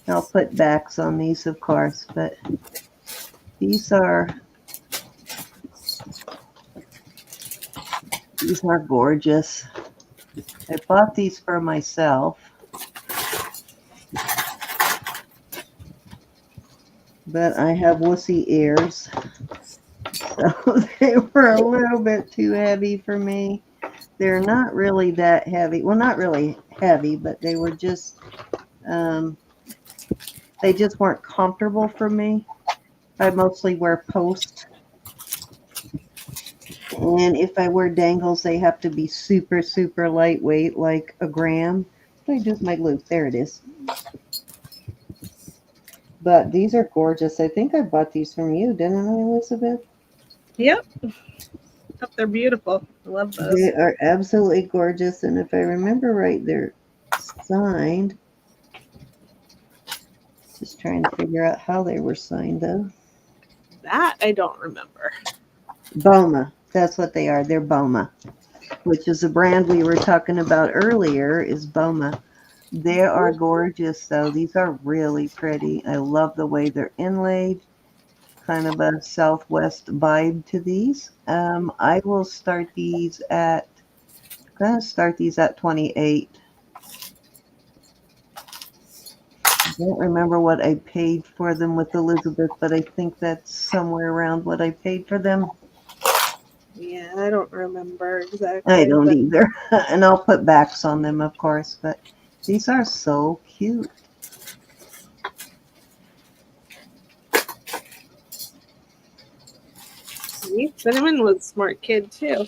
I'll put backs on these, of course, but these are gorgeous. I bought these for myself, but I have wussy ears, so they were a little bit too heavy for me. They're not really that heavy. Well, not really heavy, but they were just, they just weren't comfortable for me. I mostly wear posts. And if I wear dangles, they have to be super, super lightweight, like a gram. What do I do with my loop? There it is. But these are gorgeous. I think I bought these from you, didn't I, Elizabeth? Yep. Oh, they're beautiful. I love those. They are absolutely gorgeous. And if I remember right, they're signed. Just trying to figure out how they were signed, though. That I don't remember. Boma. That's what they are. They're Boma, which is a brand we were talking about earlier, is Boma. They are gorgeous, though. These are really pretty. I love the way they're inlaid. Kind of a Southwest vibe to these. I will start these at, I'm going to start these at 28. I don't remember what I paid for them with Elizabeth, but I think that's somewhere around what I paid for them. Yeah, I don't remember exactly. I don't either. And I'll put backs on them, of course, but these are so cute. See, Cinnamon was a smart kid too.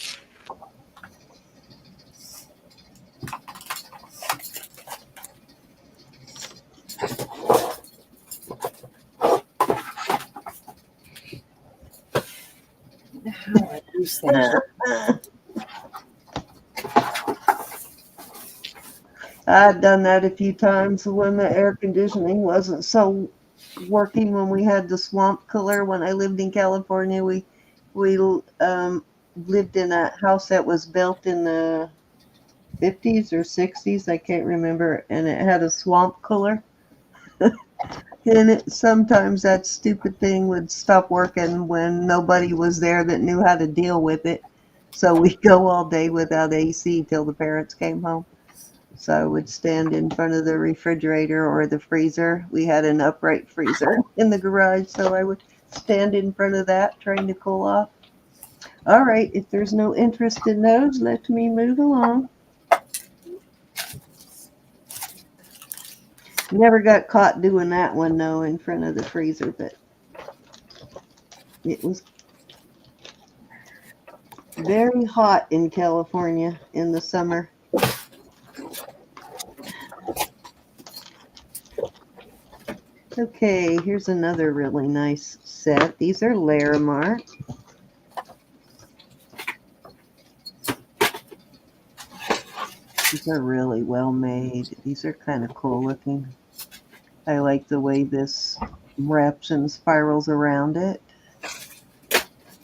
I've done that a few times when the air conditioning wasn't so working when we had the swamp cooler. When I lived in California, we lived in a house that was built in the 50s or 60s, I can't remember, and it had a swamp cooler. And sometimes that stupid thing would stop working when nobody was there that knew how to deal with it. So we'd go all day without AC till the parents came home. So I would stand in front of the refrigerator or the freezer. We had an upright freezer in the garage, so I would stand in front of that trying to cool off. All right, if there's no interest in those, let me move along. Never got caught doing that one, though, in front of the freezer, but it was very hot in California in the summer. Okay, here's another really nice set. These are Larimar. These are really well made. These are kind of cool looking. I like the way this wraps and spirals around it.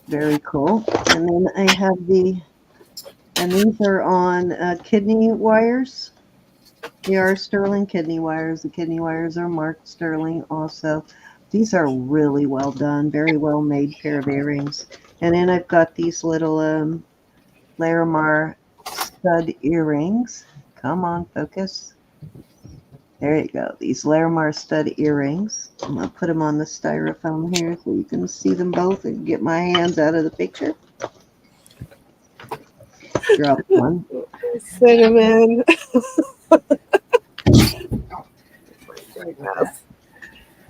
Very cool. And then I have and these are on kidney wires. They are sterling kidney wires. The kidney wires are marked sterling also. These are really well done, very well made pair of earrings. And then I've got these little Larimar stud earrings. Come on, focus. There you go. These Larimar stud earrings. I'm going to put them on the styrofoam here so you can see them both and get my hands out of the picture. Drop one. Cinnamon.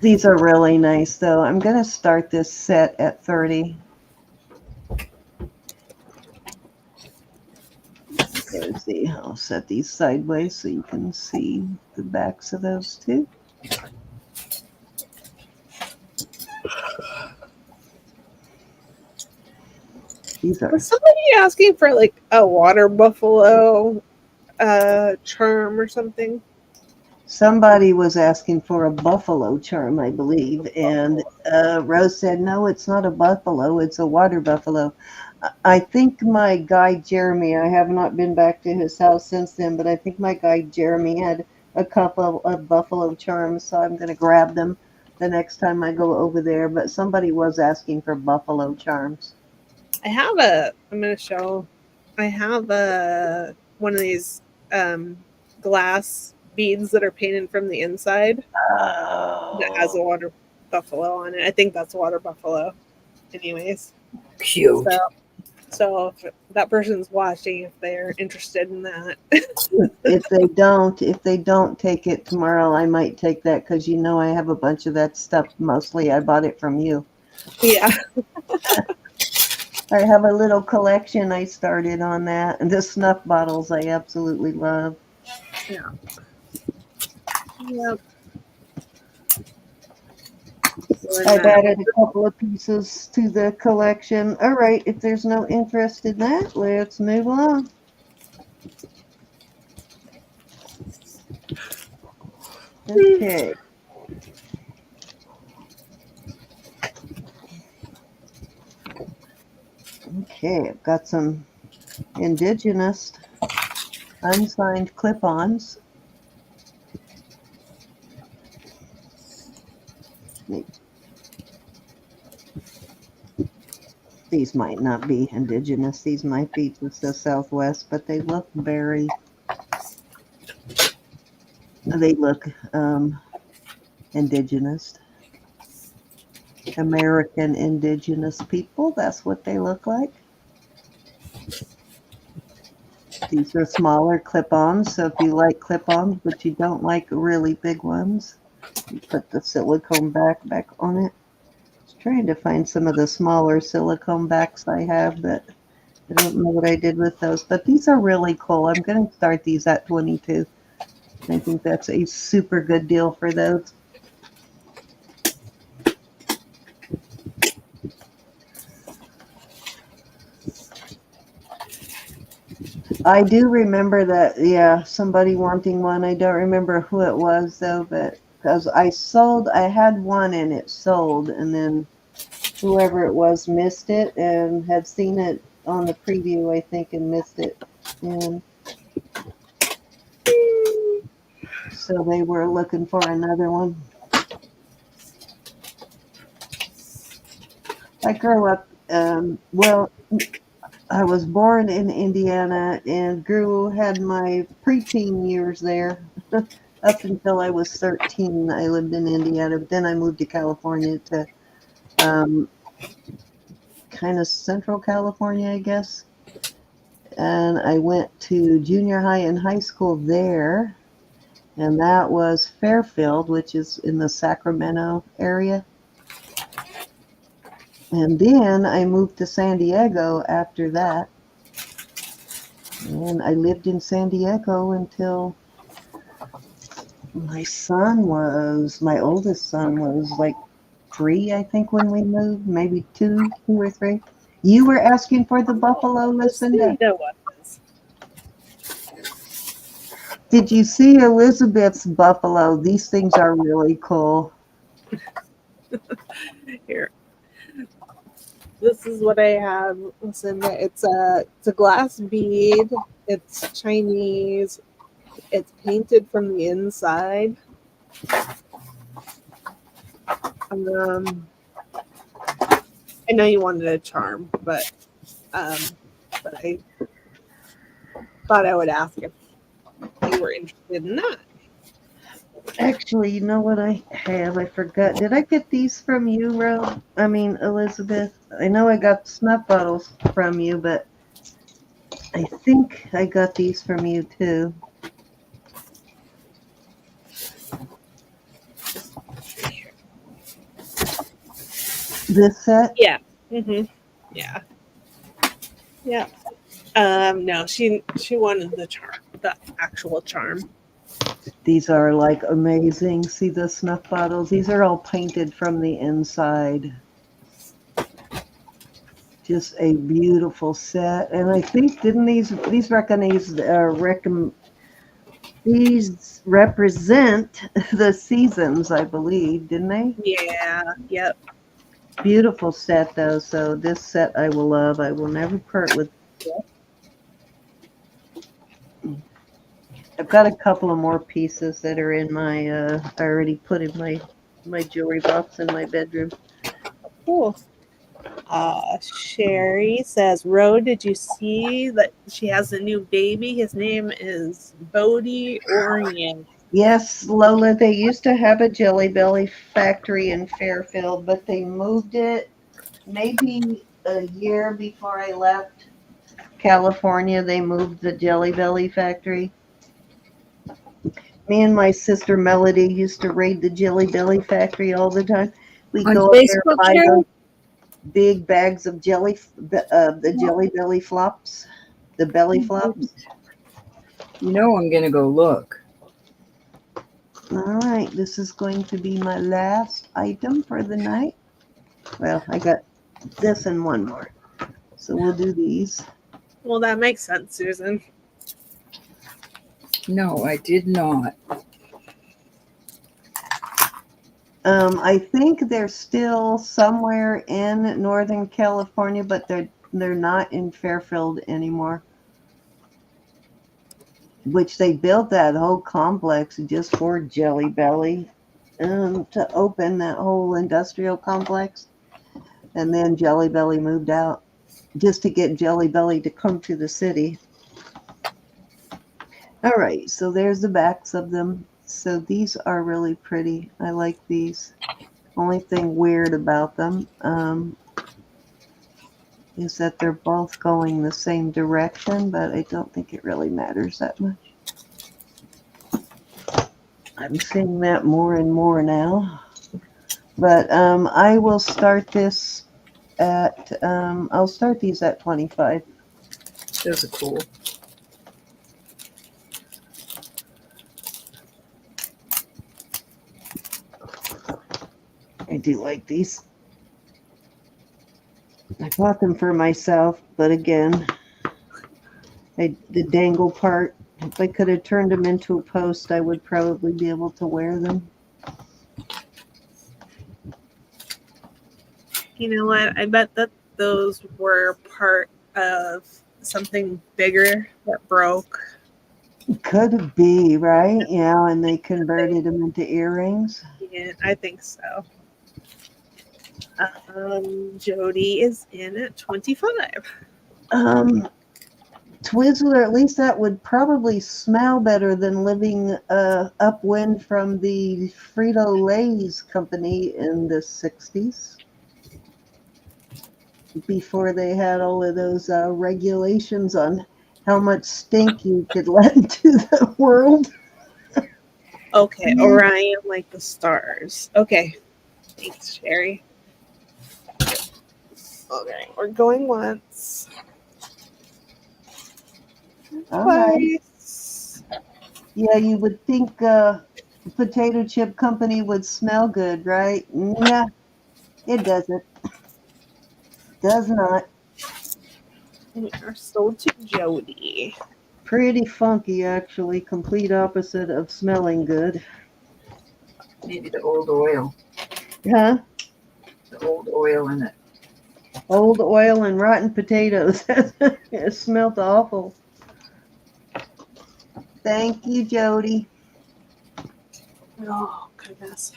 These are really nice, though. I'm going to start this set at 30. Let's see. I'll set these sideways so you can see the backs of those two. These are. Was somebody asking for like a water buffalo charm or something? Somebody was asking for a buffalo charm, I believe, and Rose said, no, it's not a buffalo, it's a water buffalo. I think my guy Jeremy, I have not been back to his house since then, but I think my guy Jeremy had a couple of buffalo charms, so I'm going to grab them the next time I go over there. But somebody was asking for buffalo charms. I have I'm going to show, I have one of these glass beads that are painted from the inside that has a water buffalo on it. I think that's water buffalo anyways. Cute. So if that person's watching, if they're interested in that. If they don't take it tomorrow, I might take that because I have a bunch of that stuff. Mostly I bought it from you. Yeah. I have a little collection I started on that. And the snuff bottles I absolutely love. Yeah. Yep. I've added a couple of pieces to the collection. All right, if there's no interest in that, let's move on. Okay. Okay, I've got some indigenous unsigned clip-ons. These might not be indigenous. These might be just the Southwest, but they look very. They look indigenous. American indigenous people. That's what they look like. These are smaller clip-ons, so if you like clip-ons, but you don't like really big ones, you put the silicone back on it. I was trying to find some of the smaller silicone backs I have, but I don't know what I did with those. But these are really cool. I'm going to start these at 22. I think that's a super good deal for those. I do remember that, yeah, somebody wanting one. I don't remember who it was, though, but because I had one and it sold, and then whoever it was missed it and had seen it on the preview, I think, and missed it. And so they were looking for another one. I grew up, well, I was born in Indiana and had my preteen years there. Up until I was 13, I lived in Indiana, but then I moved to California to kind of Central California, I guess. And I went to junior high and high school there, and that was Fairfield, which is in the Sacramento area. And then I moved to San Diego after that. And I lived in San Diego until my oldest son was like 3, I think, when we moved, maybe 2 or 3. You were asking for the buffalo, Lucinda? Did you see Elizabeth's buffalo? These things are really cool. Here. This is what I have. Listen, it's a glass bead. It's Chinese. It's painted from the inside. I know you wanted a charm, but I thought I would ask if you were interested in that. Actually, you know what I have? I forgot. Did I get these from you, Elizabeth? I know I got snuff bottles from you, but I think I got these from you too. This set? Yeah. Yeah. Yeah. No, she wanted the charm, the actual charm. These are like amazing. See the snuff bottles? These are all painted from the inside. Just a beautiful set. And I think, didn't these represent the seasons, I believe, didn't they? Yeah. Yep. Beautiful set, though. So this set I will love. I will never part with. I've got a couple of more pieces that are in my, I already put in my jewelry box in my bedroom. Cool. Sherry says, Ro, did you see that she has a new baby? His name is Bodie Orient. Yes, Lola, they used to have a Jelly Belly factory in Fairfield, but they moved it maybe a year before I left California. They moved the Jelly Belly factory. Me and my sister Melody used to raid the Jelly Belly factory all the time. We'd On go up there and Facebook, buy Sherry? those big bags of the Jelly Belly flops, the belly flops. You know I'm going to go look. All right, this is going to be my last item for the night. Well, I got this and one more, so we'll do these. Well, that makes sense, Susan. No, I did not. I think they're still somewhere in Northern California, but they're not in Fairfield anymore. Which they built that whole complex just for Jelly Belly, to open that whole industrial complex, and then Jelly Belly moved out just to get Jelly Belly to come to the city. All right, so there's the backs of them. So these are really pretty. I like these. Only thing weird about them is that they're both going the same direction, but I don't think it really matters that much. I'm seeing that more and more now. But I will start this at, I'll start these at 25. Those are cool. I do like these. I bought them for myself, but again, the dangle part, if I could have turned them into a post, I would probably be able to wear them. You know what? I bet that those were part of something bigger that broke. Could be, right? Yeah, and they converted them into earrings. Yeah, I think so. Jody is in at 25. Twizzler, at least that would probably smell better than living upwind from the Frito-Lay's company in the 60s before they had all of those regulations on how much stink you could let into the world. Okay, Orion like the stars. Okay, thanks, Sherry. Okay, we're going once. All right. Twice. Yeah, you would think potato chip company would smell good, right? Nah, it doesn't. Does not. We are still to Jody. Pretty funky, actually. Complete opposite of smelling good. Maybe the old oil. Huh? The old oil in it. Old oil and rotten potatoes. It smelled awful. Thank you, Jody. Oh, goodness.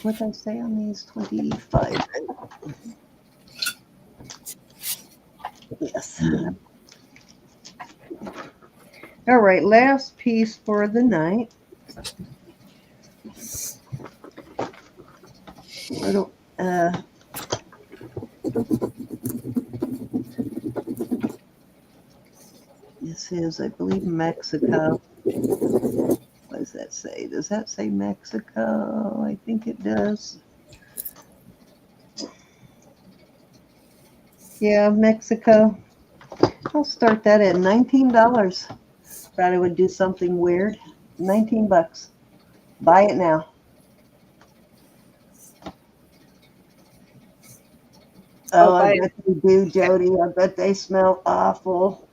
What did I say on these? 25. Yes. All right, last piece for the night. Little, this is, I believe, Mexico. What does that say? Does that say Mexico? I think it does. Yeah, Mexico. I'll start that at $19. Thought I would do something weird. 19 bucks. Buy it now. Oh, I bet they do, Jody. I bet they smell awful.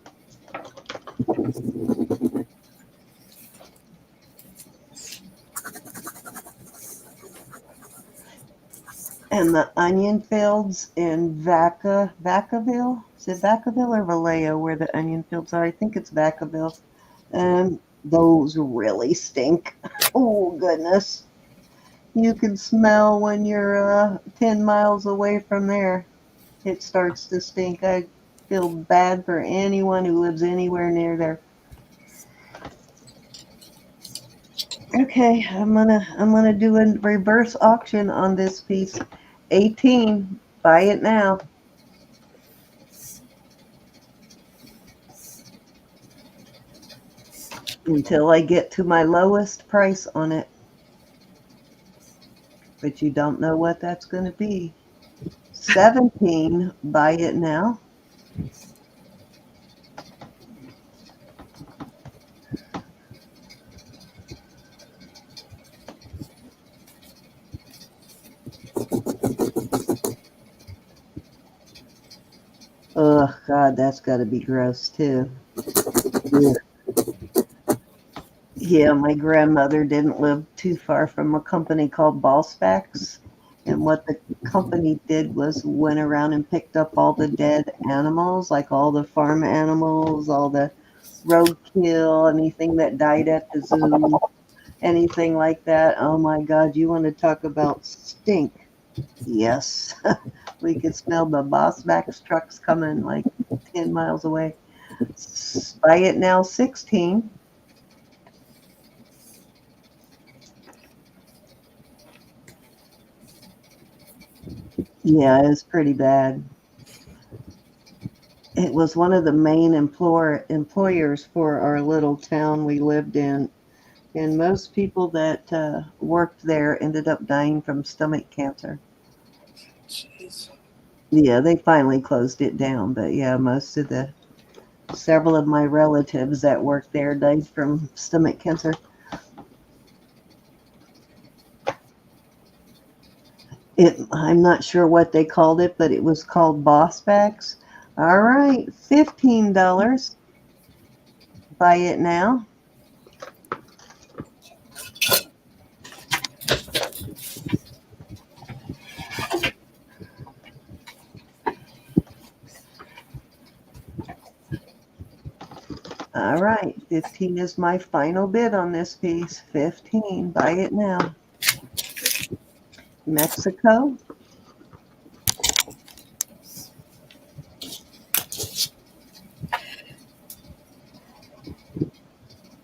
And the onion fields in Vacaville? Is it Vacaville or Vallejo where the onion fields are? I think it's Vacaville. Those really stink. Oh, goodness. You can smell when you're 10 miles away from there. It starts to stink. I feel bad for anyone who lives anywhere near there. Okay, I'm gonna do a reverse auction on this piece. 18. Buy it now. Until I get to my lowest price on it. But you don't know what that's going to be. 17. Buy it now. Oh, God, that's got to be gross, too. Yeah. Yeah, my grandmother didn't live too far from a company called Ballspacks. And what the company did was went around and picked up all the dead animals, like all the farm animals, all the roadkill, anything that died at the zoo, anything like that. Oh, my God, you want to talk about stink. Yes, we could smell the Ballspacks trucks coming like 10 miles away. Buy it now, 16. Yeah, it was pretty bad. It was one of the main employers for our little town we lived in. And most people that worked there ended up dying from stomach cancer. Jeez. Yeah, they finally closed it down. But yeah, several of my relatives that worked there died from stomach cancer. I'm not sure what they called it, but it was called Bossbacks. All right, $15. Buy it now. All right, 15 is my final bid on this piece. 15, buy it now. Mexico.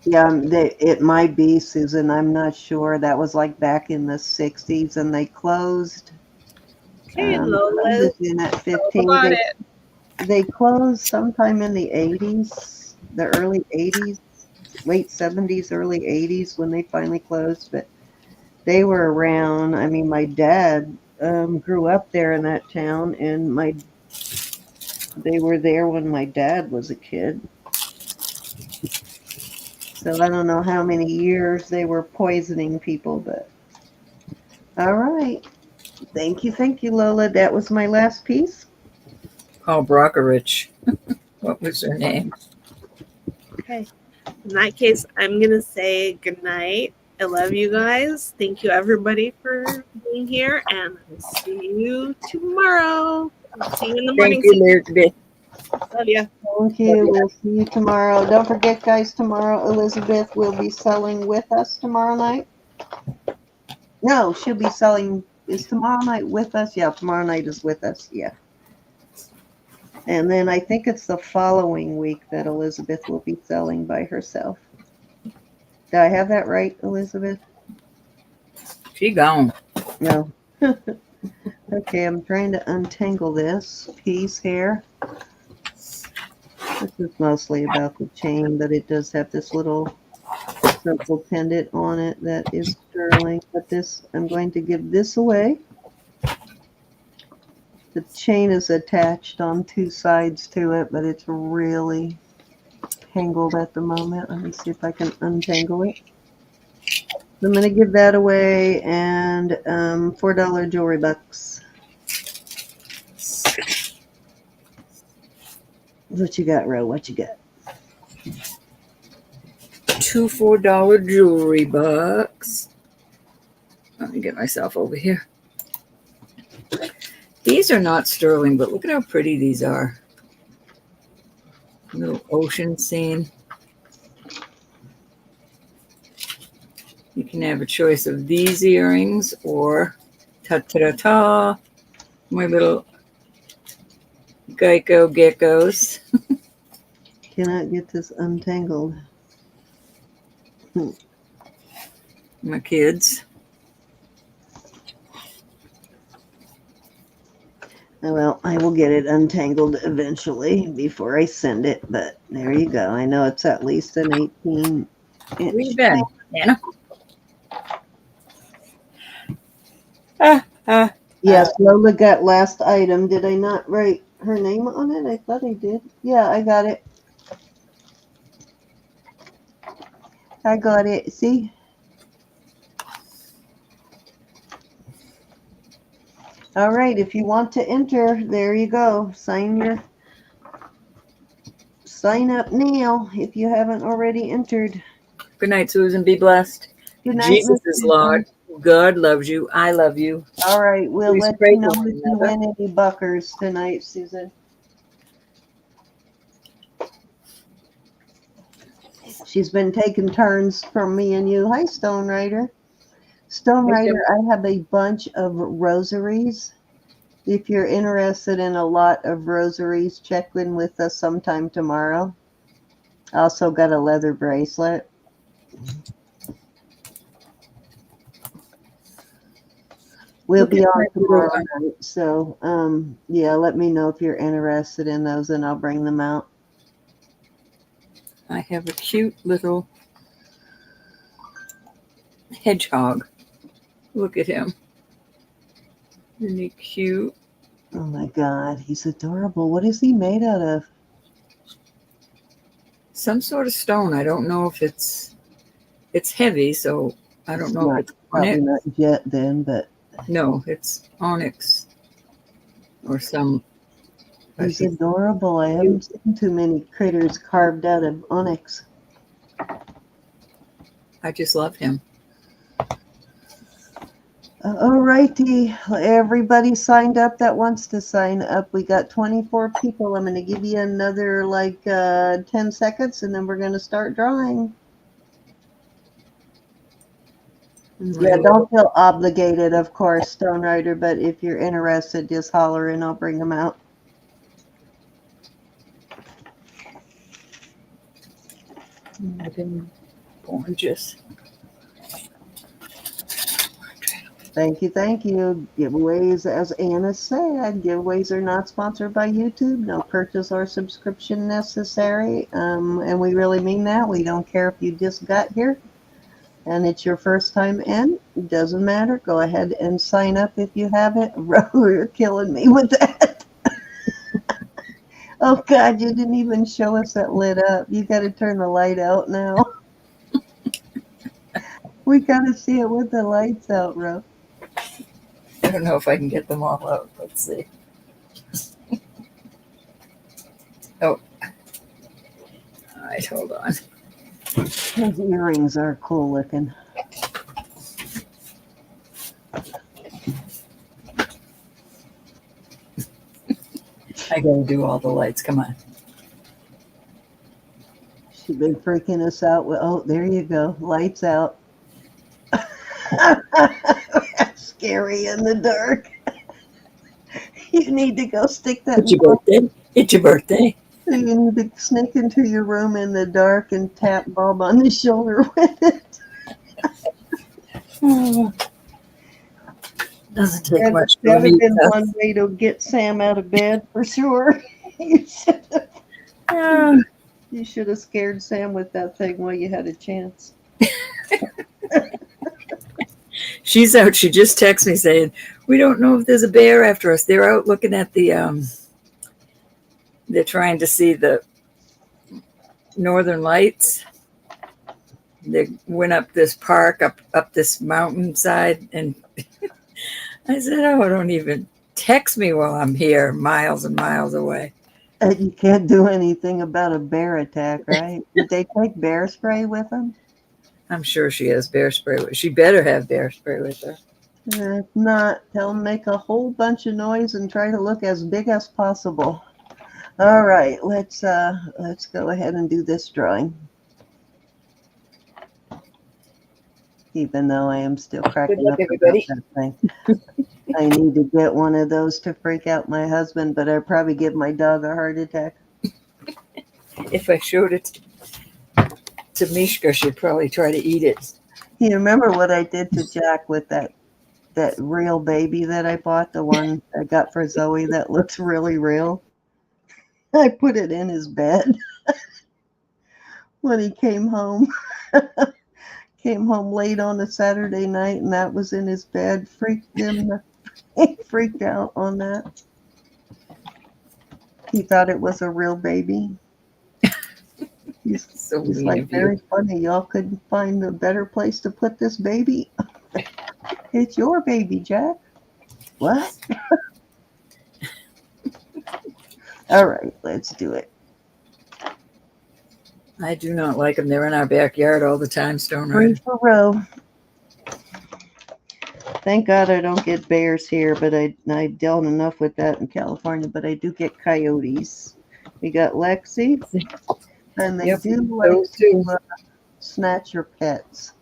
Yeah, it might be, Susan. I'm not sure. That was like back in the 60s, and they closed. Okay, Closes Lola. in at Tell 15. about it. They closed sometime in the 80s, the early 80s, late 70s, early 80s when they finally closed. But they were around. I mean, my dad grew up there in that town, and they were there when my dad was a kid. So I don't know how many years they were poisoning people, but all right. Thank you, Lola. That was my last piece. Paul Brockovich. What was her name? Okay. In that case, I'm going to say goodnight. I love you guys. Thank you, everybody, for being here, and I'll see you tomorrow. I'll see you in the morning. Thank you, Elizabeth. Love ya. Thank you. We'll see you tomorrow. Don't forget, guys, tomorrow Elizabeth will be selling with us tomorrow night. No, she'll be selling. Is tomorrow night with us? Yeah, tomorrow night is with us. Yeah. And then I think it's the following week that Elizabeth will be selling by herself. Did I have that right, Elizabeth? She gone. No. Okay, I'm trying to untangle this piece here. This is mostly about the chain, but it does have this little circle pendant on it that is sterling. But this, I'm going to give this away. The chain is attached on two sides to it, but it's really tangled at the moment. Let me see if I can untangle it. I'm going to give that away, and $4 jewelry bucks. What you got, Ro? What you got? 2 $4 jewelry bucks. Let me get myself over here. These are not sterling, but look at how pretty these are. Little ocean scene. You can have a choice of these earrings or ta-ta-ta-ta, my little Geico geckos. Cannot get this untangled. My kids. Well, I will get it untangled eventually before I send it, but there you go. I know it's at least an 18-inch. Where you been, Nana? Yes, Lola got last item. Did I not write her name on it? I thought I did. Yeah, I got it. I got it. See? All right, if you want to enter, there you go. Sign up now if you haven't already entered. Good night, Susan. Be blessed. Good night, Jesus Miss is Susan. Lord. God loves you. I love you. All right, we'll Please let pray you know for one if you another. win any buckers tonight, Susan. She's been taking turns from me and you. Hi, Stone Rider. Stone Rider, I have a bunch of rosaries. If you're interested in a lot of rosaries, check in with us sometime tomorrow. I also got a leather bracelet. We'll be on tomorrow night. So, yeah, let me know if you're interested in those and I'll bring them out. I have a cute little hedgehog. Look at him. Isn't he cute? Oh my God, he's adorable. What is he made out of? Some sort of stone. I don't know if it's heavy, so I don't know if it's probably onyx. not jet then, but No, it's onyx or some. he's adorable. I haven't seen too many critters carved out of onyx. I just love him. All righty. Everybody signed up that wants to sign up. We got 24 people. I'm going to give you another 10 seconds and then we're going to start drawing. Yeah, don't feel obligated, of course, Stone Rider, but if you're interested, just holler and I'll bring them out. I've been gorgeous. Thank you, thank you. Giveaways, as Anna said, giveaways are not sponsored by YouTube. No purchase or subscription necessary. And we really mean that. We don't care if you just got here and it's your first time in. It doesn't matter. Go ahead and sign up if you haven't. You're killing me with that. Oh, God, you didn't even show us that lit up. You got to turn the light out now. We got to see it with the lights out, Ro. I don't know if I can get them all out. Let's see. Oh. All right, hold on. Those earrings are cool looking. I gotta do all the lights. Come on. She's been freaking us out. Oh, there you go. Lights out. That's scary in the dark. You need to go stick that. It's your birthday. It's your birthday. You need to sneak into your room in the dark and tap Bob on the shoulder with it. Doesn't take much to That would have been amuse us. one way to get Sam out of bed for sure. You should have scared Sam with that thing while you had a chance. She's out. She just texted me saying, "We don't know if there's a bear after us." They're out looking at the. They're trying to see the northern lights. They went up this park, up this mountainside, and I said, "Oh, don't even text me while I'm here, miles and miles away." You can't do anything about a bear attack, right? Did they take bear spray with them? I'm sure she has bear spray. She better have bear spray with her. If not, tell them make a whole bunch of noise and try to look as big as possible. All right, let's go ahead and do this drawing. Even though I am still cracking up about that thing. I need to get one of those to freak out my husband, but I'd probably give my dog a heart attack. If I showed it to Mishka, she'd probably try to eat it. You remember what I did to Jack with that real baby that I bought, the one I got for Zoe that looks really real? I put it in his bed when he came home. Came home late on a Saturday night, and that was in his bed. Freaked out on that. He thought it was a real baby. He's like, very funny. Y'all couldn't find a better place to put this baby. It's your baby, Jack. What? All right, let's do it. I do not like them. They're in our backyard all the time, Stone Three Rider. for row. Thank God I don't get bears here, but I dealt enough with that in California, but I do get coyotes. We got Lexi, and they do like to snatch your pets.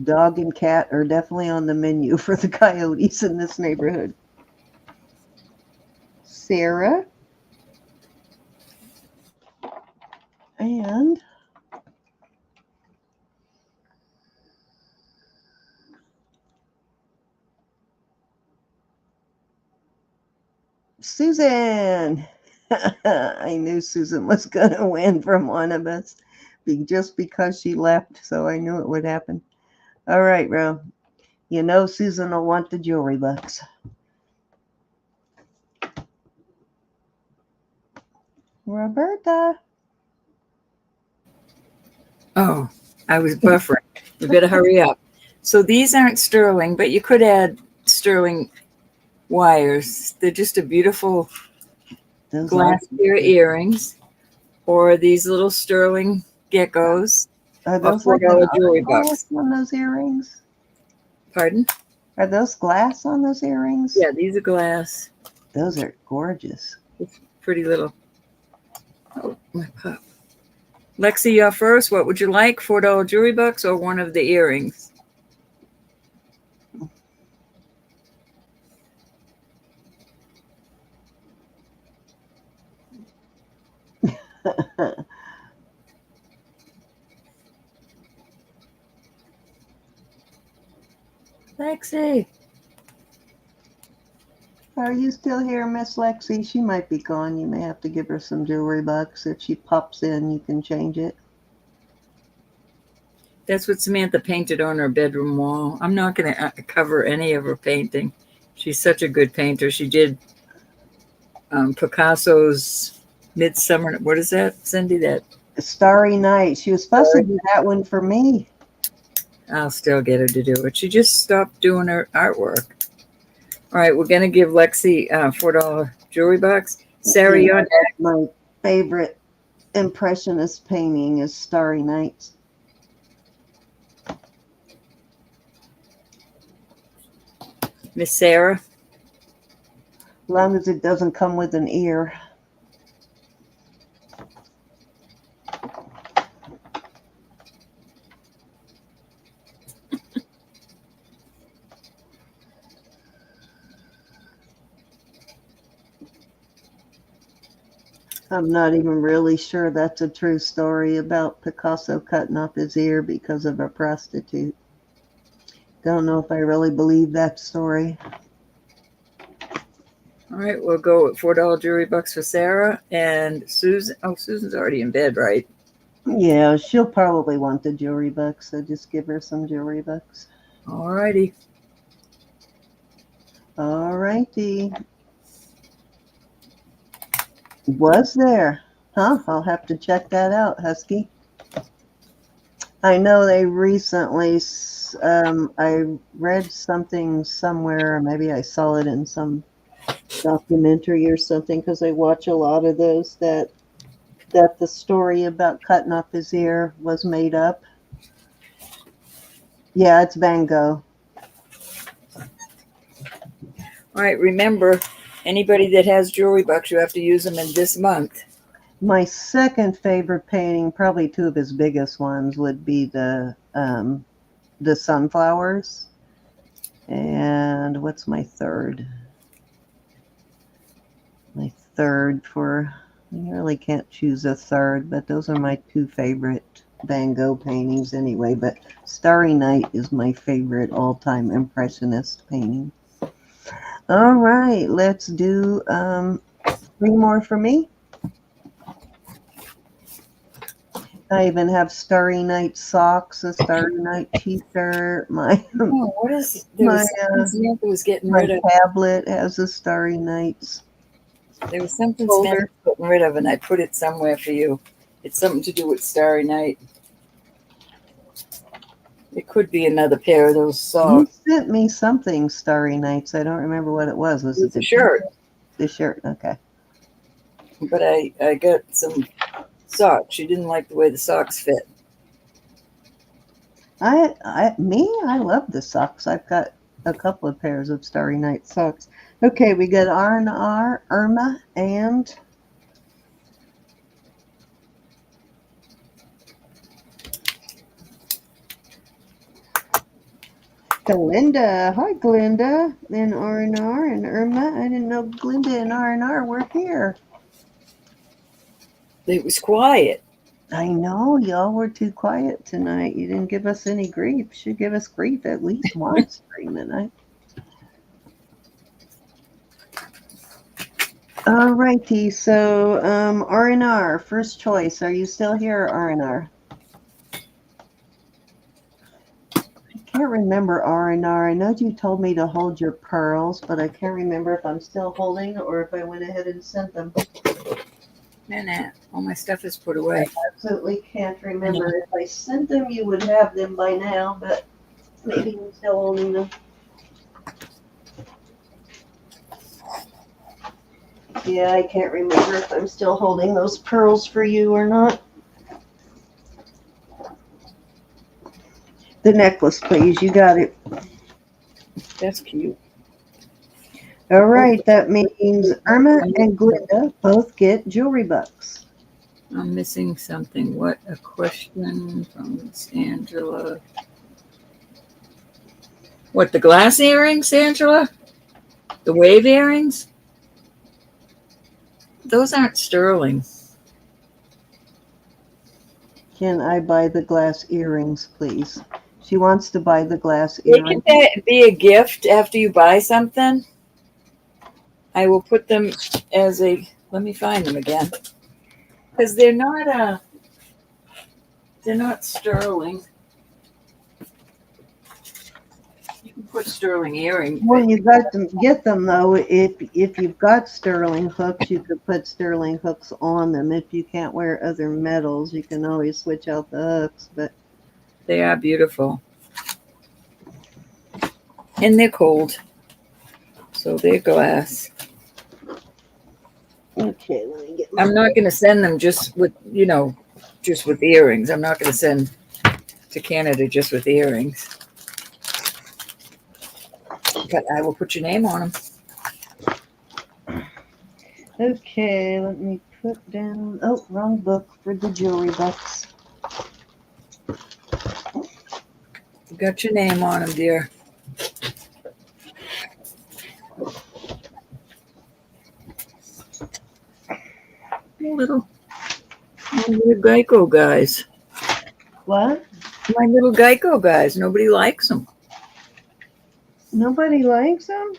Dog and cat are definitely on the menu for the coyotes in this neighborhood. Sarah. And Susan. I knew Susan was going to win from one of us just because she left, so I knew it would happen. All right, Ro. You know Susan will want the jewelry box. Roberta. Oh, I was buffering. You better hurry up. So these aren't sterling, but you could add sterling wires. They're just a glass ear earrings, or these little sterling geckos. Are those $4 like an jewelry glass bucks. on those earrings? Pardon? Are those glass on those earrings? Yeah, these are glass. Those are gorgeous. It's pretty little. Oh, my pup. Lexi, you're first. What would you like? $4 jewelry bucks or one of the earrings? Lexi. Are you still here, Miss Lexi? She might be gone. You may have to give her some jewelry bucks. If she pops in, you can change it. That's what Samantha painted on her bedroom wall. I'm not going to cover any of her painting. She's such a good painter. She did Picasso's Midsummer. What is that, Cindy? That Starry Night. She was supposed to do that one for me. I'll still get her to do it. She just stopped doing her artwork. All right, we're going to give Lexi $4 jewelry bucks. Sarah, Yeah, you're next. my favorite impressionist painting is Starry Night. Miss Sarah. As long as it doesn't come with an ear. I'm not even really sure that's a true story about Picasso cutting off his ear because of a prostitute. Don't know if I really believe that story. All right, we'll go with $4 jewelry bucks for Sarah and Susan. Oh, Susan's already in bed, right? Yeah, she'll probably want the jewelry bucks, so just give her some jewelry bucks. All righty. All righty. Was there? Huh? I'll have to check that out, Husky. I know they recently, I read something somewhere, or maybe I saw it in some documentary or something, because I watch a lot of those, that the story about cutting off his ear was made up. Yeah, it's Van Gogh. All right, remember, anybody that has jewelry bucks, you have to use them in this month. My second favorite painting, probably two of his biggest ones, would be the sunflowers. And what's my third? My third for, I really can't choose a third, but those are my two favorite Van Gogh paintings anyway. But Starry Night is my favorite all-time Impressionist painting. All right, let's do 3 more for me. I even have Starry Night socks, a Starry Night t-shirt. My Oh, what is there was something Samantha was getting rid my of. tablet has a Starry Night. There was something folder. Samantha was getting rid of, and I put it somewhere for you. It's something to do with Starry Night. It could be another pair of those You socks. sent me something Starry Nights. I don't remember what it was. Was it The shirt, The shirt. Okay. but I got some socks. She didn't like the way the socks fit. I love the socks. I've got a couple of pairs of Starry Night socks. Okay, we got R&R, Irma, and Glinda. Hi, Glinda. And R&R and Irma. I didn't know Glinda and R&R were here. It was quiet. I know, y'all were too quiet tonight. You didn't give us any grief. Should give us grief at least once during the night. All righty, so R&R, first choice. Are you still here, R&R? I can't remember R&R. I know you told me to hold your pearls, but I can't remember if I'm still holding or if I went ahead and sent them. Nah. All my stuff is put away. I absolutely can't remember. If I sent them, you would have them by now, but maybe I'm still holding them. Yeah, I can't remember if I'm still holding those pearls for you or not. The necklace, please. You got it. That's cute. All right. That means Irma and Glinda both get jewelry bucks. I'm missing something. What a question from Miss Angela. What, the glass earrings, Angela? The wave earrings? Those aren't sterling. Can I buy the glass earrings, please? She wants to buy the glass They can earrings. be a gift after you buy something. I will put them as a, let me find them again. Because they're not sterling. You can put sterling earrings. When you got them, get them though. If you've got sterling hooks, you could put sterling hooks on them. If you can't wear other metals, you can always switch out the hooks. But they are beautiful, and they're cold, so they're glass. okay, let me get. I'm not going to send them just with earrings. I'm not going to send to Canada just with earrings. But I will put your name on them. Okay, let me put down. Oh, wrong book for the jewelry bucks. You got your name on them, dear. Little Geico guys. What? My little Geico guys. Nobody likes them. Nobody likes them?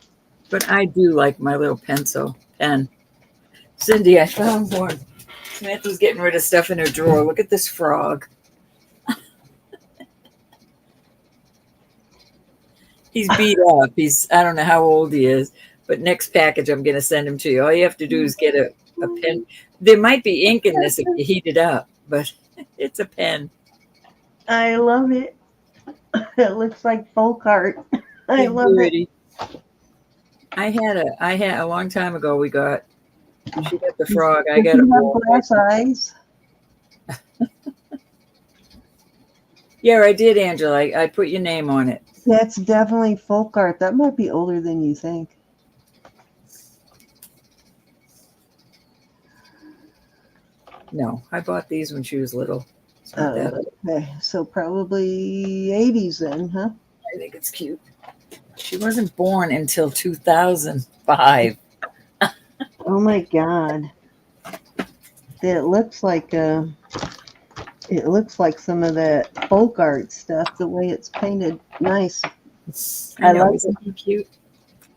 But I do like my little pencil pen. Cindy, I found one. Samantha's getting rid of stuff in her drawer. Look at this frog. He's beat up. I don't know how old he is, but next package I'm going to send him to you. All you have to do is get a pen. There might be ink in this if you heat it up, but it's a pen. I love it. It looks like folk art. I love it. I had a long time ago. She got the frog. I Does got he a have glass eyes. Yeah, I did, Angela. I put your name on it. That's definitely folk art. That might be older than you think. No, I bought these when she was little. Okay, so probably 80s then, huh? I think it's cute. She wasn't born until 2005. Oh my God! It looks like some of that folk art stuff. The way it's painted, nice. I know, like isn't he cute?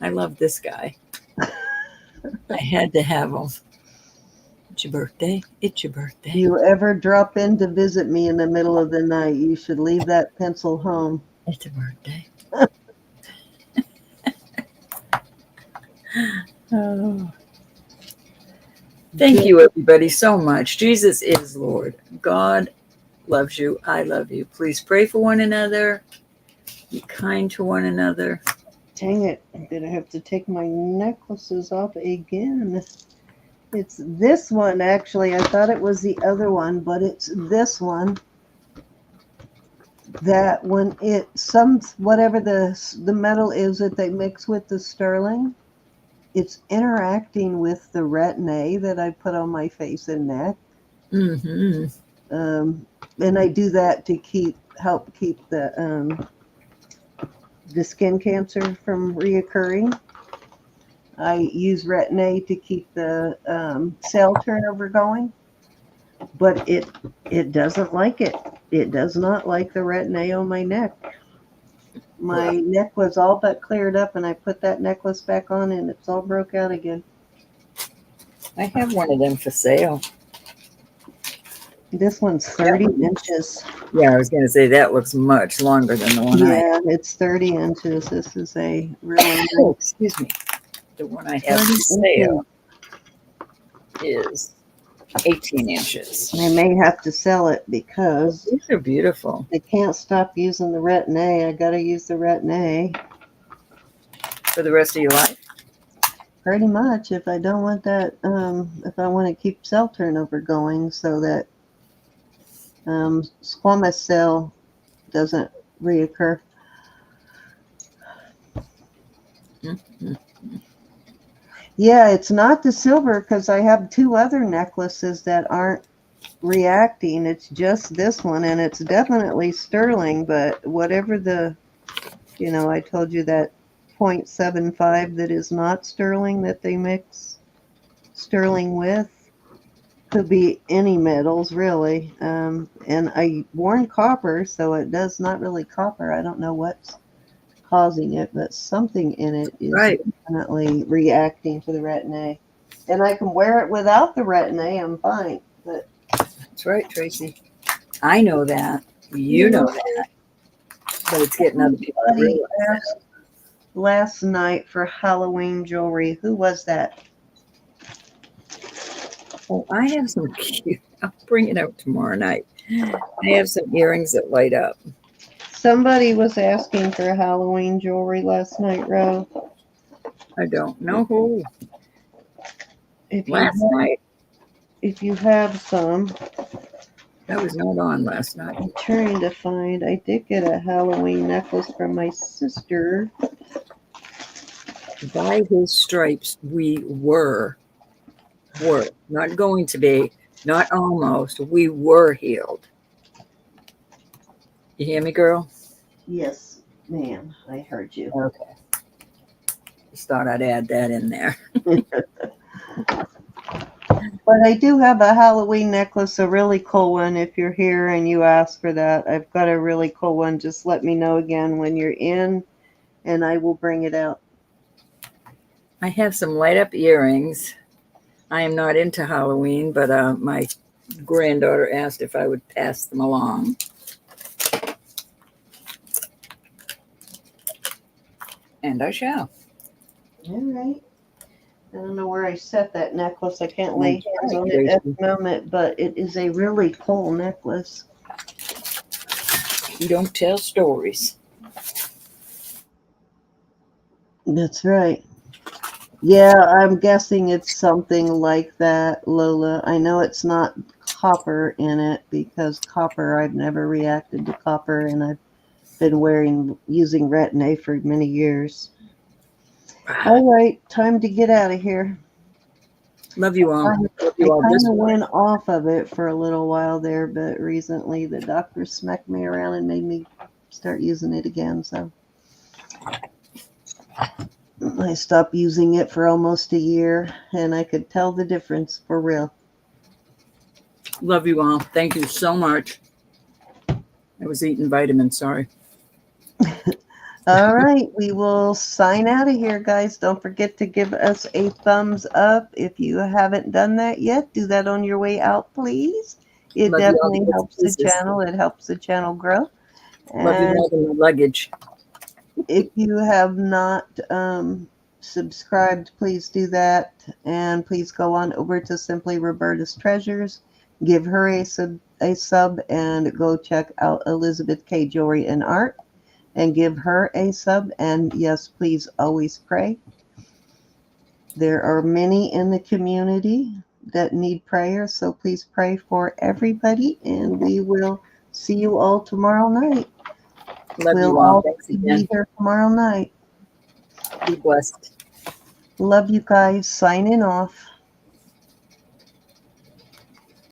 I love this guy. I had to have him. It's your birthday. It's your birthday. If you ever drop in to visit me in the middle of the night, you should leave that pencil home. It's your birthday. Oh. Thank you, everybody, so much. Jesus is Lord. God loves you. I love you. Please pray for one another. Be kind to one another. Dang it. I'm going to have to take my necklaces off again. It's this one, actually. I thought it was the other one, but it's this one. That when whatever the metal is that they mix with the sterling, it's interacting with the retin-A that I put on my face and neck. Mm-hmm. And I do that to help keep the skin cancer from reoccurring. I use retin-A to keep the cell turnover going, but it doesn't like it. It does not like the retin-A on my neck. My neck was all but cleared up, and I put that necklace back on, and it's all broke out again. I have one of them for sale. This one's 30 inches. Yeah, I was going to say that looks much longer than the one it's 30 inches. This is a really Oh, excuse me. The one I have for sale is 18 inches. I may have to sell it because These are beautiful. I can't stop using the retin-A. I got to use the retin-A. For the rest of your life? Pretty much, if I don't want that, if I want to keep cell turnover going so that squamous cell doesn't reoccur. Mhm. Yeah, it's not the silver because I have two other necklaces that aren't reacting. It's just this one, and it's definitely sterling, but whatever the, I told you that 0.75 that is not sterling that they mix sterling with. Could be any metals, really. And I worn copper, so it does not really copper. I don't know what's causing it, but something in it is Right. definitely reacting to the retin-A. And I can wear it without the retin-A. I'm fine. But That's right, Tracy. I know that. You know that. But it's getting other people to somebody realize that. asked last night for Halloween jewelry. Who was that? Oh, I have some cute. I'll bring it out tomorrow night. I have some earrings that light up. Somebody was asking for Halloween jewelry last night, Ro. I don't know who. Last night. If you have some, That was not on last night. I'm trying to find. I did get a Halloween necklace from my sister. By his stripes, we were not going to be, not almost. We were healed. You hear me, girl? Yes, ma'am. I heard you. Okay. Just thought I'd add that in there. But I do have a Halloween necklace, a really cool one. If you're here and you ask for that, I've got a really cool one. Just let me know again when you're in, and I will bring it out. I have some light up earrings. I am not into Halloween, but my granddaughter asked if I would pass them along. And I shall. All right. I don't know where I set that necklace. I can't lay hands on it at the moment, but it is a really cool necklace. You don't tell stories. That's right. Yeah, I'm guessing it's something like that, Lola. I know it's not copper in it because copper, I've never reacted to copper, and I've been using retin-A for many years. All right, time to get out of here. Love you all. I kind of went off of it for a little while there, but recently the doctor smacked me around and made me start using it again. So I stopped using it for almost a year, and I could tell the difference for real. Love you all. Thank you so much. I was eating vitamins, sorry. All right, we will sign out of here, guys. Don't forget to give us a thumbs up. If you haven't done that yet, do that on your way out, please. It Love definitely helps the channel. It helps the channel grow. Love you more than the luggage. If you have not subscribed, please do that. And please go on over to Simply Roberta's Treasures. Give her a sub and go check out Elizabeth K. Jewelry and Art. And give her a sub. And yes, please always pray. There are many in the community that need prayer. So please pray for everybody. And we will see you all tomorrow night. Love you all. Thanks again. Be here tomorrow night. Be blessed. Love you guys. Signing off.